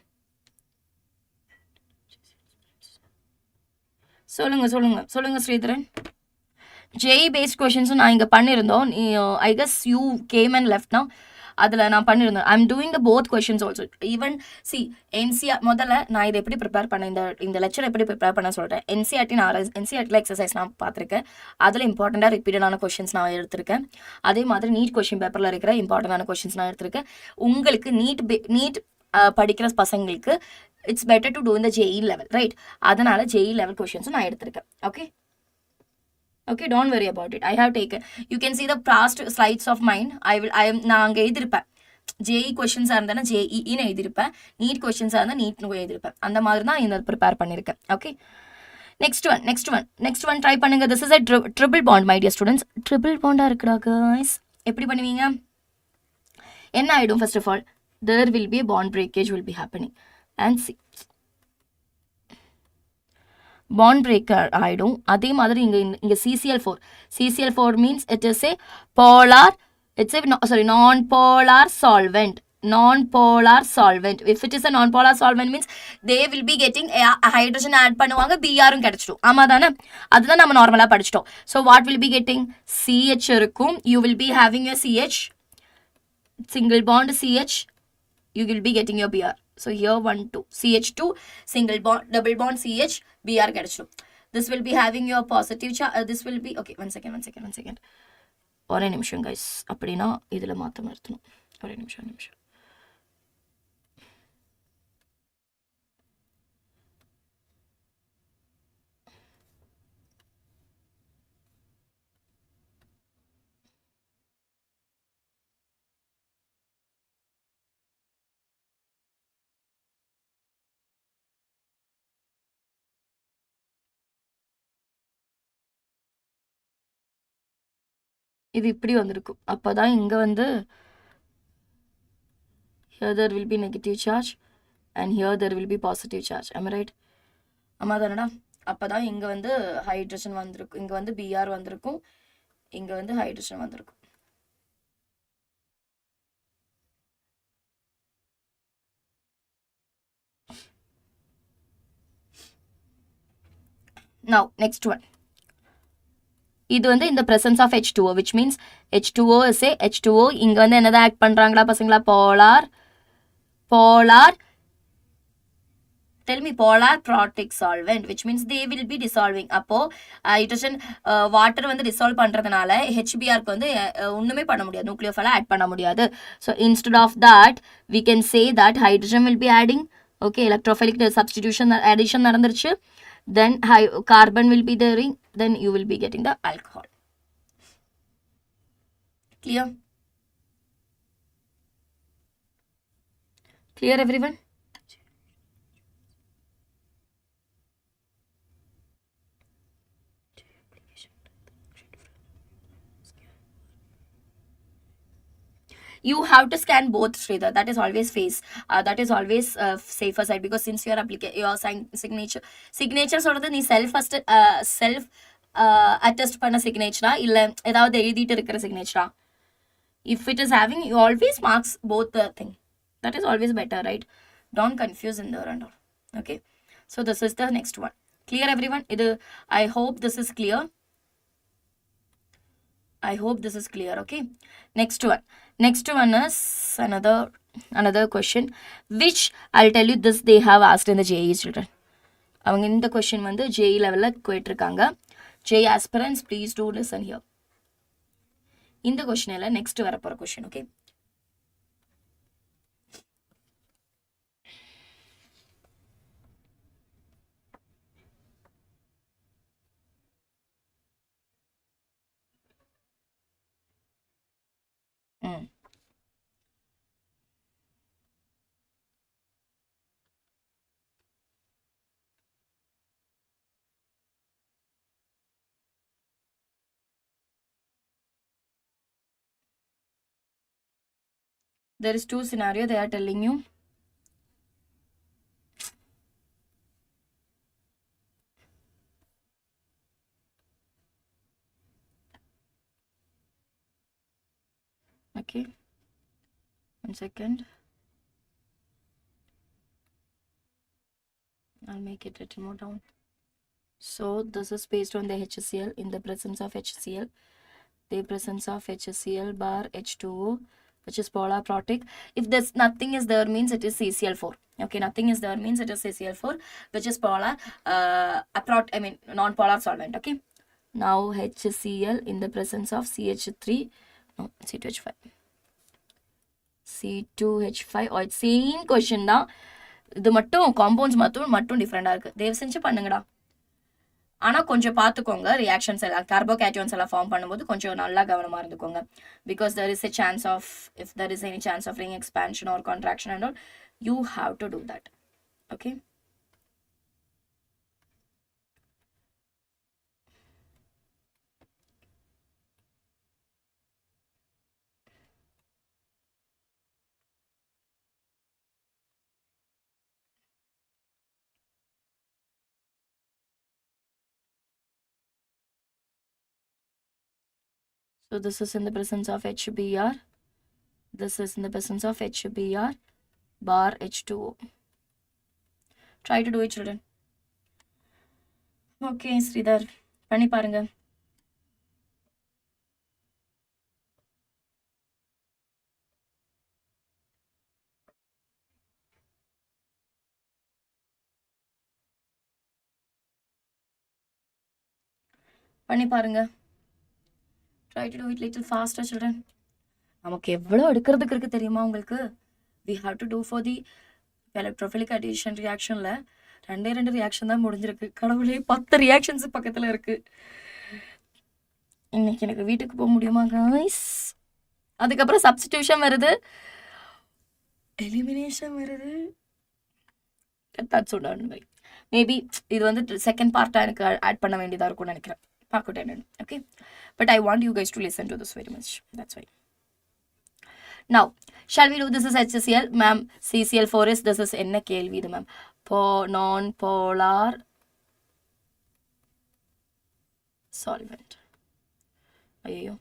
சொல்லுங்க ஸ்ரீதரன். JEE based questions நான் இங்க பண்ணிருந்தோம். I guess you came and left now. அதில் நான் பண்ணியிருந்தேன். I am doing the both questions also. Even NCERT முதல்ல நான் இதை எப்படி ப்ரிப்பேர் பண்ணேன், இந்த லெக்சர் எப்படி ப்ரிப்பேர் பண்ண சொல்கிறேன். NCERTல எக்ஸசைஸ் நான் பார்த்துருக்கேன். அதில் இம்பார்ட்டண்ட்டாக ரிப்பீட்டடான கொஷின்ஸ் நான் எடுத்திருக்கேன். அதே மாதிரி நீட் கொஷின் பேப்பரில் இருக்கிற இம்பார்ட்டண்டான கொஷின்ஸ் நான் எடுத்திருக்கேன். உங்களுக்கு நீட் படிக்கிற பசங்களுக்கு இட்ஸ் பெட்டர் டு டூ இந்த JEE லெவல், ரைட்? அதனால JEE லெவல் கொஷின்ஸும் நான் எடுத்திருக்கேன். Okay, don't worry about it. I have taken. You can see the past slides of mine. நான் அங்கே எழுதிருப்பேன். JEE questions இருந்தா JEE-ன்னு எழுதிருப்பேன். நீட் questions இருந்தா நீட்னு எழுதிருப்பேன். அந்த மாதிரி தான் இந்த ப்ரிப்பேர் பண்ணியிருக்கேன். ஓகே, நெக்ஸ்ட் ஒன் ட்ரை பண்ணுங்க. திஸ் is a triple bond, my dear students. Triple பாண்டா இருக்குடா guys. எப்படி பண்ணுவீங்க? என்ன ஆயிடும்? First of all there will be a bond breakage will be happening and see bond breaker ஆயிடும். அதே மாதிரி இங்க CCl4 means it is a polar, it's a non-polar solvent. If it is a non-polar solvent means they will be getting a hydrogen add பண்ணுவாங்க, Br-ம் கிடைச்சிடும். ஆமா தானே? அதுதான் நம்ம நார்மலா படிச்சிட்டோம். So what will be getting? CH இருக்கும். You will be having your CH, single bond CH, you will be getting your Br. So here 1 2 CH2 single bond double bond CH Br கிடைச்சிடும். This will be having your positive charge. This will be okay. One second. ஒரே நிமிஷம் guys. அப்படினா இதுல மாத்த மறந்துட்டோம். ஒரே நிமிஷம். இது இப்படி வந்திருக்கும். அப்பதான் இங்க வந்து here there will be negative charge and here there will be positive charge. Am I right? ஆமா தானடா. அப்பதான் இங்க வந்து ஹைட்ரஜன் வந்திருக்கும், இங்க வந்து Br வந்திருக்கும், இங்க வந்து ஹைட்ரஜன் வந்திருக்கும். Now next one. இது வந்து in the presence of H2O, which means H2O is a H2O. இங்க வந்து என்னதான் ஆக்ட் பண்றாங்களா பசங்களா? polar tell me polar protic solvent, which means they will be dissolving. அப்போ hydrogen water வந்து dissolve பண்றதுனால HBr க்கு வந்து ஒண்ணுமே பண்ண முடியாது, nucleophile ஆட் பண்ண முடியாது. So instead of that we can say that hydrogen will be adding. Okay, electrophilic substitution addition நடந்துருச்சு. Then carbon will be there, then you will be getting the alcohol. Clear everyone? You have to scan both, Sridhar. That is always that is always safer side, because since your signature சொல்றது நீ self attest பண்ண signature இல்ல ஏதாவது எழுதிட்டு இருக்கிற signature. If it is having, you always marks both the thing. That is always better, right? Don't confuse in there and all. Okay, so this is the next one. Clear everyone? I hope this is clear. I hope this is clear. Okay, next one is another question, which I'll tell you this they have asked in the JEE children. அவங்க இந்த question வந்து JEE levelல கேட்டிருக்காங்க. JEE aspirants, please do listen here. இந்த question எல்லாம் next வரப்போற question. Okay, there is two scenario they are telling you. Okay, 1 second, I'll make it a little more down. So this is based on the HCl. In the presence of HCl, the presence of HCl bar H2O, which is polar protic. If there's nothing is there, means it is CCl4. Okay, nothing is there means it is CCl4, which is polar non-polar solvent. Okay, now HCl in the presence of CH3, no, C2H5, C2H5. or same question தான், இது மட்டும் compounds மட்டும் டிஃப்ரெண்டா இருக்கு. தயவு செஞ்சு பண்ணுங்கடா. ஆனால் கொஞ்சம் பார்த்துக்கோங்க, ரியாக்ஷன்ஸ் எல்லாம் கார்போகேட்டியோன்ஸ் எல்லாம் ஃபார்ம் பண்ணும்போது கொஞ்சம் நல்லா கவனமாக இருந்துக்கோங்க. Because there is a chance of, if there is any chance of ring expansion or contraction and all, you have to do that. Okay, so this is in the presence of HBr. This is in the presence of HBr bar H2O. Try to do it, children. Okay, Sridhar, பண்ணி பாருங்க. பண்ணி பாருங்க. Try to do it little faster, children. நமக்கு எவ்வளோ எடுக்கிறதுக்கு இருக்கு தெரியுமா உங்களுக்கு? We have to do for the electrophilic addition reactionல 2 reaction தான் முடிஞ்சிருக்கு. கடவுளே, 10 ரியாக்ஷன்ஸ் பக்கத்துல இருக்கு. இன்னைக்கு எனக்கு வீட்டுக்கு போக முடியுமா guys? அதுக்கப்புறம் சப்ஸ்டிடியூஷன் வருது, எலிமினேஷன் வருது. மேபி இது வந்து செகண்ட் பார்ட்டா எனக்கு ஆட் பண்ண வேண்டியதா இருக்கும்னு நினைக்கிறேன். Okay, but I want you guys to listen to this very much. That's why. Now, shall we do this is HCl, ma'am? CCl4 is this is enna kelvi idu ma'am. Non-polar solvent. Ayyo.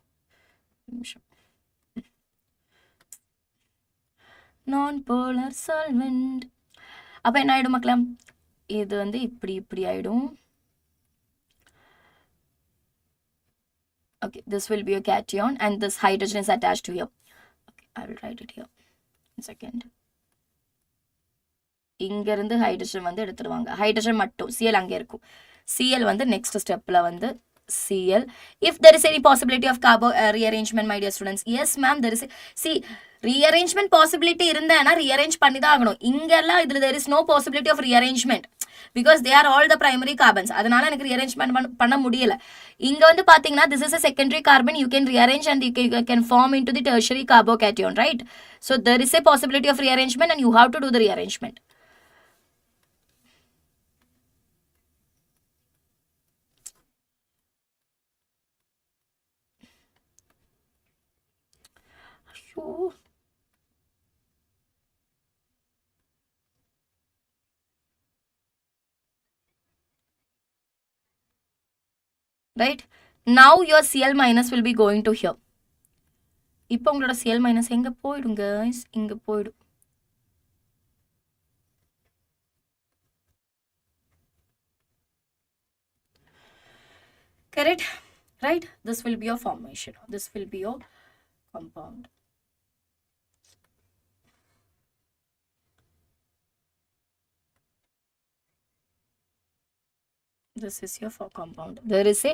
Non-polar solvent. அப்ப என்ன ஆயிடும் மக்களே? இது வந்து இப்படி ஆயிடும். Okay, this will be a cation and this hydrogen is attached to here. Okay, I will write it here. One second. இங்க இருந்து ஹைட்ரஜன் வந்து எடுத்துடுவாங்க. ஹைட்ரஜன் மட்டும் Cl அங்கே இருக்கும். Cl வந்து நெக்ஸ்ட் ஸ்டெப்ல வந்து Cl. If there is any possibility of carbo rearrangement, my dear students, yes ma'am, there is see rearrangement possibility இருந்தானா rearrange பண்ணி தான் ஆகணும். இங்கெல்லாம் இதுல there is no possibility of rearrangement because they are all the primary carbons. அதனால எனக்கு rearrangement பண்ண முடியல. இங்க வந்து பாத்தீங்கன்னா this is a secondary carbon, you can rearrange and you can form into the tertiary carbocation, right? So there is a possibility of rearrangement and you have to do the rearrangement. Right, now your Cl minus will be going to here. இப்போ உங்களோட Cl minus எங்க போயிடும் guys? இங்க போயிடும். Correct, right? This will be your formation. This will be your compound. This is your compound. There is a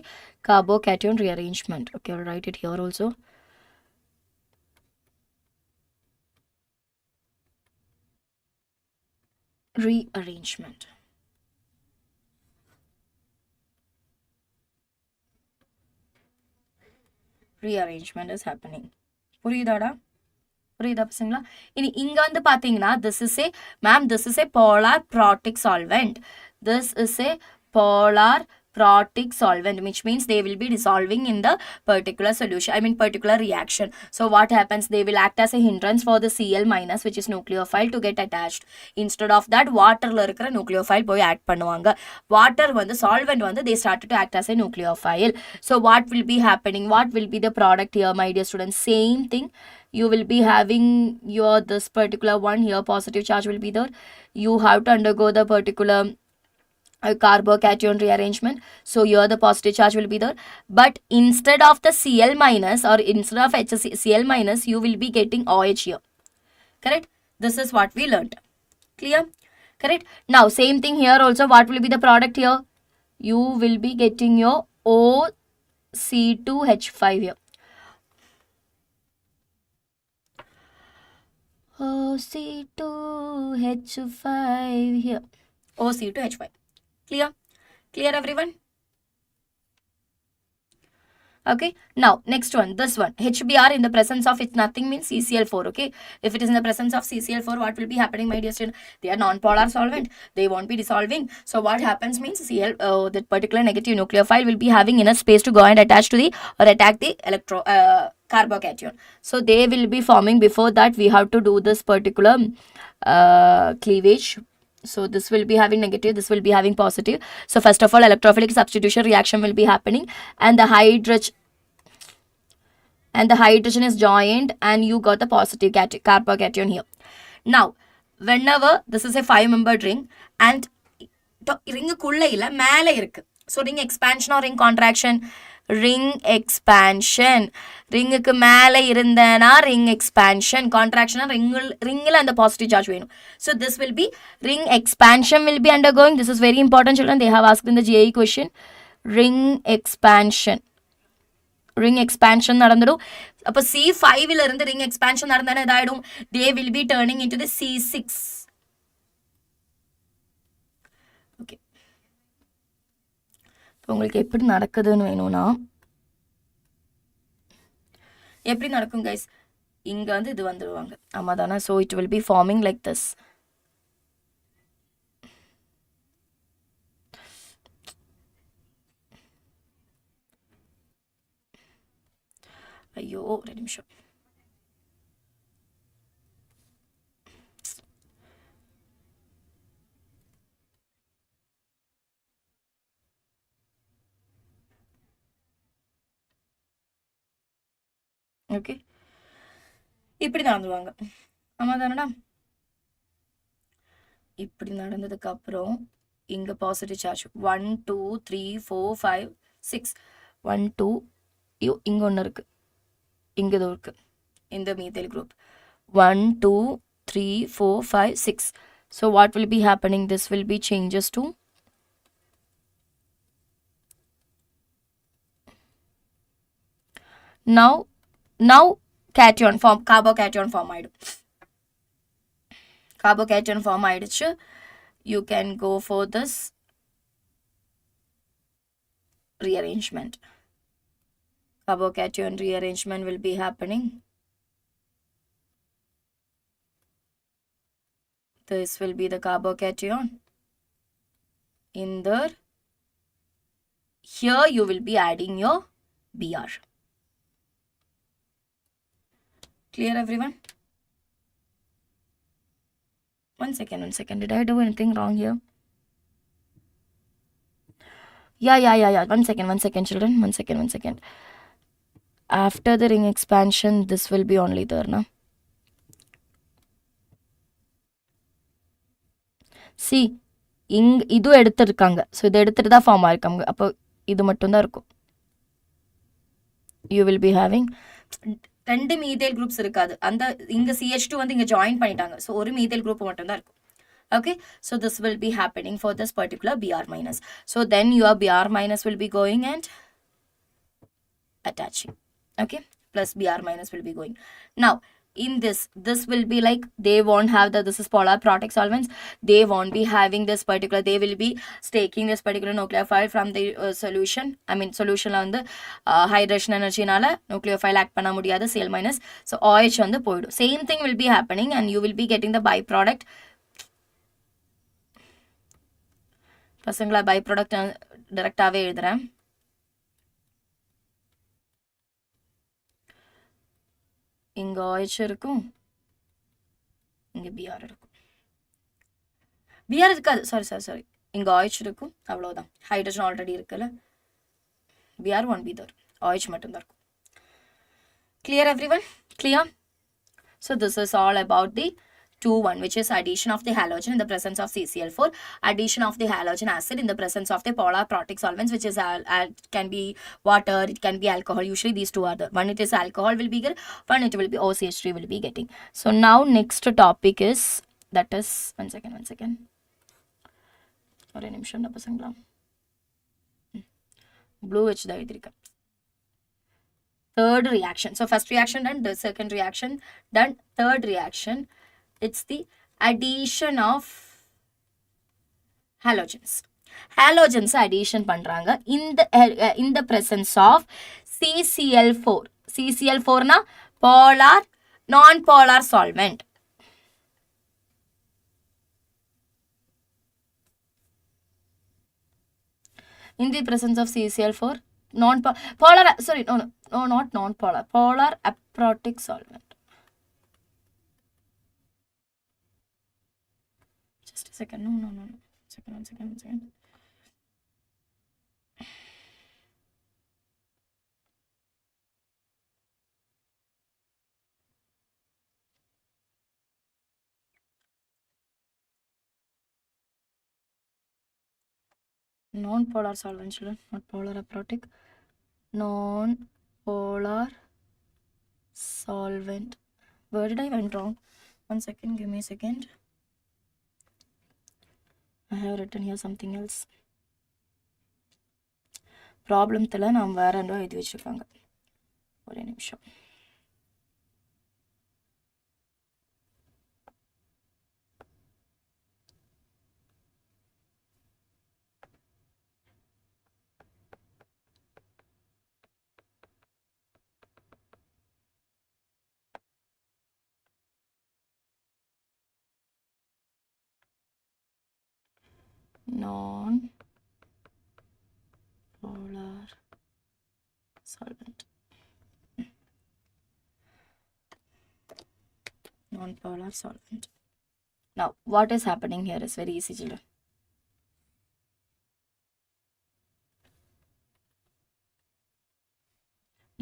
carbocation rearrangement. Okay, I'll write it here also. Rearrangement. Rearrangement is happening. புரியுதாடா? புரியுதா பசங்களா? இனி இங்க வந்து பாத்தீங்கன்னா this is a ma'am, this is a polar protic solvent. This is a polar protic solvent, which means they will be dissolving in the particular solution, I mean particular reaction. So what happens, they will act as a hindrance for the Cl minus, which is nucleophile, to get attached. Instead of that, water la irukra nucleophile போய் act பண்ணுவாங்க. Water வந்து solvent வந்து they started to act as a nucleophile. So what will be happening, what will be the product here, my dear students? Same thing, you will be having your this particular one here, positive charge will be there. You have to undergo the particular carbocation rearrangement. So here the positive charge will be there, but instead of the Cl minus or instead of HCl minus, you will be getting OH here. Correct? This is what we learned. Clear? Correct? Now same thing here also, what will be the product here? You will be getting your OC2H5 here. OC2H5 here. OC2H5. Clear? Clear everyone? Okay, now next one, this one, HBr in the presence of, it's nothing means CCl4. Okay, if it is in the presence of CCl4, what will be happening, my dear student? They are non-polar solvent, they won't be dissolving. So what happens means that particular negative nucleophile will be having enough space to go and attach to the or attack the carbocation. So they will be forming. Before that, we have to do this particular cleavage. So this will be having negative, this will be having positive. So first of all, electrophilic substitution reaction will be happening, and the hydrogen is joined, and you got the positive carbocation here. Now, whenever this is a 5-membered ring, and ring kulla illa mele irukku. So ring expansion or ring contraction? Ring expansion. Ring க்கு மேல இருந்தனா ring expansion, contraction ringல அந்த positive charge வேணும். So this will be ring expansion will be undergoing. This is very important, children. They have asked in the JEE question. Ring expansion. Ring expansion நடந்துடும். அப்ப C5 ல இருந்து ring expansion நடந்தானே எதாயிடும்? They will be turning into the C6. Okay. உங்களுக்கு எப்படி நடக்குதுன்னு வேணும்னா எப்படி நடக்கும் guys? இங்க வந்து இது வந்துடுவாங்க. ஆமா தானே? So it will be forming like this. ஐயோ ஒரு நிமிஷம். ஓகே, இப்படி நடந்துருவாங்க. ஆமா தானடா? இப்படி நடந்ததுக்கு அப்புறம் இங்க பாசிட்டிவ் சார்ஜ் 1 2 3 4 5 6 1 2 இங்க ஒன்று இருக்கு, இங்க இது இருக்கு, இந்த methyl group 1 2 3 4 5 6. So what will be happening? This will be changes to now cation form, carbocation form ஆயிடும். Carbocation form ஆயிடுச்சு. You can go for this rearrangement. Carbocation rearrangement will be happening. This will be the carbocation. In there, here you will be adding your Br. Clear everyone? One second. Did I do anything wrong here? Yeah. One second, children. One second. After the ring expansion, this will be only there, na? See, இது எடுத்துருக்காங்க. So இது எடுத்துட்டு தான் form ஆயிருக்காங்க. அப்போ இது மட்டும்தான் இருக்கும். யூ வில் பி ஹேவிங் ரெண்டு மீதேல் குரூப்ஸ் இருக்காது. அந்த இங்கே CH2 வந்து இங்கே ஜாயின் பண்ணிட்டாங்க. ஸோ ஒரு மீதேல் குரூப் மட்டும்தான் இருக்கும். Okay, so this will be happening for this particular Br minus. So then your Br minus will be going and attaching. Okay, plus Br minus will be going. Now in this will be like they won't have this is polar protic solvents. They won't be having this particular, they will be taking this particular nucleophile from the solution. I mean solution on the hydration energy nala nucleophile act panna mudiyadhu, Cl minus. So OH on the poidum. Same thing will be happening and you will be getting the byproduct. பசங்களா by product டைரக்டாவே எழுதுறேன். இங்க OH இருக்கும், இங்க Br இருக்கும். Br இருக்காது, sorry இங்க OH இருக்கும், அவ்வளவுதான். ஹைட்ரஜன் ஆல்ரெடி இருக்குல்ல, Br won't be there, OH மட்டும் தான் இருக்கும். Clear everyone? Clear? So this is all about the 2-1, which is addition of the halogen in the presence of CCl4, addition of the halogen acid in the presence of the polar protic solvents, which is can be water, it can be alcohol. Usually these two are there. One it is alcohol will be there, one it will be OCH3 will be getting. So now next topic is, that is, one second. ஒரு நிமிஷம் பசங்களா, blue H தான் எழுதிருக்கேன். Third reaction. So first reaction done, the second reaction done, third reaction, it's the addition of halogens. Halogens addition பண்றாங்க in the presence of CCl4. CCl4 na polar non-polar solvent. In the presence of CCl4, polar, sorry, no, not non-polar, polar aprotic solvent. Just a second, no. One second. Non-polar solvent, children, not polar aprotic. Non-polar solvent. Where did I went wrong? One second, give me a second. I have written here something else. Problem thala நாம் வேற endo எழுதி வச்சிருக்காங்க. ஒரே நிமிஷம். Non-polar solvent. non-polar solvent. Now what is happening here is very easy, children.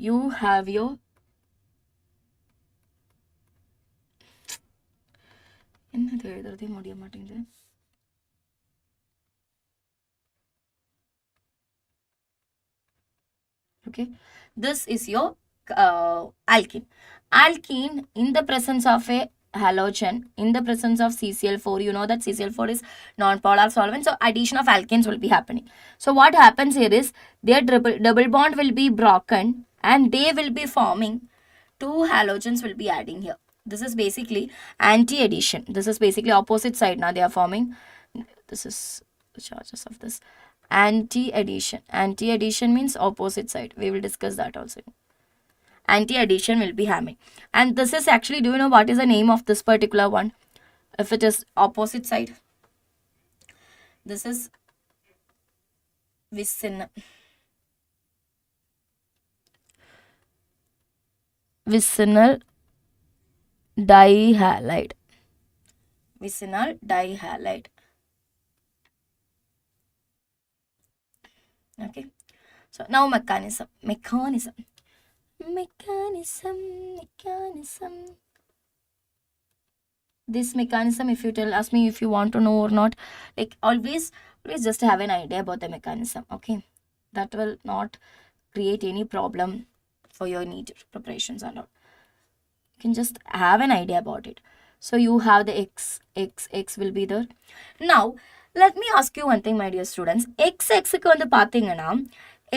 You have your என்னது எழுதுறதே முடிய மாட்டேங்குது. Okay, this is your alkene. Alkene in the presence of a halogen, in the presence of CCl4, you know that CCl4 is non-polar solvent, so addition of alkenes will be happening. So what happens here is their double bond will be broken and they will be forming two halogens will be adding here. This is basically anti-addition. This is basically opposite side. Now they are forming. This is the charges of this. Anti-addition. Anti-addition means opposite side. We will discuss that also. Anti-addition will be having. And this is actually, do you know what is the name of this particular one? If it is opposite side. This is vicinal. Vicinal dihalide. Vicinal dihalide. Okay. So now mechanism. This mechanism, if you ask me if you want to know or not, like always just have an idea about the mechanism. Okay, that will not create any problem for your NEET preparations and all. You can just have an idea about it. So you have the x will be there. Now let me ask you one thing, my dear students. X க்கு வந்து பாத்தீங்கன்னா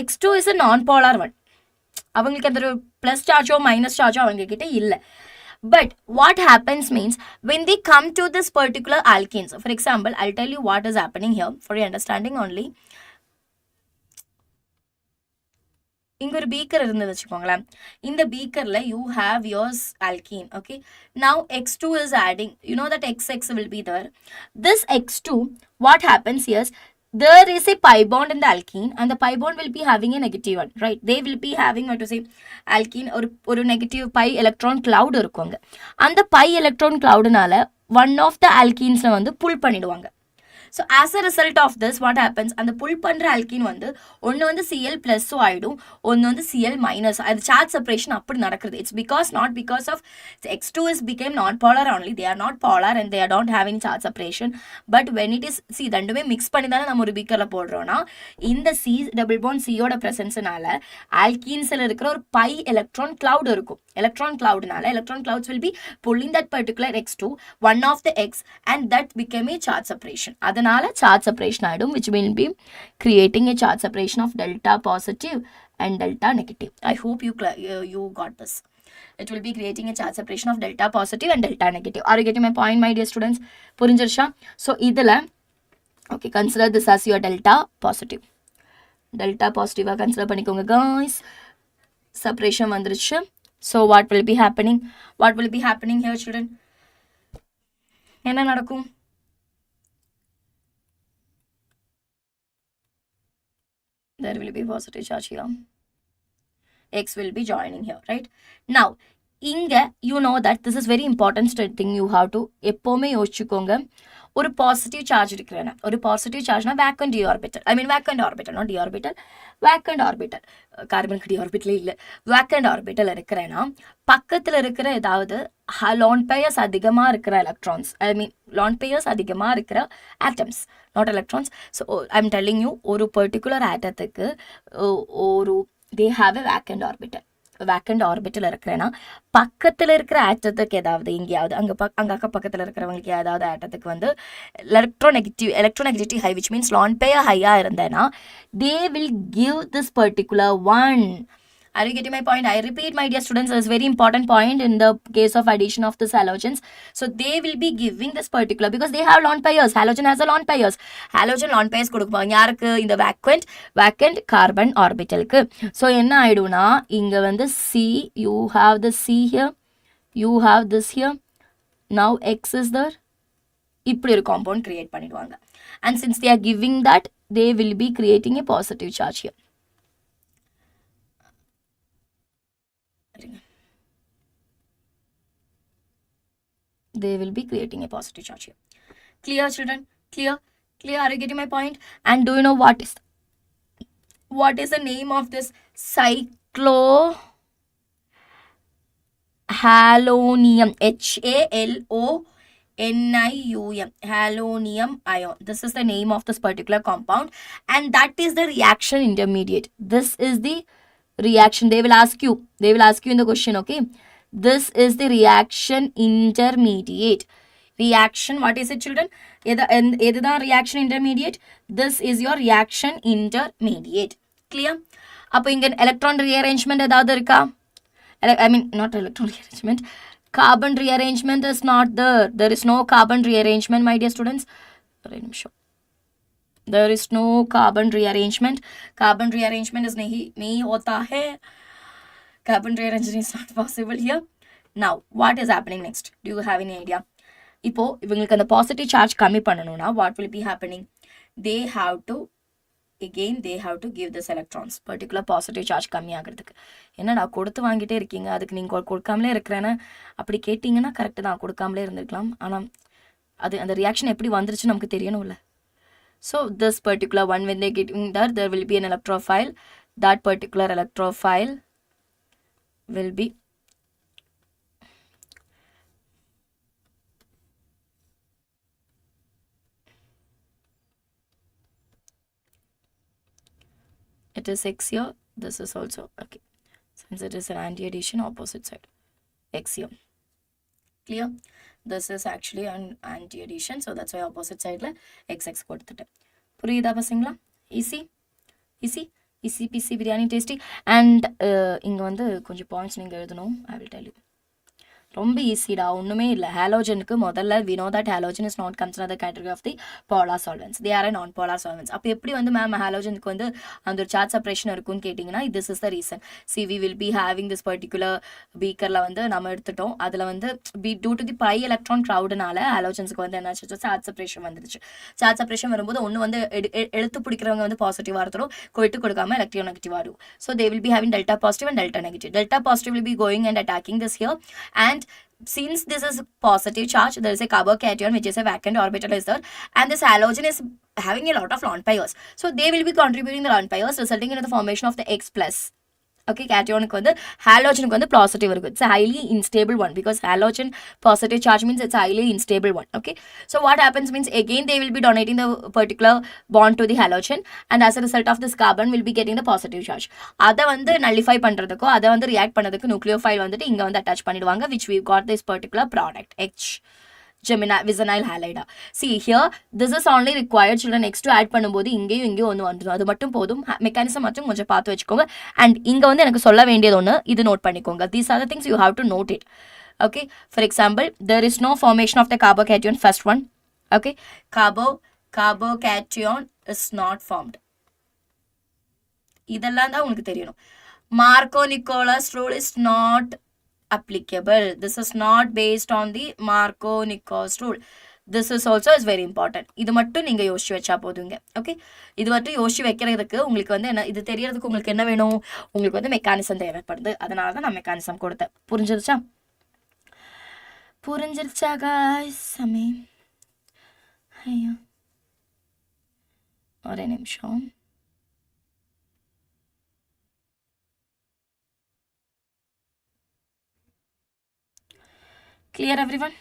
x2 is a non-polar one. அவங்களுக்கு அந்த plus charge or minus charge அவங்க கிட்ட இல்ல. But what happens means when they come to this particular alkenes, for example, I'll tell you what is happening here for your understanding only. இங்க ஒரு beaker இருந்து வெச்சுக்கோங்களேன். In the beaker you have your alkene. Okay, now x2 is adding, you know that xx will be there. This x2, what happens here, there is a pi bond in the alkene and the pi bond will be having a negative one, right? They will be having what to say alkene or negative pi electron cloud இருக்குங்க. அந்த pi electron cloudனால one of the alkenes வந்து pull பண்ணிடுவாங்க. So as a result of this, what happens, and the pull பண்ற alkene வந்து ஒன்னு வந்து Cl plus ஆயிடும், ஒன்னு வந்து Cl minus. அது charge separation அப்படி நடக்குது. It's because not because of x2 is became non-polar only. They are not polar and they are not having charge separation. But when it is, see, ரெண்டுமே mix பண்ணி தானே நம்ம ஒரு beakerல போடுறோம்னா, இந்த C double bond C ஓட presenceனால alkenesல இருக்கிற ஒரு pi electron cloud இருக்கும். Electron cloudனால electron clouds will be pulling that particular x2, one of the x, and that became a charge separation. Charge separation item, which will be creating a charge separation of delta positive and delta negative. I hope you got this. It will be creating a charge separation of delta positive and delta negative. Are you getting my point, my dear students? Purinjirsha? So idala, okay, consider this as your delta positive. Delta positive consider panikonga guys. Separation vandrichu. So what will be happening? What will be happening here, children? Enna nadakum? There will be positive charge here. X will be joining here, right? Now, inga, you know that this is very important thing you have to எப்போமே யோசிச்சுக்கோங்க. ஒரு positive charge இருக்கிறேன்னா, ஒரு positive சார்ஜ்னா vacant D orbital, I mean vacant orbital, not D orbital, vacant orbital, கார்பனுக்கு D ஆர்பிட்டலே இல்லை, vacant orbital இருக்கிறேன்னா பக்கத்தில் இருக்கிற ஏதாவது லான் பேயர்ஸ் அதிகமாக இருக்கிற எலக்ட்ரான்ஸ், ஐ மீன் லான் பேயர்ஸ் அதிகமாக இருக்கிற atoms, not electrons. So I am telling you, ஒரு பர்டிகுலர் ஆட்டத்துக்கு ஒரு they have a vacant orbital. Vacant orbital இருக்கிறேன்னா பக்கத்தில் இருக்கிற ஆட்டத்துக்கு ஏதாவது எங்கேயாவது அங்க அக்க பக்கத்தில் இருக்கிறவங்களுக்கு ஏதாவது ஆட்டத்துக்கு வந்து electronegativity high, which means lone pair high இருந்தேன்னா they will give this particular one. Are you getting my point? I repeat, my dear students, it's a very important point in the case of addition of this halogens. So they will be giving this particular, because they have lone pairs. Halogen has a lone pairs. Halogen lone pairs கொடுப்பாங்க யாருக்கு? இந்த vacant carbon orbitalக்கு. So என்ன ஆயிடும்னா இங்க வந்து C, you have the C here, you have this here, now X is there. இப்படி ஒரு compound create பண்ணிடுவாங்க. And since they are giving that, they will be creating a positive charge here. they will be creating a positive charge here. Clear, children? Clear? Clear? Are you getting my point? And do you know what is the name of this cyclohaloneum? HALONIUM, halonium ion. This is the name of this particular compound, and that is the reaction intermediate. This is the reaction. They will ask you in the question, okay? This is the reaction intermediate. Reaction, what is it, children? Either the reaction intermediate. This is your reaction intermediate. Clear? அப்போ இங்க electron rearrangement ஏதாவது இருக்கா? I mean, not electron rearrangement. Carbon rearrangement is not there. There is no carbon rearrangement, my dear students. There is no carbon rearrangement. Carbon rearrangement is nahi hota hai. Carbon rearrangement is not possible here. Now, what is happening next? Do you have any idea? இப்போ இவங்களுக்கு அந்த positive charge கம்மி பண்ணணும்னா what will be happening? They have to give this electrons particular positive charge கம்மி ஆகிறதுக்கு. என்னடா கொடுத்து வாங்கிட்டே இருக்கீங்க, அதுக்கு நீங்கள் கொடுக்காமலே இருக்கிறேன்னு அப்படி கேட்டிங்கன்னா கரெக்டு தான், கொடுக்காமலே இருந்திருக்கலாம். ஆனால் அது அந்த ரியாக்ஷன் எப்படி வந்துருச்சு நமக்கு தெரியணும்ல. So this particular one, when they get in that, there will be an electrophile. That particular electrophile will be it is X here. This is also okay. Since it is an anti-addition, opposite side X here. Clear? This is actually an anti-addition, so that's why opposite side la XX கொடுத்துட்டேன். புரியுதா பசங்களா? easy peasy biryani tasty. And இங்க வந்து கொஞ்சம் points நீங்க எழுதணும். I will tell you. ரொம்ப ஈஸிடா, ஒன்றுமே இல்லை. ஹாலோஜனுக்கு முதல்ல we know that halogen is not considered the category of the polar solvents. They are a non-polar solvents. அப்போ எப்படி வந்து மேம் ஹாலோஜனுக்கு வந்து அந்த ஒரு சார்ஜ் செப்பரேஷன் இருக்குன்னு கேட்டிங்கன்னா, this is the reason. See, we will be having this particular beakerல வந்து நம்ம எடுத்துட்டோம். அதில் வந்து due to the pi electron crowdனால ஹாலோஜன்ஸுக்கு வந்து என்னாச்சு, சார்ஜ் செப்பரேஷன் வந்துருச்சு. சார்ஜ் செப்பரேஷன் வரும்போது ஒன்று வந்து எடுத்து பிடிக்கிறவங்க வந்து பாசிட்டிவாக இருக்கணும், கொயிட்டு கொடுக்காம எலக்ட்ரிவ் நெகட்டிவாக இருக்கும். So they will be having delta positive and delta negative. Delta positive will be going and attacking this here, and since this is positive charge, there is a carbocation which is a vacant orbital is there, and this halogen is having a lot of lone pairs, so they will be contributing the lone pairs, resulting in the formation of the X plus. Okay, cationக்கு வந்து halogenக்கு வந்து positive இருக்கு. It's a highly unstable one because halogen positive charge means it's a highly unstable one. Okay, so what happens means again they will be donating the particular bond to the halogen, and as a result of this carbon will be getting the positive charge. அதை வந்து nullify பண்றதுக்கோ அதை வந்து react பண்ணதுக்கு nucleophile வந்துட்டு இங்க வந்து attach பண்ணிடுவாங்க, which we got this particular product H vinyl halide. See here, this is only required children. Next to add பண்ணும்போது இங்கேயும் இங்கேயும் ஒன்று வந்துடும், அது மட்டும் போதும். மெக்கானிசம் மட்டும் கொஞ்சம் பார்த்து வச்சுக்கோங்க. அண்ட் இங்கே வந்து எனக்கு சொல்ல வேண்டியது ஒன்று, இது நோட் பண்ணிக்கோங்க. These are the things you have to note it. Okay, for example, there is no formation of the carbocation, first one. Okay, carbocation is not formed. இதெல்லாம் தான் உங்களுக்கு தெரியணும். Marco-Nicholas rule is not applicable. This is not based on the Marco-Nicholas rule. This is also is very important. இது மட்டும் நீங்க யோசிச்சு வச்சா போதுங்க. ஓகே, இது மட்டும் யோசிச்சு வைக்கிறதுக்கு உங்களுக்கு வந்து என்ன, இது தெரியறதுக்கு உங்களுக்கு என்ன வேணும், உங்களுக்கு வந்து மெக்கானிசம் தேவைப்படுது. அதனால தான் நான் மெக்கானிசம் கொடுத்தேன். புரிஞ்சிருச்சா guys? சமே ஐயா ஒரே நிமிஷம். Clear everyone?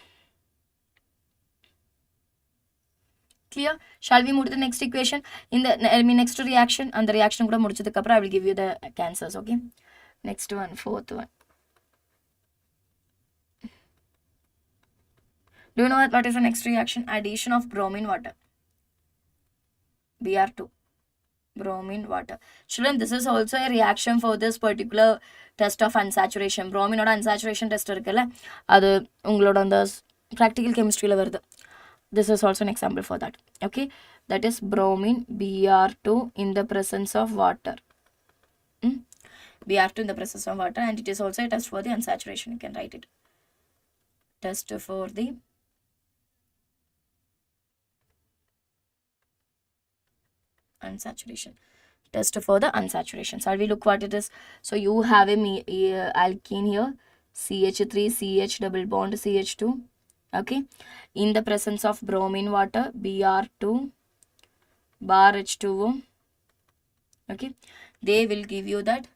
Clear? Shall we move to the next equation? In the next reaction, and the reaction kuda mudichadukku apra I will give you the answers. Okay, next one, fourth one. Do you know what is the next reaction? Addition of bromine water, Br2, bromine water. Children, this is also a reaction for this particular test of unsaturation. Bromine oda unsaturation test இருக்குல்ல, அது உங்களோட அந்த practical chemistryல வருது. This is also an example for that. Okay, that is bromine Br2 in the presence of water. Br2 in the presence of water, and it is also a test for the unsaturation. You can write it. Test for the unsaturation. Test for the unsaturation. Shall we look what it is? So you have a alkene here, CH3 CH double bond CH2, Okay, in the presence of bromine water, Br2 bar H2O, okay, they will give you that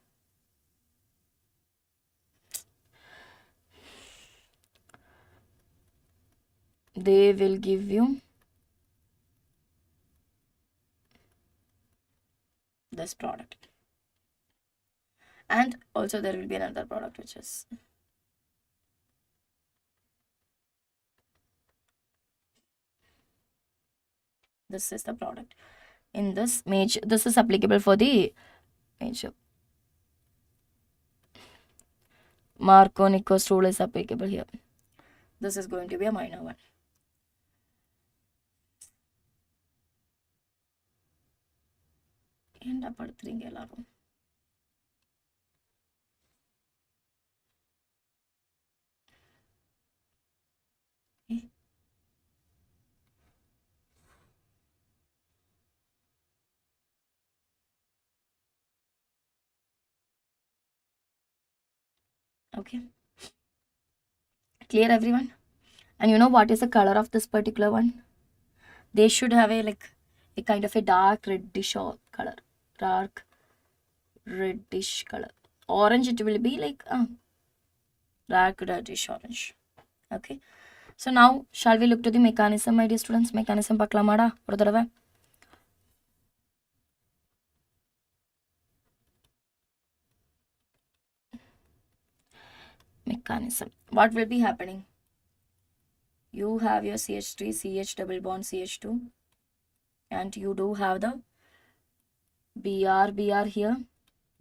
this product. And also there will be another product which is this is the product. In this major, this is applicable for the major. Markovnikov's rule is applicable here. This is going to be a minor one. And படுத்துறீங்க எல்லாரும். Okay, clear everyone? And you know what is the color of this particular one? They should have a like a kind of a dark reddish color, dark reddish color. Orange it will be like dark reddish orange. Okay, so now shall we look to the mechanism, my dear students? Mechanism paklamada oru thadava. Mechanism, what will be happening? You have your CH3 CH double bond CH2, and you do have the Br here,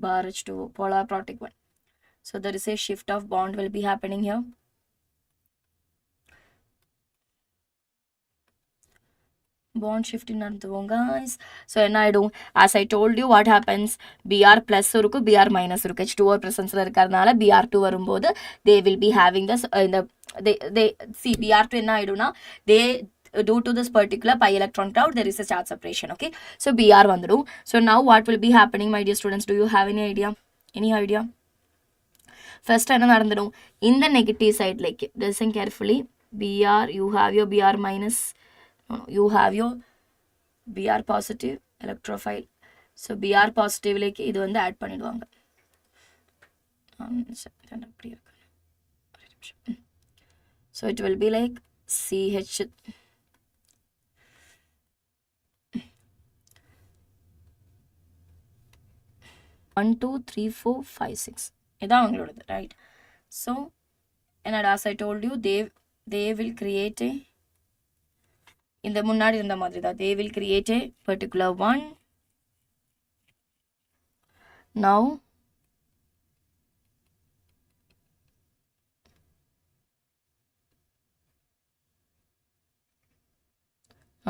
bar H2O, polar protic one. So there is a shift of bond will be happening here. Bond shifting நடந்துவோம் guys. So என்ன ஆயிடும், as I told you what happens, Br plus இருக்கும், Br minus இருக்கும், H2O presenceல இருக்கிறதுனால Br2 வரும்போது they will be having this in the they see Br2 என்ன ஆயிடும்னா they due to this particular pi electron cloud there is a charge separation. Okay, so Br வந்துடும். So now what will be happening, my dear students? Do you have any idea? First என்ன நடந்துடும், in the negative side, like listen carefully, Br, you have your Br minus, you have your Br positive electrophile. So Br positive like இது வந்து add பண்ணிடுவாங்க. So it will be like CH 1 2 3 4 5 6 இதான் அவங்களோடது, right? So என்னடா, as I told you, they will create a இந்த முன்னாடி இருந்த மாதிரி தான், they will create a particular one. Now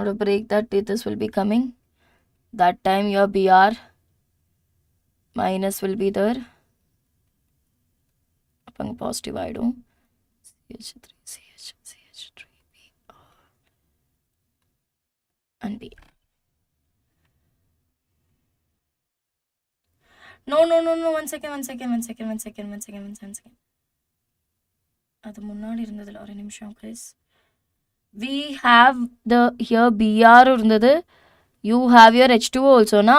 to break that, this will be coming. That time your Br minus will be there. அப்போ positive ஆகிடும். CH3 CH3 Br and Br. No, one second. அது முன்னாடி இருந்ததுல ஒரு நிமிஷம் guys. We have the here Br இருந்தது, you have your H2O also na.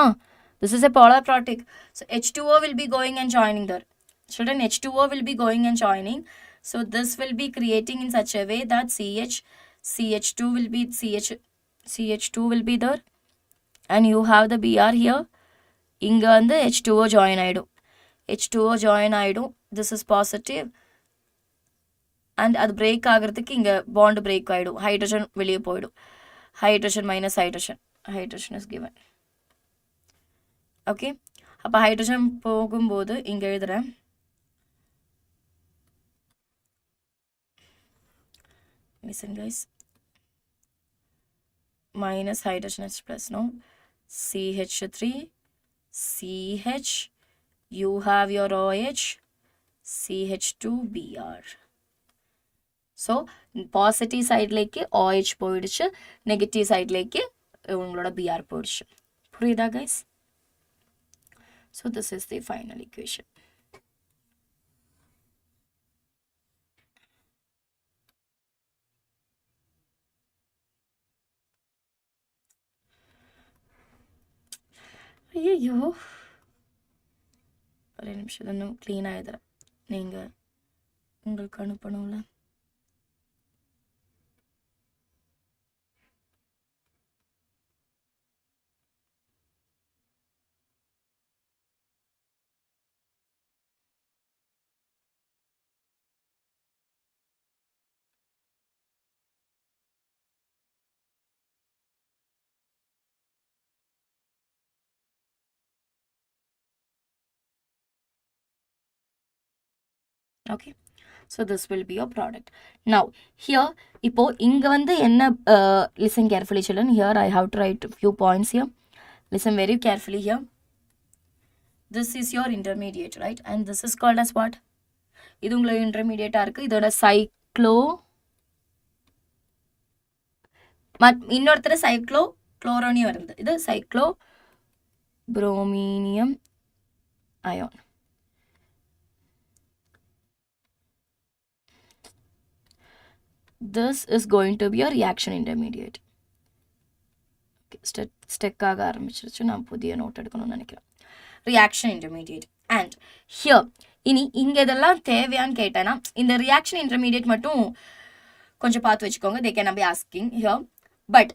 This is a polar protic, so H2O will be going and joining there. Children, H2O will be going and joining, so this will be creating in such a way that CH2 will be CH2 will be there, and you have the Br here. இங்க வந்து H2O join ஆயிடும், H2O join ஆயிடும், this is positive, and அது break ஆகிறதுக்கு இங்கே bond break ஆகிடும், hydrogen வெளியே போயிடும், hydrogen minus hydrogen is given. Okay, அப்போ ஹைட்ரஜன் போகும்போது இங்கே எழுதுகிறேன், listen guys, minus hydrogen is plus, no, CH3 CH, you have your OH, CH2 Br. So positive சைட்லேக்கு OH போயிடுச்சு, நெகட்டிவ் சைட்லேக்கு உங்களோட Br போயிடுச்சு. புரியுதா guys? So this is the final equation. ஐயோ ஒரு நிமிஷம் இன்னும் க்ளீன் ஆகிடுறேன். நீங்கள் உங்களுக்கு அனுப்பணும்ல. Okay, so this will be your product. Now here இப்போ இங்க வந்து என்ன listen carefully children. Here I have to write a few points here. Listen very carefully here. This is your intermediate, right? And this is called as what? இது உங்களுக்கு intermediate இருக்கு. இதோட cyclo இன்னொருத்தர cyclo chloroni வருது. இது cyclo brominium ion. This is going to be a reaction intermediate. Stuck ஆக ஆரம்பிச்சிருச்சு. நான் புதிய நோட் எடுக்கணும்னு நினைக்கிறேன். Reaction intermediate. And here இனி இங்க இதெல்லாம் தேவையான்னு கேட்டேன்னா இந்த reaction intermediate மட்டும் கொஞ்சம் பார்த்து வச்சுக்கோங்க. They can be asking here. But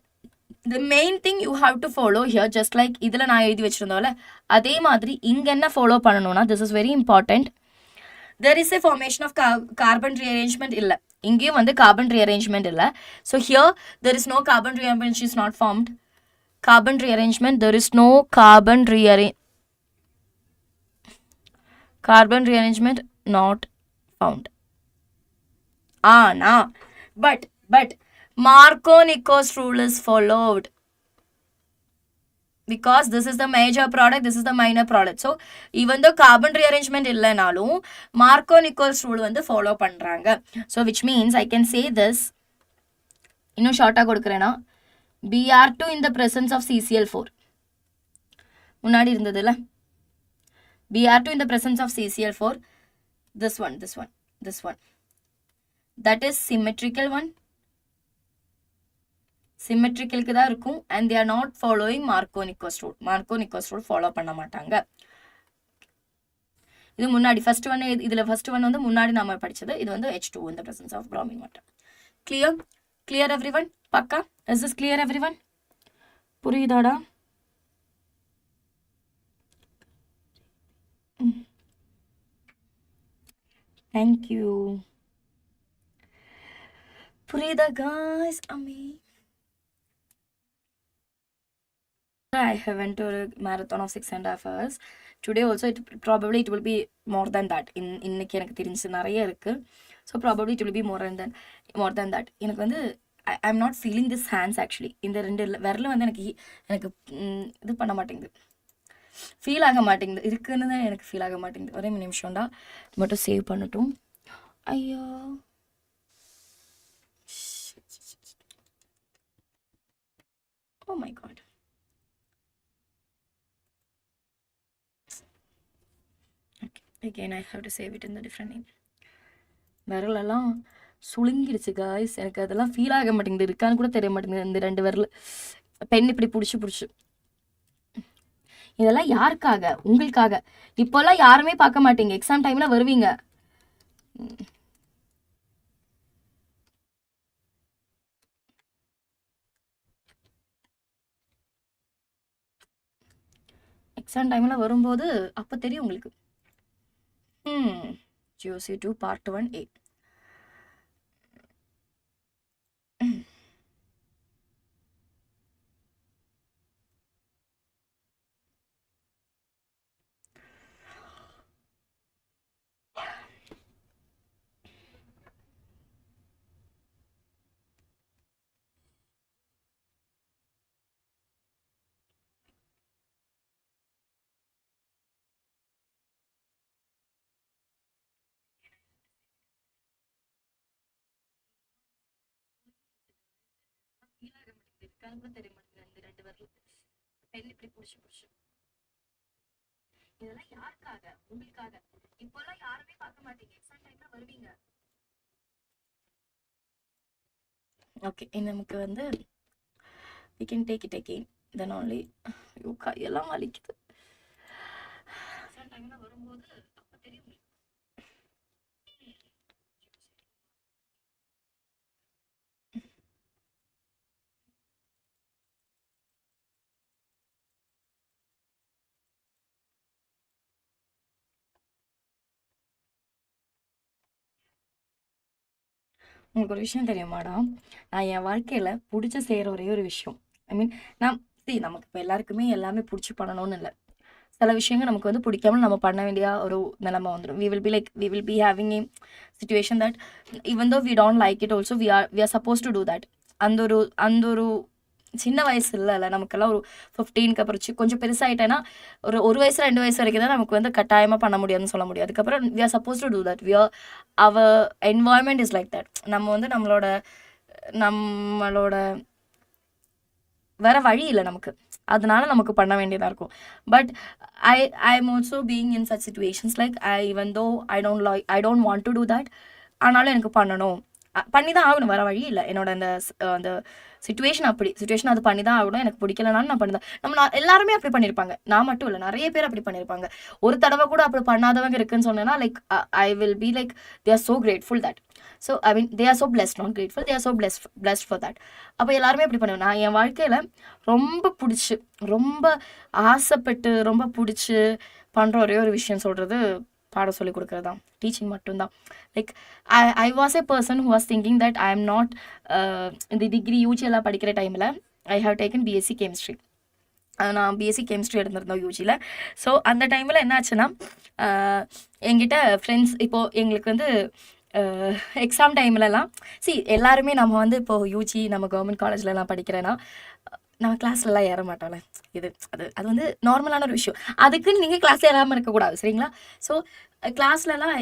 the main thing you have to follow here, just like இதில் நான் எழுதி வச்சிருந்தோம்ல அதே மாதிரி இங்க என்ன ஃபாலோ பண்ணணும்னா this is very important. There is a formation of carbon rearrangement illa. இங்கேயும் வந்து carbon rearrangement illa. So here there is no carbon rearrangement is not formed. Carbon rearrangement, there is no carbon rearrangement not found. Na. But Markovnikov's rule is followed. Because this is the major product, this is the minor product. So, even though carbon rearrangement illanalum, Markovnikov's rule வந்து follow பண்றாங்க. So, which means I can say this. இன்னும் ஷார்ட்டா கொடுக்கிறேனா Br2 in the presence of CCl4. முன்னாடி இருந்ததுல Br2 in the presence of CCl4. This one. That is symmetrical one. Symmetrical தான் இருக்கும் and they are not following Markovnikov's rule. Markovnikov's rule follow பண்ண மாட்டாங்க. இது முன்னாடி first one இதுல first one வந்து முன்னாடி நாம படிச்சது. இது வந்து H2 in the presence of bromine water. Clear everyone? பக்கா? Is this clear everyone? புரியுதாடா? Thank you. புரியுதா guys? I have went to a marathon of 6.5 hours. Today also it will be more than that. இன்னைக்கு எனக்கு தெரிஞ்சு நிறைய இருக்கு. So probably it will be more than that. எனக்கு வந்து I'm not feeling this hands actually. இந்த ரெண்டு விரல வந்து எனக்கு இது பண்ண மாட்டேங்குது. ஃபீல் ஆக மாட்டேங்குது. இருக்குன்னு தான் எனக்கு ஃபீல் ஆக மாட்டேங்குது. ஒரே நிமிஷம்டா மட்டும் சேவ் பண்ணட்டும். ஐயோ oh my god. Again, I have to save it in the different name. விரலெல்லாம் சுளுங்கிடுச்சு காய்ஸ். எனக்கு அதெல்லாம் ஃபீல் ஆக மாட்டேங்குது. இருக்கான்னு கூட தெரிய மாட்டேங்குது. இந்த ரெண்டு விரல் பெண் இப்படி பிடிச்சி இதெல்லாம் யாருக்காக? உங்களுக்காக. இப்போல்லாம் யாருமே பார்க்க மாட்டீங்க. எக்ஸாம் டைம்ல வருவீங்க. எக்ஸாம் டைம்ல வரும்போது அப்போ தெரியும் உங்களுக்கு. GOC2 Part 1A. தெரிய மாட்டேங்குது. இந்த ரெண்டு விரல் பெண் இப்படி பிடிச்சி இதெல்லாம் யாருக்காக? உங்களுக்காக. இப்போல்லாம் யாருமே பார்க்க மாட்டீங்க. எக்ஸாம் டைம்ல வருவீங்க. ஓகே, நமக்கு we can take it again. Then only கையெல்லாம் வலிக்குது. டைம்லாம் வரும்போது அப்போ தெரியும். உங்களுக்கு ஒரு விஷயம் தெரியுமாடா, நான் என் வாழ்க்கையில் பிடிச்சி செய்கிற ஒரே ஒரு விஷயம், ஐ மீன் நான் நமக்கு இப்போ எல்லாருக்குமே எல்லாமே பிடிச்சி பண்ணணும்னு இல்லை. சில விஷயங்கள் நமக்கு வந்து பிடிக்காம நம்ம பண்ண வேண்டிய ஒரு நிலைமை வந்துடும். We will be having a situation that even though we don't like it also we are suppose to do that. அந்த ஒரு சின்ன வயசு இல்லைல்ல நமக்கெல்லாம், ஒரு 15க்கு அப்புறம் கொஞ்சம் பெருசாகிட்டேன்னா ஒரு வயசு 2 வயசு வரைக்கும் தான் நமக்கு வந்து கட்டாயமாக பண்ண முடியாதுன்னு சொல்ல முடியாது. அதுக்கப்புறம் we are suppose to do that. Our environment is like that. நம்ம வந்து நம்மளோட வேற வழி இல்லை நமக்கு, அதனால நமக்கு பண்ண வேண்டியதாக இருக்கும். But I am also being in such situations like even though I don't want to do that. ஆனாலும் எனக்கு பண்ணணும், பண்ணி தான் ஆகணும், வேற வழி இல்லை. என்னோட அந்த சுச்சுவேஷன் அது பண்ணி தான் ஆகணும். எனக்கு பிடிக்கலனாலும் நான் பண்ணி தான். எல்லாருமே அப்படி பண்ணியிருப்பாங்க, நான் மட்டும் இல்லை, நிறைய பேர் அப்படி பண்ணியிருப்பாங்க. ஒரு தடவை கூட அப்படி பண்ணாதவங்க இருக்குன்னு சொன்னேன்னா like I will be like they are so grateful that. So I mean they are so blessed, not grateful, they are so blessed for that. அப்போ எல்லாருமே அப்படி பண்ணுவேன். நான் என் வாழ்க்கையில் ரொம்ப பிடிச்சி, ரொம்ப ஆசைப்பட்டு, ரொம்ப பிடிச்சி பண்ணுற ஒரே ஒரு விஷயம் சொல்கிறது பாடம் சொல்லி கொடுக்குறது தான், டீச்சிங் மட்டும்தான். Like I was a person who was thinking that I am not இந்த டிகிரி யூஜி எல்லாம் படிக்கிற டைமில் I have taken BSc chemistry. நான் பிஎஸ்சி கெமிஸ்ட்ரி எடுத்திருந்தோம் யூஜியில். ஸோ அந்த டைமில் என்ன ஆச்சுன்னா, என்கிட்ட ஃப்ரெண்ட்ஸ் இப்போது எங்களுக்கு வந்து எக்ஸாம் டைம்லலாம் எல்லாருமே நம்ம வந்து இப்போது யூஜி நம்ம கவர்மெண்ட் காலேஜ்லலாம் படிக்கிறேன்னா நம்ம கிளாஸ்லலாம் ஏற மாட்டோம்ல. அது வந்து நார்மலான ஒரு விஷயம். அதுக்குன்னு நீங்கள் கிளாஸ் ஏறாமல் இருக்கக்கூடாது, சரிங்களா? ஸோ கிளாஸ்லலாம்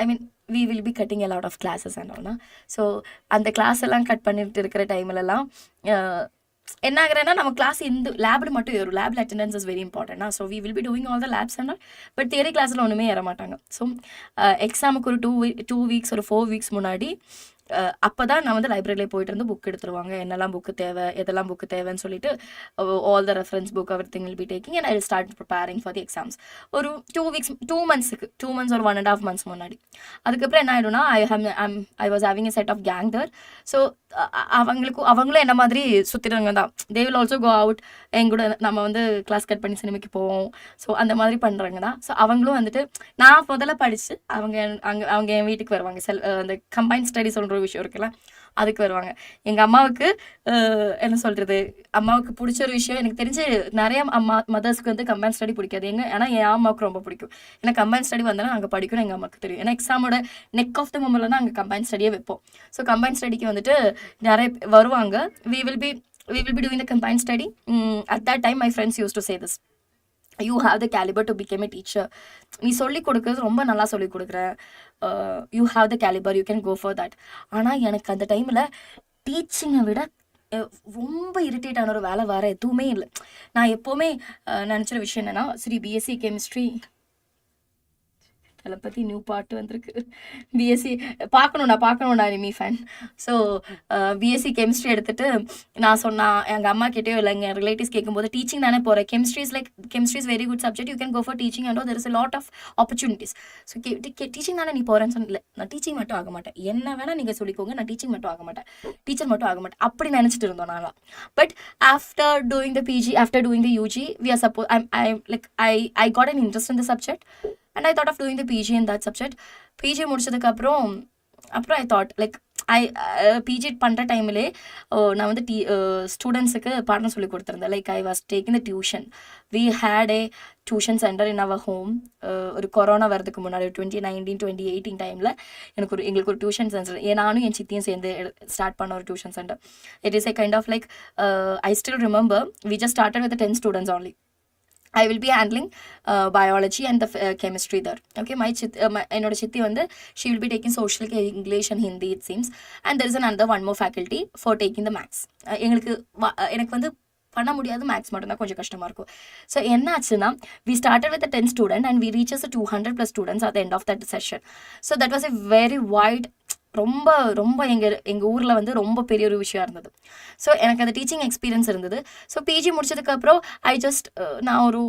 I mean we will be cutting a lot of classes and all. So அந்த கிளாஸ் எல்லாம் கட் பண்ணிட்டு இருக்கிற டைம்லலாம் என்ன ஆகுறேன்னா, நம்ம கிளாஸ் இந்த லேபில் மட்டும் ஏறும். லேபில் attendance is very important. So we will be doing all the labs and all. But theory கிளாஸில் ஒன்றுமே ஏற மாட்டாங்க. ஸோ எக்ஸாமுக்கு ஒரு 2 வீக்ஸ் ஒரு 4 வீக்ஸ் முன்னாடி அப்போ தான் நான் வந்து லைப்ரரியில் போயிட்டு இருந்து புக் எடுத்துருவாங்க, என்னெல்லாம் புக்கு தேவை, எதெல்லாம் புக்கு தேவைன்னு சொல்லிட்டு all the reference book everything will be taking and I will start preparing for the exams. ஒரு 2 months ஒரு 1.5 months முன்னாடி. அதுக்கப்புறம் என்ன ஆகிடும்னா, I was having a set of gang there. So அவங்களும் என்ன மாதிரி சுற்றிடுவாங்க தான். They will also go out, எங்கூட நம்ம வந்து கிளாஸ் கட் பண்ணி சினிமாக்கு போவோம். ஸோ அந்த மாதிரி பண்ணுறாங்க தான். ஸோ அவங்களும் வந்துட்டு நான் முதல்ல படித்து அவங்க என் வீட்டுக்கு வருவாங்க. அந்த கம்பைன் ஸ்டடி சொல்கிற விஷயம் இருக்குல்ல, அதுக்கு வருவாங்க. எங்கள் அம்மாவுக்கு என்ன சொல்கிறது, அம்மாவுக்கு பிடிச்ச ஒரு விஷயம், எனக்கு தெரிஞ்சு நிறைய மதர்ஸ்க்கு வந்து கம்பைன் ஸ்டடி பிடிக்காது. ஆனால் என் அம்மாவுக்கு ரொம்ப பிடிக்கும். ஏன்னா கம்பைன் ஸ்டடி வந்தாலும் அங்கே படிக்கணும், எங்கள் அம்மாவுக்கு தெரியும். ஏன்னா எக்ஸாமோட நெக் ஆஃப் த மொமெண்ட்ல தான் அங்கே கம்பைன் ஸ்டடியே வைப்போம். ஸோ கம்பைன் ஸ்டடிக்கு வந்துட்டு நிறைய வருவாங்க. we will be doing the combined study. At that time my friends used to say this, you have the caliber to become a teacher. நீ சொல்லி கொடுக்குறது ரொம்ப நல்லா சொல்லி கொடுக்குற, you have the caliber, you can go for that. ஆனால் எனக்கு அந்த டைமில் டீச்சிங்கை விட ரொம்ப இரிட்டேட் ஆன ஒரு வேலை வேறு எதுவுமே இல்லை. நான் எப்போவுமே நினச்சிற விஷயம் என்னென்னா, சரி பிஎஸ்சி கெமிஸ்ட்ரி அதை பற்றி நியூ பாட்டு வந்திருக்கு, பிஎஸ்சி பார்க்கணும்டா நிமி ஃபேன். ஸோ பிஎஸ்சி கெமிஸ்ட்ரி எடுத்துகிட்டு நான் எங்கள் அம்மா கிட்டேயோ இல்லை எங்கள் ரிலேட்டிவ்ஸ் கேட்கும்போது, டீச்சிங் தானே போகிறேன், chemistry is very good subject, you can go for teaching and there is a lot of opportunities. So teaching தானே நீ போகிறேன்னு சொன்னல, நான் டீச்சிங் மட்டும் ஆக மாட்டேன், என்ன வேணால் நீங்கள் சொல்லிக்கோங்க, நான் டீச்சர் மட்டும் ஆக மாட்டேன் அப்படி நினச்சிட்டு இருந்தோம் நான்லாம். But after doing the PG, after doing the UG, we are suppose I got an interest in the subject and I thought of doing the PG in that subject. PG முடிச்சதுக்கு அப்புறம் I thought like PG பண்ணுற டைம்லே நான் வந்து ஸ்டூடெண்ட்ஸுக்கு பாடம் சொல்லி கொடுத்துருந்தேன். Like I was taking the tuition. We had a tuition centre in our home. ஒரு கொரோனா வரதுக்கு முன்னாடி 2019 2018 டைமில் எங்களுக்கு ஒரு டியூஷன் சென்டர், நானும் என் சித்தியும் சேர்ந்து ஸ்டார்ட் பண்ண ஒரு tuition centre. It is a kind of like I still remember we just started with the 10 students only. I will be handling biology and the chemistry there. Okay, என்னோட சித்தி வந்து she will be taking social, English and Hindi it seems, and there is another one more faculty for taking the maths. எனக்கு வந்து பண்ண முடியாது, maths மட்டும்தான் கொஞ்சம் கஷ்டமாக இருக்கும். ஸோ என்ன ஆச்சுன்னா, we started with a 10 student and we reaches a 200+ students at the end of that session. So that was a very wide, ரொம்ப எங்கள் ஊரில் வந்து ரொம்ப பெரிய ஒரு விஷயம் இருந்தது. ஸோ எனக்கு அந்த டீச்சிங் எக்ஸ்பீரியன்ஸ் இருந்தது. ஸோ பிஜி முடிச்சதுக்கப்புறம் நான் ஒரு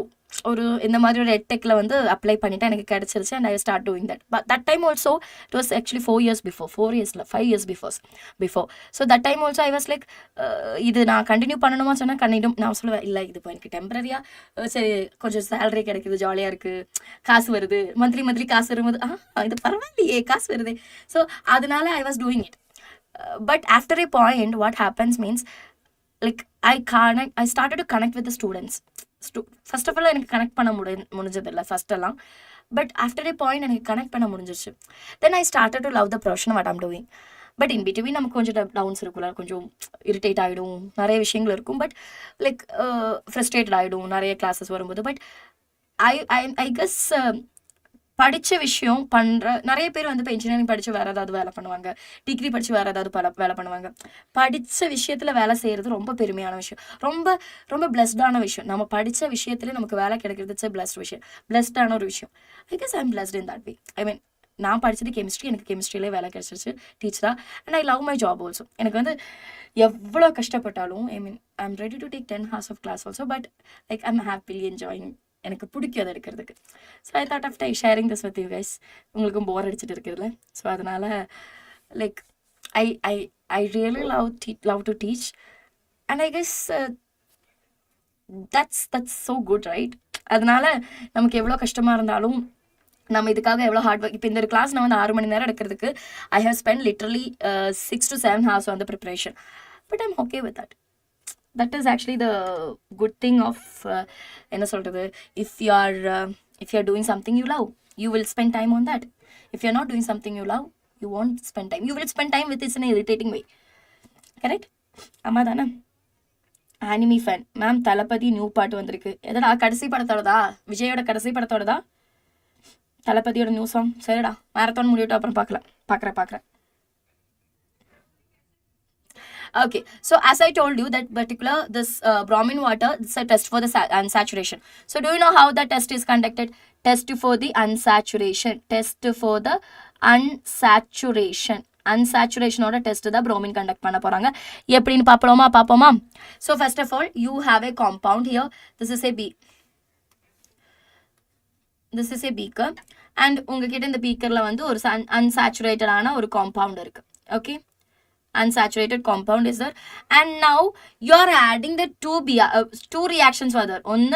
ஒரு இந்த மாதிரி ஒரு எட்டெக்கில் வந்து அப்ளை பண்ணிவிட்டு எனக்கு கிடச்சிருச்சு and I start doing that. But that time also it was actually 4 years before, 4 years இல்லை 5 years before. So that time also I was like இது நான் கண்டினியூ பண்ணணுமா சொன்னால் கண்டினியூ நான் சொல்லுவேன் இல்லை இது இப்போ எனக்கு டெம்பரரியாக சரி கொஞ்சம் சேலரி கிடைக்குது ஜாலியாக இருக்குது காசு வருது மந்த்லி காசு வரும்போது இது பரவாயில்லையே காசு வருது. ஸோ அதனால I was doing it. But after a point what happens means like I started to connect with the students. First of all எனக்கு கனெக்ட் பண்ண முடிஞ்சதில்லை ஃபஸ்ட்டெல்லாம். பட் ஆஃப்டர் ஏ பாயிண்ட் எனக்கு கனெக்ட் பண்ண முடிஞ்சிருச்சு. Then I started to love the profession what I'm doing. But in between நமக்கு கொஞ்சம் downs இருக்குல்ல, கொஞ்சம் இரிட்டேட் ஆகிடும், நிறைய விஷயங்கள் இருக்கும். பட் லைக் ஃப்ரஸ்ட்ரேட்டட் ஆகிடும் நிறைய கிளாஸஸ் வரும்போது. பட் ஐ கெஸ் படித்த விஷயம் பண்ணுற நிறைய பேர் வந்து இப்போ இன்ஜினியரிங் படித்து வேறு ஏதாவது வேலை பண்ணுவாங்க, டிகிரி படித்து வேறு ஏதாவது வேலை பண்ணுவாங்க. படித்த விஷயத்தில் வேலை செய்கிறது ரொம்ப பெருமையான விஷயம், ரொம்ப ரொம்ப பிளஸ்டான விஷயம். நம்ம படித்த விஷயத்துல நமக்கு வேலை கிடைக்கிறது இட்ஸ் பிளஸ்ட் விஷயம், பிளஸ்டான ஒரு விஷயம். I guess I am blessed in that way. I mean நான் படித்தது கெமிஸ்ட்ரி, எனக்கு கெமிஸ்ட்ரியிலே வேலை கிடைச்சிருச்சு டீச்சராக. And I love my job also. எனக்கு வந்து எவ்வளோ கஷ்டப்பட்டாலும் I mean I am ready to take 10 hours of class also. But like I am happily enjoying. எனக்கு பிடிக்கும் அதை எடுக்கிறதுக்கு. So I thought of sharing this with you guys. உங்களுக்கும் bore அடிச்சுட்டு இருக்குதுல்ல. ஸோ அதனால் like I I I really love to teach and I guess that's so good right. அதனால் நமக்கு எவ்வளோ கஷ்டமாக இருந்தாலும் நம்ம இதுக்காக எவ்வளோ ஹார்ட் ஒர்க். இப்போ இந்த ஒரு கிளாஸ் நான் வந்து 6 மணி நேரம் எடுக்கிறதுக்கு I have spend literally 6 to 7 hours on the preparation. But I'm okay with that. That is actually the good thing of என்ன சொல்கிறது, if you are doing something you love, you will spend time on that. If you are not doing something you love, you won't spend time. You will spend time with this in an irritating way. Correct? ஆமா தானே? Anime fan ma'am, தளபதி new பாட்டு வந்திருக்கு. எதடா கடைசி படத்தோடதா? விஜயோட கடைசி படத்தோடதா தளபதியோட new song? சரிடா, marathon முடிவிட்டு அப்புறம் பார்க்குறேன். Okay, so as I told you that particular this bromine water, this is a test for the unsaturation. So do you know how the test is conducted? Test for the unsaturation. Unsaturation ஓட test தான் bromine conduct பண்ண போறாங்க. எப்படின்னு பாப்போமா? So first of all you have a compound here. This is a beaker and உங்ககிட்ட இந்த beakerல வந்து ஒரு unsaturated ஆன ஒரு compound இருக்கு. Okay, unsaturated compound is there, and now you are adding the two reactions were there. One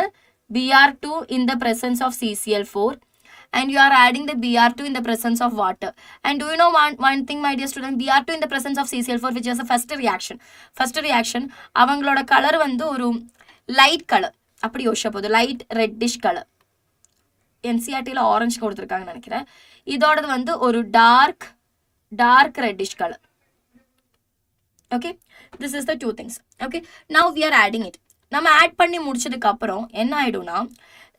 Br2 in the presence of CCl4 and you are adding the Br2 in the presence of water. And do you know one thing my dear student, Br2 in the presence of CCl4 which is the first reaction அவங்களோட colour வந்து ஒரு light colour, அப்படி யோசிச்ச போது light reddish colour. NCERTல orange கொடுத்துருக்காங்கன்னு நினைக்கிறேன். இதோடது வந்து ஒரு dark reddish colour. Okay, this is the two things. Okay, now we are adding it. நம்ம ஆட் பண்ணி முடிச்சதுக்கு அப்புறம் என்ன ஆயிடும்னா,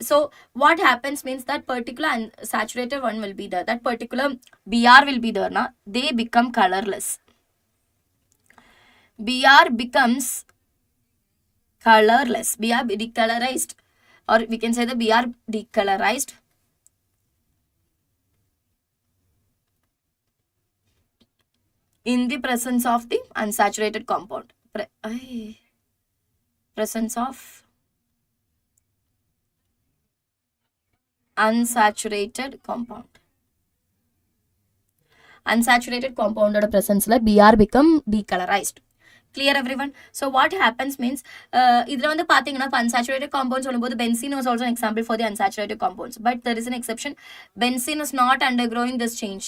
so what happens means that particular unsaturated one will be there, that particular Br will be there na, they become colorless. Br becomes colorless. Br decolorized, or we can say the Br decolorized in the presence of the unsaturated compound. Presence of unsaturated compound. Unsaturated compound oda presence la Br become decolorized. Clear everyone? So what happens means idhula vandu pathina unsaturated compounds solumbodhu benzene was also an example for the unsaturated compounds, but there is an exception. Benzene is not undergoing this change.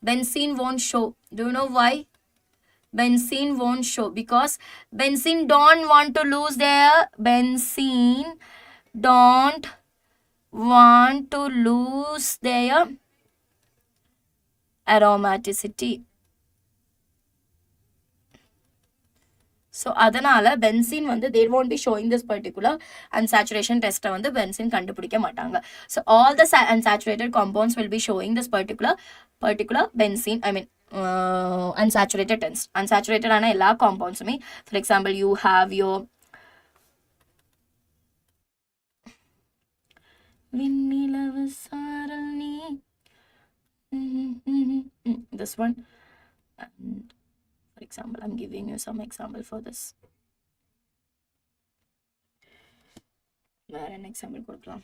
Benzene won't show. Do you know why? Benzene won't show because benzene don't want to lose their aromaticity. So adanala benzene வந்து they won't be showing this particular unsaturation test வந்து benzene கண்டுபிடிக்க மாட்டாங்க. So all the unsaturated compounds will be showing this particular benzene, I mean unsaturated test. Unsaturated ஆன எல்லா compounds me, for example you have your this one, and for example I'm giving you some example for this. വേറെ എന്നെ example കൊടുക്കണം.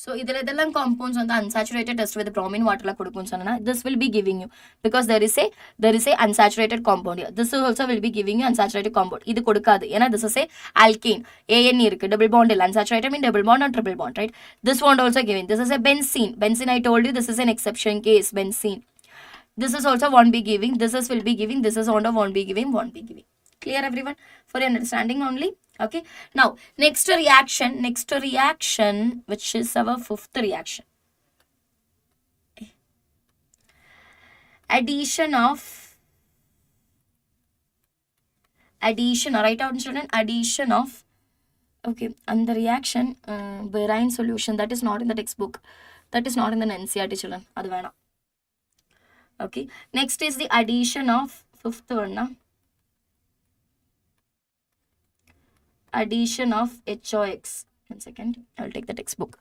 So idiledellam compounds on the unsaturated test with bromine water la kodukonu sonna, this will be giving you, because there is a unsaturated compound here. This also will be giving you unsaturated compound. Idu kodukadu ena this is a alkane, AN irukku, double bond illa, unsaturated mean double bond or triple bond, right? This one also giving. This is a benzene. I told you this is an exception case, benzene. This is also won't be giving, this is will be giving, this is also won't be giving. Clear everyone? For your understanding only. Okay, now next reaction, which is our fifth reaction, addition, write down children, addition of, okay, and the reaction brine solution, that is not in the textbook, that is not in the NCERT children, adu vena. Okay, next is the addition of fifth one, addition of HOX. 1 second, I will take the textbook.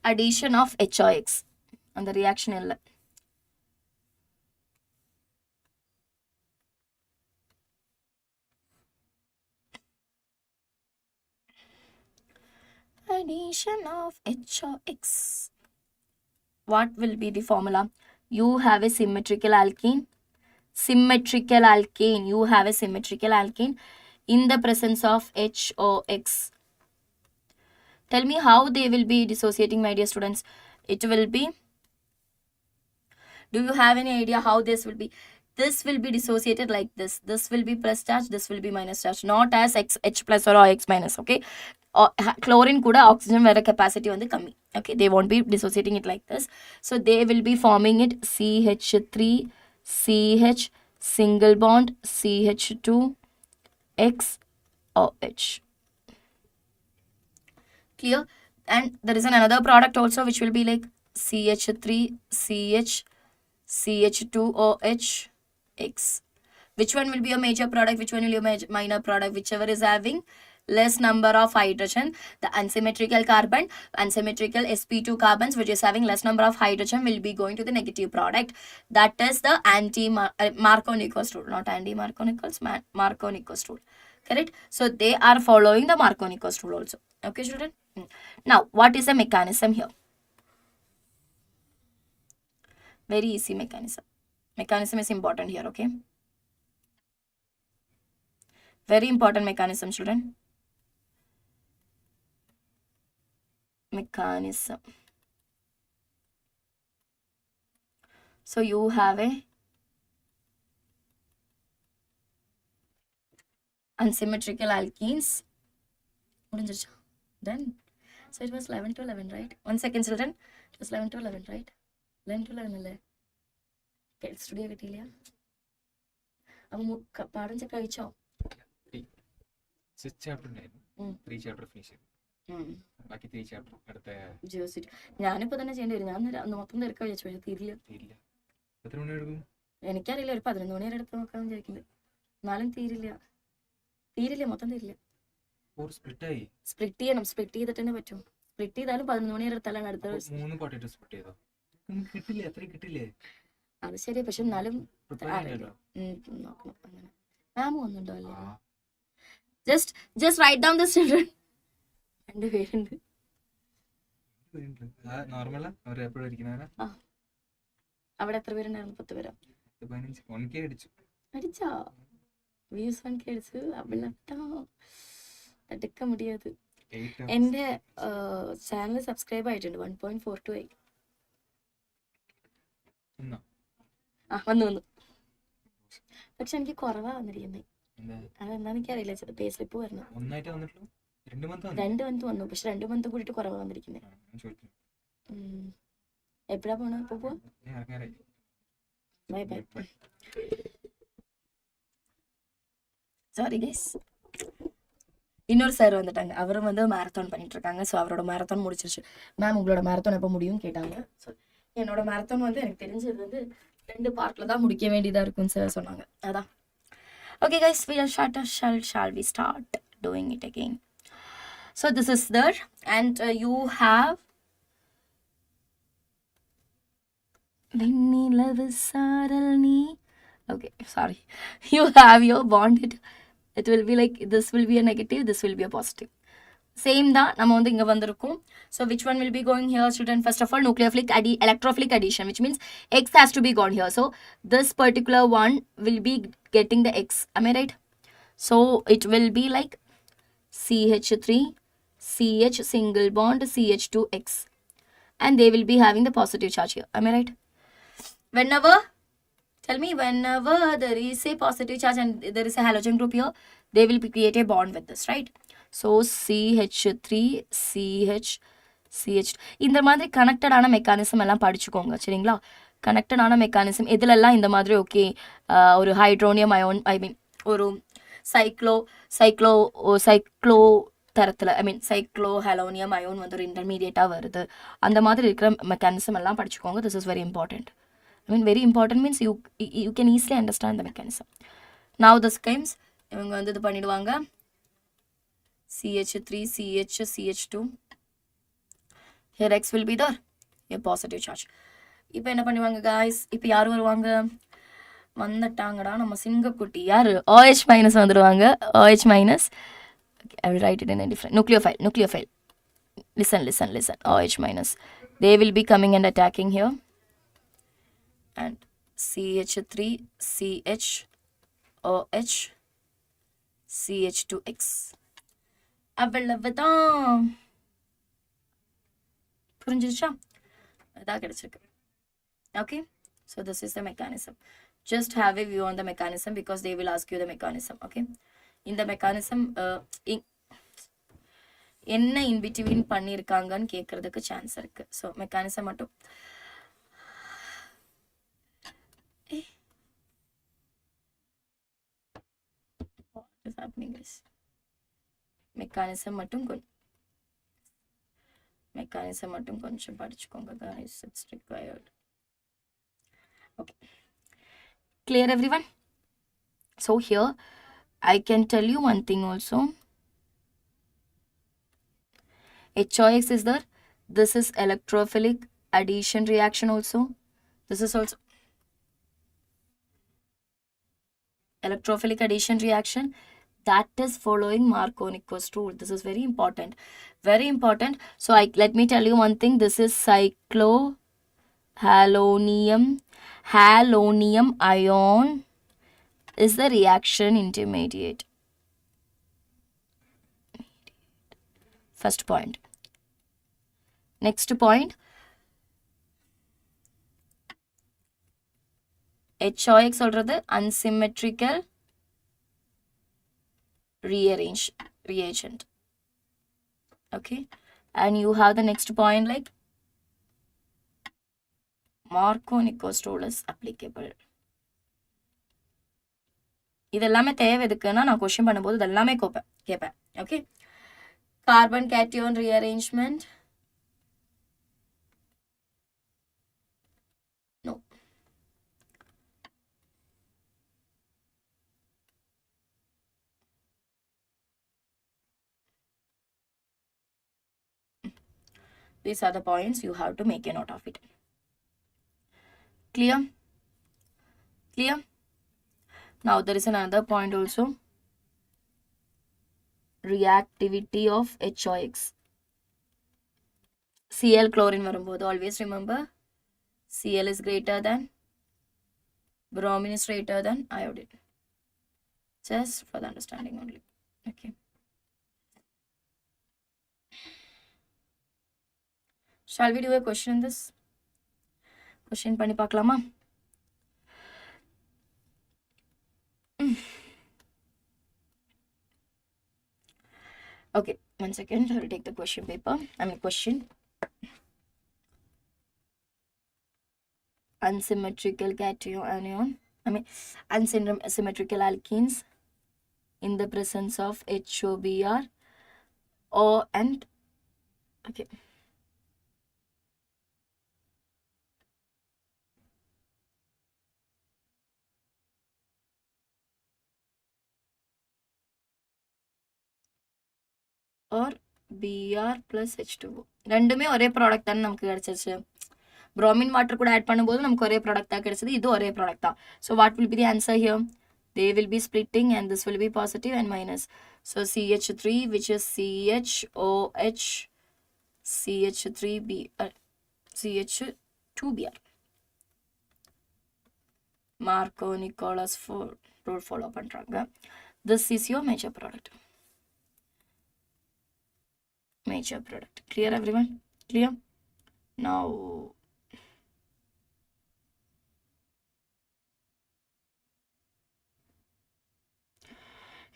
Addition of HOX and the reaction illa. Addition of HOX. What will be the formula? You have a symmetrical alkene. You have a symmetrical alkene in the presence of HOX. Tell me how they will be dissociating, my dear students. It will be, do you have any idea how this will be? This will be dissociated like this. This will be plus charge, this will be minus charge, not as H plus or X minus. Okay, chlorine kuda oxygen vera capacity vandu kammi. Okay, they won't be dissociating it like this. So they will be forming it CH3 CH single bond CH2 XOH. Clear? And there is another product also which will be like CH3 CH CH2OH X. Which one will be a major product, which one will be a minor product? Whichever is having less number of hydrogen, the unsymmetrical sp2 carbons which is having less number of hydrogen will be going to the negative product. That is the Markovnikov's rule, not anti-Markovnikov's, Markovnikov's rule. Correct? So they are following the Markovnikov's rule also. Okay, children? Now, what is the mechanism here? Very easy mechanism. Mechanism is important here, okay? Very important mechanism, children. Mechanism. So you have a unsymmetrical alkenes. Done. So it was 11 to 11, right? 1 second, children. It was 11 to 11, right? 11 to 11 alle. Okay, studio കിട്ടിയില്ല. അപ്പോൾ പാഠം check കഴിച്ചോ? 6 chapter ഉണ്ടായിരുന്നു. 3 chapter finish ചെയ്തു. ബാക്കി 3 chapter അടുത്ത ജിയോസിറ്റി. ഞാനിപ്പോ തന്നെ ചെയ്യേണ്ടി വരും. ഞാൻ മൊത്തം തീർക്കാൻ വിചാരിച്ചു, തീരില്ല. എത്ര മണി എടുക്കും? എനിക്കറിയില്ല, ഒരു 11 മണി വരെ എടുത്ത് നോക്കാന്ന് വിചാരിക്കുന്നത്. എന്നാലും തീരില്ല, മൊത്തം തീരില്ല. സ്പ്ലിറ്റ് ചെയ്യണം, സ്പ്ലിറ്റ് ചെയ്തിട്ട് തന്നെ പറ്റും. സ്പ്ലിറ്റ് ചെയ്താലും 11 മണി വരെ എടുത്താലാണ് അടുത്ത. 3 പാർട്ടായിട്ട് സ്പ്ലിറ്റ് ചെയ്തോ? കിട്ടില്ലേ, അത്ര കിട്ടില്ലേ? അത് ശരി, പക്ഷെ എന്നാലും നോക്കണം. അങ്ങനെ മാം ഒന്നുണ്ടോ അല്ലേ? Just write down the children. 2 പേരുണ്ട്. അവിടെ എത്ര പേരുണ്ടായിരുന്നു? 10 പേരോ? 1K അടിച്ചോ? വ്യൂസ് 1K അടിച്ചു. എടുക്ക മുടിയാത്. എന്റെ ചാനൽ സബ്സ്ക്രൈബ് ആയിട്ടുണ്ട്. 1.42 ആയി. വന്നു. പക്ഷെ എനിക്ക് കുറവാ വന്നിരിക്കുന്നത്. അതെന്താ എനിക്കറിയില്ല. പേ സ്ലിപ്പ് വരണം. 2 മന്ത് വന്നു, പക്ഷെ 2 മന്ത് കൂടിയിട്ട് കുറവാ വന്നിരിക്കുന്നത്. എപ്പോഴാ പോണ? പോവാ Bye bye. Sorry guys. இன்னொரு சார் வந்துட்டாங்க. அவரும் வந்து மேரத்தான் பண்ணிட்டு இருக்காங்க. ஸோ அவரோட மேரத்தான் முடிச்சிருச்சு. மேம் உங்களோட மேரத்தான் எப்போ முடியும்னு கேட்டாங்க. ஸோ என்னோட மேரத்தான் வந்து எனக்கு தெரிஞ்சது வந்து 2 பார்ட்ல தான் முடிக்க வேண்டியதா இருக்கும்னு சார் சொன்னாங்க. அதான். Okay guys, shall we start doing it again? So this is there, and you have okay, sorry. You have your bond. It will be like this will be a negative, this will be a positive. Same da நம்ம வந்து இங்க வந்திருக்கும். So which one will be going here, student? First of all, nucleophilic electrophilic addition, which means X has to be gone here. So this particular one will be getting the X. Am I right? So it will be like CH3 CH single bond CH2X, and they will be having the positive charge here. Am I right? Whenever, tell me, whenever there is a positive charge and there is a halogen group here, they will create a bond with this, right? So CH3 CH இந்த மாதிரி கனெக்டடான mechanism எல்லாம் படிச்சுக்கோங்க சரிங்களா. கனெக்டடான mechanism எதுலெல்லாம் இந்த மாதிரி okay ஒரு hydronium ion ஒரு cyclo தரத்தில் சைக்ளோ ஹலோனியம் அயோன் வந்து ஒரு இன்டர்மீடியட்டாக வருது. அந்த மாதிரி இருக்கிற மெக்கானிசம் எல்லாம் படிச்சுக்கோங்க. This is very important. very important means you can easily understand the mechanism. Now the schemes இவங்க வந்து இது பண்ணிடுவாங்க. CH3 CH2, here X will be there, a positive charge. இப்போ என்ன பண்ணுவாங்க guys? இப்போ யார் வருவாங்க? வந்துட்டாங்கடா நம்ம சிங்கக்குட்டி. யார்? OH மைனஸ் வந்துடுவாங்க. OH minus, I will write it in a different nucleophile. Listen. OH minus, they will be coming and attacking here, and CH3 CH OH CH2X. அவ்வளவுதான். புரிஞ்சிருச்சா? அதான் கிடைச்சிருக்கு. Okay, so this is the mechanism. Just have a view on the mechanism because they will ask you the mechanism. Okay, இந்த mechanism என்ன in between பண்ணியிருக்காங்கன்னு கேட்கறதுக்கு chance இருக்கு. So mechanism மட்டும் mechanism மட்டும் கொஞ்சம் படிச்சுக்கோங்க guys, it's required. Okay, clear everyone? So here I can tell you one thing also. HOX is there. This is electrophilic addition reaction also. This is also electrophilic addition reaction that is following Markovnikov's rule. This is very important. So let me tell you one thing. This is cyclohalonium ion is the reaction intermediate. First point. Next point, HOX சொல்றது unsymmetrical reagent. Okay, and you have the next point like Markovnikov's rule is applicable. இதெல்லாமே தேவை எதுக்குன்னா நான் question பண்ணும்போது இதெல்லாமே கேட்பேன். Okay, carbon cation rearrangement. No. These are the points you have to make a note of it. Clear? Now there is another point also. Reactivity of HOX. Cl chlorine varumbodhu always remember Cl is greater than, bromine is greater than iodine. Just for the understanding only. Okay. Shall we do a question in this? Question பண்ணி பார்க்கலாமா? Okay, one second. I will take the question paper. Question. unsymmetrical cation, unsymmetrical alkenes in the presence of HOBr, O and okay. Or Br plus H2O. ரெண்டுமே ஒரே product தான் நமக்கு கிடைச்சிருச்சு. bromine water கூட add பண்ணும்போது நமக்கு ஒரே ப்ராடக்ட் தான் கிடைச்சது. இது ஒரே ப்ராடக்ட் தான். So what will be the answer here? They will be splitting and this will be positive and minus. So CH3 which is CHOH CH3B CH2Br. Marco Nicholas rule follow பண்றாங்க. This is your major product. Major product. Clear everyone? Clear? Now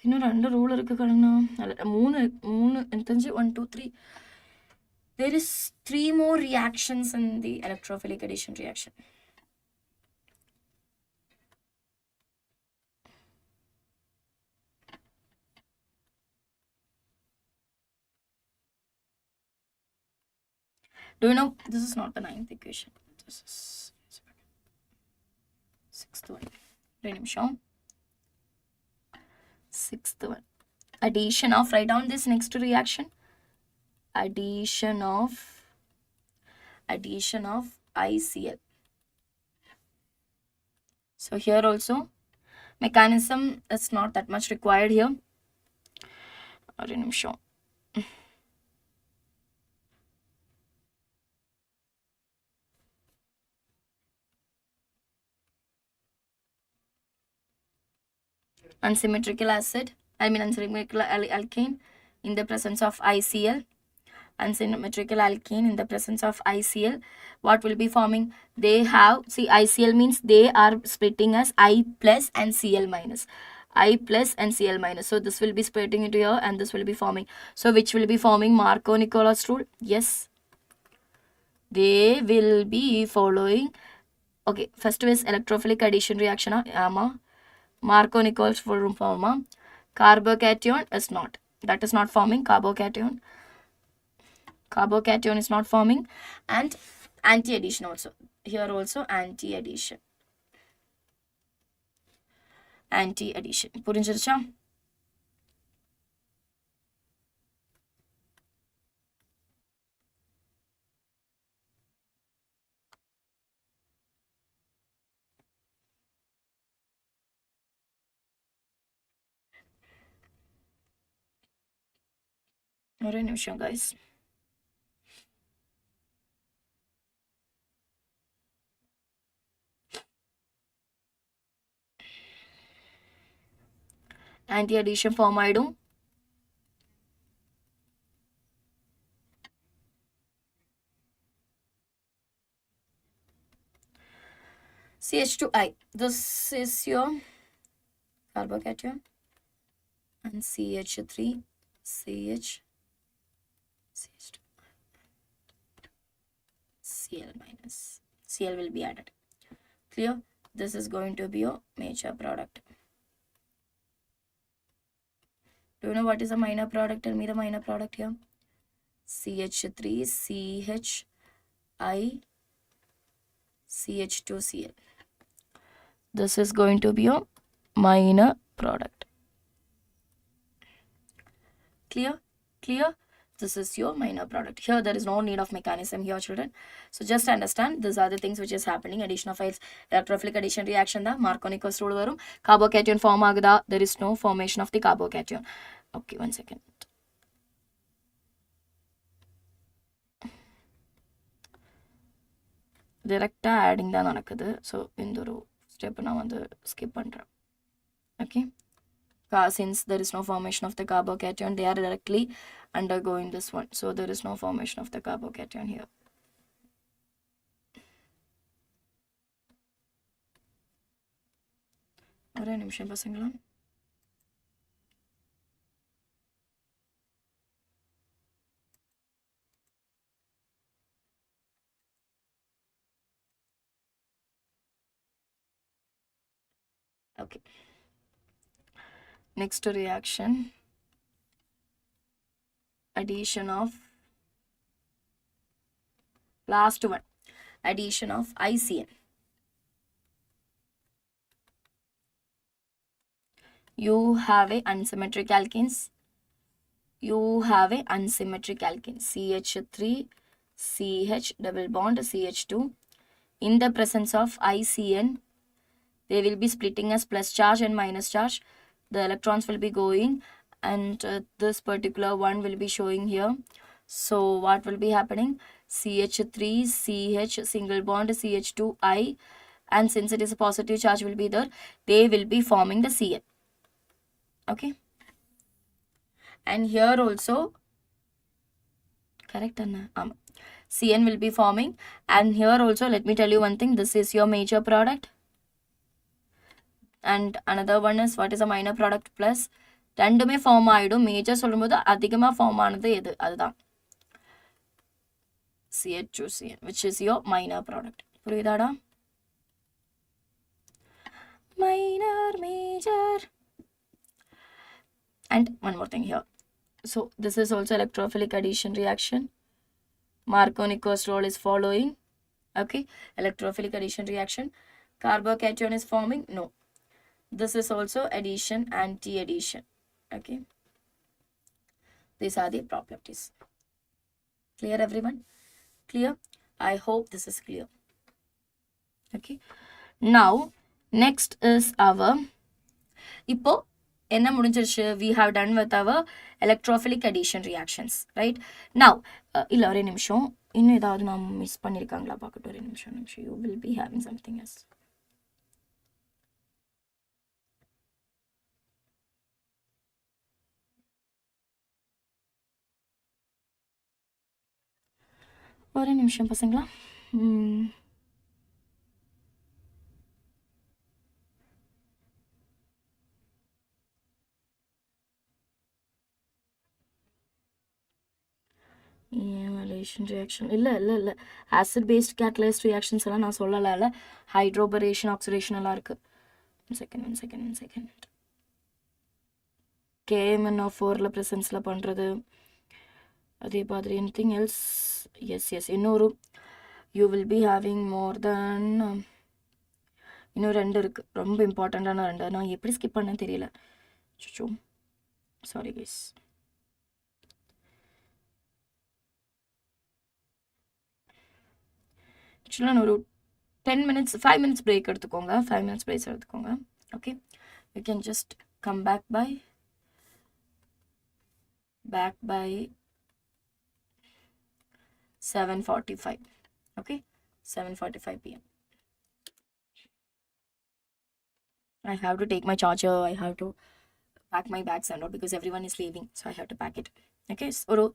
இன்னும் ரெண்டு rule இருக்கு கண்ணா. மூணு எனக்கு தெரிஞ்சு 1 2 3. There is 3 more reactions in the electrophilic addition reaction. Do you know this is not the 9th equation? This is 6th one. Wait a minute. 6th one. Addition of, write down this next reaction. Addition of ICl. So here also mechanism is not that much required here. Wait a minute. Unsymmetrical alkane in the presence of ICl. Unsymmetrical alkane in the presence of ICl. What will be forming? They have, see, ICl means they are splitting as I plus and Cl minus. I plus and Cl minus. So this will be splitting into here and this will be forming. So which will be forming? Marco-Nicholas rule? Yes. They will be following. Okay, first is electrophilic addition reaction. Marco-Nicholas rule form. Carbocation is not. That is not forming. Carbocation is not forming. And anti-addition also. Here also anti-addition. புரிஞ்சிருச்சா? ஒரே நிமிஷம் guys. Anti-addition form ஆயிடும். CH2I. This is your carbocation. And CH3 CH2 Cl minus. Cl will be added. Clear? This is going to be your major product. Do you know what is a minor product? Tell me the minor product here. CH3 CHI CH2Cl. This is going to be your minor product. Clear? Clear? This is your minor product. Here there is no need of mechanism here, children. So just understand these are the things which is happening. Addition of electrophilic addition reaction da Marco-Nicholas rule varum. Carbocation form agada. There is no formation of the carbocation. Okay, 1 second. Direct adding da nadakudhu. So indoru step na vandu skip pandren. Okay. Since there is no formation of the carbocation, they are directly undergoing this one. So there is no formation of the carbocation here. ஒரே நிமிஷம் பசங்களா. Okay. Next reaction, addition of, last one, addition of ICN. You have a unsymmetric alkenes. You have a unsymmetric alkene, CH3, CH double bond CH2. In the presence of ICN, they will be splitting as plus charge and minus charge. The electrons will be going, and this particular one will be showing here. So what will be happening? CH3, CH single bond CH2I, and since it is a positive charge will be there, they will be forming the CN. Okay. And here also, correct Anna? CN will be forming, and here also let me tell you one thing, this is your major product, and another one is what is a minor product plus. ரெண்டுமே form ஆயிடும். Major சொல்லும்போது அதிகமாக form ஆனது எது, அதுதான் CH2CN, which is your minor product. புரியுதாடா? Minor, major. And one more thing here. So this is also electrophilic addition reaction. Markovnikov's rule is following. Okay, electrophilic addition reaction. Carbocation is forming? No. This is also addition, anti-addition. Okay, these are the properties. Clear everyone? Clear? I hope this is clear. Okay, now next is our, இப்போ என்ன முடிஞ்சிருச்சு, we have done with our electrophilic addition reactions, right? Now இல்லை ஒரே நிமிஷம், இன்னும் ஏதாவது நான் miss பண்ணியிருக்காங்களா பார்க்கட்டும், ஒரே நிமிஷம். you will be having something else. ஒரே நிமிஷம் பசங்களா. Evaluation reaction இல்லை acid based catalyzed reactions எல்லாம் நான் சொல்லலை. hydroboration, oxidation எல்லாம் இருக்கு. one second. KMnO4ல presence பண்ணுறது, அதே மாதிரி anything else? Yes, இன்னொரு, you will be having more than, இன்னும் 2 இருக்கு, ரொம்ப இம்பார்ட்டண்ட்டான 2. நான் எப்படி ஸ்கிப் பண்ணேன்னு தெரியல. Sorry guys. ஆக்சுவலாக நான் ஒரு 10 minutes 5 minutes break எடுத்துக்கோங்க. 5 minutes break எடுத்துக்கோங்க. Okay, you can just come back by 7:45. Okay, 7:45 p.m. I have to take my charger, I have to pack my bags and all because everyone is leaving, so I have to pack it. Okay, so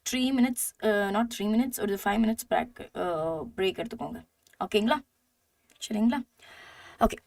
3 minutes, not 3 minutes, or 5 minutes break எடுத்துக்கோங்க. ஓகேங்களா? சரிங்களா? Okay.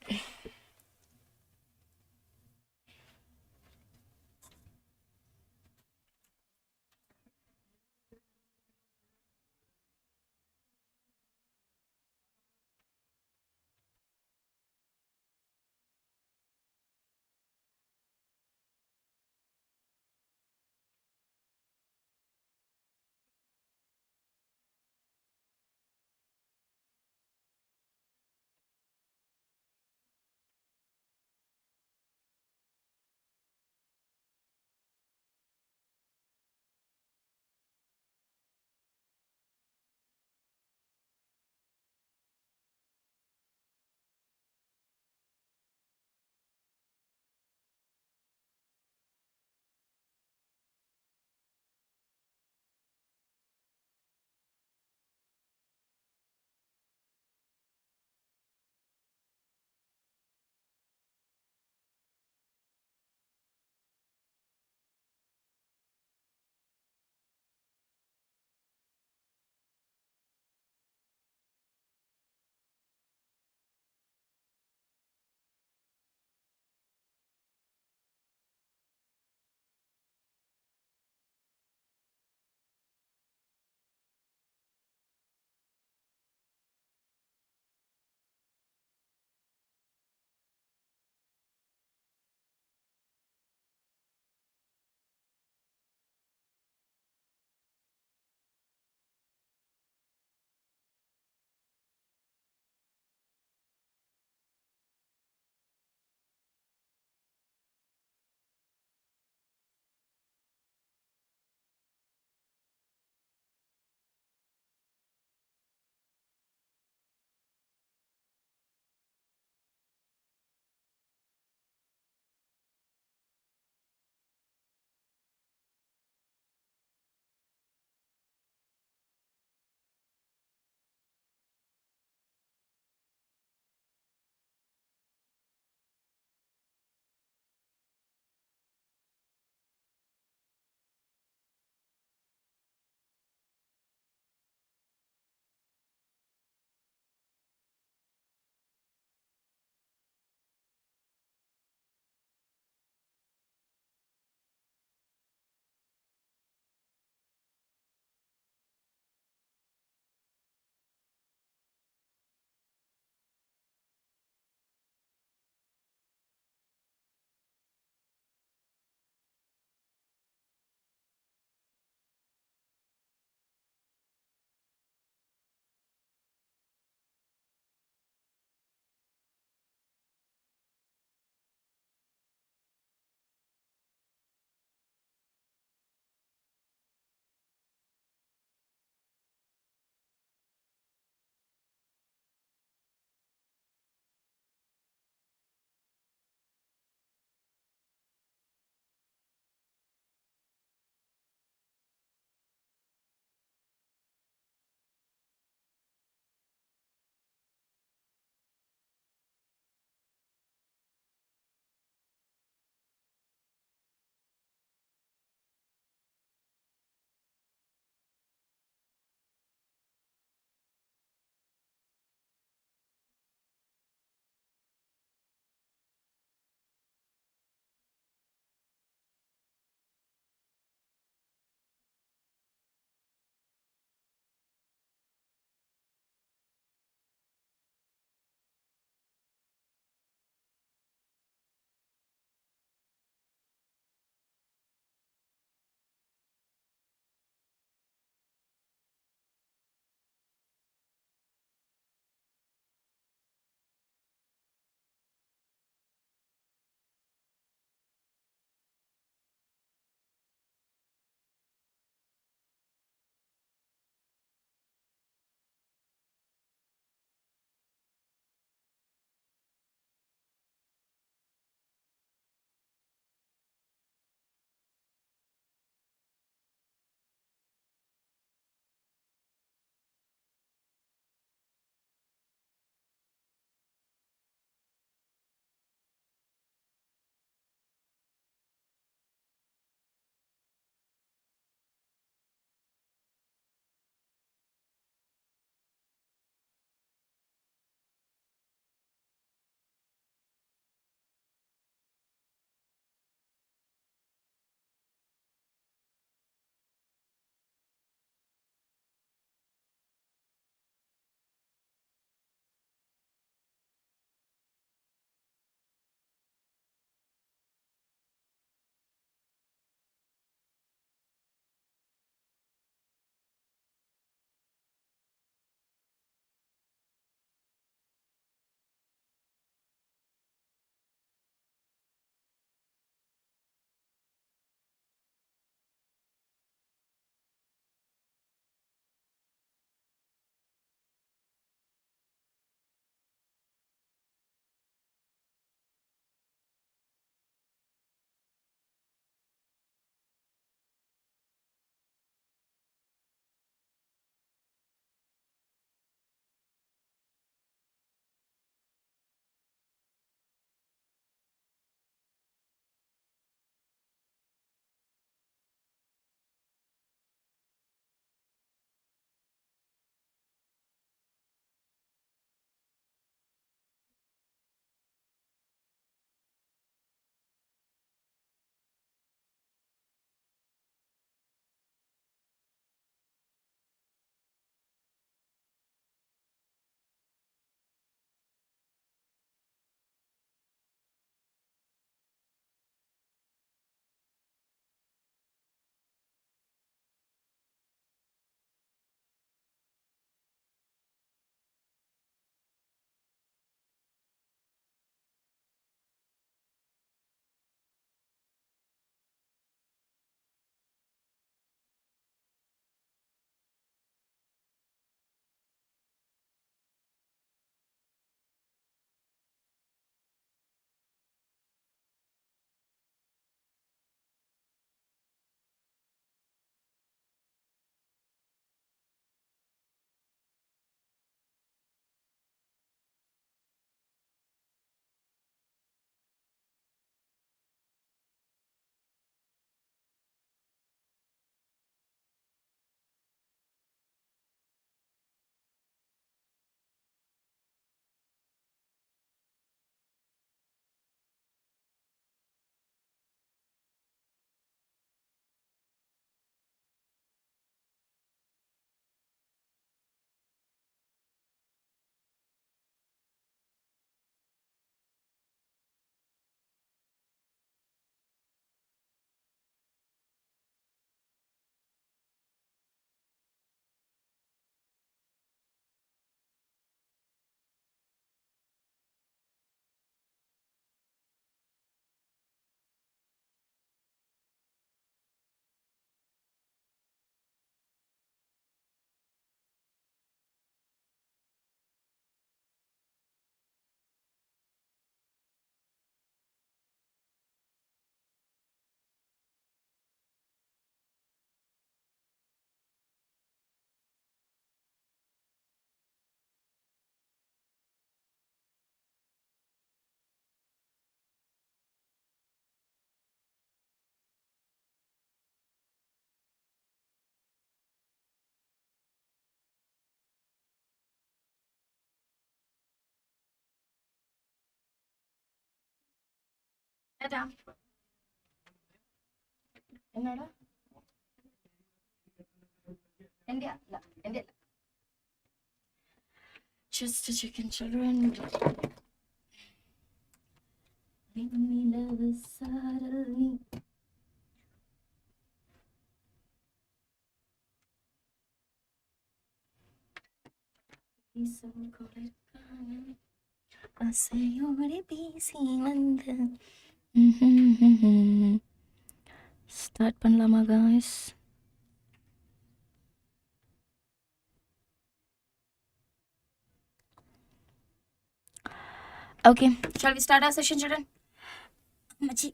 ஏடா என்னடா India இல்ல India just a chicken children நிலவு சாரல் நீ வீசும் குளிர்காலம் ஆசையோடு பேசி வந்த ஸ்டார்ட் பண்ணலாமா guys? Okay, shall we start our session, children? Machi.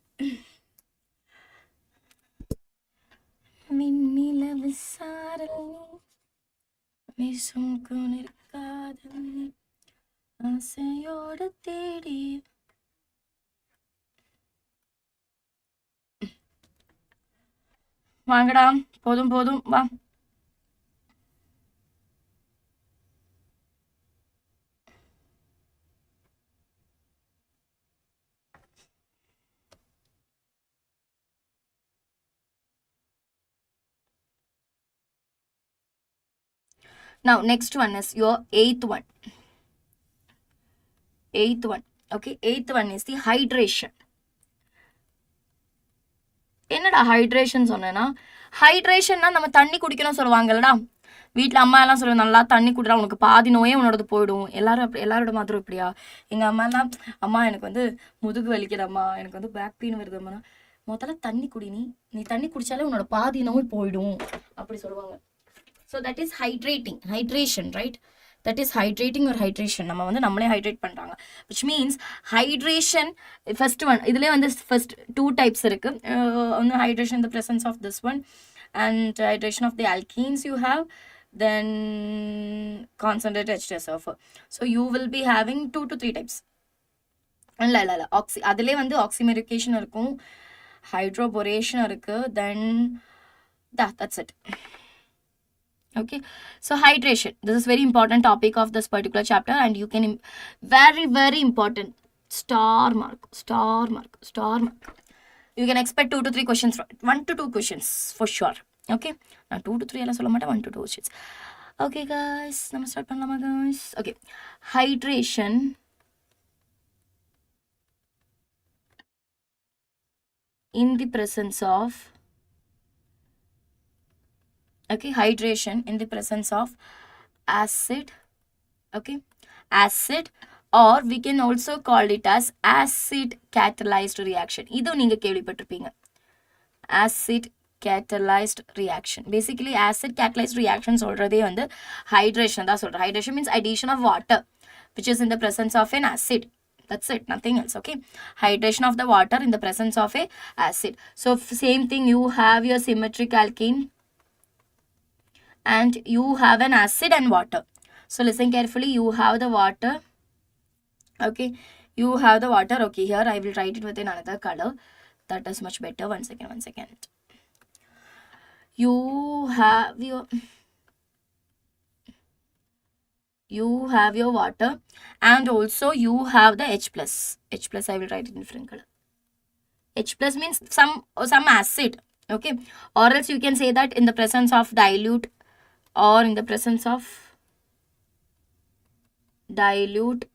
மின்னிலவு சாரல் நீ வீசும் குளிர்காலம் நீ ஆசையோடு தேடி வாங்கடா போதும் போதும் வா now next one is your eighth one. Okay, eighth one is the hydration. என்னடா ஹைட்ரேஷன் சொன்னேன்னா ஹைட்ரேஷன்னா நம்ம தண்ணி குடிக்கணும் சொல்லுவாங்கல்லடா வீட்டில் அம்மா எல்லாம் சொல்லுவாங்க நல்லா தண்ணி குடிடா உனக்கு பாதி நோயே உன்னோடது போயிடும் எல்லாரும் அப்படி எல்லாரோட மாதிரி இப்படியா எங்கள் அம்மா எல்லாம் அம்மா எனக்கு வந்து முதுகு வலிக்கிறம்மா எனக்கு வந்து பேக் பெயின் வருதும்மா முதல்ல தண்ணி குடி நீ தண்ணி குடிச்சாலே உன்னோட பாதி நோய் போயிடும் அப்படி சொல்லுவாங்க. So that is hydration, right? That is hydrating or hydration. நம்ம வந்து நம்மளே ஹைட்ரேட் பண்ணுறாங்க which means hydration first one இதுலேயே வந்து first two types இருக்கு ஒன்று hydration in the presence of this one and hydration of the alkenes you have then concentrated H2SO4. So you will be having 2 to 3 types. இல்லை ஆக்சி அதுலேயே வந்து ஆக்சிமெரிகேஷன் இருக்கும் ஹைட்ரோபொரேஷன் இருக்கு then that's it. Okay, so hydration, this is very important topic of this particular chapter and you can very important star mark. You can expect 2 to 3 questions, 1 to 2 questions for sure. Okay, now 2 to 3 alla solla maata 1 to 2 questions. Okay guys, nama start pannalama guys. Okay, hydration in the presence of hydration in the presence of acid. Okay, acid or we can also call it as acid catalyzed reaction. idu neenga kelvipattirpeenga acid catalyzed reaction. Basically acid catalyzed reaction solradhe vandu hydration da solra. Hydration means addition of water which is in the presence of an acid. That's it, nothing else. Okay, hydration of the water in the presence of a acid. So same thing, you have your symmetric alkene and you have an acid and water. So listen carefully, you have the water. Okay, you have the water. Okay, here I will write it with another color, that is much better. One second. You have your water and also you have the H plus. I will write it in different color. H plus means some acid. Okay, or else you can say that in the presence of dilute or in the presence of dilute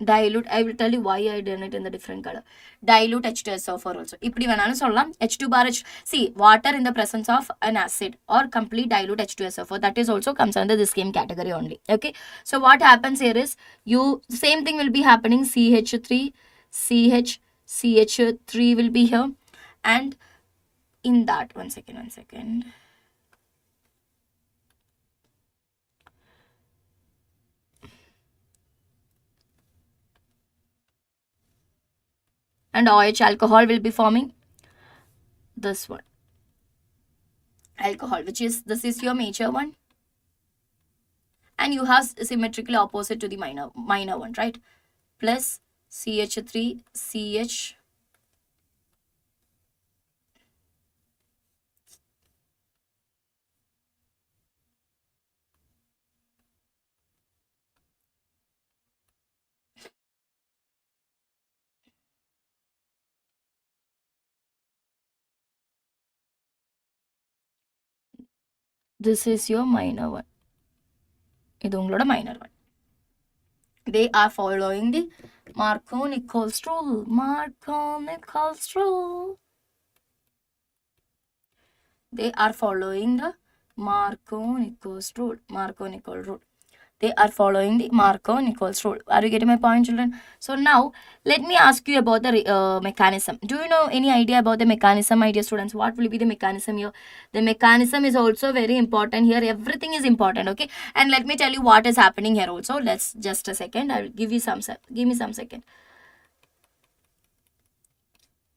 I will tell you why I done it in the different color. Dilute H2SO4 also இப்படி வேணாலும் சொல்லலாம். H2 bar see water in the presence of an acid or complete dilute H2SO4, that is also comes under the same category only. Okay, so what happens here is you same thing will be happening. CH3 will be here and in that one second and OH alcohol will be forming this one alcohol, which is this is your major one and you have symmetrically opposite to the minor one, right? Plus CH3 CH this is your minor one. இது உங்களோட minor one. They are following the Marconi-Nichols rule. Marconi-Nichols rule. They are following the Marconi-Nichols rule. Marconi-Nichols rule. They are following the Marconi-Nichols rule. Are you getting my point, children? So now, let me ask you about the mechanism. Do you know any idea about the mechanism, my dear students? What will be the mechanism here? The mechanism is also very important here. Everything is important, okay? And let me tell you what is happening here also. Let's just a second. I will give you some. Give me some second.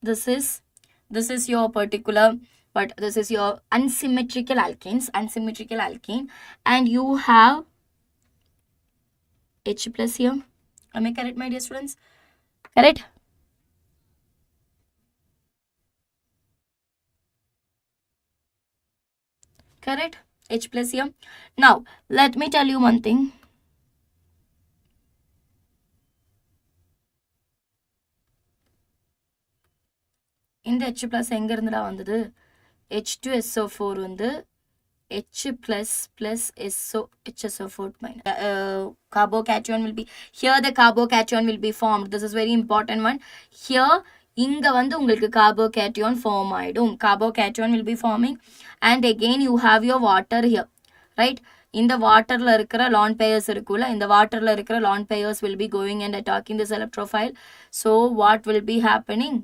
This is your particular, but this is your unsymmetrical alkanes. Unsymmetrical alkane, and you have H plus here. Am I correct, my dear students? Correct? Correct? H plus here. Now, let me tell you one thing. இந்த H plus எங்க இருந்துடா வந்தது? H2SO4 வந்து H plus plus HSO4 minus. Carbocation will be, here the carbocation will be formed. This is very important one. Here, இங்க வந்து உங்களுக்கு carbocation form ஆயிடும். Carbocation will be forming, and again you have your water here, right? இந்த வாட்டர்ல இருக்கிற lone pairs இருக்குல்ல, இந்த வாட்டர்ல இருக்கிற lone pairs will be going and attacking this electrophile. So what will be happening?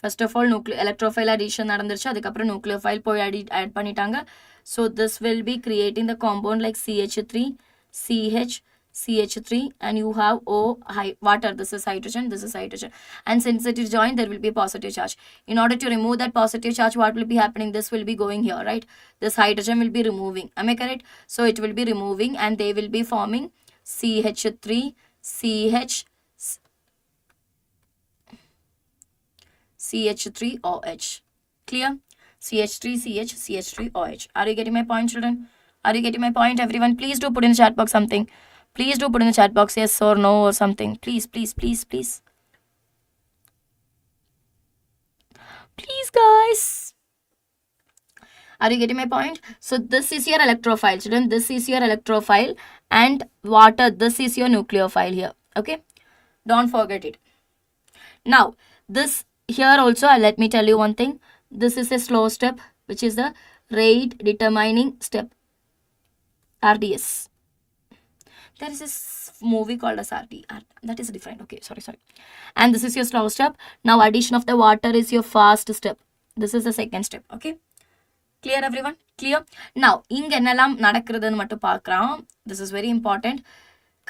First of all, electrophile addition நடந்துருச்சு, அதுக்கப்புறம் nucleophile போய் add பண்ணிட்டாங்க. So this will be creating the compound like CH3, CH, CH3, and you have O, water. This is hydrogen, this is hydrogen. And since it is joined, there will be positive charge. In order to remove that positive charge, what will be happening? This will be going here, right? This hydrogen will be removing. Am I correct? So it will be removing, and they will be forming CH3, CH, CH3OH. Clear? CH3, CH, CH3OH. Are you getting my point, children? Are you getting my point, everyone? Please do put in the chat box something. Please do put in the chat box yes or no or something. Please, please, please, please. Please, guys. Are you getting my point? So this is your electrophile, children. This is your electrophile, and water, this is your nucleophile here. Okay? Don't forget it. Now, this here also, let me tell you one thing. This is a slow step, which is the rate determining step, RDS. There is this movie called as RD. That is different. Okay, sorry. And this is your slow step. Now addition of the water is your fast step. This is the second step. Okay, clear, everyone? Clear? Now இங்க என்னெல்லாம் நடக்குதுன்னு மட்டும் பார்க்கலாம். This is very important.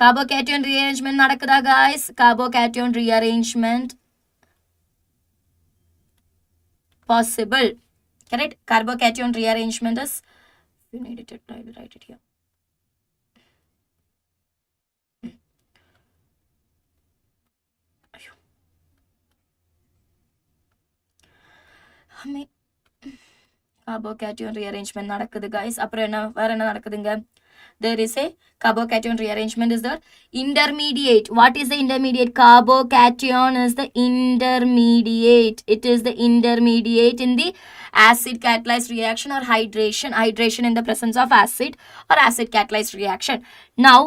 Carbocation rearrangement நடக்குதா, guys? Carbocation rearrangement possible. Correct? Carbocation rearrangement is, if you need it, I will write it here. Carbocation rearrangement நடக்குது, guys. அப்புறம் என்ன, வேற என்ன நடக்குதுங்க? There is a carbocation rearrangement is the intermediate. What is the intermediate? Carbocation is the intermediate. It is the intermediate in the acid catalyzed reaction or hydration. Hydration in the presence of acid or acid catalyzed reaction. Now,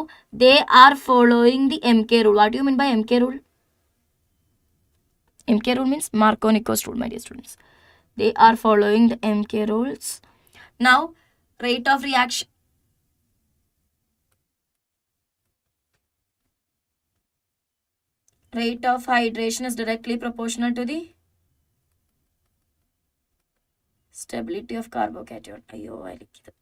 they are following the MK rule. What do you mean by MK rule? MK rule means Marconi-Nichols rule, my dear students. They are following the MK rules. Now, rate of reaction. Rate of hydration is directly proportional to the stability of carbocation. Ayyo, I like it.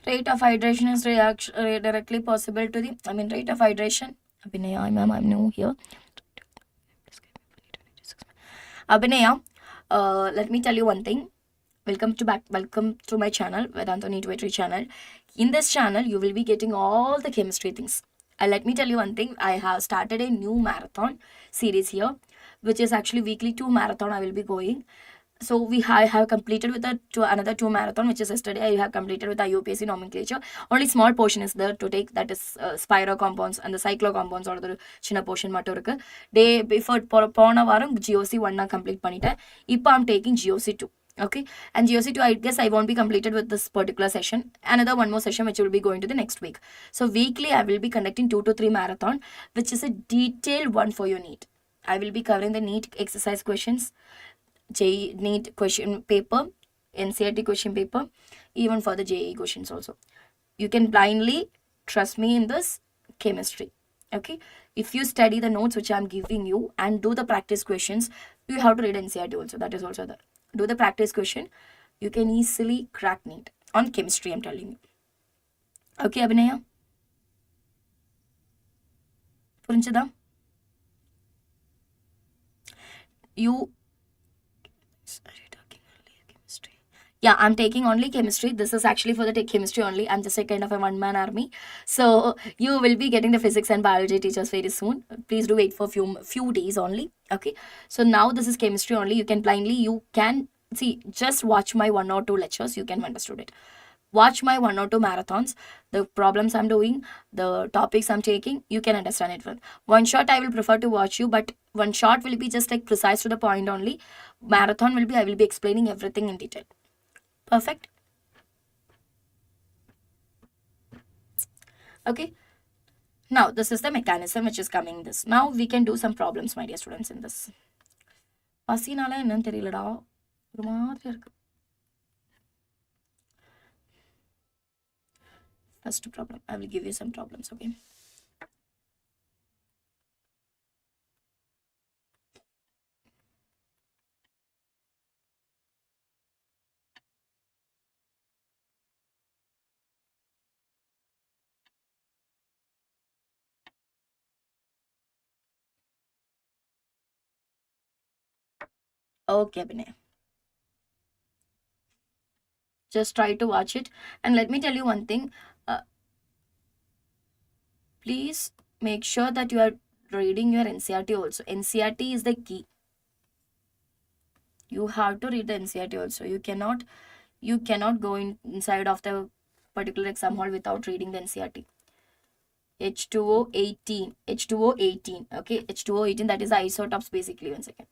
Rate of hydration is directly possible to the, rate of hydration. Abhinaya, ma'am, I'm new here. Abhinaya, let me tell you one thing. Welcome to my channel, Vedantu NEET-Vettri channel. In this channel, you will be getting all the chemistry things. Let me tell you one thing. I have started a new marathon series here, which is actually weekly 2 marathon I will be going. So I have completed with another 2 marathon, which is yesterday. I have completed with IUPAC nomenclature. Only small portion is there to take, that is spiro compounds and the cyclo compounds or the chinna portion mattum irukku. Day before pona varam GOC 1 na complete பண்ணிட்டேன். இப்போ I'm taking GOC 2. Okay, and GOC2 I guess I won't be completed with this particular session. Another one more session which will be going to the next week. So weekly I will be conducting 2 to 3 marathon, which is a detailed one for your NEET. I will be covering the NEET exercise questions, NEET question paper, NCERT question paper, even for the JEE questions also. You can blindly trust me in this chemistry. Okay, if you study the notes which I am giving you and do the practice questions, you have to read NCERT also. That is also there. Do the practice question, you can easily crack NEET on chemistry, I'm telling you. Okay, Abhinaya? Purinchada? You... Yeah, I'm taking only chemistry. This is actually for the chemistry only. I'm just a kind of a one-man army. So you will be getting the physics and biology teachers very soon. Please do wait for few days only. Okay. So now this is chemistry only. You can see, just watch my 1 or 2 lectures. You can understand it. Watch my 1 or 2 marathons, the problems I'm doing, the topics I'm taking, you can understand it well. One shot I will prefer to watch you, but one shot will be just like precise to the point only. Marathon will be, I will be explaining everything in detail. Perfect. Okay. Now, this is the mechanism which is coming this. Now, we can do some problems, my dear students, in this. பசினால என்னன்னு தெரியலடா, ஒரு மாதிரியா இருக்கு. First problem, I will give you some problems, okay? Okay, Abhinay. Just try to watch it. And let me tell you one thing. Please make sure that you are reading your NCERT also. NCERT is the key. You have to read the NCERT also. You cannot go inside of the particular exam hall without reading the NCERT. H2O 18. H2O 18. Okay, H2O 18, that is the isotopes basically. One second.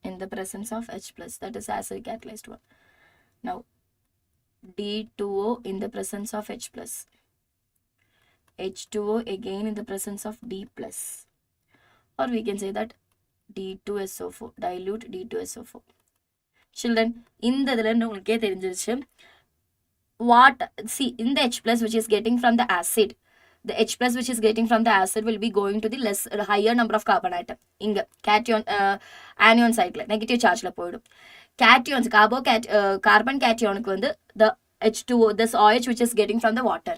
In the presence of H plus, that is acid catalyzed one. Now D2O in the presence of H plus. H2O again in the presence of D plus. Or we can say that D2SO4, dilute D2SO4. Children, in the what, see, in the H plus which is getting from the acid, the H plus which is getting from the acid will be going to the higher number of carbon atom. Inga cation anion side, negative charge la poidum. Cations, carbon cation the H2O, this OH which is getting from the water.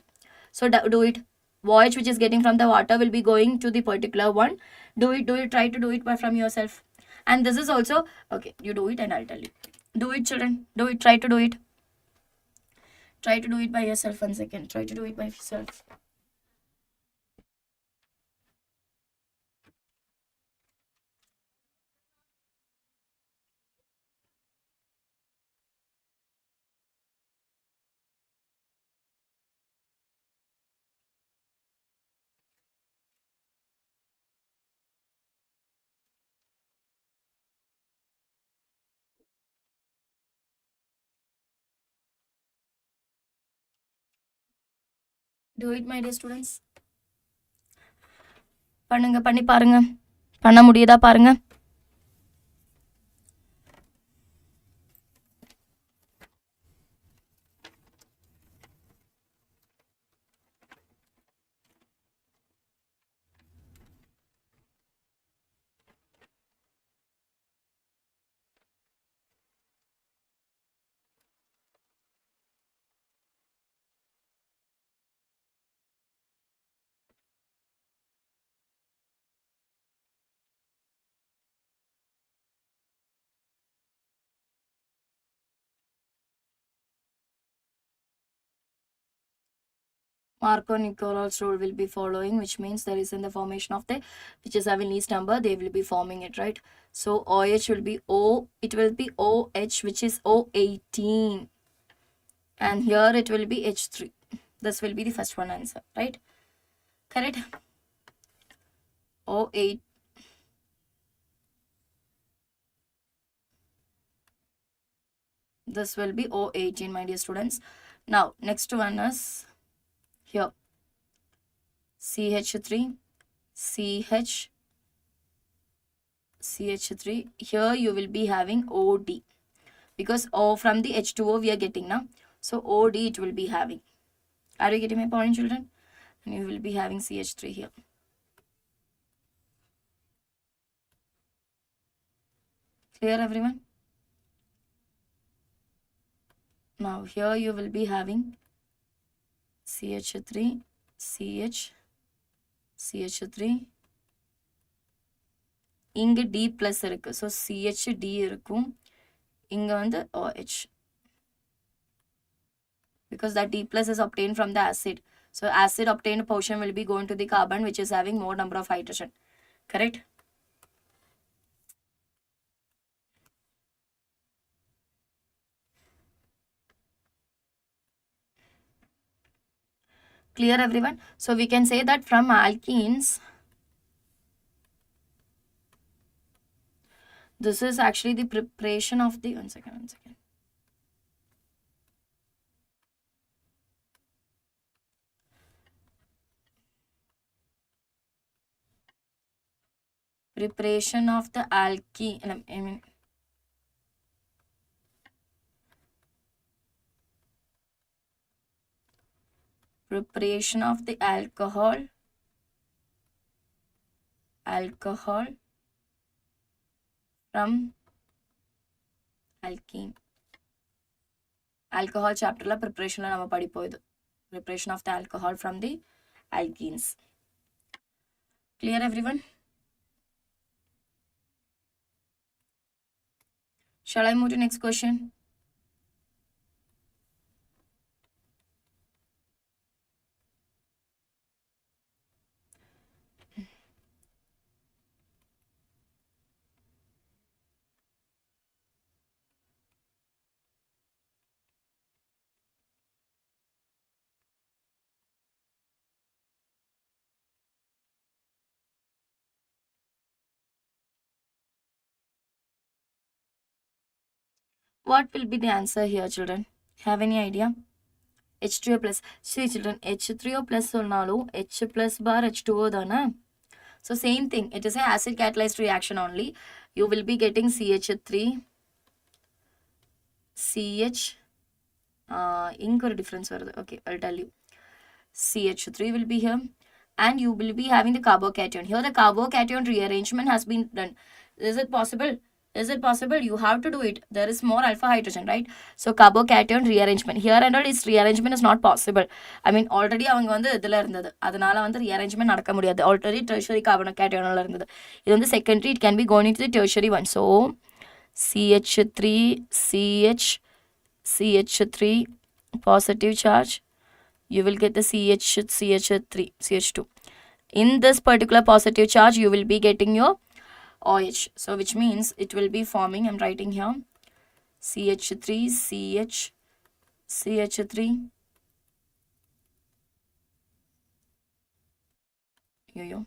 So do it. OH which is getting from the water will be going to the particular one. Do it, try to do it from yourself. And this is also, okay, you do it and I'll tell you. Do it, children. Do it, try to do it. Try to do it by yourself. 1 second. Try to do it by yourself. Do it, my dear students. பண்ணுங்க, பண்ணி பாருங்க. பண்ண முடியுதா பாருங்க. Marco-Nicolas rule will be following, which means there is in the formation of the, which is having least number, they will be forming it, right? So OH will be O, it will be OH, which is O18. And here it will be H3. This will be the first one answer, right? Correct? O8. This will be O18, my dear students. Now, next one is here. CH3, CH, CH3. Here you will be having OD. Because O from the H2O we are getting now. So OD it will be having. Are you getting my point, children? And you will be having CH3 here. Clear, everyone? Now here you will be having CH3, CH, CH3. இங்க D plus இருக்கு. So CHD இருக்கும். இங்க வந்து OH. Because that D plus is obtained from the acid. So acid obtained portion will be going to the carbon, which is having more number of hydrogen. Correct? Clear, everyone? So we can say that from alkenes, this is actually the preparation of the, one second. Preparation of the alkene, I mean, preparation of the alcohol from alkene. Alcohol chapter la preparation la nama padipoidu. Preparation of the alcohol from the alkenes. Clear, everyone? Shall I move to next question? What will be the answer here, children? Have any idea? H3O plus. See, children, H3O plus solnalo, H plus bar H2O dana. So same thing. It is an acid catalyzed reaction only. You will be getting CH3, CH. Ink difference. Okay, I'll tell you. CH3 will be here. And you will be having the carbocation. Here the carbocation rearrangement has been done. Is it possible? Is it possible? You have to do it. There is more alpha hydrogen, right? So carbocation rearrangement. Here and all its rearrangement is not possible. I mean, already அவங்க வந்து இதில் இருந்தது. அதனால வந்து rearrangement நடக்க முடியாது. Already tertiary carbocation இருந்தது. இது வந்து secondary, it can be going into the tertiary one. So CH3, CH, CH3, positive charge. You will get the CH3, CH2. In this particular positive charge, you will be getting your OH. So which means it will be forming, I'm writing here, CH3, CH, CH3. Yo.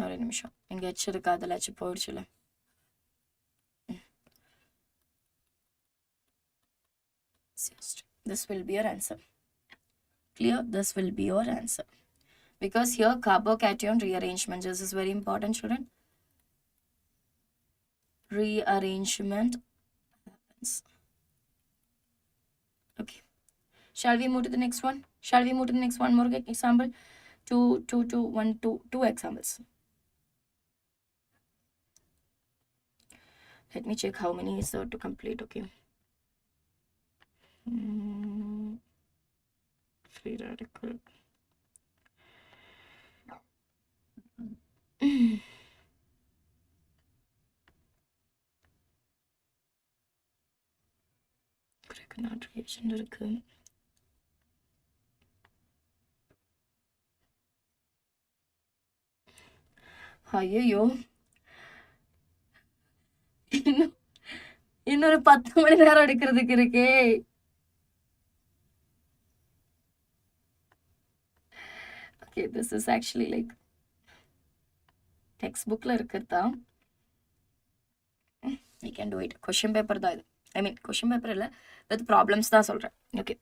ஒரு நிமிஷம் இங்க H இருக்கு அதில் H போயிடுச்சுல. This will be your answer. Clear? This will be your answer. Because here carbocation rearrangement, this is very important, children. Rearrangement happens. Okay. Shall we move to the next one? Shall we move to the next one more example? Two examples. Let me check how many is there to complete. Okay. Free radical. not reaction இருக்கு. ஐயோ இன்னொரு 10 மணி நேரம் எடுக்கிறதுக்கு இருக்கே. Okay, this is actually like textbookல இருக்கிறதா. We can do it. Question paper தான் இது. I mean question paper இல்ல, with problems தான் சொல்றேன். Okay,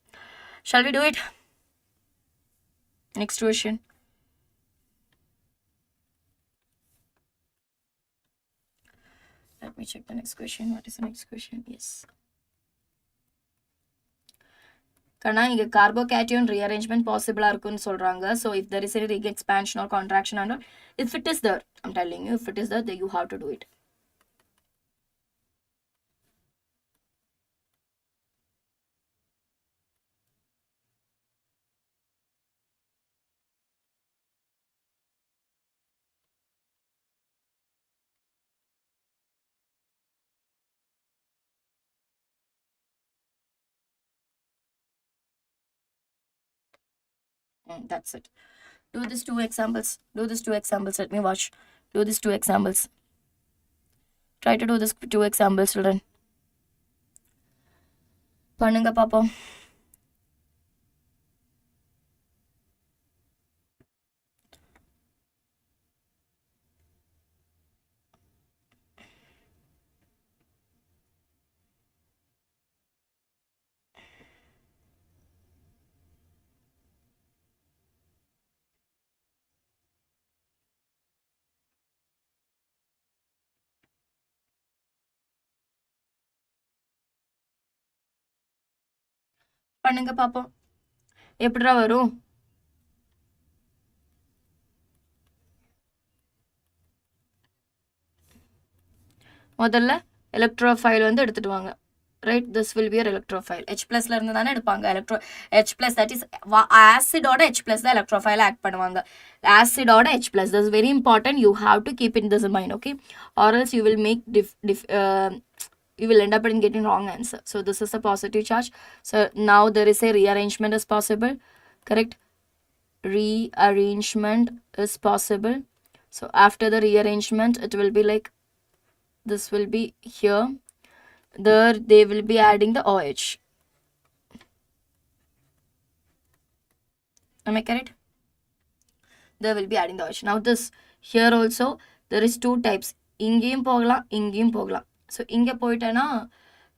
shall we do it? Next question. Let me check the next question. What is the next question? Yes. Kana inga carbocation rearrangement possible irukku solranga. So if there is any ring expansion or contraction and all, if it is there, I'm telling you, if it is there, then you have to do it. That's it. Do these two examples. Do these two examples. Let me watch. Do these two examples. Try to do this 2 examples, children. Pannunga paapom. பண்ணுங்க பாப்போம் எப்படிடா வரும். முதல்ல electrophile வந்து எடுத்துட்டு வாங்க. Right, this will be electrophile. H ப்ளஸ்ல இருந்து தானே எடுப்பாங்க. H ப்ளஸ், தட் இஸ் ஆசிடோட H ப்ளஸ் தான் எலக்ட்ரோஃபைல் ஆட் பண்ணுவாங்க. ஆசிடோட H plus, this very important. You have to keep in this mind. Okay, or else you will make you will end up in getting wrong answer. So this is a positive charge. So now there is a rearrangement is possible. Correct, rearrangement is possible. So after the rearrangement it will be like this will be here. There they will be adding the OH. Am I correct? They will be adding the OH. Now this here also there is 2 types. இங்கேயும் போகலாம், இங்கேயும் போகலாம். So இங்கே போயிட்டேன்னா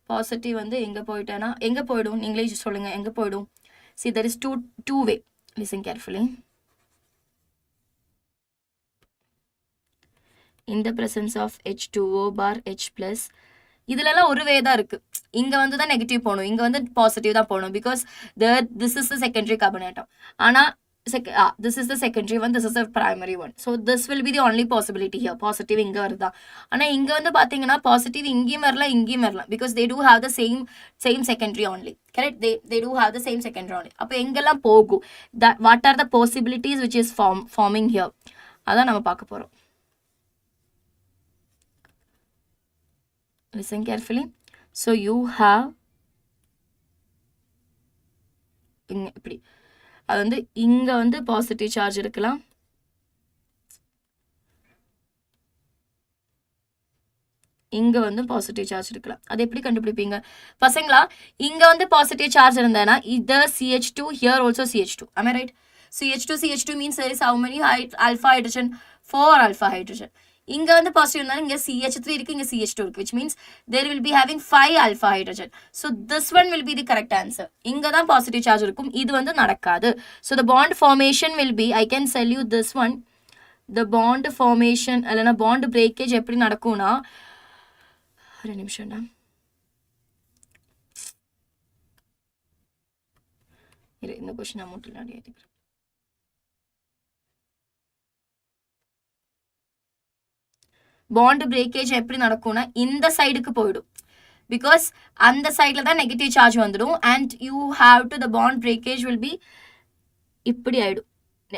positive வந்து எங்கே போயிட்டேன்னா எங்கே போயிடும் நீங்களே சொல்லுங்கள், எங்கே போயிடும். See, there is two way. Listen carefully. In the presence of H2O bar H plus, இதுலலாம் ஒரு வே தான் இருக்குது. இங்கே வந்து தான் நெகட்டிவ் போகணும், இங்கே வந்து பாசிட்டிவ் தான் போகணும். Because this is the secondary carbon atom. ஆனால் this is the secondary one, this is the primary one. So this will be the only possibility here. Positive inga varudha. Ana inga vandu pathina positive ingiyum varala because they do have the same secondary only. Correct, they do have the same secondary only. Appo engella pogu, that what are the possibilities which is forming here, adha nama paaka porom. Listen carefully. So you have இப்படி அது வந்து இங்கே வந்து positive charge இருக்கலாம், இங்கே வந்து positive charge இருக்கலாம். அது எப்படி கண்டுபிடிப்பீங்க பசங்களா? இங்கே வந்து பாசிட்டிவ் சார்ஜ் இருந்தேன்னா இது CH2, here also CH2. Am I right? CH2 means there is how many alpha hydrogen? 4 alpha hydrogen. இங்கே வந்து பாசிட்டிவ் இருந்தாலும் இங்கே CH3 இருக்கு, இங்கே CH2 இருக்கு, which means there will be having 5 alpha hydrogen. So this one will be the correct answer. இங்கே தான் positive charge இருக்கும், இது வந்து நடக்காது. So the bond formation will be, I can tell you this one, the bond formation இல்லைனா bond breakage எப்படி நடக்கும்னா, ஒரு நிமிஷம்டா, இந்த கொஸ்டின் நான் மட்டும் எழுதிக்கிறேன். பாண்ட் பிரேக்கேஜ் எப்படி நடக்கும்னா இந்த சைடுக்கு போயிடும், பிகாஸ் அந்த சைடில் தான் நெகட்டிவ் சார்ஜ் வந்துடும். And you have to the bond breakage will be இப்படி ஆகிடும்,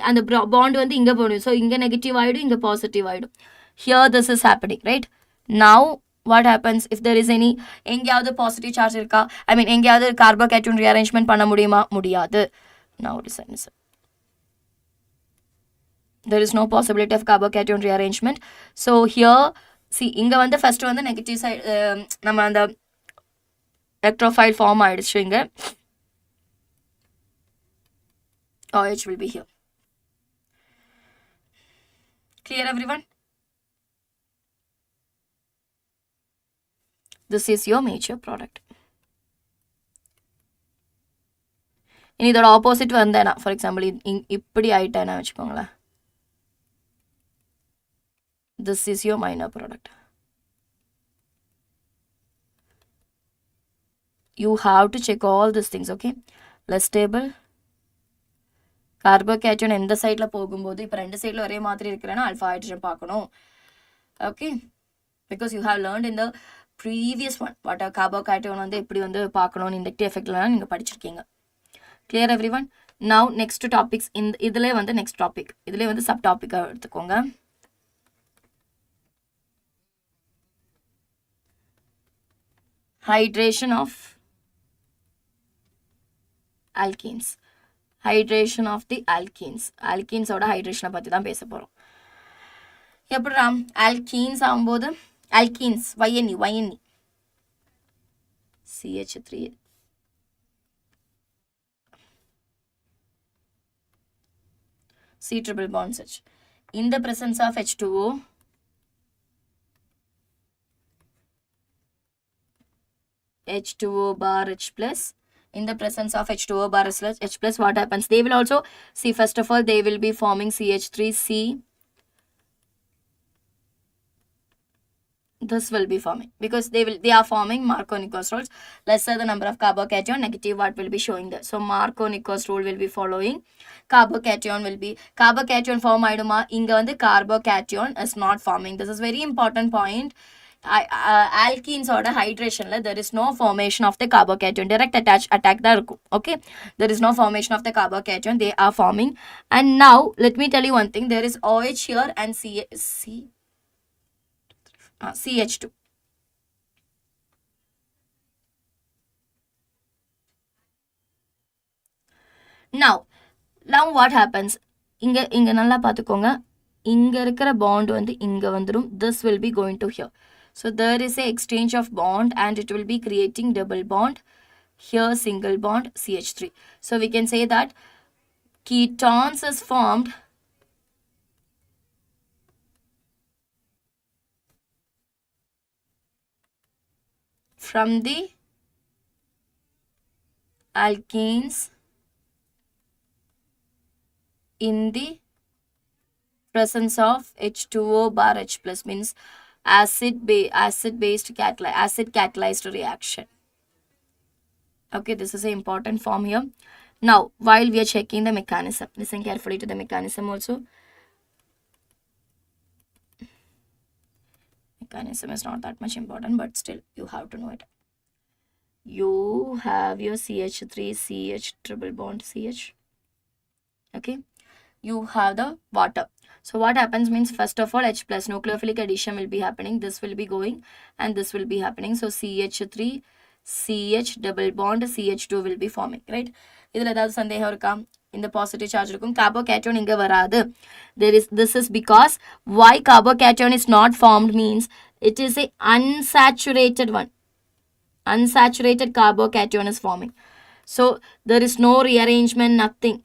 அந்த பாண்ட் வந்து இங்கே போயிடும். ஸோ இங்கே நெகட்டிவ் ஆகிடும், இங்கே பாசிட்டிவ் ஆகிடும். Here this is happening. Right, now what happens if there is any எங்கயாவது பாசிட்டிவ் சார்ஜ் இருக்கா, ஐ மீன் எங்கயாவது கார்போகேட்டன் ரீஅரேஞ்ச்மெண்ட் பண்ண முடியுமா? முடியாது. Now listen. There is no possibility of carbocation rearrangement. So here see இங்க வந்து first வந்து நெகட்டிவ் சைடு நம்ம அந்த electrophile form ஆயிடுச்சு. இங்க OH will be here. Clear everyone? This is your major product. இனி இதோட ஆப்போசிட் வந்தேனா, ஃபார் எக்ஸாம்பிள் இப்படி ஆயிட்டேனா வச்சுக்கோங்களேன், this is your minor product. You have to check all these things, okay? Less stable. Carbocation எந்த சைடில் போகும்போது, இப்போ ரெண்டு சைடில் ஒரே மாதிரி இருக்கிறேன்னா அல்ஃபா ஹைட்ரஜன் பார்க்கணும், okay? Because you have learnt in the previous one what carbocation வந்து எப்படி வந்து பார்க்கணும்னு இண்டக்டிவ் எஃபெக்ட்லாம் நீங்கள் படிச்சிருக்கீங்க. Clear every one? Now next topics, இந்த இதிலே வந்து நெக்ஸ்ட் டாபிக், இதிலே வந்து சப் டாப்பிக்காக எடுத்துக்கோங்க. Hydration of alkenes. Hydration of the alkenes. Alkenes ஓட ஹைட்ரேஷனை பற்றி தான் பேச போகிறோம். எப்படிடா alkenes ஆகும்போது, alkenes YNE CH3 C triple bond H. In the presence of H2O, H2O bar H plus, in the presence of H2O bar H plus, what happens? They will also, see, first of all, they will be forming CH3C. This will be forming because they are forming Markovnikov rules. Lesser the number of carbocation, negative what will be showing there. So Markovnikov rule will be following. Carbocation will be, carbocation form aiduma, inga vandu carbocation is not forming. This is very important point. Alkenes oda hydration la there is no formation of the carbocation, direct attack da irukum, okay? There is no formation of the carbocation, they are forming. And now let me tell you one thing, there is OH here and CH2. Now what happens? இங்க நல்லா பார்த்துக்கோங்க, இங்க இருக்கிற bond வந்து இங்க வந்துரும், this will be going to here. So there is a exchange of bond and it will be creating double bond. Here single bond CH3. So we can say that ketones is formed from the alkenes in the presence of H2O bar H plus, means acid catalyzed reaction. Okay, this is an important form here. Now while we are checking the mechanism, listen carefully to the mechanism also. Mechanism is not that much important, but still you have to know it. You have your CH3 CH triple bond CH, okay? You have the water. So what happens means, first of all, H plus nucleophilic addition will be happening, this will be going and this will be happening. So CH3 CH double bond CH2 will be forming, right? இதில் ஏதாவது சந்தேகம் இருக்கா? இந்த positive charge இருக்கும், carbocation இங்கே வராது. This is because why carbocation is not formed means it is a unsaturated one. Unsaturated carbocation is forming. So there is no rearrangement, nothing.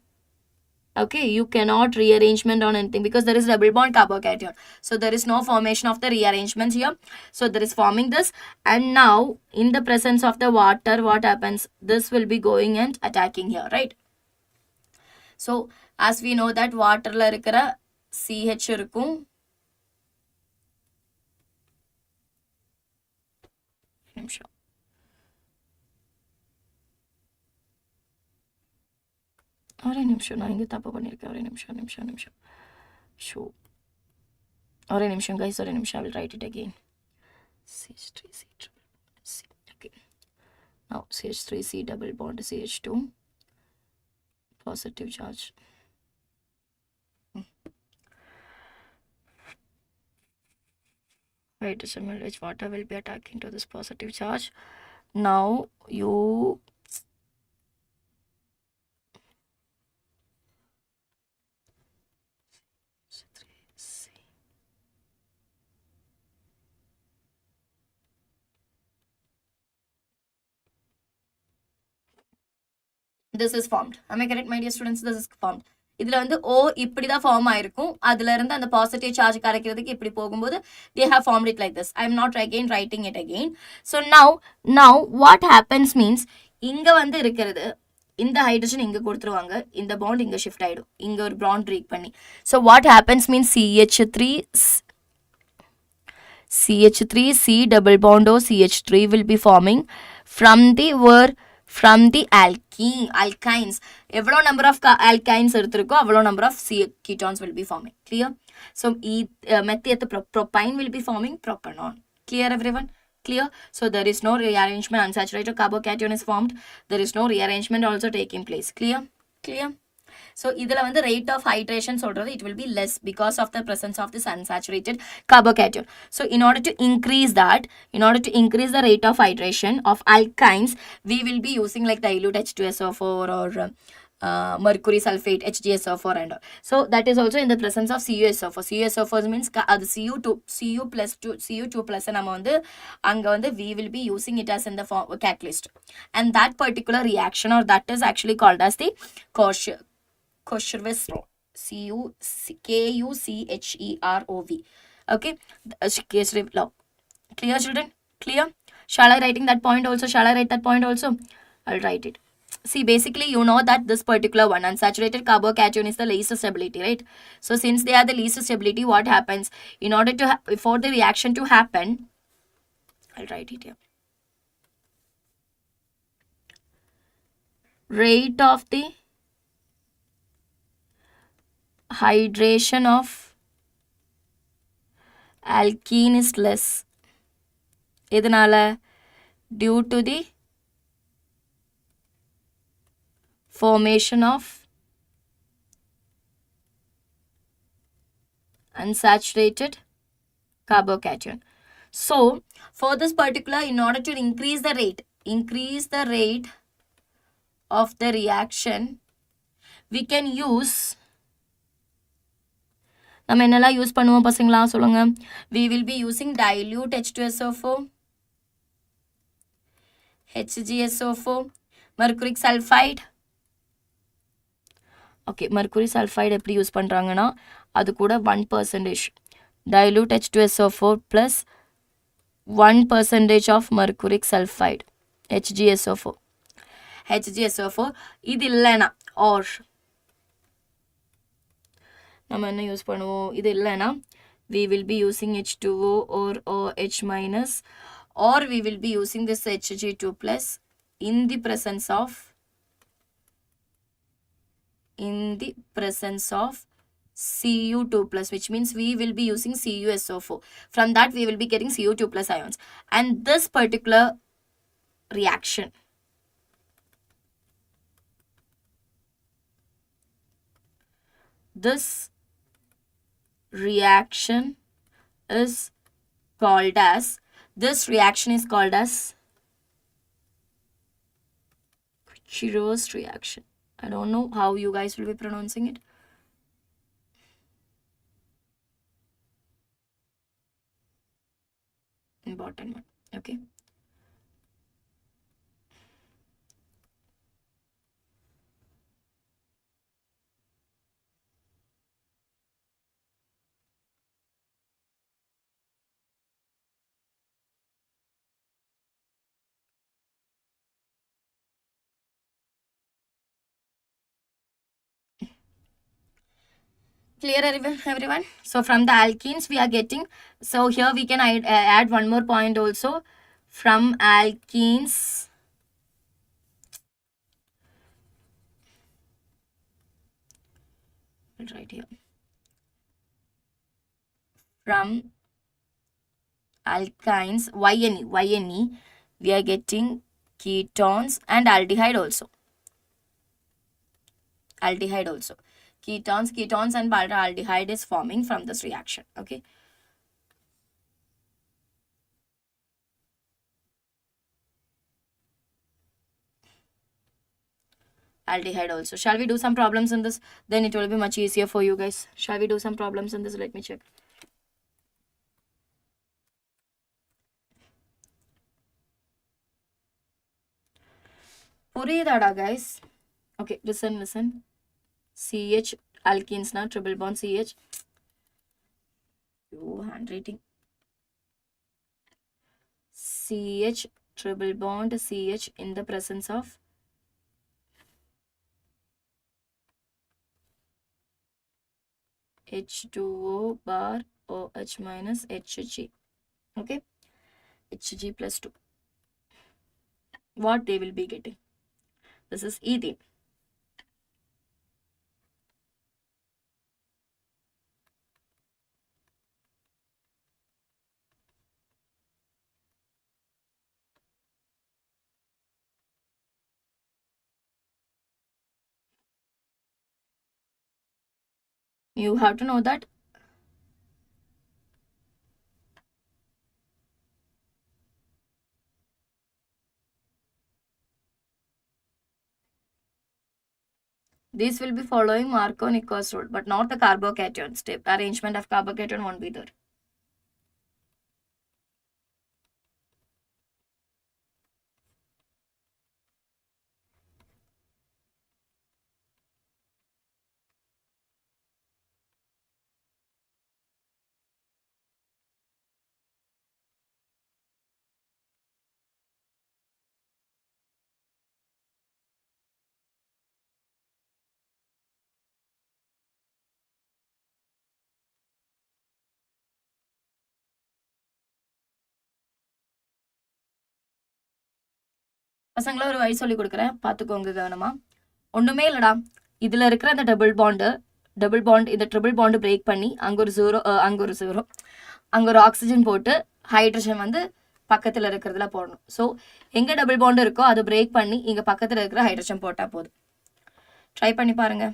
Okay, you cannot rearrangement on anything because there is double bond carbocation. So there is no formation of the rearrangements here. So there is forming this, and now in the presence of the water, what happens? This will be going and attacking here, right? So as we know that water la irukra CH irukum, ஒரே நிமிஷம், நான் இங்கே தப்பு பண்ணியிருக்கேன், ஒரே நிமிஷம் show, ஒரே நிமிஷம் கைஸ், ஒரே நிமிஷம். I will write it again. CH3C double bond C. Okay, now CH3C double bond CH2, positive charge. hydrogen will which water will be attacking to this positive charge. Now you this is formed. Am I correct, my dear students? This is formed. இதுல வந்து O இப்படி தான் form ஆயிருக்கும். அதுல இருந்து அந்த positive charge கரைக்கிறதுக்கு இப்படி போகும்போது they have formed it like this. I am not again writing it again. So now what happens means இங்க வந்து இருக்கிறது இந்த ஹைட்ரஜன் இங்க கொடுத்துருவாங்க, இந்த பாண்ட் இங்க ஷிஃப்ட் ஆயிடும், இங்க ஒரு பாண்ட் பிரேக் பண்ணி. So what happens means CH3 C double bond O CH3 will be forming from the alkynes. எவ்வளோ number of alkynes எடுத்திருக்கோ அவ்வளோ number of ketones will be forming. Clear? So மெத்தியத்து propine will be forming propanone. Clear everyone? Clear? So there is no rearrangement. Unsaturated carbocation is formed. There is no rearrangement also taking place. Clear? Clear? So இதில் வந்து rate of hydration சொல்றது it will be less because of the presence of this unsaturated carbocation. So in order to increase the rate of hydration of alkynes, we will be using like dilute H2SO4 or mercury sulfate HgSO4 and all. So that is also in the presence of CuSO4. CuSO4 means அது Cu2 plus நம்ம வந்து அங்க வந்து we will be using it as in the form catalyst, and that particular reaction or that is actually called as the Kucherov. Kucherov. Okay, Kucherov law. Clear, children? Clear? Shall I writing that point also? Shall I write that point also? I'll write it. See, basically, you know that this particular one, unsaturated carbocation, is the least stability, right? So, since they are the least stability, what happens? In order to, for the reaction to happen, I'll write it here. Rate of the hydration of alkene is less. எதனால? Due to the formation of unsaturated carbocation. So for this particular, in order to increase the rate of the reaction, we can use நம்ம என்னெல்லாம் use பண்ணுவோம் பசங்களா சொல்லுங்க. We will be using dilute H2SO4, HgSO4, mercuric sulfide. Okay, mercury sulfide எப்படி use பண்ணுறாங்கன்னா அது கூட 1% dilute H2SO4 plus 1% of mercuric sulfide HgSO4 இது இல்லைனா or நம்ம என்ன யூஸ் பண்ணுவோம், இது இல்லைனா we will be using H2O or OH minus, or we will be using this Hg2 plus in the presence of Cu2 plus, which means we will be using CuSO4. From that we will be getting Cu2 plus ions, and this particular reaction is called as Kucherov reaction. I don't know how you guys will be pronouncing it. Important one. Okay. Clear everyone? So from the alkenes we are getting, so here we can add one more point also. From alkenes I'll write here. From alkynes YNE we are getting ketones and aldehyde also. Ketones and aldehyde is forming from this reaction. Okay. aldehyde also. Shall we do some problems in this? Then it will be much easier for you guys. Shall we do some problems in this? Let me check. Puriyadada guys. Okay, listen. CH alkenes now, triple bond CH. Your handwriting. CH triple bond CH in the presence of H2O bar OH minus HG. Okay, HG plus 2. What they will be getting? This is ethene. You have to know that these will be following Markovnikov's rule, but not the carbocation step. Arrangement of carbocation won't be there. பசங்களா ஒரு வழி சொல்லி கொடுக்குறேன், பார்த்துக்கோங்க கவனமா. ஒன்றுமே இல்லைடா, இதில் இருக்கிற அந்த டபுள் பாண்ட் இந்த ட்ரிபிள் பாண்டு பிரேக் பண்ணி அங்கே ஒரு ஆக்சிஜன் போட்டு ஹைட்ரஜன் வந்து பக்கத்தில் இருக்கிறதுல போடணும். ஸோ எங்கே டபுள் பாண்டு இருக்கோ அதை பிரேக் பண்ணி இங்கே பக்கத்தில் இருக்கிற ஹைட்ரஜன் போட்டால் போதும். ட்ரை பண்ணி பாருங்க.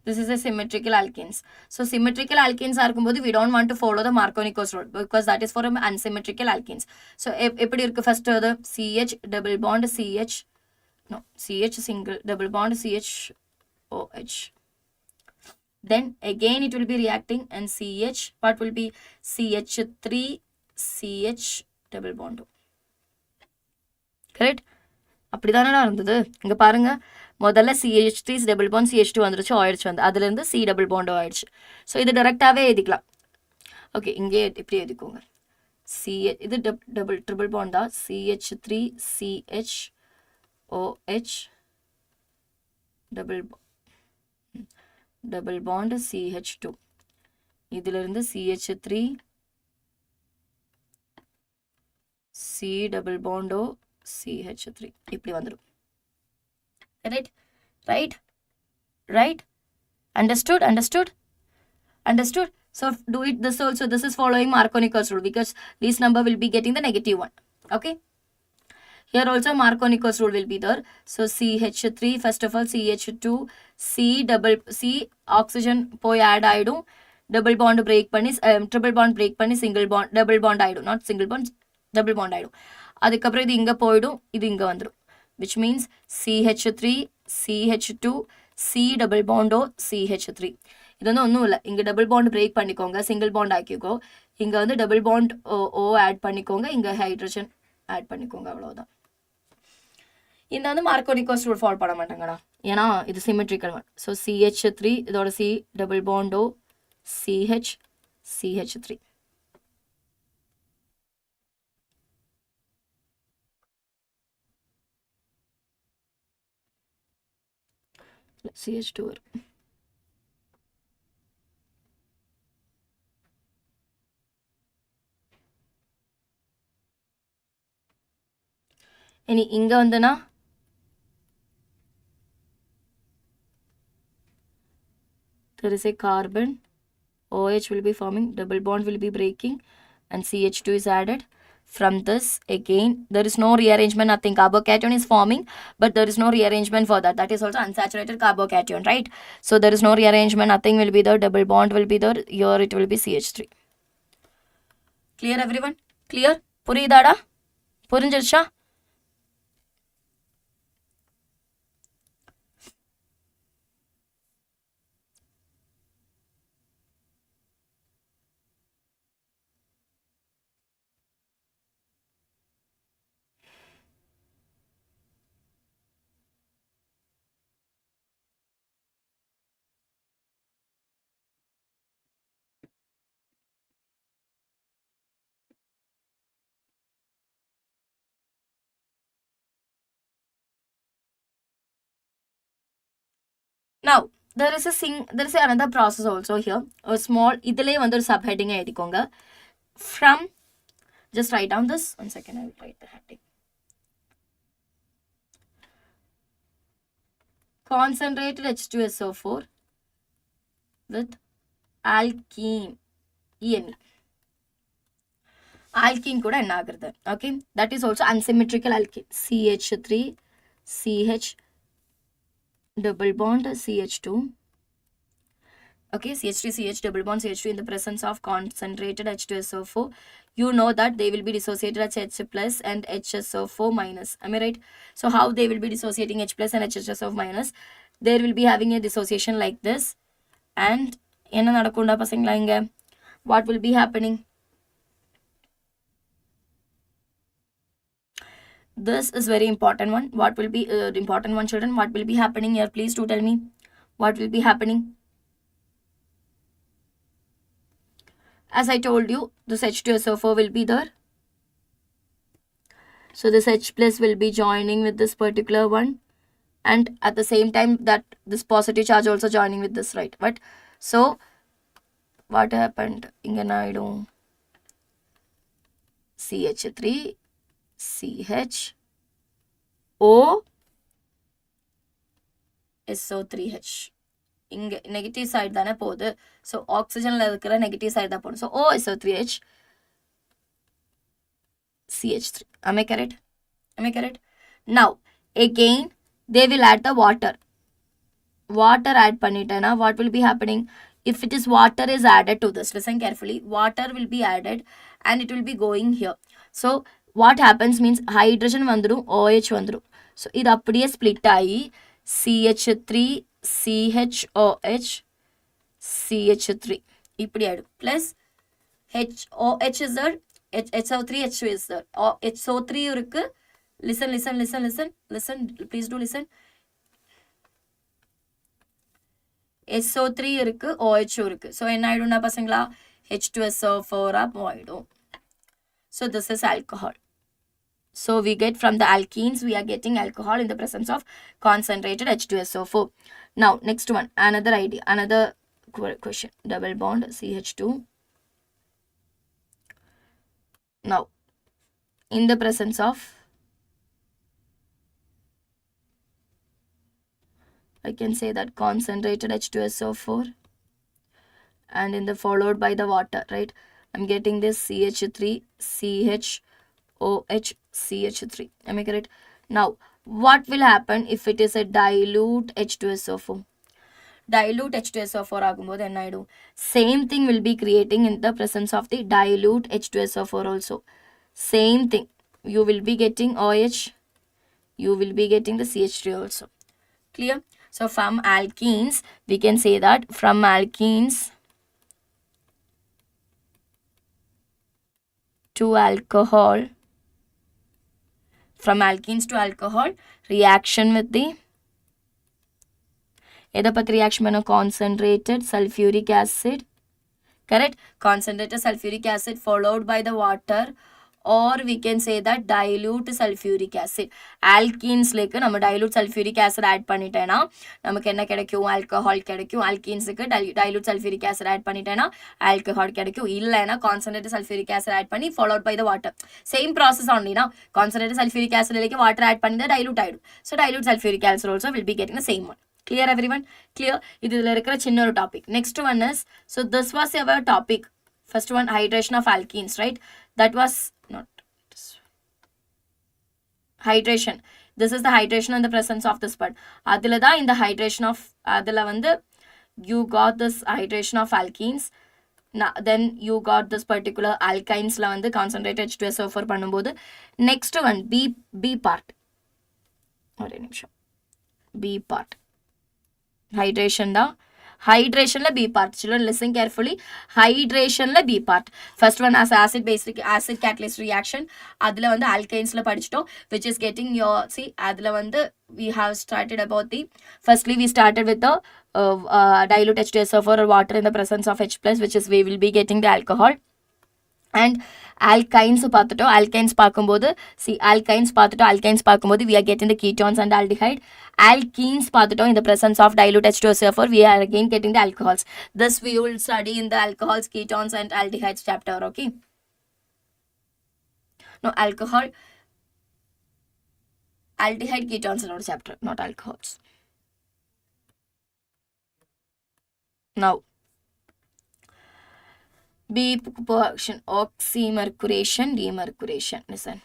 This is a symmetrical alkenes. So symmetrical alkenes இருக்கும்போது we don't want to follow the Markovnikov's rule because that is for unsymmetrical alkenes. So எப்படி இருக்கு first அது CH double bond CH CH single double bond CH OH. Then again it will be reacting and CH part will be CH3 CH double bond. Correct? அப்படிதானடா இருந்தது. இங்க பாருங்க, முதல்ல CH3 double bond CH2 வந்துருச்சு, ஆயிடுச்சு வந்து அதுலேருந்து C double பாண்டோ ஆயிடுச்சு. So இது டேரெக்டாகவே எழுதிக்கலாம். ஓகே, இங்கே இப்படி எழுதிக்கோங்க. இது ட்ரிபிள் பாண்ட் தான். CH3 CH OH double bond CH2. இதிலிருந்து CH3 C டபுள் பாண்டோ CH3 இப்படி வந்துடும். Right? Understood? So do it this also. This is following Markovnikov's rule because least number will be getting the negative one. Okay, here also Markovnikov's rule will be there. So CH3 first of all CH2 C oxygen போய் add ஆயிடும், double bond break பண்ணி triple bond break பண்ணி single bond double bond ஆயிடும், not single bond double bond ஆயிடும். அதுக்கப்புறம் இது இங்கே போயிடும், இது இங்கே வந்துடும், which means CH3 CH2 C double bond CH3. இது வந்து ஒன்றும் இல்லை, இங்கே டபுள் பாண்ட் பிரேக் பண்ணிக்கோங்க, சிங்கிள் பாண்ட் ஆக்கிக்கோ, இங்கே வந்து டபுள் பாண்ட் ஓ ஆட் பண்ணிக்கோங்க, இங்கே ஹைட்ரஜன் ஆட் பண்ணிக்கோங்க, அவ்வளோதான். இந்த வந்து மார்க்கோனிகோஸ் ரூல் ஃபாலோ பண்ண மாட்டாங்கடா, ஏன்னா இது சிமெட்ரிக்கல் ஒன். ஸோ CH3 இதோட C double bond O CH3. CH2 வரும். இனி இங்கே வந்துன்னா there is a carbon, OH will be forming, double bond will be breaking and CH2 is added. From this again there is no rearrangement, nothing, carbocation is forming but there is no rearrangement for that. That is also unsaturated carbocation, right? So there is no rearrangement, nothing will be there, double bond will be there, here it will be CH3. Clear everyone? Clear? புரியுதாடா? புரிஞ்சிருச்சா? Now, there is another process also here. A small, idile vandu or subheading edikkonga. From, just write down this. 1 second, I will write the heading. Concentrated H2SO4 with alkene, ENE. Alkene kuda enna agirudhu. Okay, that is also unsymmetrical alkene. CH3, CH double bond, CH2. Okay, CH3, CH double bond, CH2 in the presence of concentrated H2SO4. You know that they will be dissociated as H plus and HSO4 minus. Am I right? So how they will be dissociating H plus and HSO4 minus? They will be having a dissociation like this. And enna nadakunda pasangla inga? What will be happening? This is very important one. What will be important one, children? What will be happening here? Please do tell me. What will be happening? As I told you, this H2SO4 will be there. So this H plus will be joining with this particular one. And at the same time that this positive charge also joining with this, right? But so what happened? Inga naidu CH3, CH, O, SO3H. இங்க negative side தானே போகுது. So ஆக்சிஜனில் இருக்கிற negative side தான் போகணும். So OSO3H, CH3. Am I correct? Am I correct? Now, again, they will add the water. Water add பண்ணிட்டேன்னா what will be happening? If it is water is added to this, listen carefully, water will be added and it will be going here. So, what happens means hydrogen வந்துடும், OH வந்துடும். So, இது அப்படியே split ஆகி CH3, CHOH, CH3 இப்படி ஆயிடும். Plus HOH is there, HO3, H2 is there. HO3 இருக்கு. Listen, please do listen. SO3 இருக்கு, OH இருக்கு. So என்ன ஆயிடும்னா பசங்களா, H2SO4 ஆயிடும். So this is alcohol. So we get from the alkenes, we are getting alcohol in the presence of concentrated H2SO4. Now, next one, another idea, another question. Double bond CH2. Now, in the presence of, I can say that concentrated H2SO4 and in the followed by the water, right? I'm getting this CH3, CHOH, CH3. Am I correct? Now, what will happen if it is a dilute H2SO4? Dilute H2SO4 ஆகும்போது என்ன ஆயிடும்? Same thing will be creating in the presence of the dilute H2SO4 also. Same thing. You will be getting OH. You will be getting the CH3 also. Clear? So, from alkenes, we can say that from alkenes to alcohol, from alkenes to alcohol, reaction with the reaction with concentrated sulfuric acid, correct? Concentrated sulfuric acid followed by the water, or we can say that dilute sulfuric acid. Alkenes like நம்ம dilute sulfuric acid add பண்ணிட்டேனா நமக்கு என்ன கிடைக்கும்? alcohol கிடைக்கும். alkenes க்கு dilute sulfuric acid add பண்ணிட்டேனா alcohol கிடைக்கும். இல்லனா concentrated sulfuric acid add பண்ணி followed by the water. Same process only na. Concentrated sulfuric acid like water add பண்ணிட்டா dilute ஆயிடும். So dilute sulfuric acid also will be getting the same one. Clear everyone? Clear? இதுல இருக்கிற சின்ன ஒரு topic. Next one is, so this was our topic. First one, hydration of alkenes, right? That was not this. Hydration. This is the hydration in the presence of this part. Adila in the hydration of adila vandu you got this hydration of alkenes. then you got this particular alkynes la வந்து concentrated H2SO4 பண்ணும்போது next one B part ஒரு நிமிஷம் B part hydration da hydration la B part children listen carefully hydration la B part first one as acid basic acid catalyst reaction adula vandu alkanes la padichitom which is getting your see adula vandu we have started about the firstly we started with the dilute H2SO4 or water in the presence of H plus which is we will be getting the alcohol and alkynes பார்த்துட்டோம் alkynes பார்க்கும்போது see alkynes பார்த்துட்டோம் alkynes பார்க்கும்போது we are getting the ketones and aldehyde alkenes பார்த்துட்டோம் in the presence of dilute H2SO4 we are again getting the alcohols this we will study in the alcohols ketones and aldehydes chapter okay no alcohol aldehyde ketones in our chapter not alcohols now B portion oxymercuration demercuration listen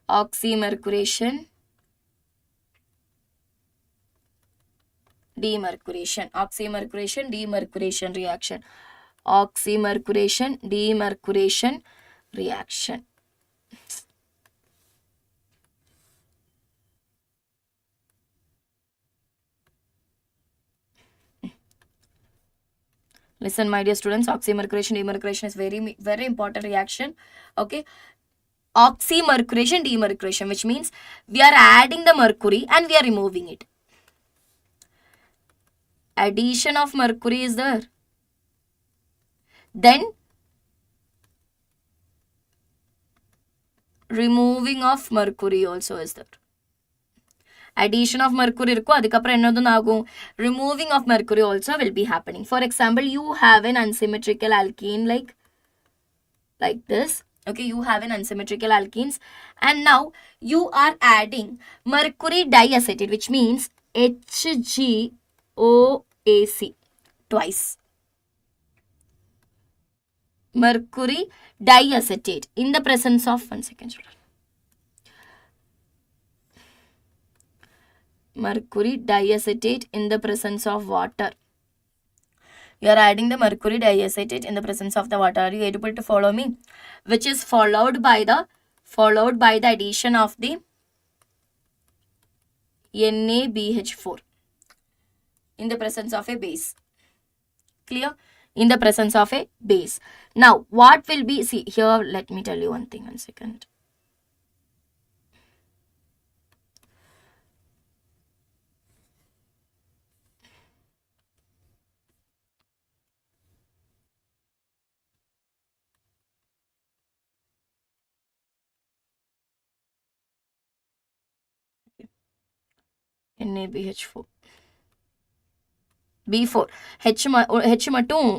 oxymercuration demercuration oxymercuration demercuration reaction oxymercuration demercuration reaction listen my dear students oxymercuration demercuration is very important reaction okay oxymercuration demercuration which means we are adding the mercury and we are removing it addition of mercury is there then removing of mercury also is there addition of mercury irukku adukapra enadhu agum removing of mercury also will be happening for example you have an unsymmetrical alkene like this okay you have an unsymmetrical alkenes and now you are adding mercury diacetate which means HgOAc twice mercury diacetate in the presence of one second children mercury diacetate in the presence of water you are adding the mercury diacetate in the presence of the water are you able to follow me which is followed by the addition of the NaBH4 in the presence of a base clear in the presence of a base now what will be see here let me tell you one thing 1 second NaBH4 B4 H மட்டும்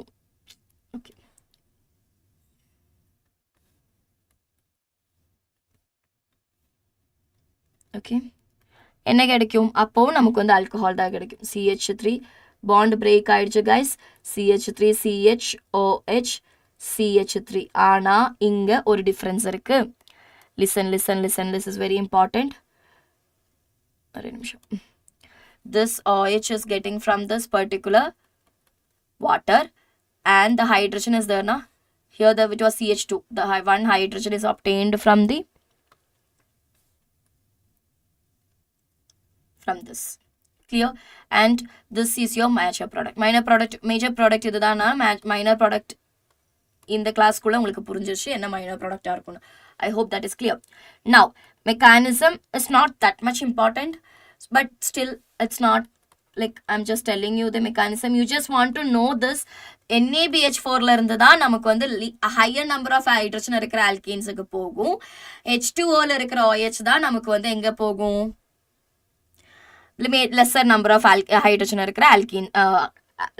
okay okay என்ன கிடைக்கும் அப்போ நமக்கு வந்து alcohol தான் கிடைக்கும் CH3 bond break ஆயிடுச்சு guys CH3 CHOH CH3 ஆனா இங்க ஒரு டிஃபரன்ஸ் இருக்கு listen this is very important ஒரு நிமிஷம் this OH is getting from this particular water and the hydrogen is there na here it was CH2 the one hydrogen is obtained from this clear and this is your major product major product இதுதானா minor product இந்த class குள்ள உங்களுக்கு புரிஞ்சிருச்சு என்ன minor product ஆ இருக்கும்னு I hope that is clear now mechanism is not that much important but still it's not like I'm just telling you the mechanism you just want to know this NaBH4 ல இருந்து தான் நமக்கு வந்து higher number of hydrogen இருக்கிற alkenes க்கு போகும் H2O ல இருக்கிற OH தான் நமக்கு வந்து எங்க போகும் lesser number of hydrogen இருக்கிற alkene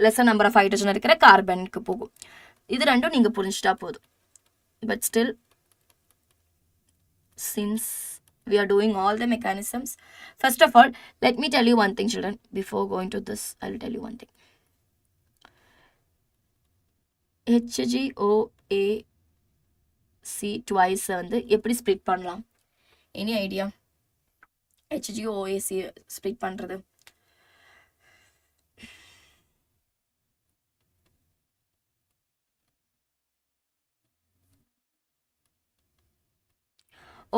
lesser number of hydrogen இருக்கிற carbon க்கு போகும் இது ரெண்டும் நீங்க புரிஞ்சிட்டா போதும் but still since we are doing all the mechanisms first of all let me tell you one thing children before going to this I will tell you one thing HgOAc twice வந்து எப்படி split பண்ணலாம் any idea HgOAc split பண்றது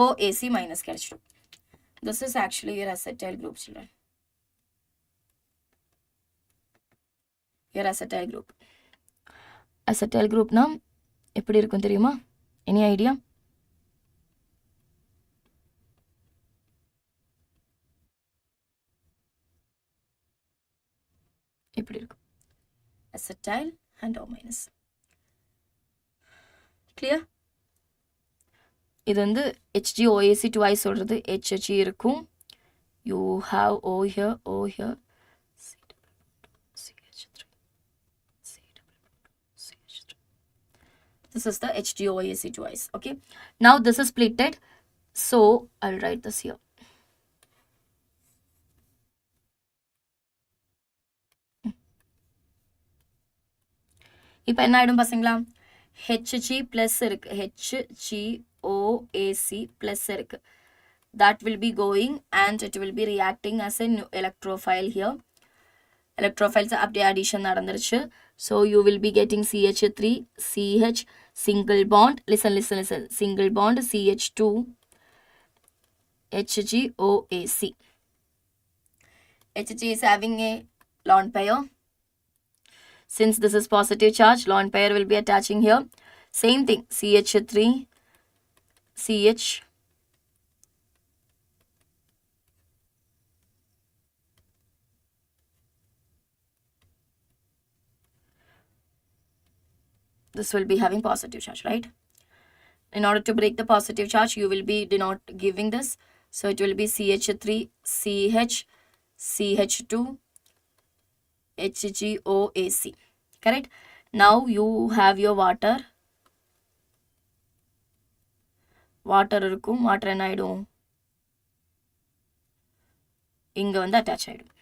OAC minus கிடைச்சிடும். This is actually your acetyl group, children. Your acetyl group. Acetyl group na எப்படி இருக்கும் தெரியுமா? Any idea? இப்படி இருக்கும். Acetyl and O minus. Clear? இது வந்து HgOAC twice சொல்றது HH இருக்கும். You have O here, O here. This is the HgOAC twice. Okay. Now this is splitted. So I'll write this here. இப்போ என்ன ஆயிடும் பசங்களா? Hg plus இருக்கு. HgOAC plus இருக்கு. That will be going and it will be reacting as an electrophile here. Electrophiles அப்படியே addition நடந்துருச்சு. So you will be getting CH3, CH, single bond. Listen. Single bond CH2, HgOAC. Hg is having a lone pair. Since this is positive charge, lone pair will be attaching here. Same thing, CH3, CH, this will be having positive charge, right? In order to break the positive charge, you will be not giving this. So it will be CH3, CH, CH2, HgOAC. Correct? Now you have your water. Water இருக்கும். Water என்ன ஆயிடும்? இங்க வந்து attach ஆயிடும்.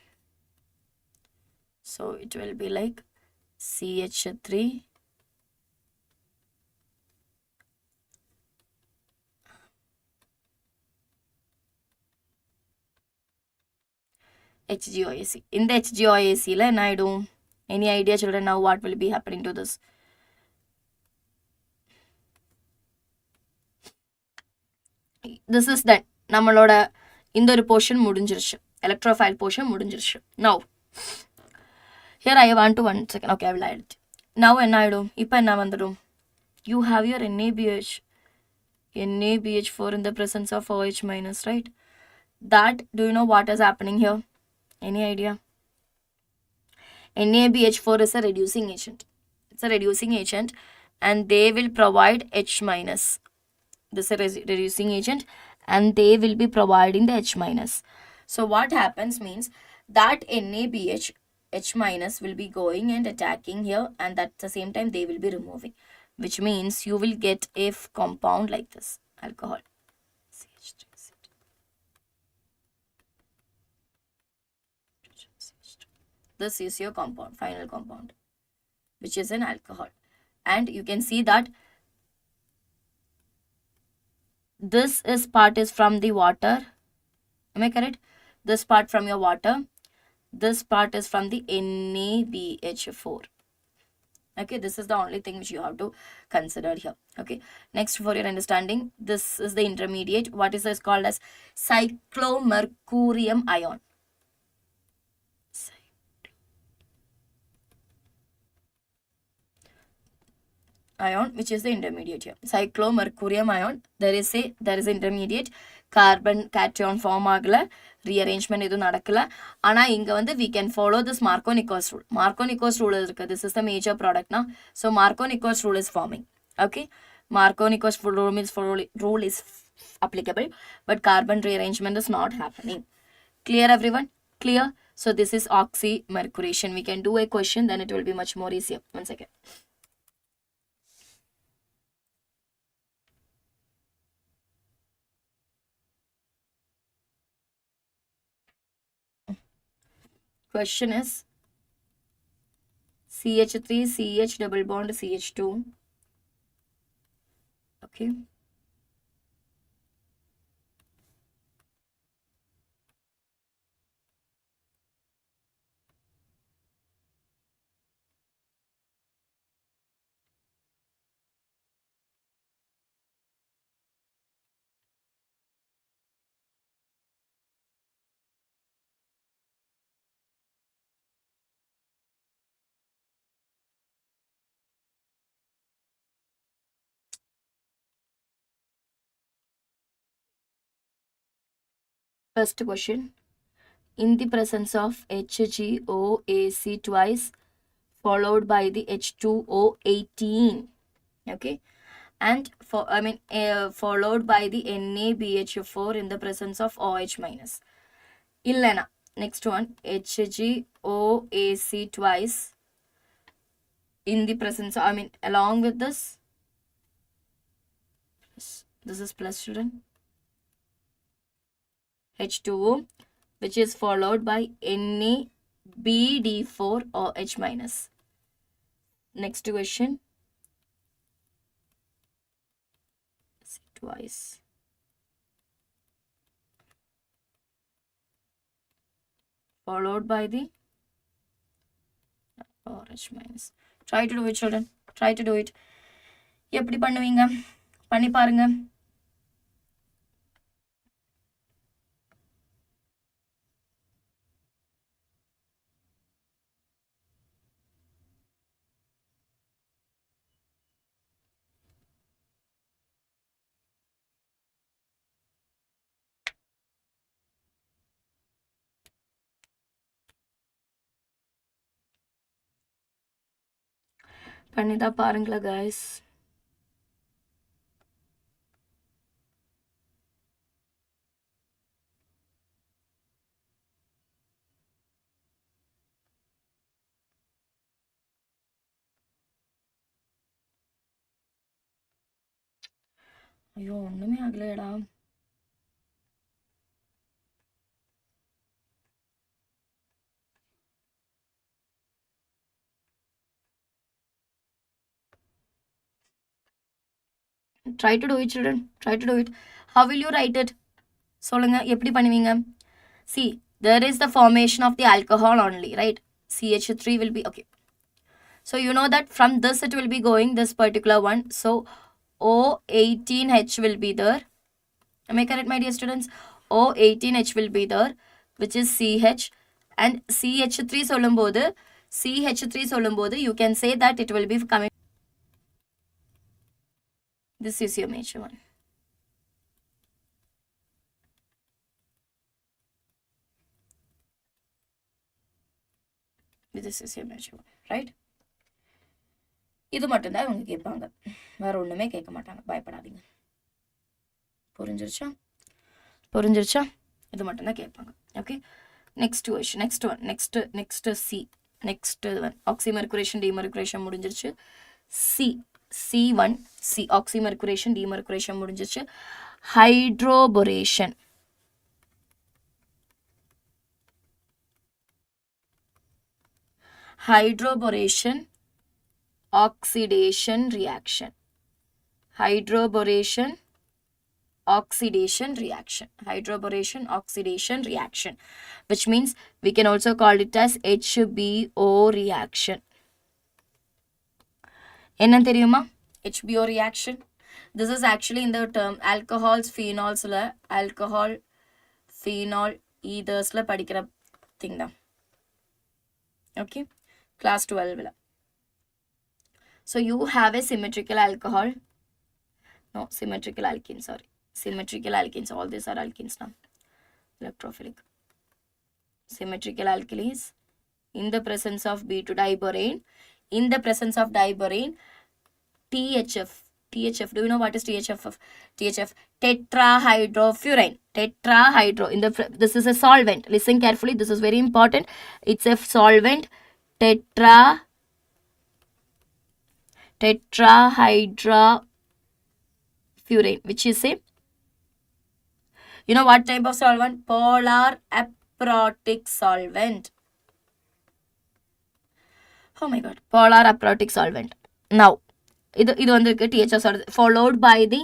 So it will be like CH3, HgOAC. In the HgOAC la என்ன ஆயிடும்? Any idea, children, now what will be happening to this? This is done. நம்மளோட இந்த ஒரு portion முடிஞ்சிருச்சு. Electrophile portion முடிஞ்சிருச்சு. Now, here I want to 1 second. Okay, I will add it. Now என்ன ஆயிடும்? இப்போ என்ன வந்துடும்? You have your NaBH4 in the presence of OH minus, right? That, do you know what is happening here? Any idea? NaBH4 is a reducing agent. It's a reducing agent and they will provide H minus. This is a reducing agent and they will be providing the H minus. So what happens means that NaBH H minus will be going and attacking here and at the same time they will be removing. Which means you will get a compound like this. Alcohol. This is your compound, final compound, which is an alcohol. And you can see that this is part is from the water. Am I correct? This part from your water. This part is from the NaBH4. Okay, this is the only thing which you have to consider here. Okay, next for your understanding, this is the intermediate. What is this called as cyclomercurium ion? Ion, which is the intermediate here. Cyclomercurium ion. There is intermediate. Carbon cation form agala, rearrangement edu nadakala. Ana inga vandu we can follow this Markovnikov's rule. Markovnikov's rule irukku. This is the major product now. So Markovnikov's rule is forming. Okay, Markovnikov's rule is applicable, but carbon rearrangement is not happening. Clear, everyone? Clear? So this is oxymercuration. We can do a question, then it will be much more easier. 1 second. Question is CH3, CH double bond CH2. Okay. First question. In the presence of HgOAc twice followed by the H2O18. Okay. And followed by the NaBH4 in the presence of OH minus. Illana. Next one. HgOAc twice in the presence of, along with this is plus, children. H2O, which is followed by NaBD4 or H minus. Next question. Twice. Followed by the or H minus. Try to do it, children. Try to do it. எப்படி பண்ணுவீங்க? பண்ணி பாருங்க. பண்ணிதான் பாருங்களா guys. ஐயோ ஒண்ணுமே ஆகலையடா. Try to do it, children. Try to do it. How will you write it? சொல்லுங்க எப்படி பண்ணுவீங்க? See, there is the formation of the alcohol only, right? CH3 will be, okay. So you know that from this it will be going, this particular one. So O18H will be there. Am I correct, my dear students? O18H will be there, which is CH. And CH3 சொல்லும்போது, CH3 சொல்லும்போது, you can say that it will be coming. This is your major one. This is your major one, right? இது மட்டும்தான் இவங்க கேட்பாங்க, வேற ஒண்ணுமே கேட்க மாட்டாங்க, பயப்படாதீங்க. புரிஞ்சிருச்சா? புரிஞ்சிருச்சா? இது மட்டும்தான் கேட்பாங்க. Okay, next question. Next C. Next one oxymercuration demercuration முடிஞ்சிருச்சு. C1 C ஆக்சிமர்குரேஷன் டிமர்குரேஷன் முடிஞ்சிருச்சு. ஹைட்ரோபொரேஷன். Hydroboration oxidation reaction. Hydroboration oxidation reaction. Hydroboration oxidation reaction, which means we can also call it as HBO reaction. என்ன தெரியுமா? HBO reaction. This is actually in the term alcohols, phenols, alcohol, phenol, ethers படிக்கிற thing தான். Okay, class 12. So you have a symmetrical alcohol. No, symmetrical alkene, sorry. Symmetrical alkenes, all these are alkenes now. Electrophilic. Symmetrical alkalis in the presence of B2 diborane. In the presence of diborane, THF. THF, do you know what is THF? THF, tetrahydrofurane. Tetrahydro. This is a solvent. Listen carefully. This is very important. It's a solvent. Tetrahydrofurane, which is a, you know what type of solvent? Polar aprotic solvent. Oh my god, polar aprotic solvent. Now, இது வந்திருக்கு THF followed by the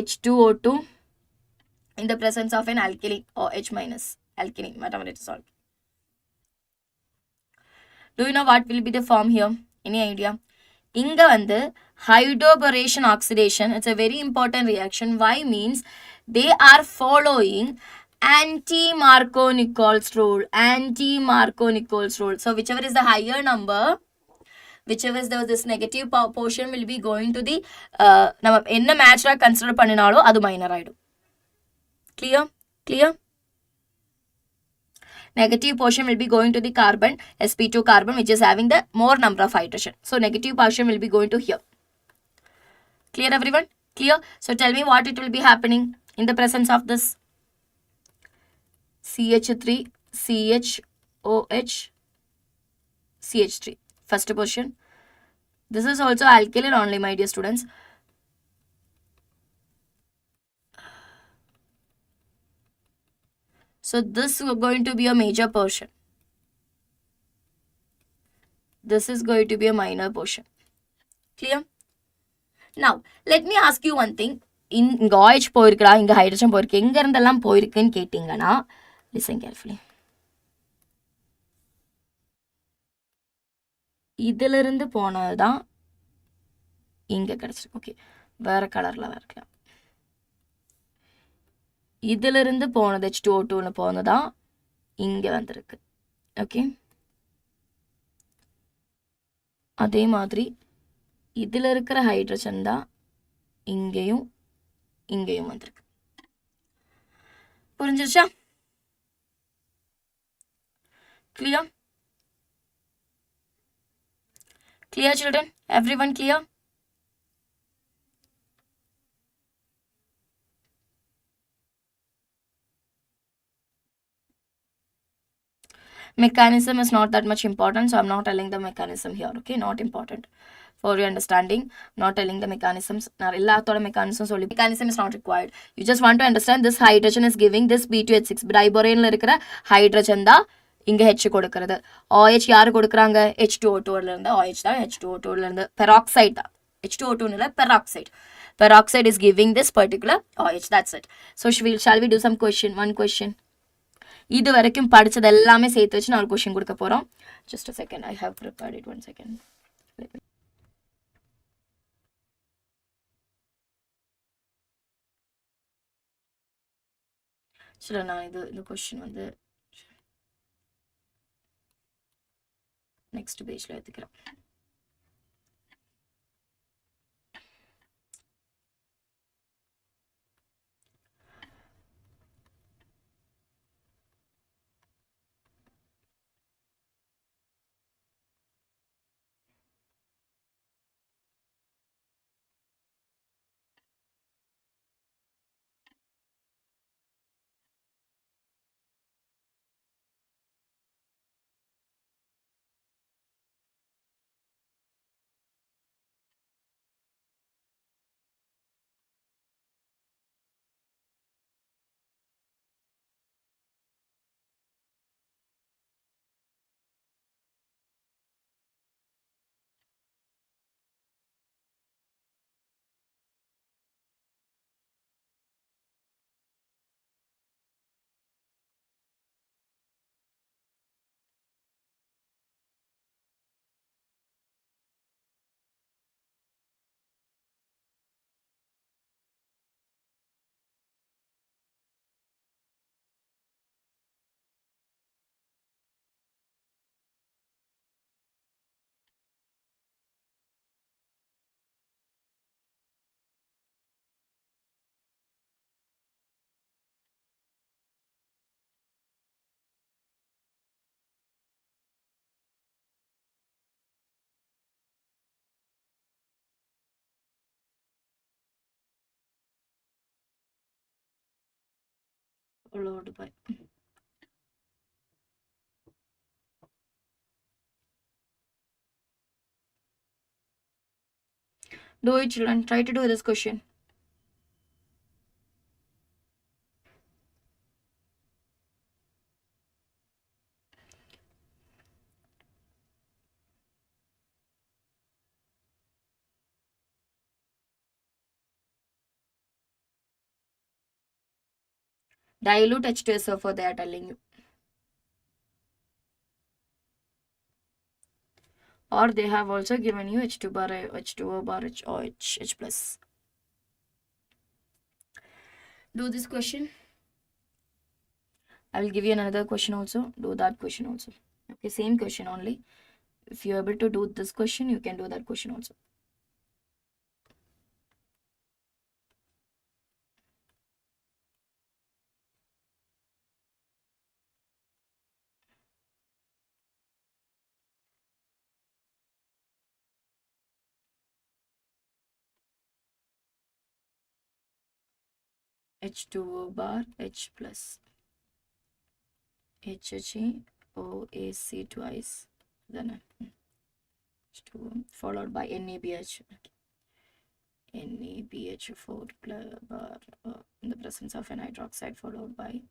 H2O2 in the presence of an alkali or H minus alkene, whatever it is called. Do you know what will be the form here? Any idea? இங்க வந்து hydroboration oxidation, it's a very important reaction. Why? Means they are following anti-Markovnikov's rule. Anti-Markovnikov's rule. So whichever is the higher number, whichever is this negative portion will be going to the நம்ம என்ன மேட்ச்ரா consider பண்ணினாலோ அது minor ஆயிடும். Clear? Negative portion will be going to the carbon, sp2 carbon, which is having the more number of hydrogen. So negative portion will be going to here. Clear everyone? Clear? So tell me what it will be happening in the presence of this CH3, CHOH, CH3. First portion. This is also alkyl only, my dear students. So this is going to be a major portion. This is going to be a minor portion. Clear? Now, let me ask you one thing. இங்க OH போயிருக்கா, இங்க hydrogen போயிருக்கு, எங்க இருந்தெல்லாம் போயிருக்குன்னு கேட்டீங்கன்னா listen carefully. இதுல இருந்து போனதுதான் இங்க கிடைச்சிருக்கு. ஓகே, வேற கலர்ல வரைக்கலாம். இதுல இருந்து போனது H2O2ல போனதான் இங்க வந்திருக்கு. ஓகே, அதே மாதிரி இதுல இருக்கிற ஹைட்ரஜன் தான் இங்கேயும் இங்கேயும் வந்திருக்கு. புரிஞ்சிருச்சா? Clear? Clear children? Everyone clear? Mechanism is not that much important, so I'm not telling the mechanism here. Okay, not important for your understanding. Not telling the mechanisms. Mechanism is not required. You just want to understand this hydrogen is giving this B2H6. Diborane la irukra hydrogen da inga H கொடுக்கிறது. OH யாரு கொடுக்கறாங்க? H2O2 ல இருந்து OH தான் H2O2 ல இருந்து peroxide தான். H2O2 இல்ல peroxide. Peroxide is giving this particular OH. That's it. So shall we do some question? One question. இது வரைக்கும் படிச்சது எல்லாமே சேர்த்து வச்சு நான் ஒரு क्वेश्चन கொடுக்க போறோம். Just a second, I have prepared it. One second. சரி, நான் இந்த क्वेश्चन வந்து நெக்ஸ்ட் பேஜ்ல எடுத்துக்கிறேன். followed by do it children, try to do this question. Dilute H2SO4 they are telling you, or they have also given you H2 bar H2O bar H plus. Do this question. I will give you another question also. Do that question also. Okay, same question only. if you're able to do this question, you can do that question also. H2O bar H plus HHE OAC twice, then H2O followed by NABH. NABH4 bar in the presence of an hydroxide followed by,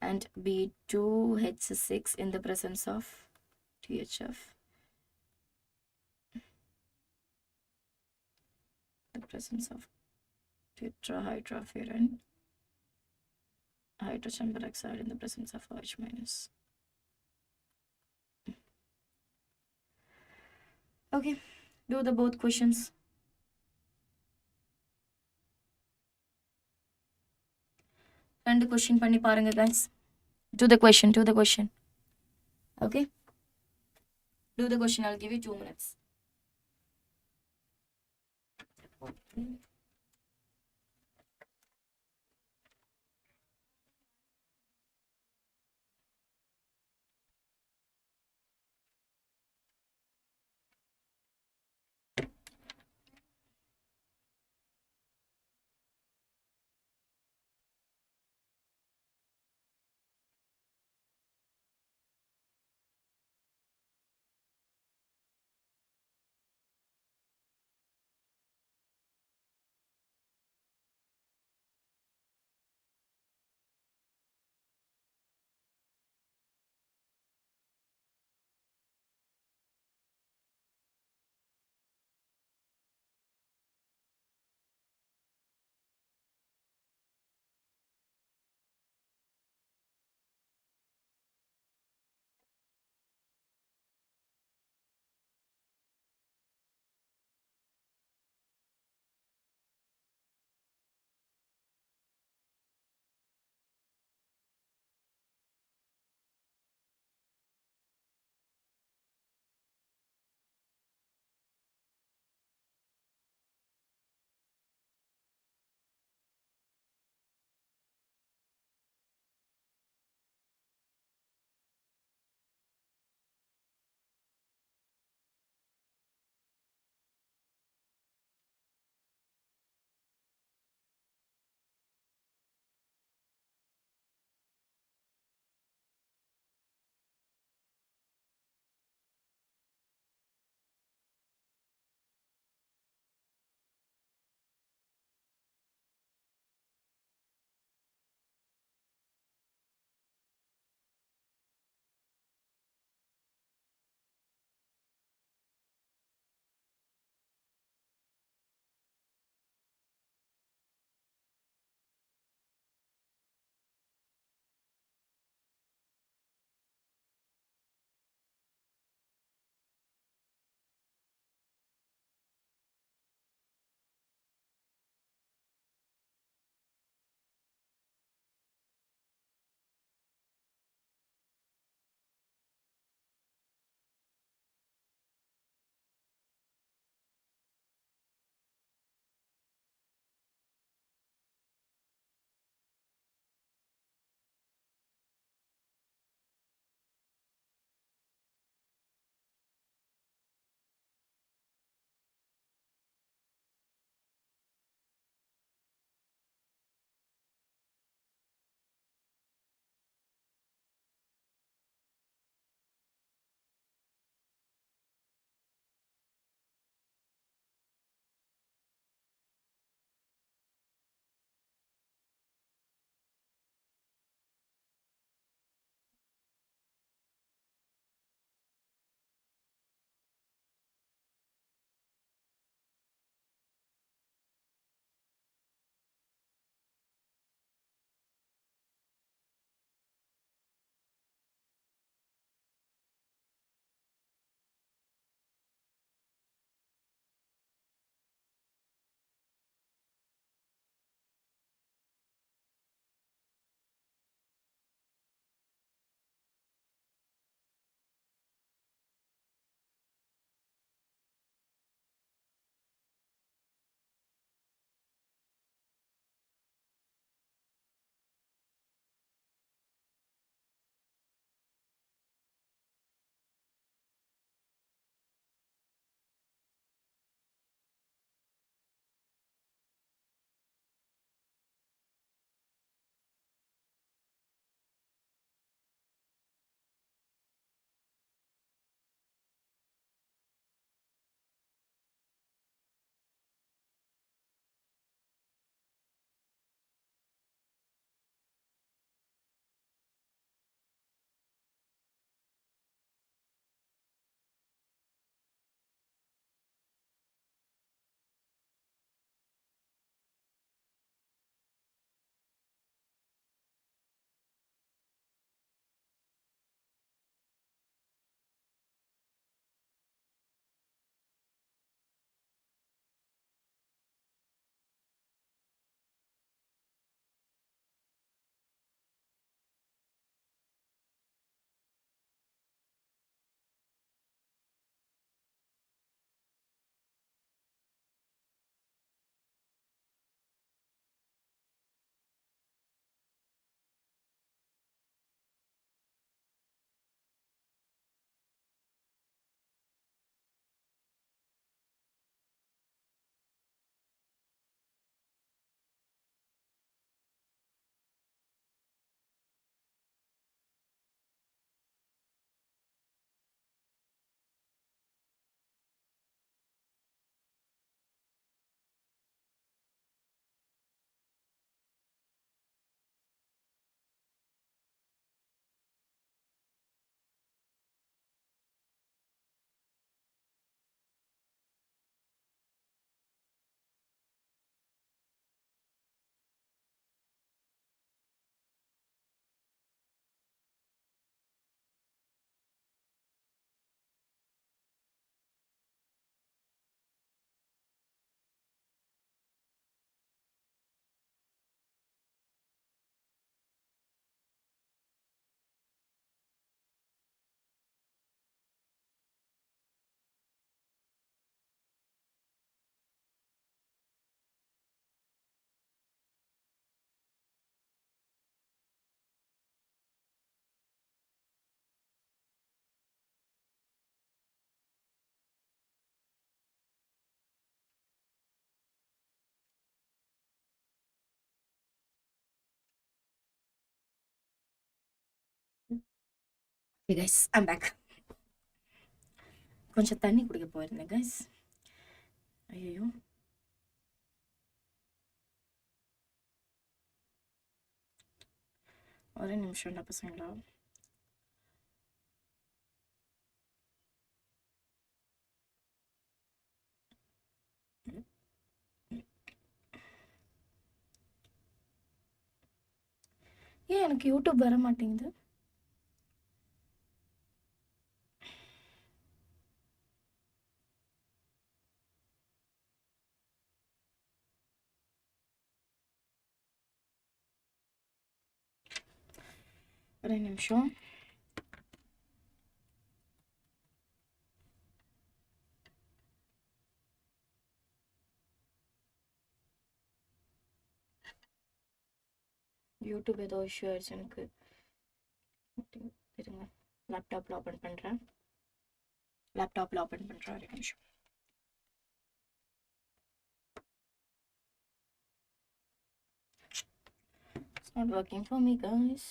and B2H6 in the presence of THF. The presence of tetrahydrofuran hydrogen peroxide in the presence of OH minus. Okay, do the both questions. And the question பண்ணி பாருங்க guys. Do the question. Okay, do the question. I'll give you 2 minutes. Okay guys, I'm back. கொஞ்சம் தண்ணி குடிக்க போயிருந்தேன் guys. ஐயோ, ஒரே நிமிஷம்டா பசங்களா. ஏன் எனக்கு யூடியூப் வர மாட்டேங்குது? ஒரே நிமிஷம். யூடியூப் ஏதோ இஷ்யூ ஆயிடுச்சு எனக்கு. இருங்க, லேப்டாப்பில் ஓப்பன் பண்ணுறேன். ஒரு நிமிஷம். It's not working for me guys.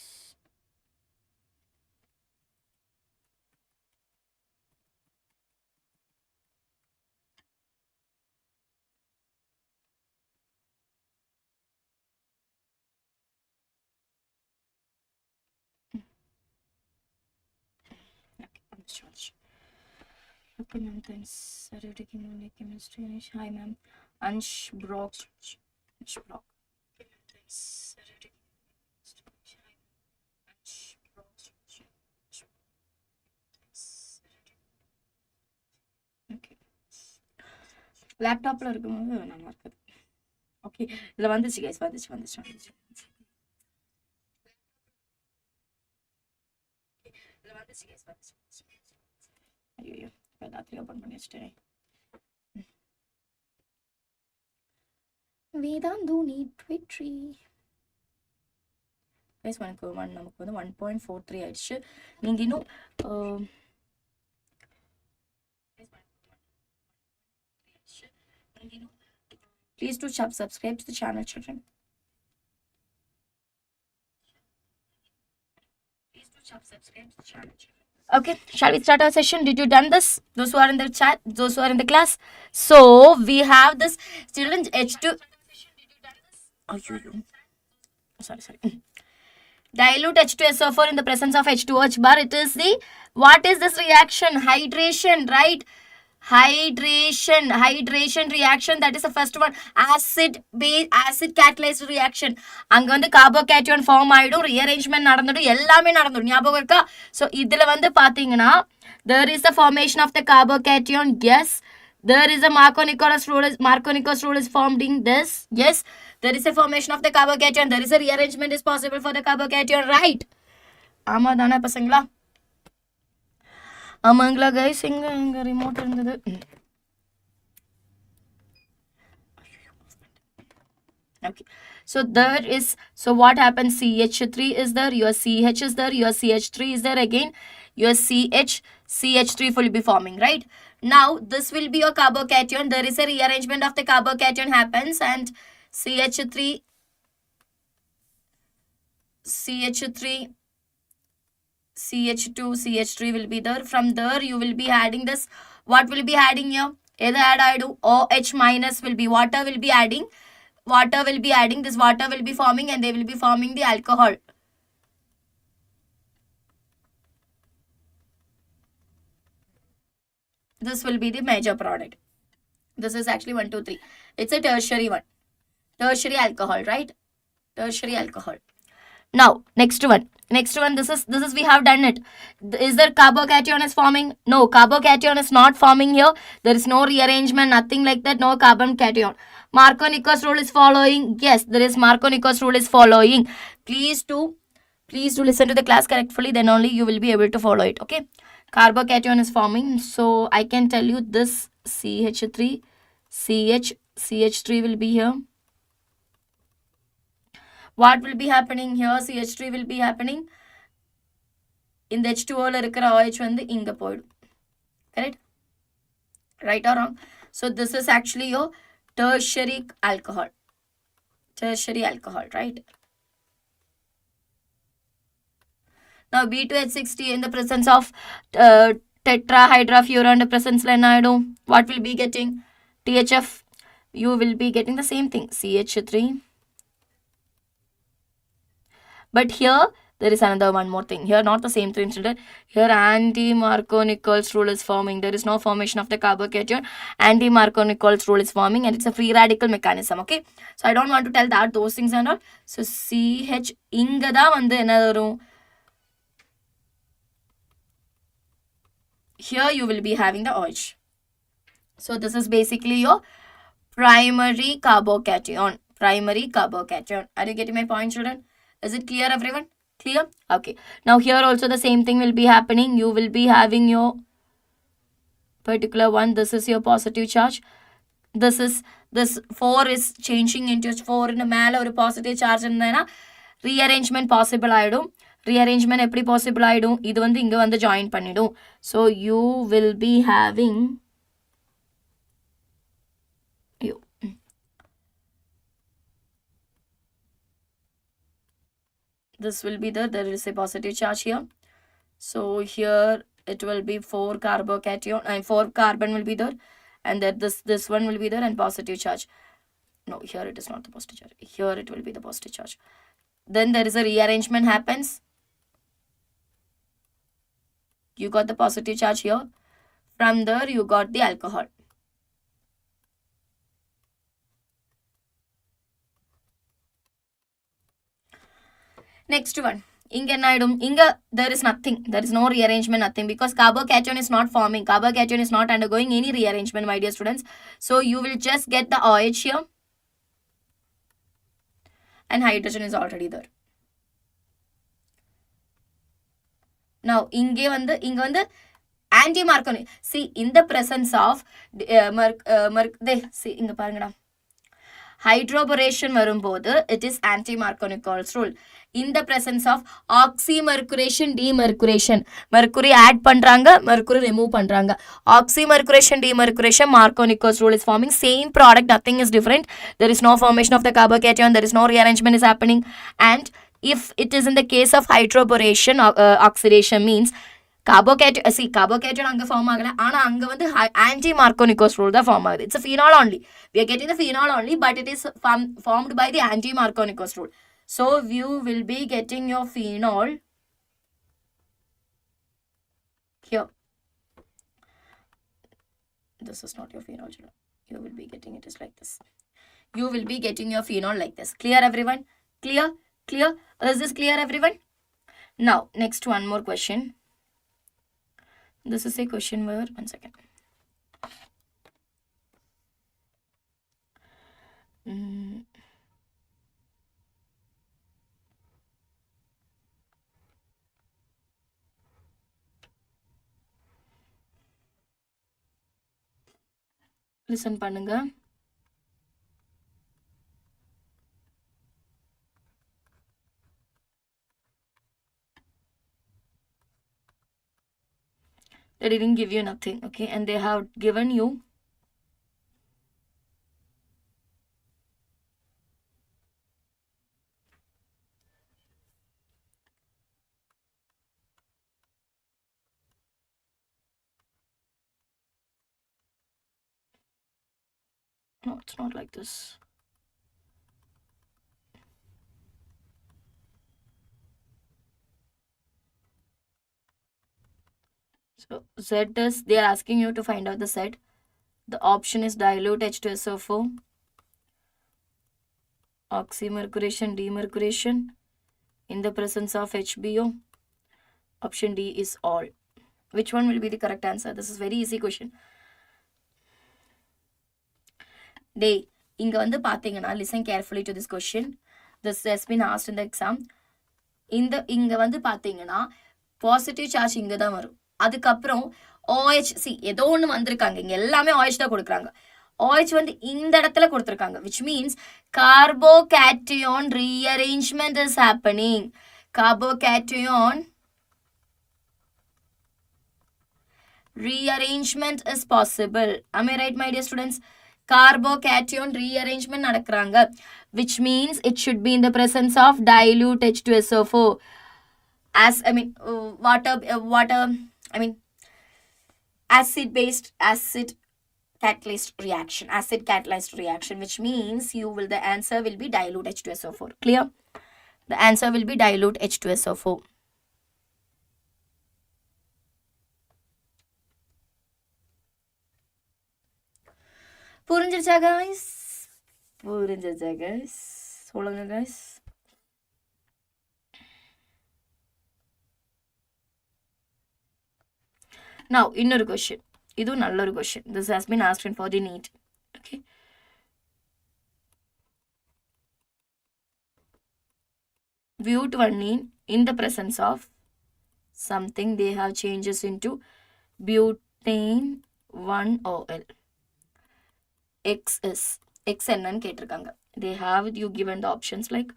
Okay, I'm charged. Okay ma'am, thanks. Are you taking only chemistry? Hi ma'am. Ansh Brock. Ansh Brock. Okay ma'am, thanks. Are you taking chemistry? Hi ma'am. Ansh Brock. Okay. லேப்டாப்பில் இருக்கும்போது நல்லா இருக்குது. Okay, இதில் வந்துச்சு guys, வந்துச்சு. ஐயோ, எல்லாத்தையும் open பண்ணி வச்சுட்டேன். வேதாந்து நீட் வெற்றி கைஸ். நமக்கு வந்து 1.43 ஆயிடுச்சு. நீங்கள் இன்னும் please do subscribe to the channel, children. Okay, shall we start our session? Did you done this? Those who are in the chat, those who are in the class. So we have this children H2. Oh, sorry. Dilute H2SO4 in the presence of H2OH bar. It is the, what is this reaction? Hydration, right? Hydration reaction. That is the first one. Acid catalyzed reaction. அங்க வந்து கார்போகேட்டையான் form ஆயிடும், rearrangement நடந்துடும், எல்லாமே நடந்துடும். ஞாபகம் இருக்கா? So இதுல வந்து பாத்தீங்கன்னா there is the formation of the carbocation. Yes, there is a Markovnikov's rule is formed in this. Yes, there is a formation of the carbocation. There is a rearrangement is possible for the carbocation, right? ஆமா தானே பசங்களா? ஆமாங்களா guys? எங்க remote இருந்தது? Okay, so there is, so what happens? CH3 is there, your CH is there, your CH3 is there again, your CH3 will be forming, right? Now this will be your carbocation. There is a rearrangement of the carbocation happens, and CH3 CH2 CH3 will be there. From there you will be adding this. What will be adding here? Either add OH minus will be, water will be adding. This water will be forming, and they will be forming the alcohol. This will be the major product. This is actually 1, 2, 3. It's a tertiary one. Tertiary alcohol, right? Tertiary alcohol. Now next one, this is we have done it. Is there carbocation is forming? No, carbocation is not forming here. There is no rearrangement, nothing like that. No carbon cation. Markovnikov's rule is following. Yes, there is Markovnikov's rule is following. Please do listen to the class correctly, then only you will be able to follow it. Okay, carbocation is forming. So I can tell you this CH3 CH3 will be here. What will be happening here? CH3 will be happening. In the H2O la irukra OH வந்து இங்க போய்டும். Correct? Right or wrong? So this is actually your tertiary alcohol. Right? Now B2H60 in the presence of tetrahydrofuran, the presence lenaido, what will be getting? THF. You will be getting the same thing, CH3. But here there is another one more thing. Here not the same thing. Here anti-Markovnikol's rule is forming. There is no formation of the carbocation. Anti-Markovnikol's rule is forming, and it's a free radical mechanism. Okay, so I don't want to tell that those things and all. So CH inga da vandu enna varum. Here you will be having the OH. So this is basically your primary carbocation. Primary carbocation. Are you getting my point, children? Is it clear, everyone? Clear? Okay. Now here also the same thing will be happening. You will be having your particular one. This is your positive charge. This 4 is changing into 4 in a male or a positive charge, and then rearrangement possible ஆயிடும். Rearrangement எப்படி possible ஆயிடும்? இது வந்து இங்க வந்து join பண்ணிடும். So you will be having this will be there is a positive charge here. So here it will be 4 carbocation and 4 carbon will be there, and that this one will be there and positive charge. No, here it is not the positive charge. Here it will be the positive charge. Then there is a rearrangement happens. You got the positive charge here. From there you got the alcohol. Next one. Inga there is nothing. There is no rearrangement, nothing, because carbocation is not forming. Carbocation is not undergoing any rearrangement, my dear students. So you will just get the OH here. And hydrogen is already there. Now, inga vandu anti-Markovnikol. See, in the presence of see, inga parangada. Hydroboration varumbodhu, it is anti-Markovnikol's rule. In the presence of oxymercuration, demercuration, mercury add பண்றாங்க, mercury remove பண்றாங்க. Oxymercuration, demercuration, Markovnikol's rule is forming. Same product, nothing is different. There is no formation of the carbocation, there is no rearrangement is happening. And if it is in the case of hydroboration, oxidation means carbocation anga form agala, ana anga vandu anti-Markovnikol's rule da form agudhu. It's a phenol only. We are getting the phenol only, but it is formed by the anti-Markovnikol's rule. So you will be getting your phenol here. This is not your phenol, children. You will be getting it is like this. You will be getting your phenol like this. Clear, everyone? Clear? Clear? Is this clear, everyone? Now, next one more question. This is a question where, one second. Listen பண்ணுங்க. They didn't give you nothing, okay, and they have given you no, it's not like this. So Z is, they are asking you to find out the Z. The option is dilute H2SO4, oxymercuration, demercuration in the presence of HBO. Option D is all. Which one will be the correct answer? This is very easy question. Day, inga vandu pathingana, listen carefully to this question. This has been asked in the exam. Inga vandu pathingana, positive charge inga da varum. அதுக்கப்புறம் OH, see, ஏதோ ஒன்று வந்திருக்காங்க, இங்கே எல்லாமே OH தான் கொடுக்குறாங்க. OH வந்து இந்த இடத்துல கொடுத்துருக்காங்க, which means carbocation rearrangement is happening. Carbocation rearrangement is possible. Am I right, my dear students? Carbocation rearrangement நடக்குறாங்க, which means it should be in the presence of dilute H2SO4. acid catalyzed reaction, which means the answer will be dilute H2SO4. Clear? The answer will be dilute H2SO4. புரிஞ்சிருச்சா guys? சொல்லுங்க guys. Now இன்னொரு question. இது நல்ல ஒரு question. This has been asked for the NEET. Okay. Butadiene in the presence of something, they have changes into butane 1OL. X is X என்னன்னு கேட்டிருக்காங்க. They have you given the options like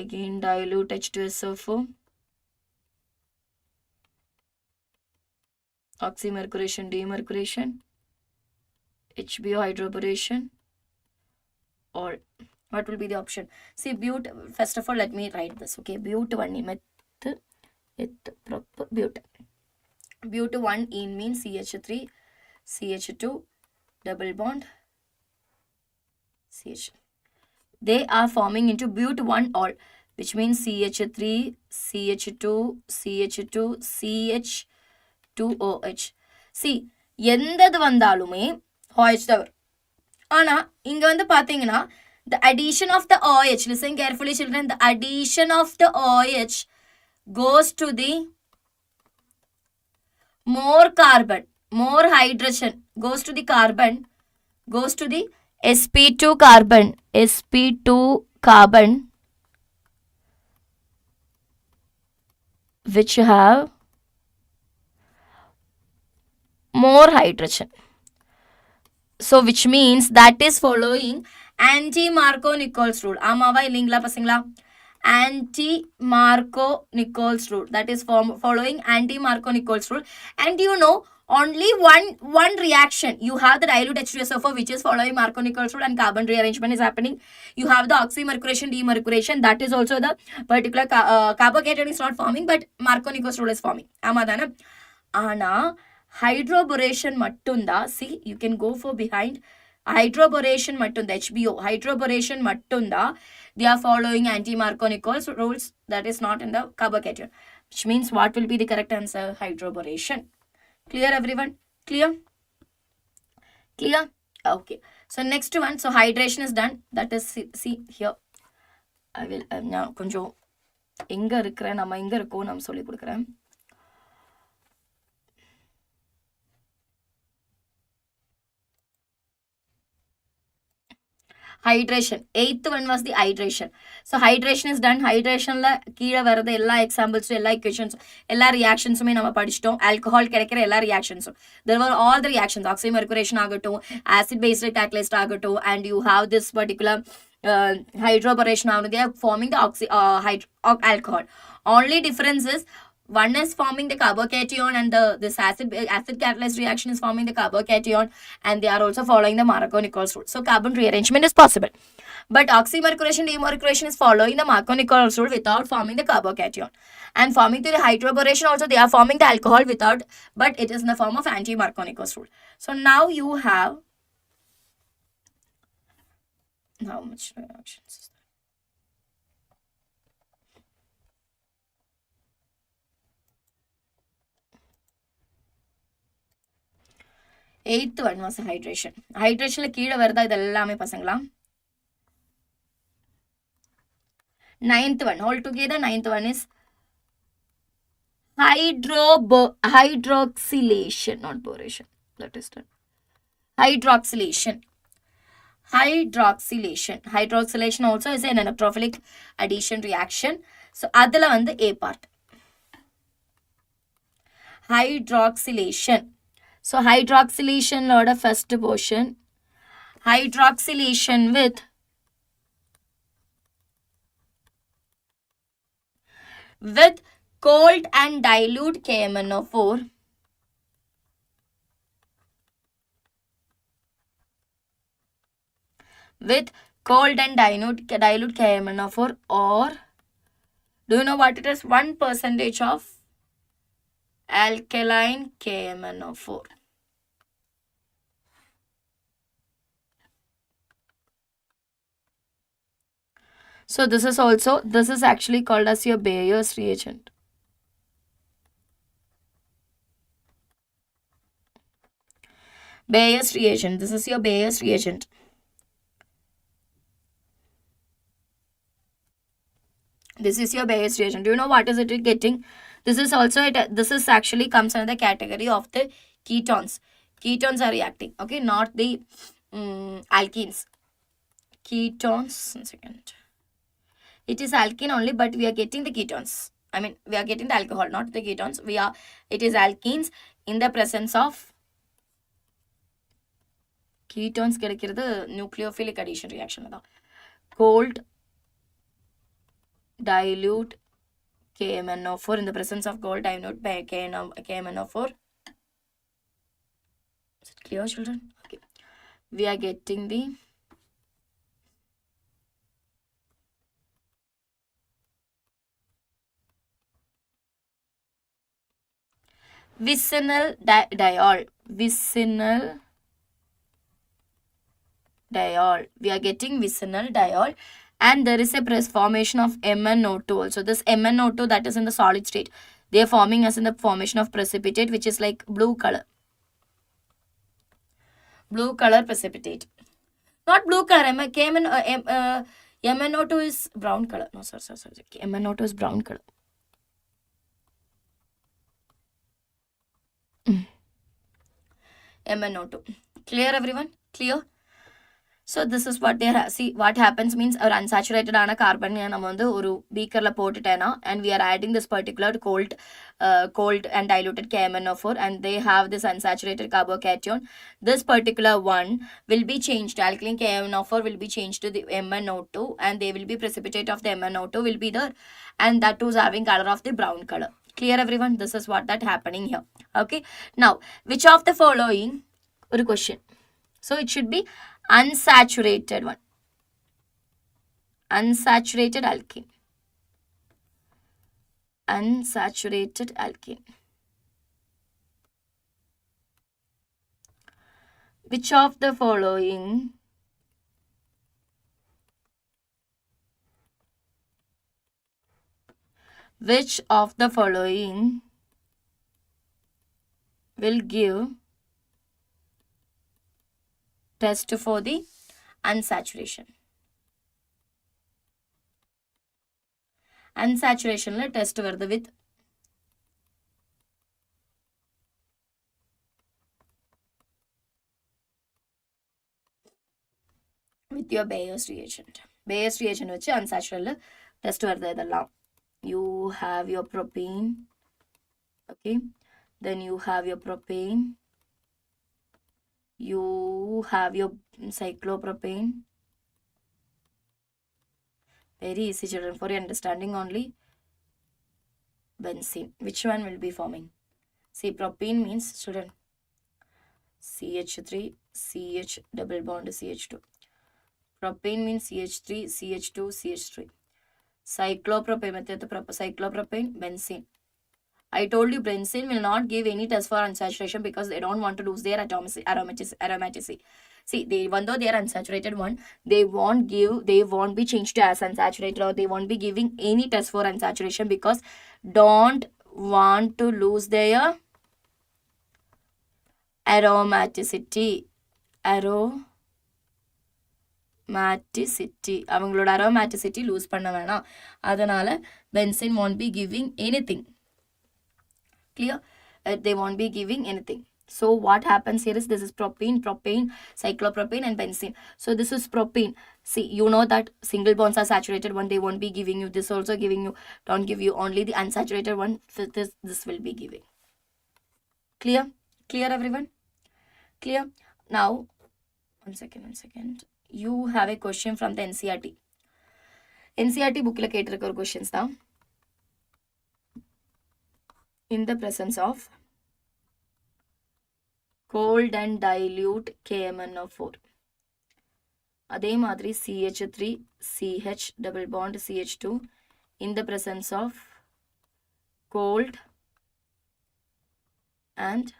again dilute H2SO4, oxymercuration, demercuration, HBO hydroboration, or what will be the option? See, first of all, let me write this. Okay, but 1 in means CH3, CH2, double bond, CH. They are forming into but1 all, which means CH3, CH2, CH2, CH2OH. See, எந்தது வந்தாலுமே OH தவிர. ஆனா இங்க வந்து பாத்தீங்கன்னா the addition of the OH, listen carefully children, the addition of the OH goes to the more carbon, more hydrogen goes to the carbon, goes to the sp2 carbon, which have more hydrogen. So which means that is following anti-Marco-Nichols rule. ஆமாவா இல்லைங்களா பசங்களா? Anti-Marco-Nichols rule. That is following anti-Marco-Nichols rule. And you know, only one reaction. You have the dilute H2SO4, which is following Marco-Nichols rule, and carbon rearrangement is happening. You have the oxymercuration, demercuration. That is also the particular carbocation is not forming, but Marco-Nichols rule is forming. ஆமாதானே? ஆனா hydroboration மட்டும்தான். See, you can go for behind. Hydroboration மட்டும்தான், HBO hydroboration மட்டும்தான் they are following anti-Marco-Nichols rules. That is not in the carbocation, which means what will be the correct answer? Hydroboration. Clear everyone? Clear? Okay, so next one, so hydration is done. That is, see here, I will now கொஞ்சம் எங்க இருக்கிறேன், நம்ம எங்க இருக்கோம் நான் சொல்லி கொடுக்கிறேன். Hydration. 8th one was the hydration. So hydration is done. Hydration la கீழ வரது எல்லா examples, எல்லா equations, எல்லா reactionsமே நம்ம படிச்சிட்டோம். Alcohol கிடைக்கிற எல்லா reactions. There were all the reactions. Oxymercuration ஆகட்டும், acid base catalyst ஆகட்டும், and you have this particular hydroboration ஆகட்டும். They are forming the alcohol. Only difference is one is forming the carbocation, and this acid catalyzed reaction is forming the carbocation, and they are also following the Marco-Nichols rule. So carbon rearrangement is possible. But oxymercuration, demercuration is following the Marco-Nichols rule without forming the carbocation. And forming the hydroboration also, they are forming the alcohol without, but it is in the form of anti-Marco-Nichols rule. So now you have how much reactions? 8th one was hydration. Hydrationல கீழ வருதா இது எல்லாமே பசங்களா? 9th one, all together 9th one is hydroxylation, not boration. That is done. Hydroxylation. Hydroxylation also is an electrophilic addition reaction. So அதுல வந்து A part. Hydroxylation. So hydroxylation ஓட first portion, hydroxylation with cold and dilute KMnO4, with cold and dilute KMnO4, or Do you know what it is? 1% of alkaline KMnO4. So this is actually called as your Bayer's reagent. Bayer's reagent. This is your Bayer's reagent. This is your Bayer's reagent. Do you know what is it getting? This is also this is actually comes under the category of the ketones. Ketones are reacting. Okay, not the alkenes. Ketones. 1 second. It is alkene only, but we are getting the ketones. I mean, we are getting the alcohol, not the ketones. It is alkenes in the presence of ketones. The nucleophilic addition reaction. Cold dilute KMnO4 in the presence of cold dilute KMnO4. Is it clear, children? Okay. We are getting the vicinal diol. Vicinal diol. We are getting vicinal diol, and there is a formation of MnO2 also. This MnO2 that is in the solid state, they are forming as in the formation of precipitate, which is like blue color. Blue color precipitate. Not blue color. MnO2 is brown color. No, sir. MnO2 is brown color. MnO2. Clear, everyone? Clear? So this is what they see. What happens means our unsaturated carbon beaker and we are adding this particular cold and diluted KMnO4, and they have this unsaturated carbocation. This particular one will be changed. Alkaline KMnO4 will be changed to the MnO2, and they will be precipitate of the MnO2 will be there, and that too is having color of the brown color. Clear, everyone? This is what that happening here. Okay. Now, which of the following? One question. So it should be unsaturated one. Unsaturated alkene. Unsaturated alkene. Which of the following will give test for the unsaturation? Unsaturation la test vardu with your Bayer's reagent. Bayer's reagent vachu unsaturated test vardu idella. You have your propane. Okay. Then you have your propane. You have your cyclopropane. Very easy, children, for your understanding only. Benzene. Which one will be forming? See, propene means, children, CH3, CH double bond CH2. Propane means CH3, CH2, CH3. Cyclopropane, cyclopropane, benzene. I told you benzene will not give any test for unsaturation because they don't want to lose their aromaticity. See, even though they are unsaturated one, they won't be changed to as unsaturated, or they won't be giving any test for unsaturation because don't want to lose their aromaticity. அவங்களோட aromaticity lose பண்ண வேணாம். அதனால benzene won't be giving anything. Clear? They won't be giving anything. So what happens here is this is propane, cyclopropane and benzene. So this is propane. See, you know that single bonds are saturated one. They won't be giving you this, also giving you, don't give you only the unsaturated one. So this will be giving. Clear? Clear, everyone? Clear? Now, one second. You have a question from the NCERT. NCERT book la ketirukka questions da. In the presence of cold and dilute KMnO4. அதே மாதிரி CH3, CH double bond CH2, in the presence of cold and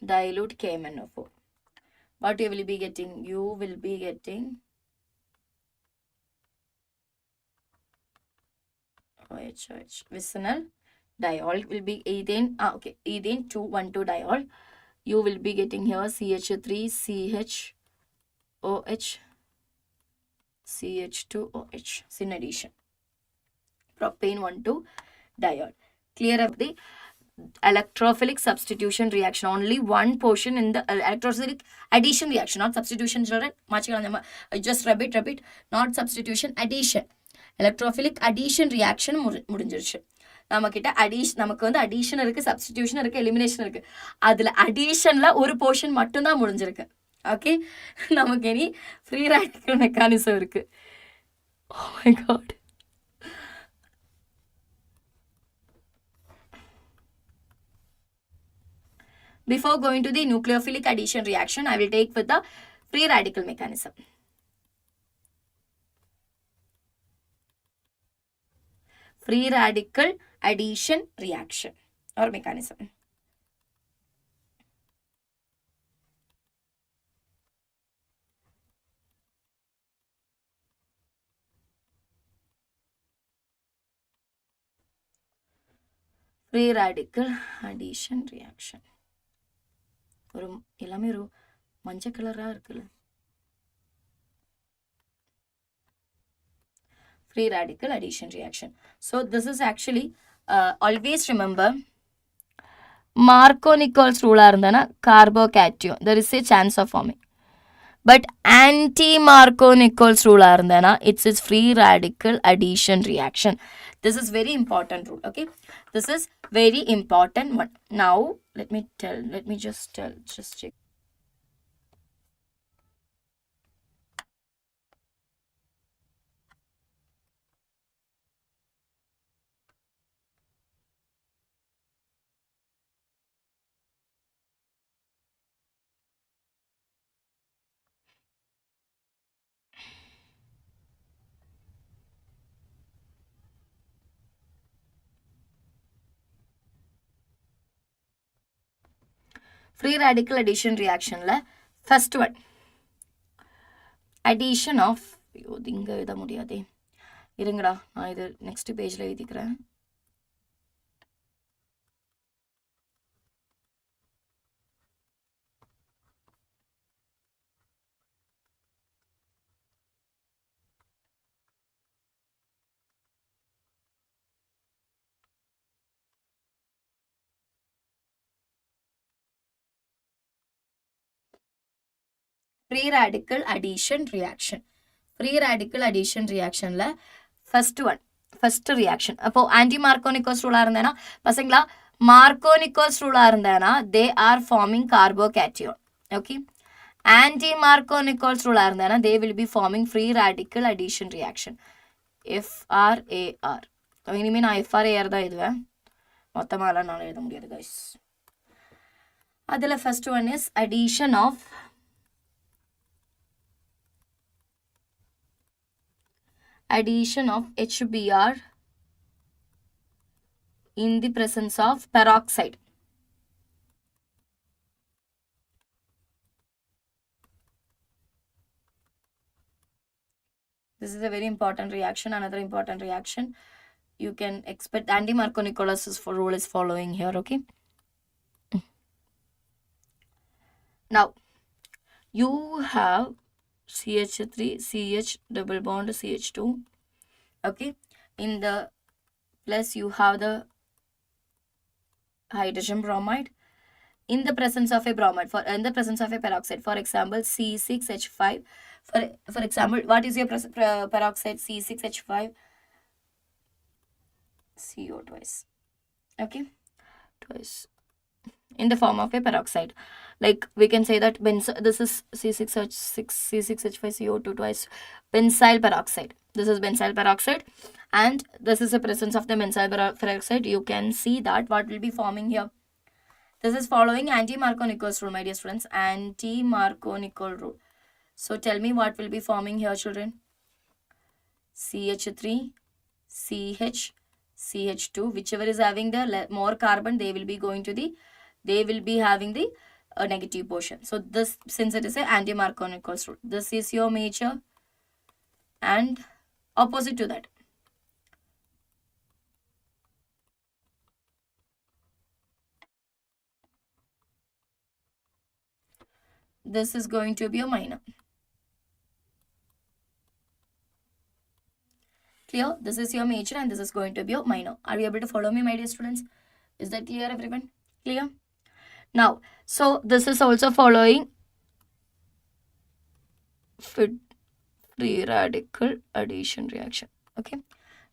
dilute KMnO4. What you will be getting? You will be getting OH. Vicinal diol will be ethane. Ethane 2,1,2 diol. You will be getting here CH3 CHOH CH2OH in addition. Propane 1,2 diol. Clear up the electrophilic substitution reaction. Only one portion in the electrophilic addition reaction, not substitution, children. Just repeat, not substitution, addition. Electrophilic addition reaction முடிஞ்சிருச்சு. நம்மக்கிட்ட நமக்கு வந்து addition இருக்கு, substitution இருக்கு, elimination இருக்கு. அதுல அடிஷன்ல ஒரு portion மட்டும்தான் முடிஞ்சிருக்கு. ஓகே, நமக்கு இனி ஃப்ரீ ரேடிக்கல் மெக்கானிசம் இருக்கு. Oh my god. Before going to the nucleophilic addition reaction, I will take with the free radical mechanism. Free radical addition reaction or mechanism. Free radical addition reaction. எல்லாமே ஒரு மஞ்சள் கலரா இருக்குல்ல. Free radical addition reaction. So this is actually always remember Markovnikol's rule இருந்தனா carbocation there is a chance of forming, but anti-Markovnikol's rule இருந்தனா it's a free radical addition reaction. This is very important rule. Okay, this is very important one. Now let me just check. Free radical addition reaction la first one addition of இங்க எழுத முடியாதே, இருங்கடா நான் இது next பேஜ்ல எழுதிக்கிறேன். Free radical addition reaction. Free radical addition reaction la first reaction. அப்போ anti-Markovnikol's rule இருந்தேனா பசங்களா, Markovnikol's rule இருந்தேனா they are forming carbocation. Okay, anti-Markovnikol's rule இருந்தேனா they will be forming free radical addition reaction. FRAR. இனிமே நான் FRAR தான் எழுதுவேன், மொத்தமாலாம் நான் எழுத முடியாது guys. அதுல first one is addition of HBr in the presence of peroxide. This is a very important reaction. Another important reaction you can expect. Anti-Markovnikol's rule is following here. Okay, now you have CH3 CH double bond CH2. Okay, in the plus you have the hydrogen bromide in the presence of a bromide, in the presence of a peroxide, for example C6H5. For example, what is your peroxide? C6H5 CO twice. Okay, twice in the form of a peroxide. Like we can say that this is C6H5CO2 twice benzyl peroxide. This is benzyl peroxide and this is the presence of the benzyl peroxide. You can see that what will be forming here. This is following anti-Markovnikol's rule, my dear students. Anti-Markovnikol rule. So tell me what will be forming here, children. CH3, CH, CH2, whichever is having the more carbon, they will be having the negative portion. So this, since it is a anti-Markovnikov rule, this is your major, and opposite to that, this is going to be a minor. Clear? This is your major and this is going to be your minor. Are you able to follow me, my dear students? Is that clear, everyone? Clear? Now, so this is also following free radical addition reaction. Okay.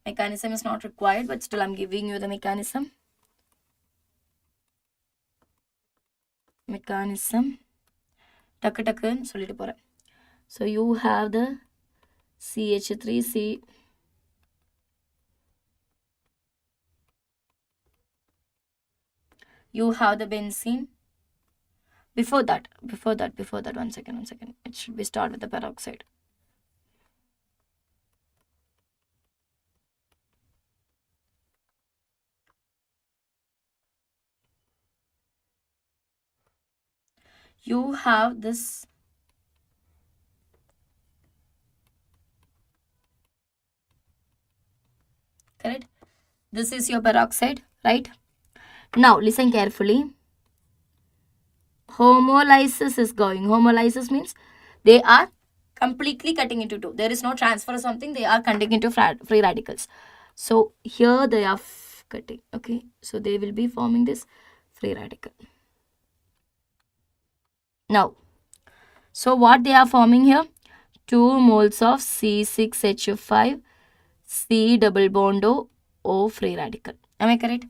Mechanism is not required, but still I'm giving you the mechanism. Takku சொல்லிட்டு போறேன். So you have the CH3C. You have the benzene. Before that, one second. It should be start with the peroxide. You have this correct? This is your peroxide, right? Now listen carefully. Homolysis is going. Homolysis means they are completely cutting into two. There is no transfer or something. They are cutting into free radicals. So here they are cutting. Okay. So they will be forming this free radical. Now, so what they are forming here? 2 moles of C6H5 C double bond O free radical. Am I correct?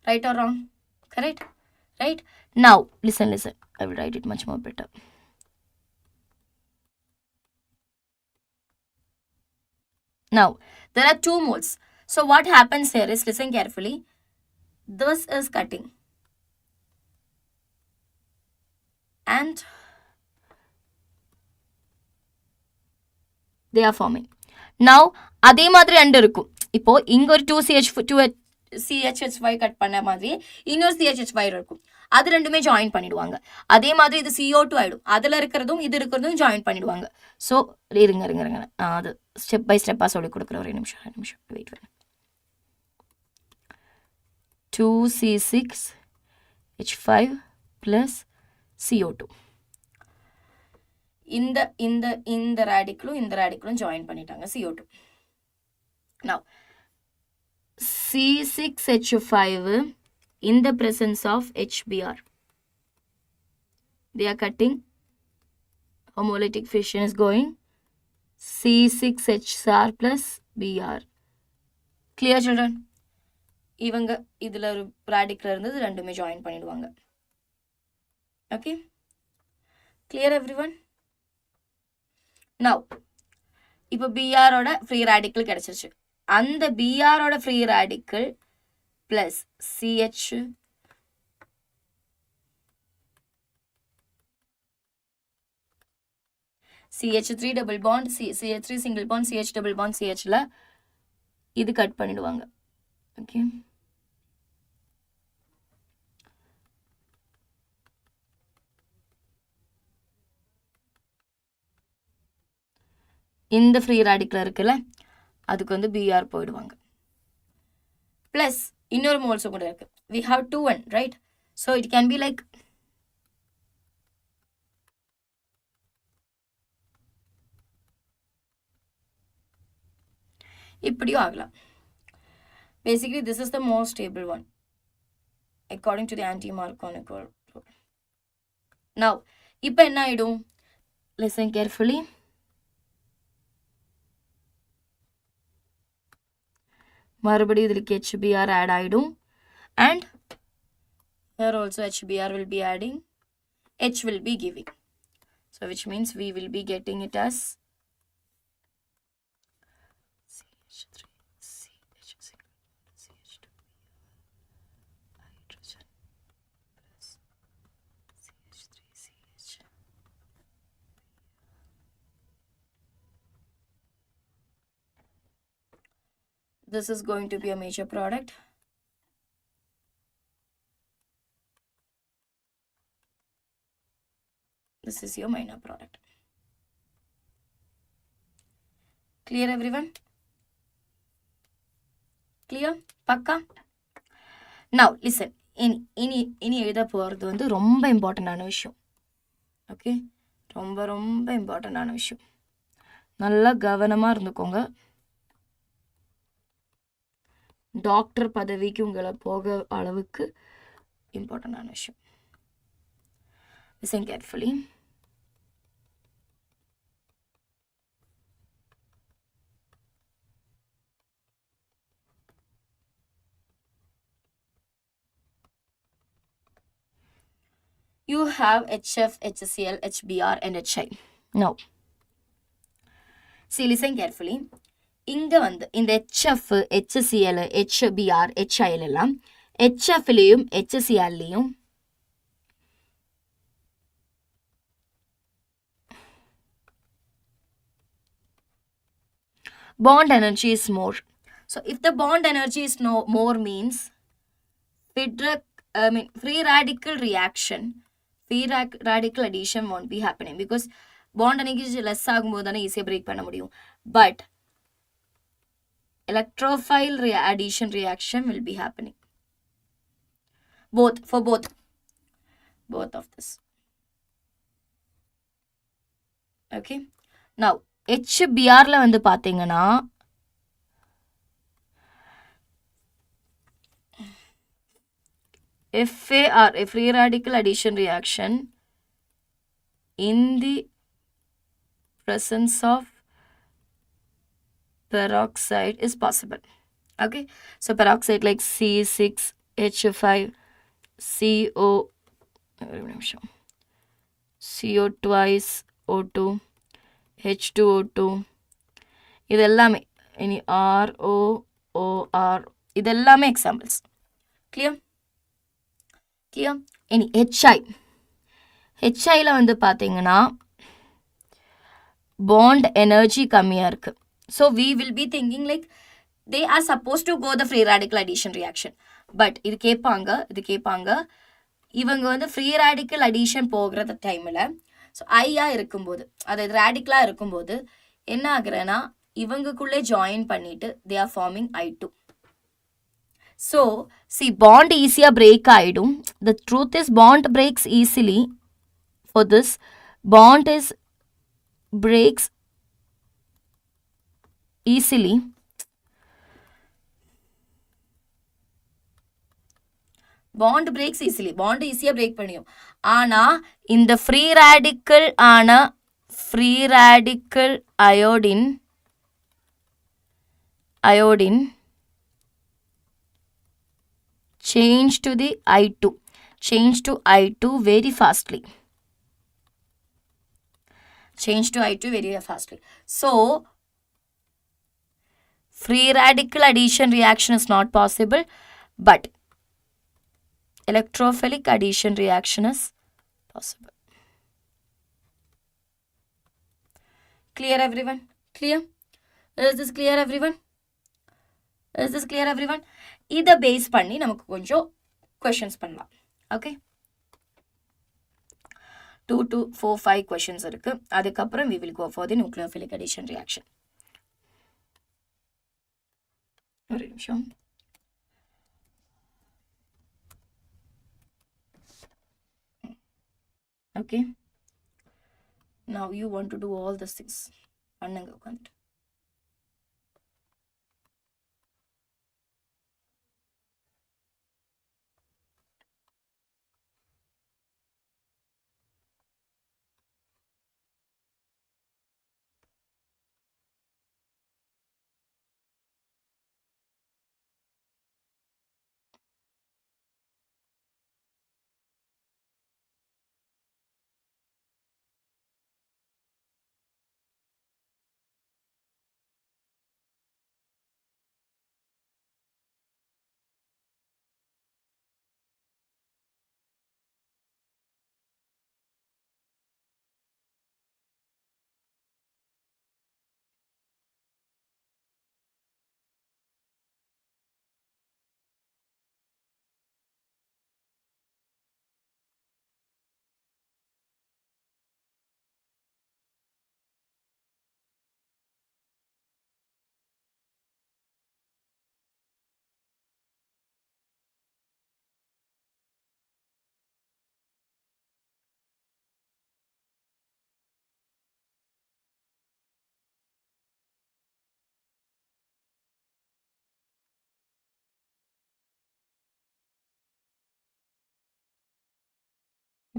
Right or wrong? Correct? Right? Now, listen. I will write it much more better. Now, there are 2 moles. So what happens here is, listen carefully. This is cutting. And they are forming. Now, அதே மாதிரி ரெண்டு இருக்கும். இப்போ இங்க ஒரு 2CH2CHH5 cut பண்ண மாதிரி இன்னொரு CHH5 இருக்கும். அது ரெண்டுமே ஜாயின் பண்ணிடுவாங்க. அதே மாதிரி இது CO2 ஆயிடும். அதுல இருக்கிறதும் இது இருக்கிறதும் ஜாயின் பண்ணிடுவாங்க. ஸோ இருங்க நான் அது ஸ்டெப் பை ஸ்டெப்பாக சொல்லி கொடுக்குறேன். ஒரு நிமிஷம் வெயிட் பண்ணு. 2C6H5 plus CO2. இந்த ரேடிக்கலும் ஜாயின் பண்ணிட்டாங்க CO2. Now, C6H5 in the presence of HBr, they are cutting. Homolytic fission is going. C6HR plus Br. Clear, children? இவங்க இதுல ஒரு ரேடிக்கல் இருந்தது, ரெண்டுமே ஜாயின் பண்ணிடுவாங்க. Okay? Clear, everyone? Now, இப்போ Br ஓட ஃப்ரீ ரேடிக்கல் கிடைச்சிருச்சு. அந்த Br ஓட free radical plus CH3 double bond, CH3 single bond, CH double bond, CHல இது கட் பண்ணிடுவாங்க. ஓகே, இந்த ஃப்ரீ ரேடிக்கல் இருக்குல்ல, அதுக்கு வந்து Br போயிடுவாங்க. பிளஸ் இன்னொரு மோல்ஸும் கூட இருக்கு. We have 2N, right? So it can be like இப்படியும் ஆகலாம். Basically, this is the most stable one according to the anti-Markovnikov rule. Now, இப்போ என்ன ஆயிடும்? Listen carefully. மறுபடியும் இதுக்கு HBr add ஆயிடும். And here also HBr will be adding. H will be giving. So which means we will be getting it as CH3, CH6, CH2, hydrogen plus CH3, CH. This is going to be a major product. This is your minor product. Clear everyone? Clear? Pakka? Now listen. இனி எழுத போகிறது வந்து ரொம்ப இம்பார்ட்டண்டான விஷயம். Okay, ரொம்ப ரொம்ப இம்பார்ட்டண்டான விஷயம். நல்லா கவனமாக இருந்துக்கோங்க. டாக்டர் பதவிக்கு உங்களை போக அளவுக்கு இம்பார்ட்டண்டான விஷயம். Listen carefully. You have HF, HCl, HBr and HI. Now, see, listen carefully. இங்க வந்து இந்த HF, HCl, HBr, HIL எல்லாம் HFலையும் HClலையும் bond energy is more. So if the bond energy is more means free radical reaction, free radical addition won't be happening because bond energy less ஆகும்போது தானே ஈஸியாக break பண்ண முடியும். But electrophile addition reaction will be happening. Both of this. Okay. Now HBrல வந்து பாத்தீங்கன்னா FAR, a free radical addition reaction in the presence of peroxide is possible. Okay, so peroxide like C6H5 CO twice O2 H2O2 இதெல்லாமே இனி ROOR இதெல்லாமே examples. clear? இனி HIல வந்து பார்த்தீங்கன்னா bond energy கம்மியாக இருக்கு. So we will be thinking like they are supposed to go the free radical addition reaction. But இது கேட்பாங்க இவங்க வந்து ஃப்ரீ ரேடிக்கல் அடிஷன் போகிற டைமில் ஸோ ஐயாக இருக்கும்போது அதாவது ரேடிக்கலாக இருக்கும்போது என்ன ஆகுறேன்னா இவங்களுக்குள்ளே ஜாயின் பண்ணிட்டு they are forming I2. So bond ஈஸியாக பிரேக் ஆகிடும். The truth is bond breaks easily for this. Bond is breaks easily. Bond breaks easily. Bond ஈஸியாக பிரேக் பண்ணியும். ஆனால் இந்த free radical iodine change to the I2 very fastly. So free radical addition reaction is not possible, but electrophilic addition reaction is possible. Clear everyone? Clear? Is this clear everyone? இதை base பண்ணி நமக்கு கொஞ்சம் questions பண்ணலாம். Okay, 2 to 4 5 questions இருக்கு. அதுக்கப்புறம் we will go for the nucleophilic addition reaction. ஒரு நிமிஷம். Okay, now you want to do all these things. பண்ணுங்க உட்காந்துட்டு.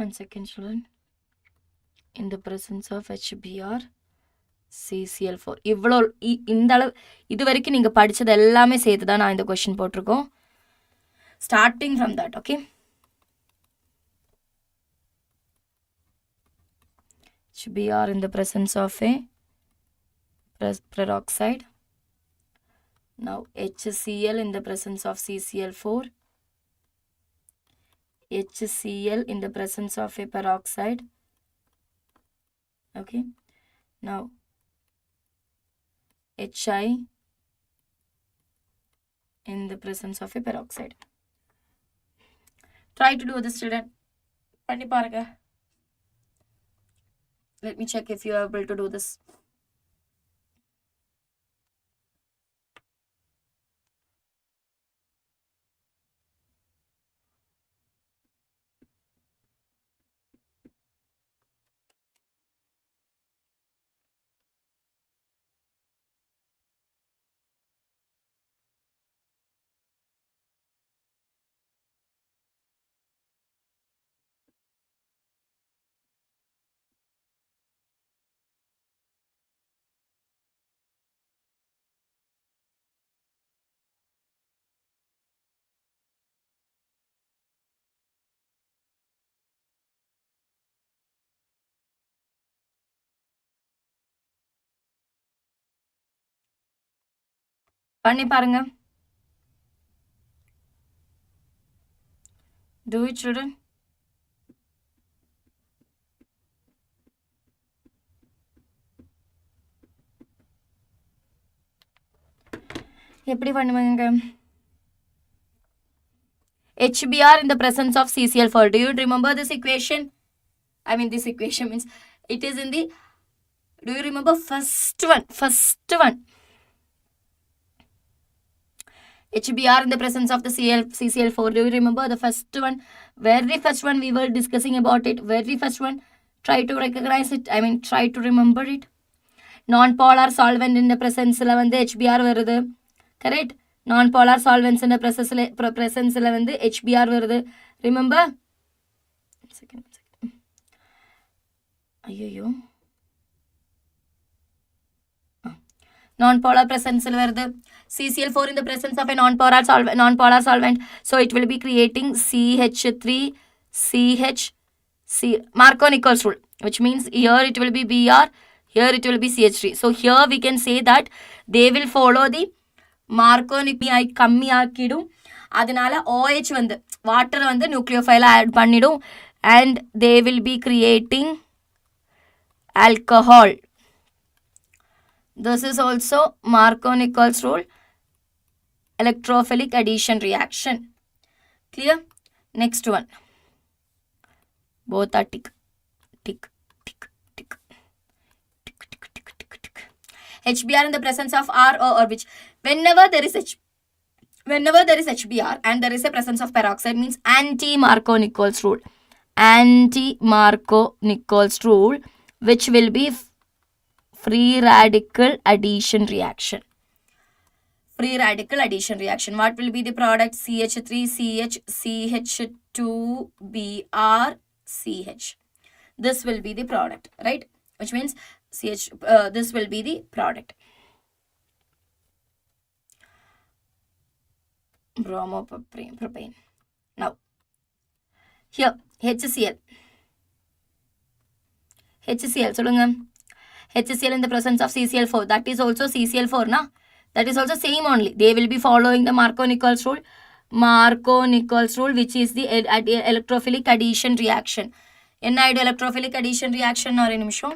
1 second children. In the presence of HBr CCl4 இவ்வளோ இந்த அளவு இது வரைக்கும் நீங்கள் படித்தது எல்லாமே சேர்த்து தான் நான் இந்த கொஷின் போட்டிருக்கோம். Starting from that. Okay, HBr in the presence of a peroxide. Now HCl in the presence of CCl4, HCl in the presence of a peroxide. Okay, now HI in the presence of a peroxide. Try to do this, children. Panni paaruga. Let me check if you are able to do this. பண்ணி பாருங்க. Do it, children. எப்படி பண்ணுவாங்க? HBr in the presence of CCl4. Do you remember this equation? I mean, this equation means it is in the, do you remember first one? HBr in the presence of the CCl4. Do you remember the first one? Very first one we were discussing about it. Very first one. Try to recognize it. I mean, try to remember it. Non-polar solvent in the presence la வந்து HBr வருது. Correct? Non-polar solvents in the presence la வந்து HBr வருது. Remember? Second. ஐயோ. Non-polar presence la வருது. CCl4 in the presence of a non-polar solvent. So it will be creating CH3 CHC. Markovnikol's rule, which means here it will be Br, here it will be CH3. So here we can say that they will follow the Markovnikol கம்மி ஆக்கிடும். அதனால OH வந்து water வந்து நியூக்ளியோஃபைல add பண்ணிடும் and they will be creating alcohol. This is also Markovnikol's rule, electrophilic addition reaction. Clear? Next one. Both are tick. HBr in the presence of R or which whenever there is HBr and there is a presence of peroxide means anti-Markovnikol's rule. Anti-Markovnikol's rule, which will be free radical addition reaction. Free radical addition reaction. What will be the product? CH3CH CH2Br CH. This will be the product, right? Which means this will be the product. Bromopropane. Now, here HCl. சொல்லுங்க. HCl in the presence of CCl4. That is also CCl4, na? That is also same only. They will be following the Markovnikol's rule. Markovnikol's rule, which is the electrophilic addition reaction. என்ன ஆயிடும் electrophilic addition reaction? ஒரு நிமிஷம்.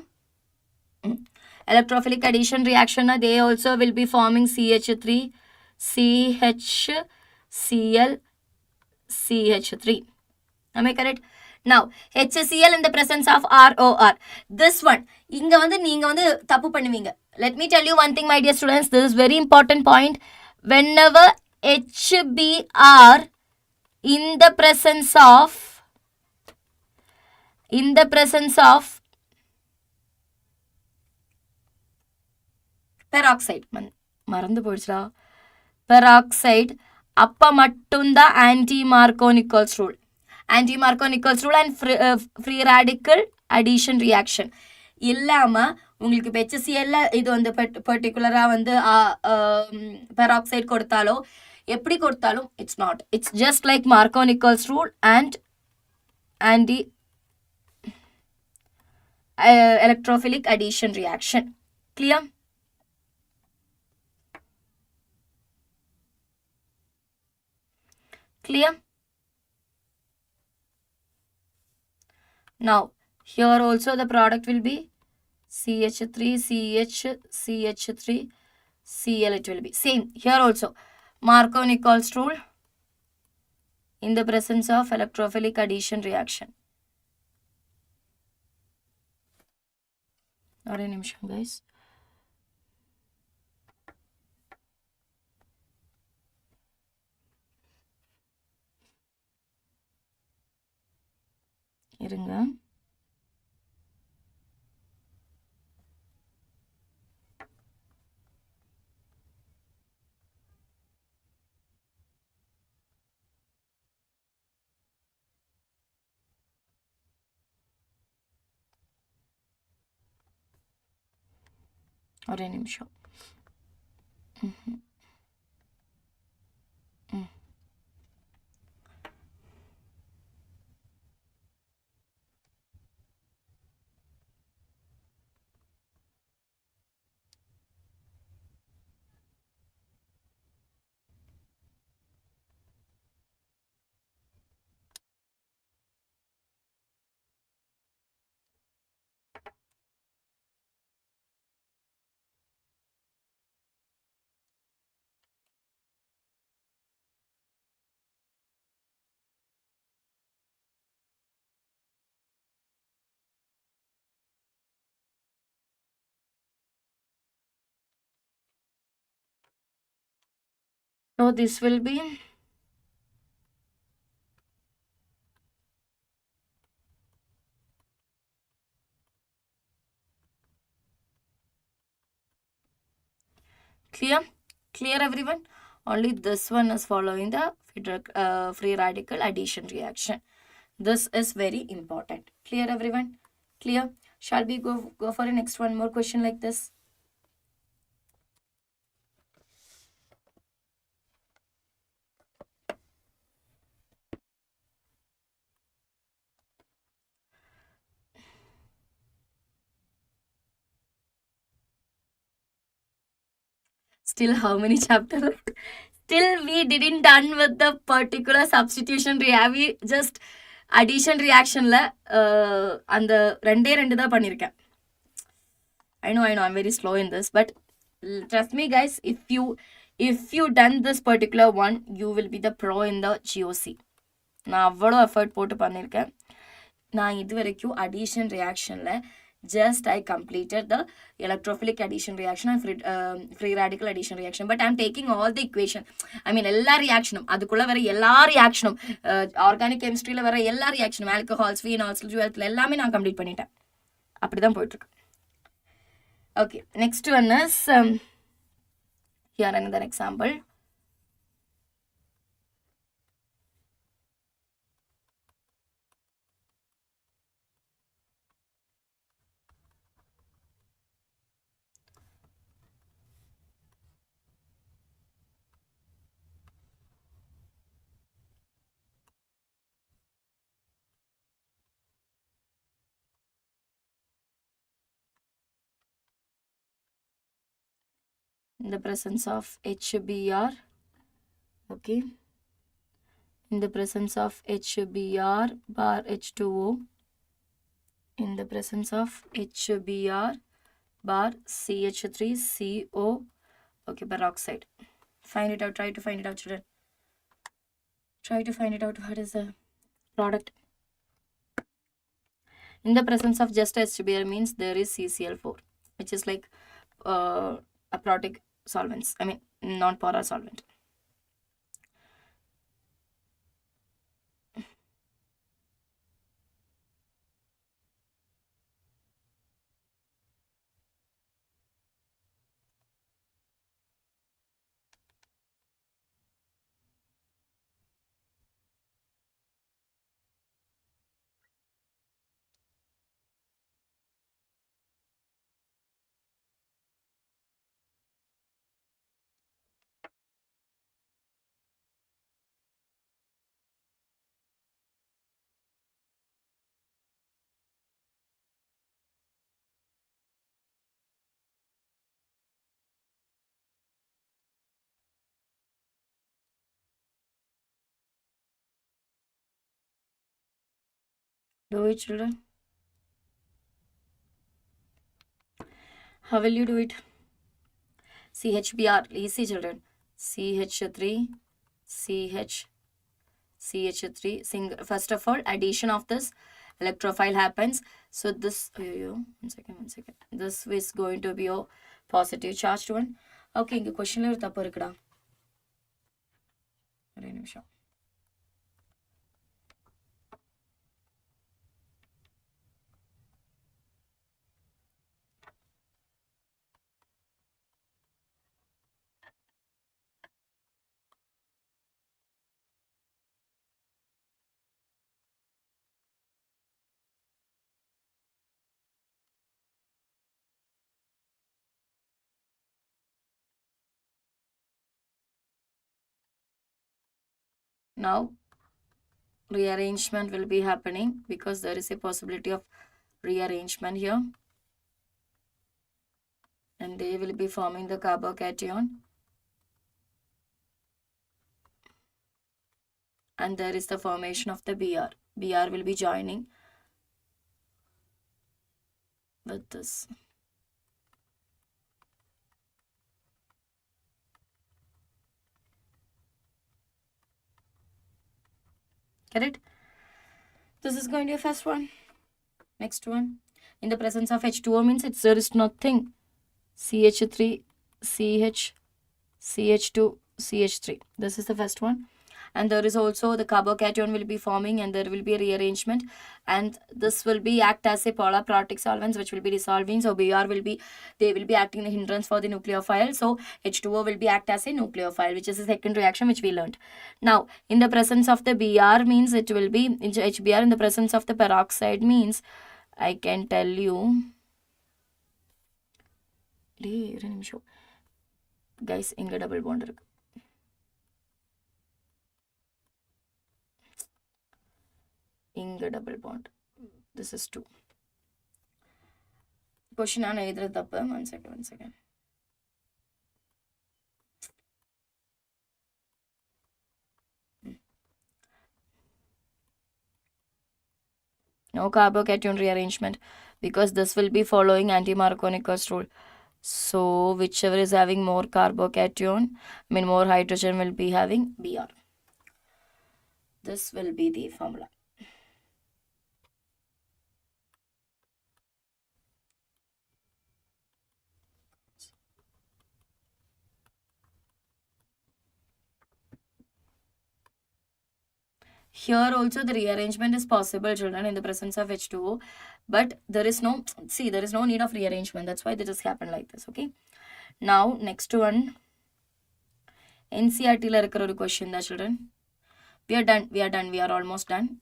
Electrophilic addition reaction, they also will be forming CH3 CHCl CH3. Am I correct? Now HCl in the presence of ROR. This one இங்க வந்து நீங்க வந்து தப்பு பண்ணுவீங்க. Let me tell you one thing, my dear students. This is very important point. Whenever HBr in the presence peroxide, மறந்து போயிடுச்சா, peroxide, அப்ப மட்டும்தான் anti-Markovnikol's rule. anti-Markovnikov rule and free radical addition reaction இல்லாமல் உங்களுக்கு இப்போ HCl இது வந்து பர்டிகுலராக வந்து பெராக்சைடு கொடுத்தாலோ எப்படி கொடுத்தாலும் it's not, it's just like Markovnikov's rule and anti electrophilic addition reaction. Clear? Clear? Now here also the product will be CH3 CH CH3 Cl. It will be same here also. Markovnikov's rule in the presence of electrophilic addition reaction. ஒரே நிமிஷம் guys. இருங்க. ஒரே நிமிஷம். So this will be clear? Clear everyone? Only this one is following the free radical addition reaction. This is very important. Clear everyone? Clear? Shall we go for a next one more question like this? Still how many chapters left? Still we didn't done with the particular substitution we just addition reactionல அந்த ரெண்டு தான் பண்ணிருக்கேன். I know I'm very slow in this, but trust me guys, if you done this particular one, you will be the pro in the GOC. நான் அவ்வளோ effort போட்டு பண்ணியிருக்கேன். நான் இது வரைக்கும் addition reactionல just I completed the electrophilic addition reaction and free radical addition reaction, but I'm taking all the equation. I mean எல்லா ரியாக்ஷனும் அதுக்குள்ள வர எல்லா ரியாக்ஷனும் ஆர்கானிக் கெமிஸ்ட்ரியில் வர எல்லா ரியாக்ஷனும் ஆல்கஹால்ஸ் ஃபீனால்ஸ் ஜுவல்ஸ் எல்லாமே நான் கம்ப்ளீட் பண்ணிட்டேன். அப்படிதான் போயிட்டுருக்கு. Okay, next one is here another example. In the presence of HBr, okay, in the presence of HBr bar H2O, in the presence of HBr bar CH3CO, okay, peroxide. Find it out, try to find it out, children. Try to find it out, what is the product. In the presence of just HBr means there is CCl4, which is like aprotic solvents, I mean non-polar solvent. Do it, children. How will you do it? CHBr, easy, children. CH3, CH, CH3. First of all, addition of this electrophile happens. So this, one second. This is going to be a positive charged one. Okay, inga question la தப்பு இருக்குடா. ஒரே நிமிஷம். Now rearrangement will be happening because there is a possibility of rearrangement here, and they will be forming the carbocation, and there is the formation of the Br. Br will be joining with this. Get it? This is going to be the first one. Next one. In the presence of H2O means there is nothing. CH3, CH, CH2, CH3. This is the first one. And there is also the carbocation will be forming, and there will be a rearrangement, and this will be act as a polar protic solvents which will be dissolving. So Br will be, they will be acting the hindrance for the nucleophile. So H2O will be act as a nucleophile, which is the second reaction which we learned. Now in the presence of the Br means it will be into HBr. In the presence of the peroxide means I can tell you, guys, inga double bond irukku. Inga double bond. This is 2. Question on either tappa. One second. No carbocation rearrangement because this will be following anti-Markovnikov's rule. So whichever is having more carbocation, more hydrogen will be having Br. This will be the formula. Here also the rearrangement is possible, children, in the presence of H2O, but there is no need of rearrangement. That's why they just happen like this. Okay. Now next one, NCERT la irukra oru question da, children. We are almost done.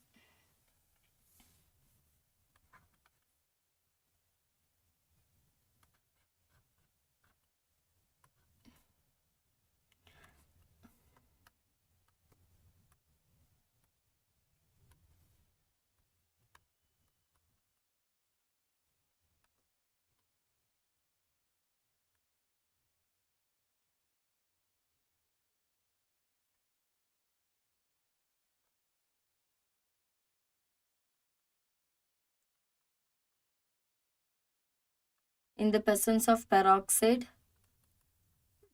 In the presence of peroxide,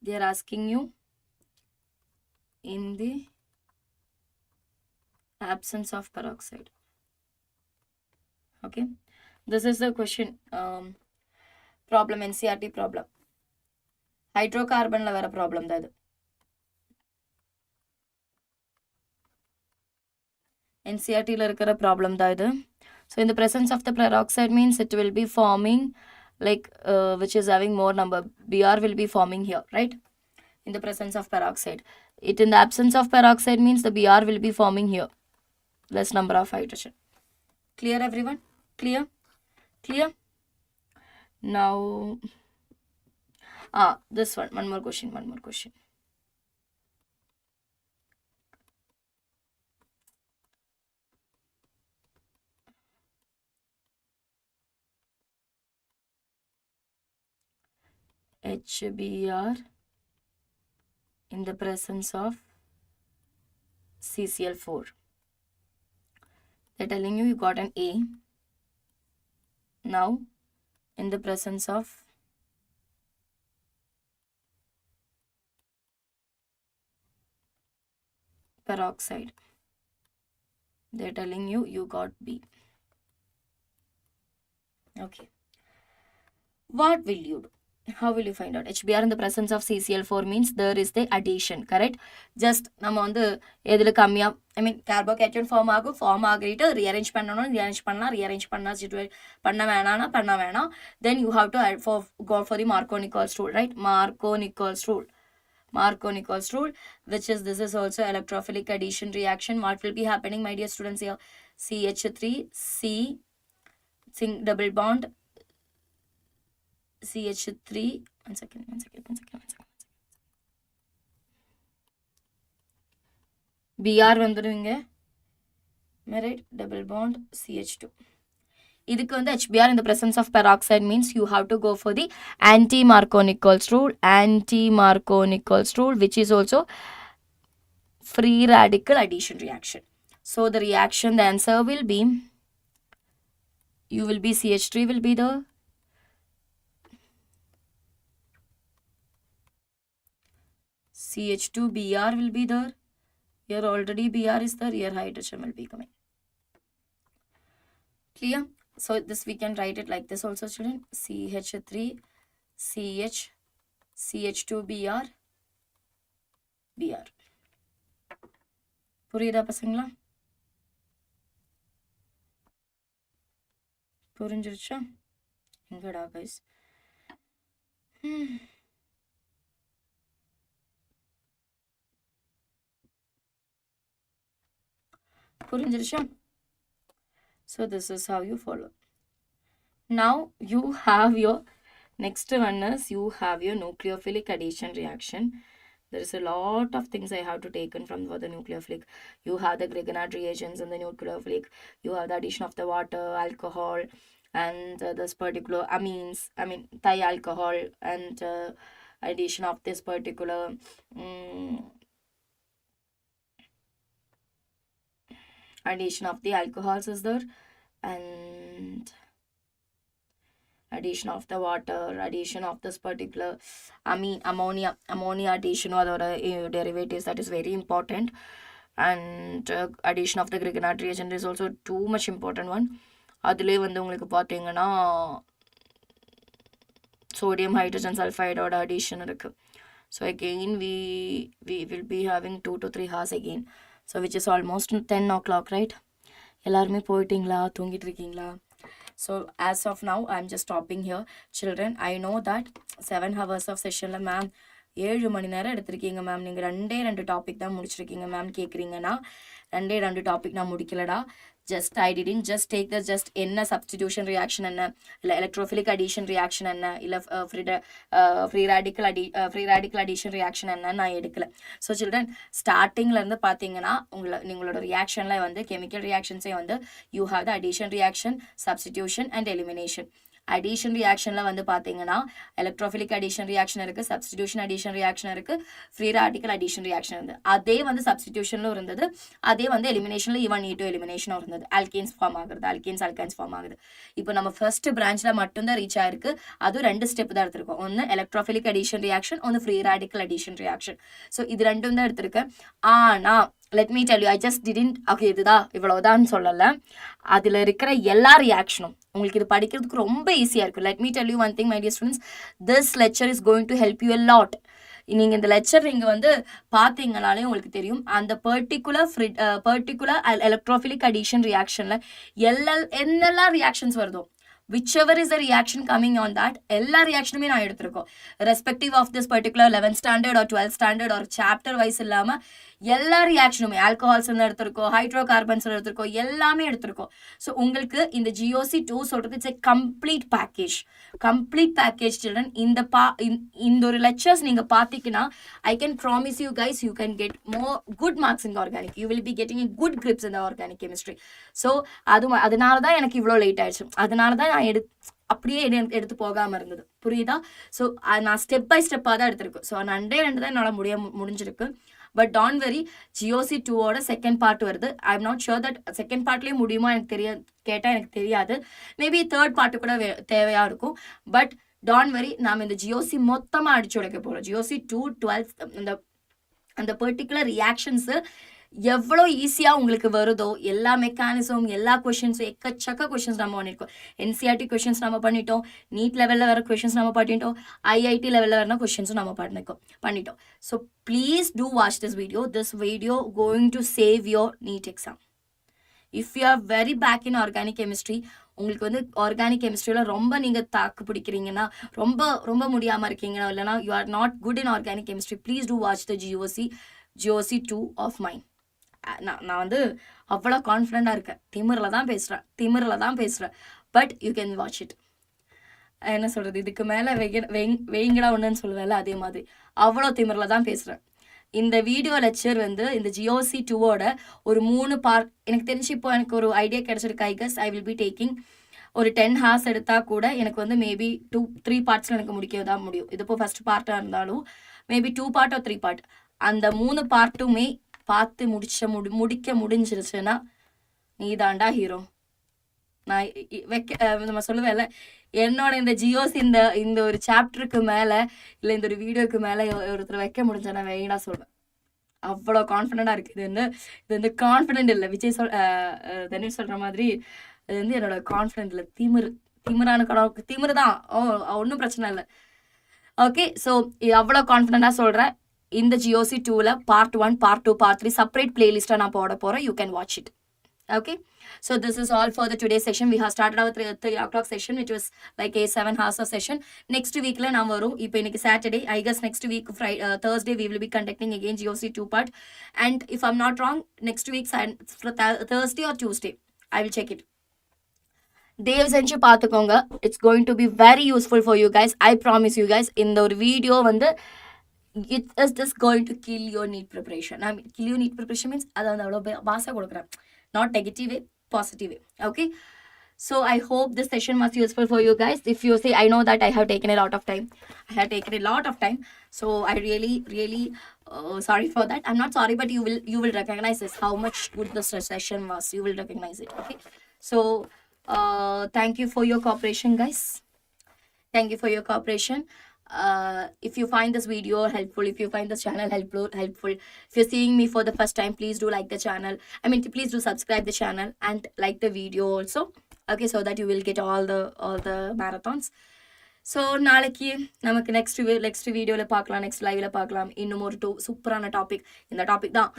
they are asking you in the absence of peroxide. Okay, this is the question. Problem, NCERT problem. Hydrocarbon la vera problem da idu. NCERT la irukra problem da idu. So in the presence of the peroxide means it will be forming like which is having more number. Br will be forming here, right? In the presence of peroxide. It in the absence of peroxide means the Br will be forming here. Less number of hydrogen. Clear, everyone? Clear? Now, this one. One more question. HBr in the presence of CCl4. They're telling you got an A. Now, in the presence of peroxide, they're telling you got B. Okay. What will you do? How will you find out? HBr in the presence of CCl4 means there is the addition, correct? Just நம்ம வந்து எதுல கம்மியா carbocation form ஆகிட்டு rearrange பண்ணணும், rearrange பண்ண வேணாம். Then you have to go for the Markovnikov's rule, right? Markovnikov's rule, which is, this is also electrophilic addition reaction. What will be happening, my dear students, here? CH3C double bond CH3, one second. Br வந்துருவீங்க, right? Double bond CH2. இதுக்கு வந்து HBr in the presence of peroxide means you have to go for the anti-Markovnikov's rule, which is also free radical addition reaction. So the reaction, the answer will be, you will be CH3 will be the CH2Br will be there. Here already Br is there. Here hydrogen will be coming. Clear? So this we can write it like this also, student. CH3 CH CH2Br Br. புரியுதா பசங்களா? புரிஞ்சிருச்சா? எங்கடா guys? புரிஞ்சிருச்சா? So this is how you follow. Now you have your next one is you have your nucleophilic addition reaction. There is a lot of things I have to take in from for the nucleophilic. You have the Grignard reagents in the nucleophilic. You have the addition of the water, alcohol, and this particular amines. Thialcohol, and addition of this particular addition of the alcohols is there, and addition of the water, addition of this particular ammonia addition or derivatives, that is very important. And addition of the Grignard reagent is also too much important one. அதிலே வந்து உங்களுக்கு பார்த்தீங்கன்னா sodium hydrogen sulfide ஓட addition இருக்கு. So again we will be having 2 to 3 hours again. So which is almost 10 o'clock, right? எல்லாருமே போயிட்டீங்களா, தூங்கிட்டு இருக்கீங்களா? So as of now I'm just stopping here. Children, I know that 7 hours of sessionல ma'am 7 மணி நேரம் எடுத்திருக்கீங்க ma'am. நீங்கள் 2 topic தான் முடிச்சிருக்கீங்க ma'am கேட்குறீங்கன்னா, 2 topic நான் முடிக்கலடா. I didn't just take the just என்ன substitution reaction என்ன, இல்லை electrophilic addition reaction என்ன, இல்லை free radical addition reaction என்ன நான் எடுக்கல. ஸோ சில்ட்ரன் ஸ்டார்டிங்லேருந்து பார்த்தீங்கன்னா நீங்களோட ரியாக்ஷனில் வந்து கெமிக்கல் ரியாக்ஷன்ஸே வந்து you have the addition reaction, substitution and elimination. addition reactionல வந்து பார்த்தீங்கன்னா electrophilic addition reaction இருக்கு, substitution addition reaction இருக்கு, free radical addition reaction இருந்து. அதே வந்து substitutionல இருந்தது, அதே வந்து eliminationல even E2 elimination இருந்தது. alkanes ஃபார்ம் ஆகுது, alkanes ஃபார்ம் ஆகுது. இப்போ நம்ம ஃபர்ஸ்ட் பிரான்ச்ல மட்டும்தான் ரீச் ஆயிருக்கு. அது 2 ஸ்டெப் தான் எடுத்திருக்கோம். ஒன்று electrophilic addition reaction, ஒன்று free radical addition reaction. So இது 2 தான் எடுத்திருக்கேன். ஆனா let me tell you, I just didn't okay இதுதான் இவ்வளவுதான் சொல்லலை. அதில் இருக்கிற எல்லா ரியாக்ஷனும் உங்களுக்கு இது படிக்கிறதுக்கு ரொம்ப ஈஸியாக இருக்கும். let me tell you one thing, my dear students, this lecture is going to help you a lot. நீங்கள் இந்த லெக்சர் நீங்கள் வந்து பார்த்தீங்கனாலே உங்களுக்கு தெரியும், அந்த பர்டிகுலர் எலக்ட்ரோஃபிலிக் அடிஷன் ரியாக்ஷனில் என்னெல்லாம் ரியாக்ஷன்ஸ் வருதோ, whichever is the reaction coming on that, எல்லா ரியாக்ஷனுமே நான் எடுத்திருக்கோம். Respective of this particular 11th standard or 12th standard or chapter wise இல்லாமல் எல்லா ரியாக்ஷனுமே ஆல்கஹால்ஸ் எடுத்திருக்கோம், ஹைட்ரோ கார்பன்ஸ் எடுத்திருக்கோம், எல்லாமே எடுத்திருக்கோம். ஸோ உங்களுக்கு இந்த GOC2 சொல்கிறது it's a complete package children. இந்த ஒரு லெக்சர்ஸ் நீங்கள் பார்த்தீங்கன்னா I can promise you guys, you can get good marks in organic. You will be getting a good grips in organic chemistry. So அதனால தான் எனக்கு இவ்வளோ லேட் ஆயிடுச்சு. அதனால தான் நான் அப்படியே எடுத்து போகாமல் இருந்தது. புரியுதா? ஸோ நான் ஸ்டெப் பை ஸ்டெப்பாக தான் எடுத்திருக்கேன். ஸோ 2 தான் என்னால் முடிஞ்சிருக்கு. பட் டான்ட் வெரி, ஜியோசி 2ஓட செகண்ட் பார்ட் வருது. I am not sure that second பார்ட்லேயே முடியுமா எனக்கு கேட்டால் எனக்கு தெரியாது. மேபி தேர்ட் பார்ட்டு கூட தேவையாக இருக்கும். பட் டான்ட் வெரி, நாம் இந்த ஜியோசி மொத்தமாக அடிச்சு உடைக்க போகிறோம். ஜியோசி 2 12 அந்த பர்டிகுலர் ரியாக்ஷன்ஸு எவ்வளோ ஈஸியாக உங்களுக்கு வருதோ, எல்லா மெக்கானிசம், எல்லா கொஷின்ஸும், எக்கச்சக்க கொஷின்ஸ் நம்ம பண்ணியிருக்கோம். NCERT கொஷின்ஸ் நம்ம பண்ணிட்டோம், நீட் லெவலில் வர கொஷின்ஸ் நம்ம பண்ணிட்டோம், IIT லெவலில் வரன கொஷின்ஸும் நம்ம பண்ணிட்டோம். So please do watch this video. This video going to save your NEET exam. If you are very bad in organic chemistry, உங்களுக்கு வந்து ஆர்கானிக் கெமிஸ்ட்ரியில் ரொம்ப நீங்கள் தாக்கு பிடிக்கிறீங்கன்னா, ரொம்ப ரொம்ப முடியாமல் இருக்கீங்கன்னா, இல்லைனா you are not good in organic chemistry, please do watch the GOC 2 of mine. நான் வந்து அவ்வளோ கான்ஃபிடென்ட்டாக இருக்கேன். திமிரில் தான் பேசுகிறேன். But you can watch it. என்ன சொல்கிறது, இதுக்கு மேலே வெயிங்கடா ஒன்றுன்னு சொல்லுவேன்ல, அதே மாதிரி அவ்வளோ திமிரில் தான் பேசுகிறேன். இந்த வீடியோ லெக்சர் வந்து இந்த ஜியோசி 2ஓட ஒரு 3 பார்ட் எனக்கு தெரிஞ்சு இப்போ எனக்கு ஒரு ஐடியா கிடச்சிருக்கு. ஐ guess I will be taking ஒரு 10 hours எடுத்தால் கூட எனக்கு வந்து மேபி 2-3 பார்ட்ஸில் எனக்கு முடிக்க தான் முடியும். இது இப்போ ஃபஸ்ட் பார்ட்டாக இருந்தாலும் மேபி 2 part or 3 part, அந்த 3 பார்ட்டுமே பார்த்து முடிக்க முடிஞ்சிருச்சுன்னா நீ தாண்டா ஹீரோ. நான் நம்ம சொல்லுவேன்ல, என்னோட இந்த ஜியோஸ் இந்த ஒரு சாப்டருக்கு மேலே இல்லை இந்த ஒரு வீடியோக்கு மேலே ஒருத்தர் வைக்க முடிஞ்சா நான் வெயினாக சொல்வேன். அவ்வளோ கான்ஃபிடென்ட்டாக இருக்குது. இது வந்து கான்ஃபிடென்ட் இல்லை, விஜய் தனுஷ் சொல்கிற மாதிரி இது வந்து என்னோட கான்ஃபிடென்ட் இல்லை, திமிரான திமிரு தான். ஒன்றும் பிரச்சனை இல்லை. ஓகே, ஸோ அவ்வளோ கான்ஃபிடென்ட்டாக சொல்கிறேன். இந்த ஜியோசி 2ல part 1, part 2, part 3 செப்பரேட் பிளேலிஸ்ட்டாக நான் போட போகிறேன். You can watch it. Okay, so this is all for the today's session. We have started our 3 o'clock session, which was like a 7 hours of session. Next week la nam varum. Ipo iniki Saturday, I guess next week Thursday we will be conducting again GOC 2 part. And if I'm not wrong, next week Thursday or Tuesday, I will check it. Dave senju paathukonga. It's going to be very useful for you guys. I promise you guys. In the video vandu it is just going to kill your NEET preparation. I mean, kill your NEET preparation means adha avlo baasa kodukra. Not negative way, positive way. Okay, so I hope this session was useful for you guys. If you say, I know that I have taken a lot of time, so I really sorry for that. I'm not sorry, but you will recognize this, how much good this session was. You will recognize it. Okay, so thank you for your cooperation, guys. Thank you for your cooperation. If you find this video helpful, if you find this channel helpful, if you're seeing me for the first time, please do like the channel. I mean, please do subscribe the channel and like the video also. Okay, so that you will get all the marathons. So நாளைக்கு நமக்கு next வீடியோவில் பார்க்கலாம், next லைவில் பார்க்கலாம். இன்னும் ஒரு சூப்பரான topic. இந்த டாபிக் தான்,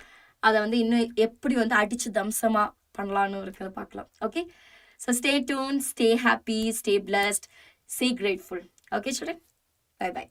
அதை வந்து இன்னும் எப்படி வந்து அடிச்சு தம்சமாக பண்ணலான்னு இருக்கிறத பார்க்கலாம். Okay, so stay tuned, stay happy, stay blessed, stay grateful. Okay, children? Bye-bye.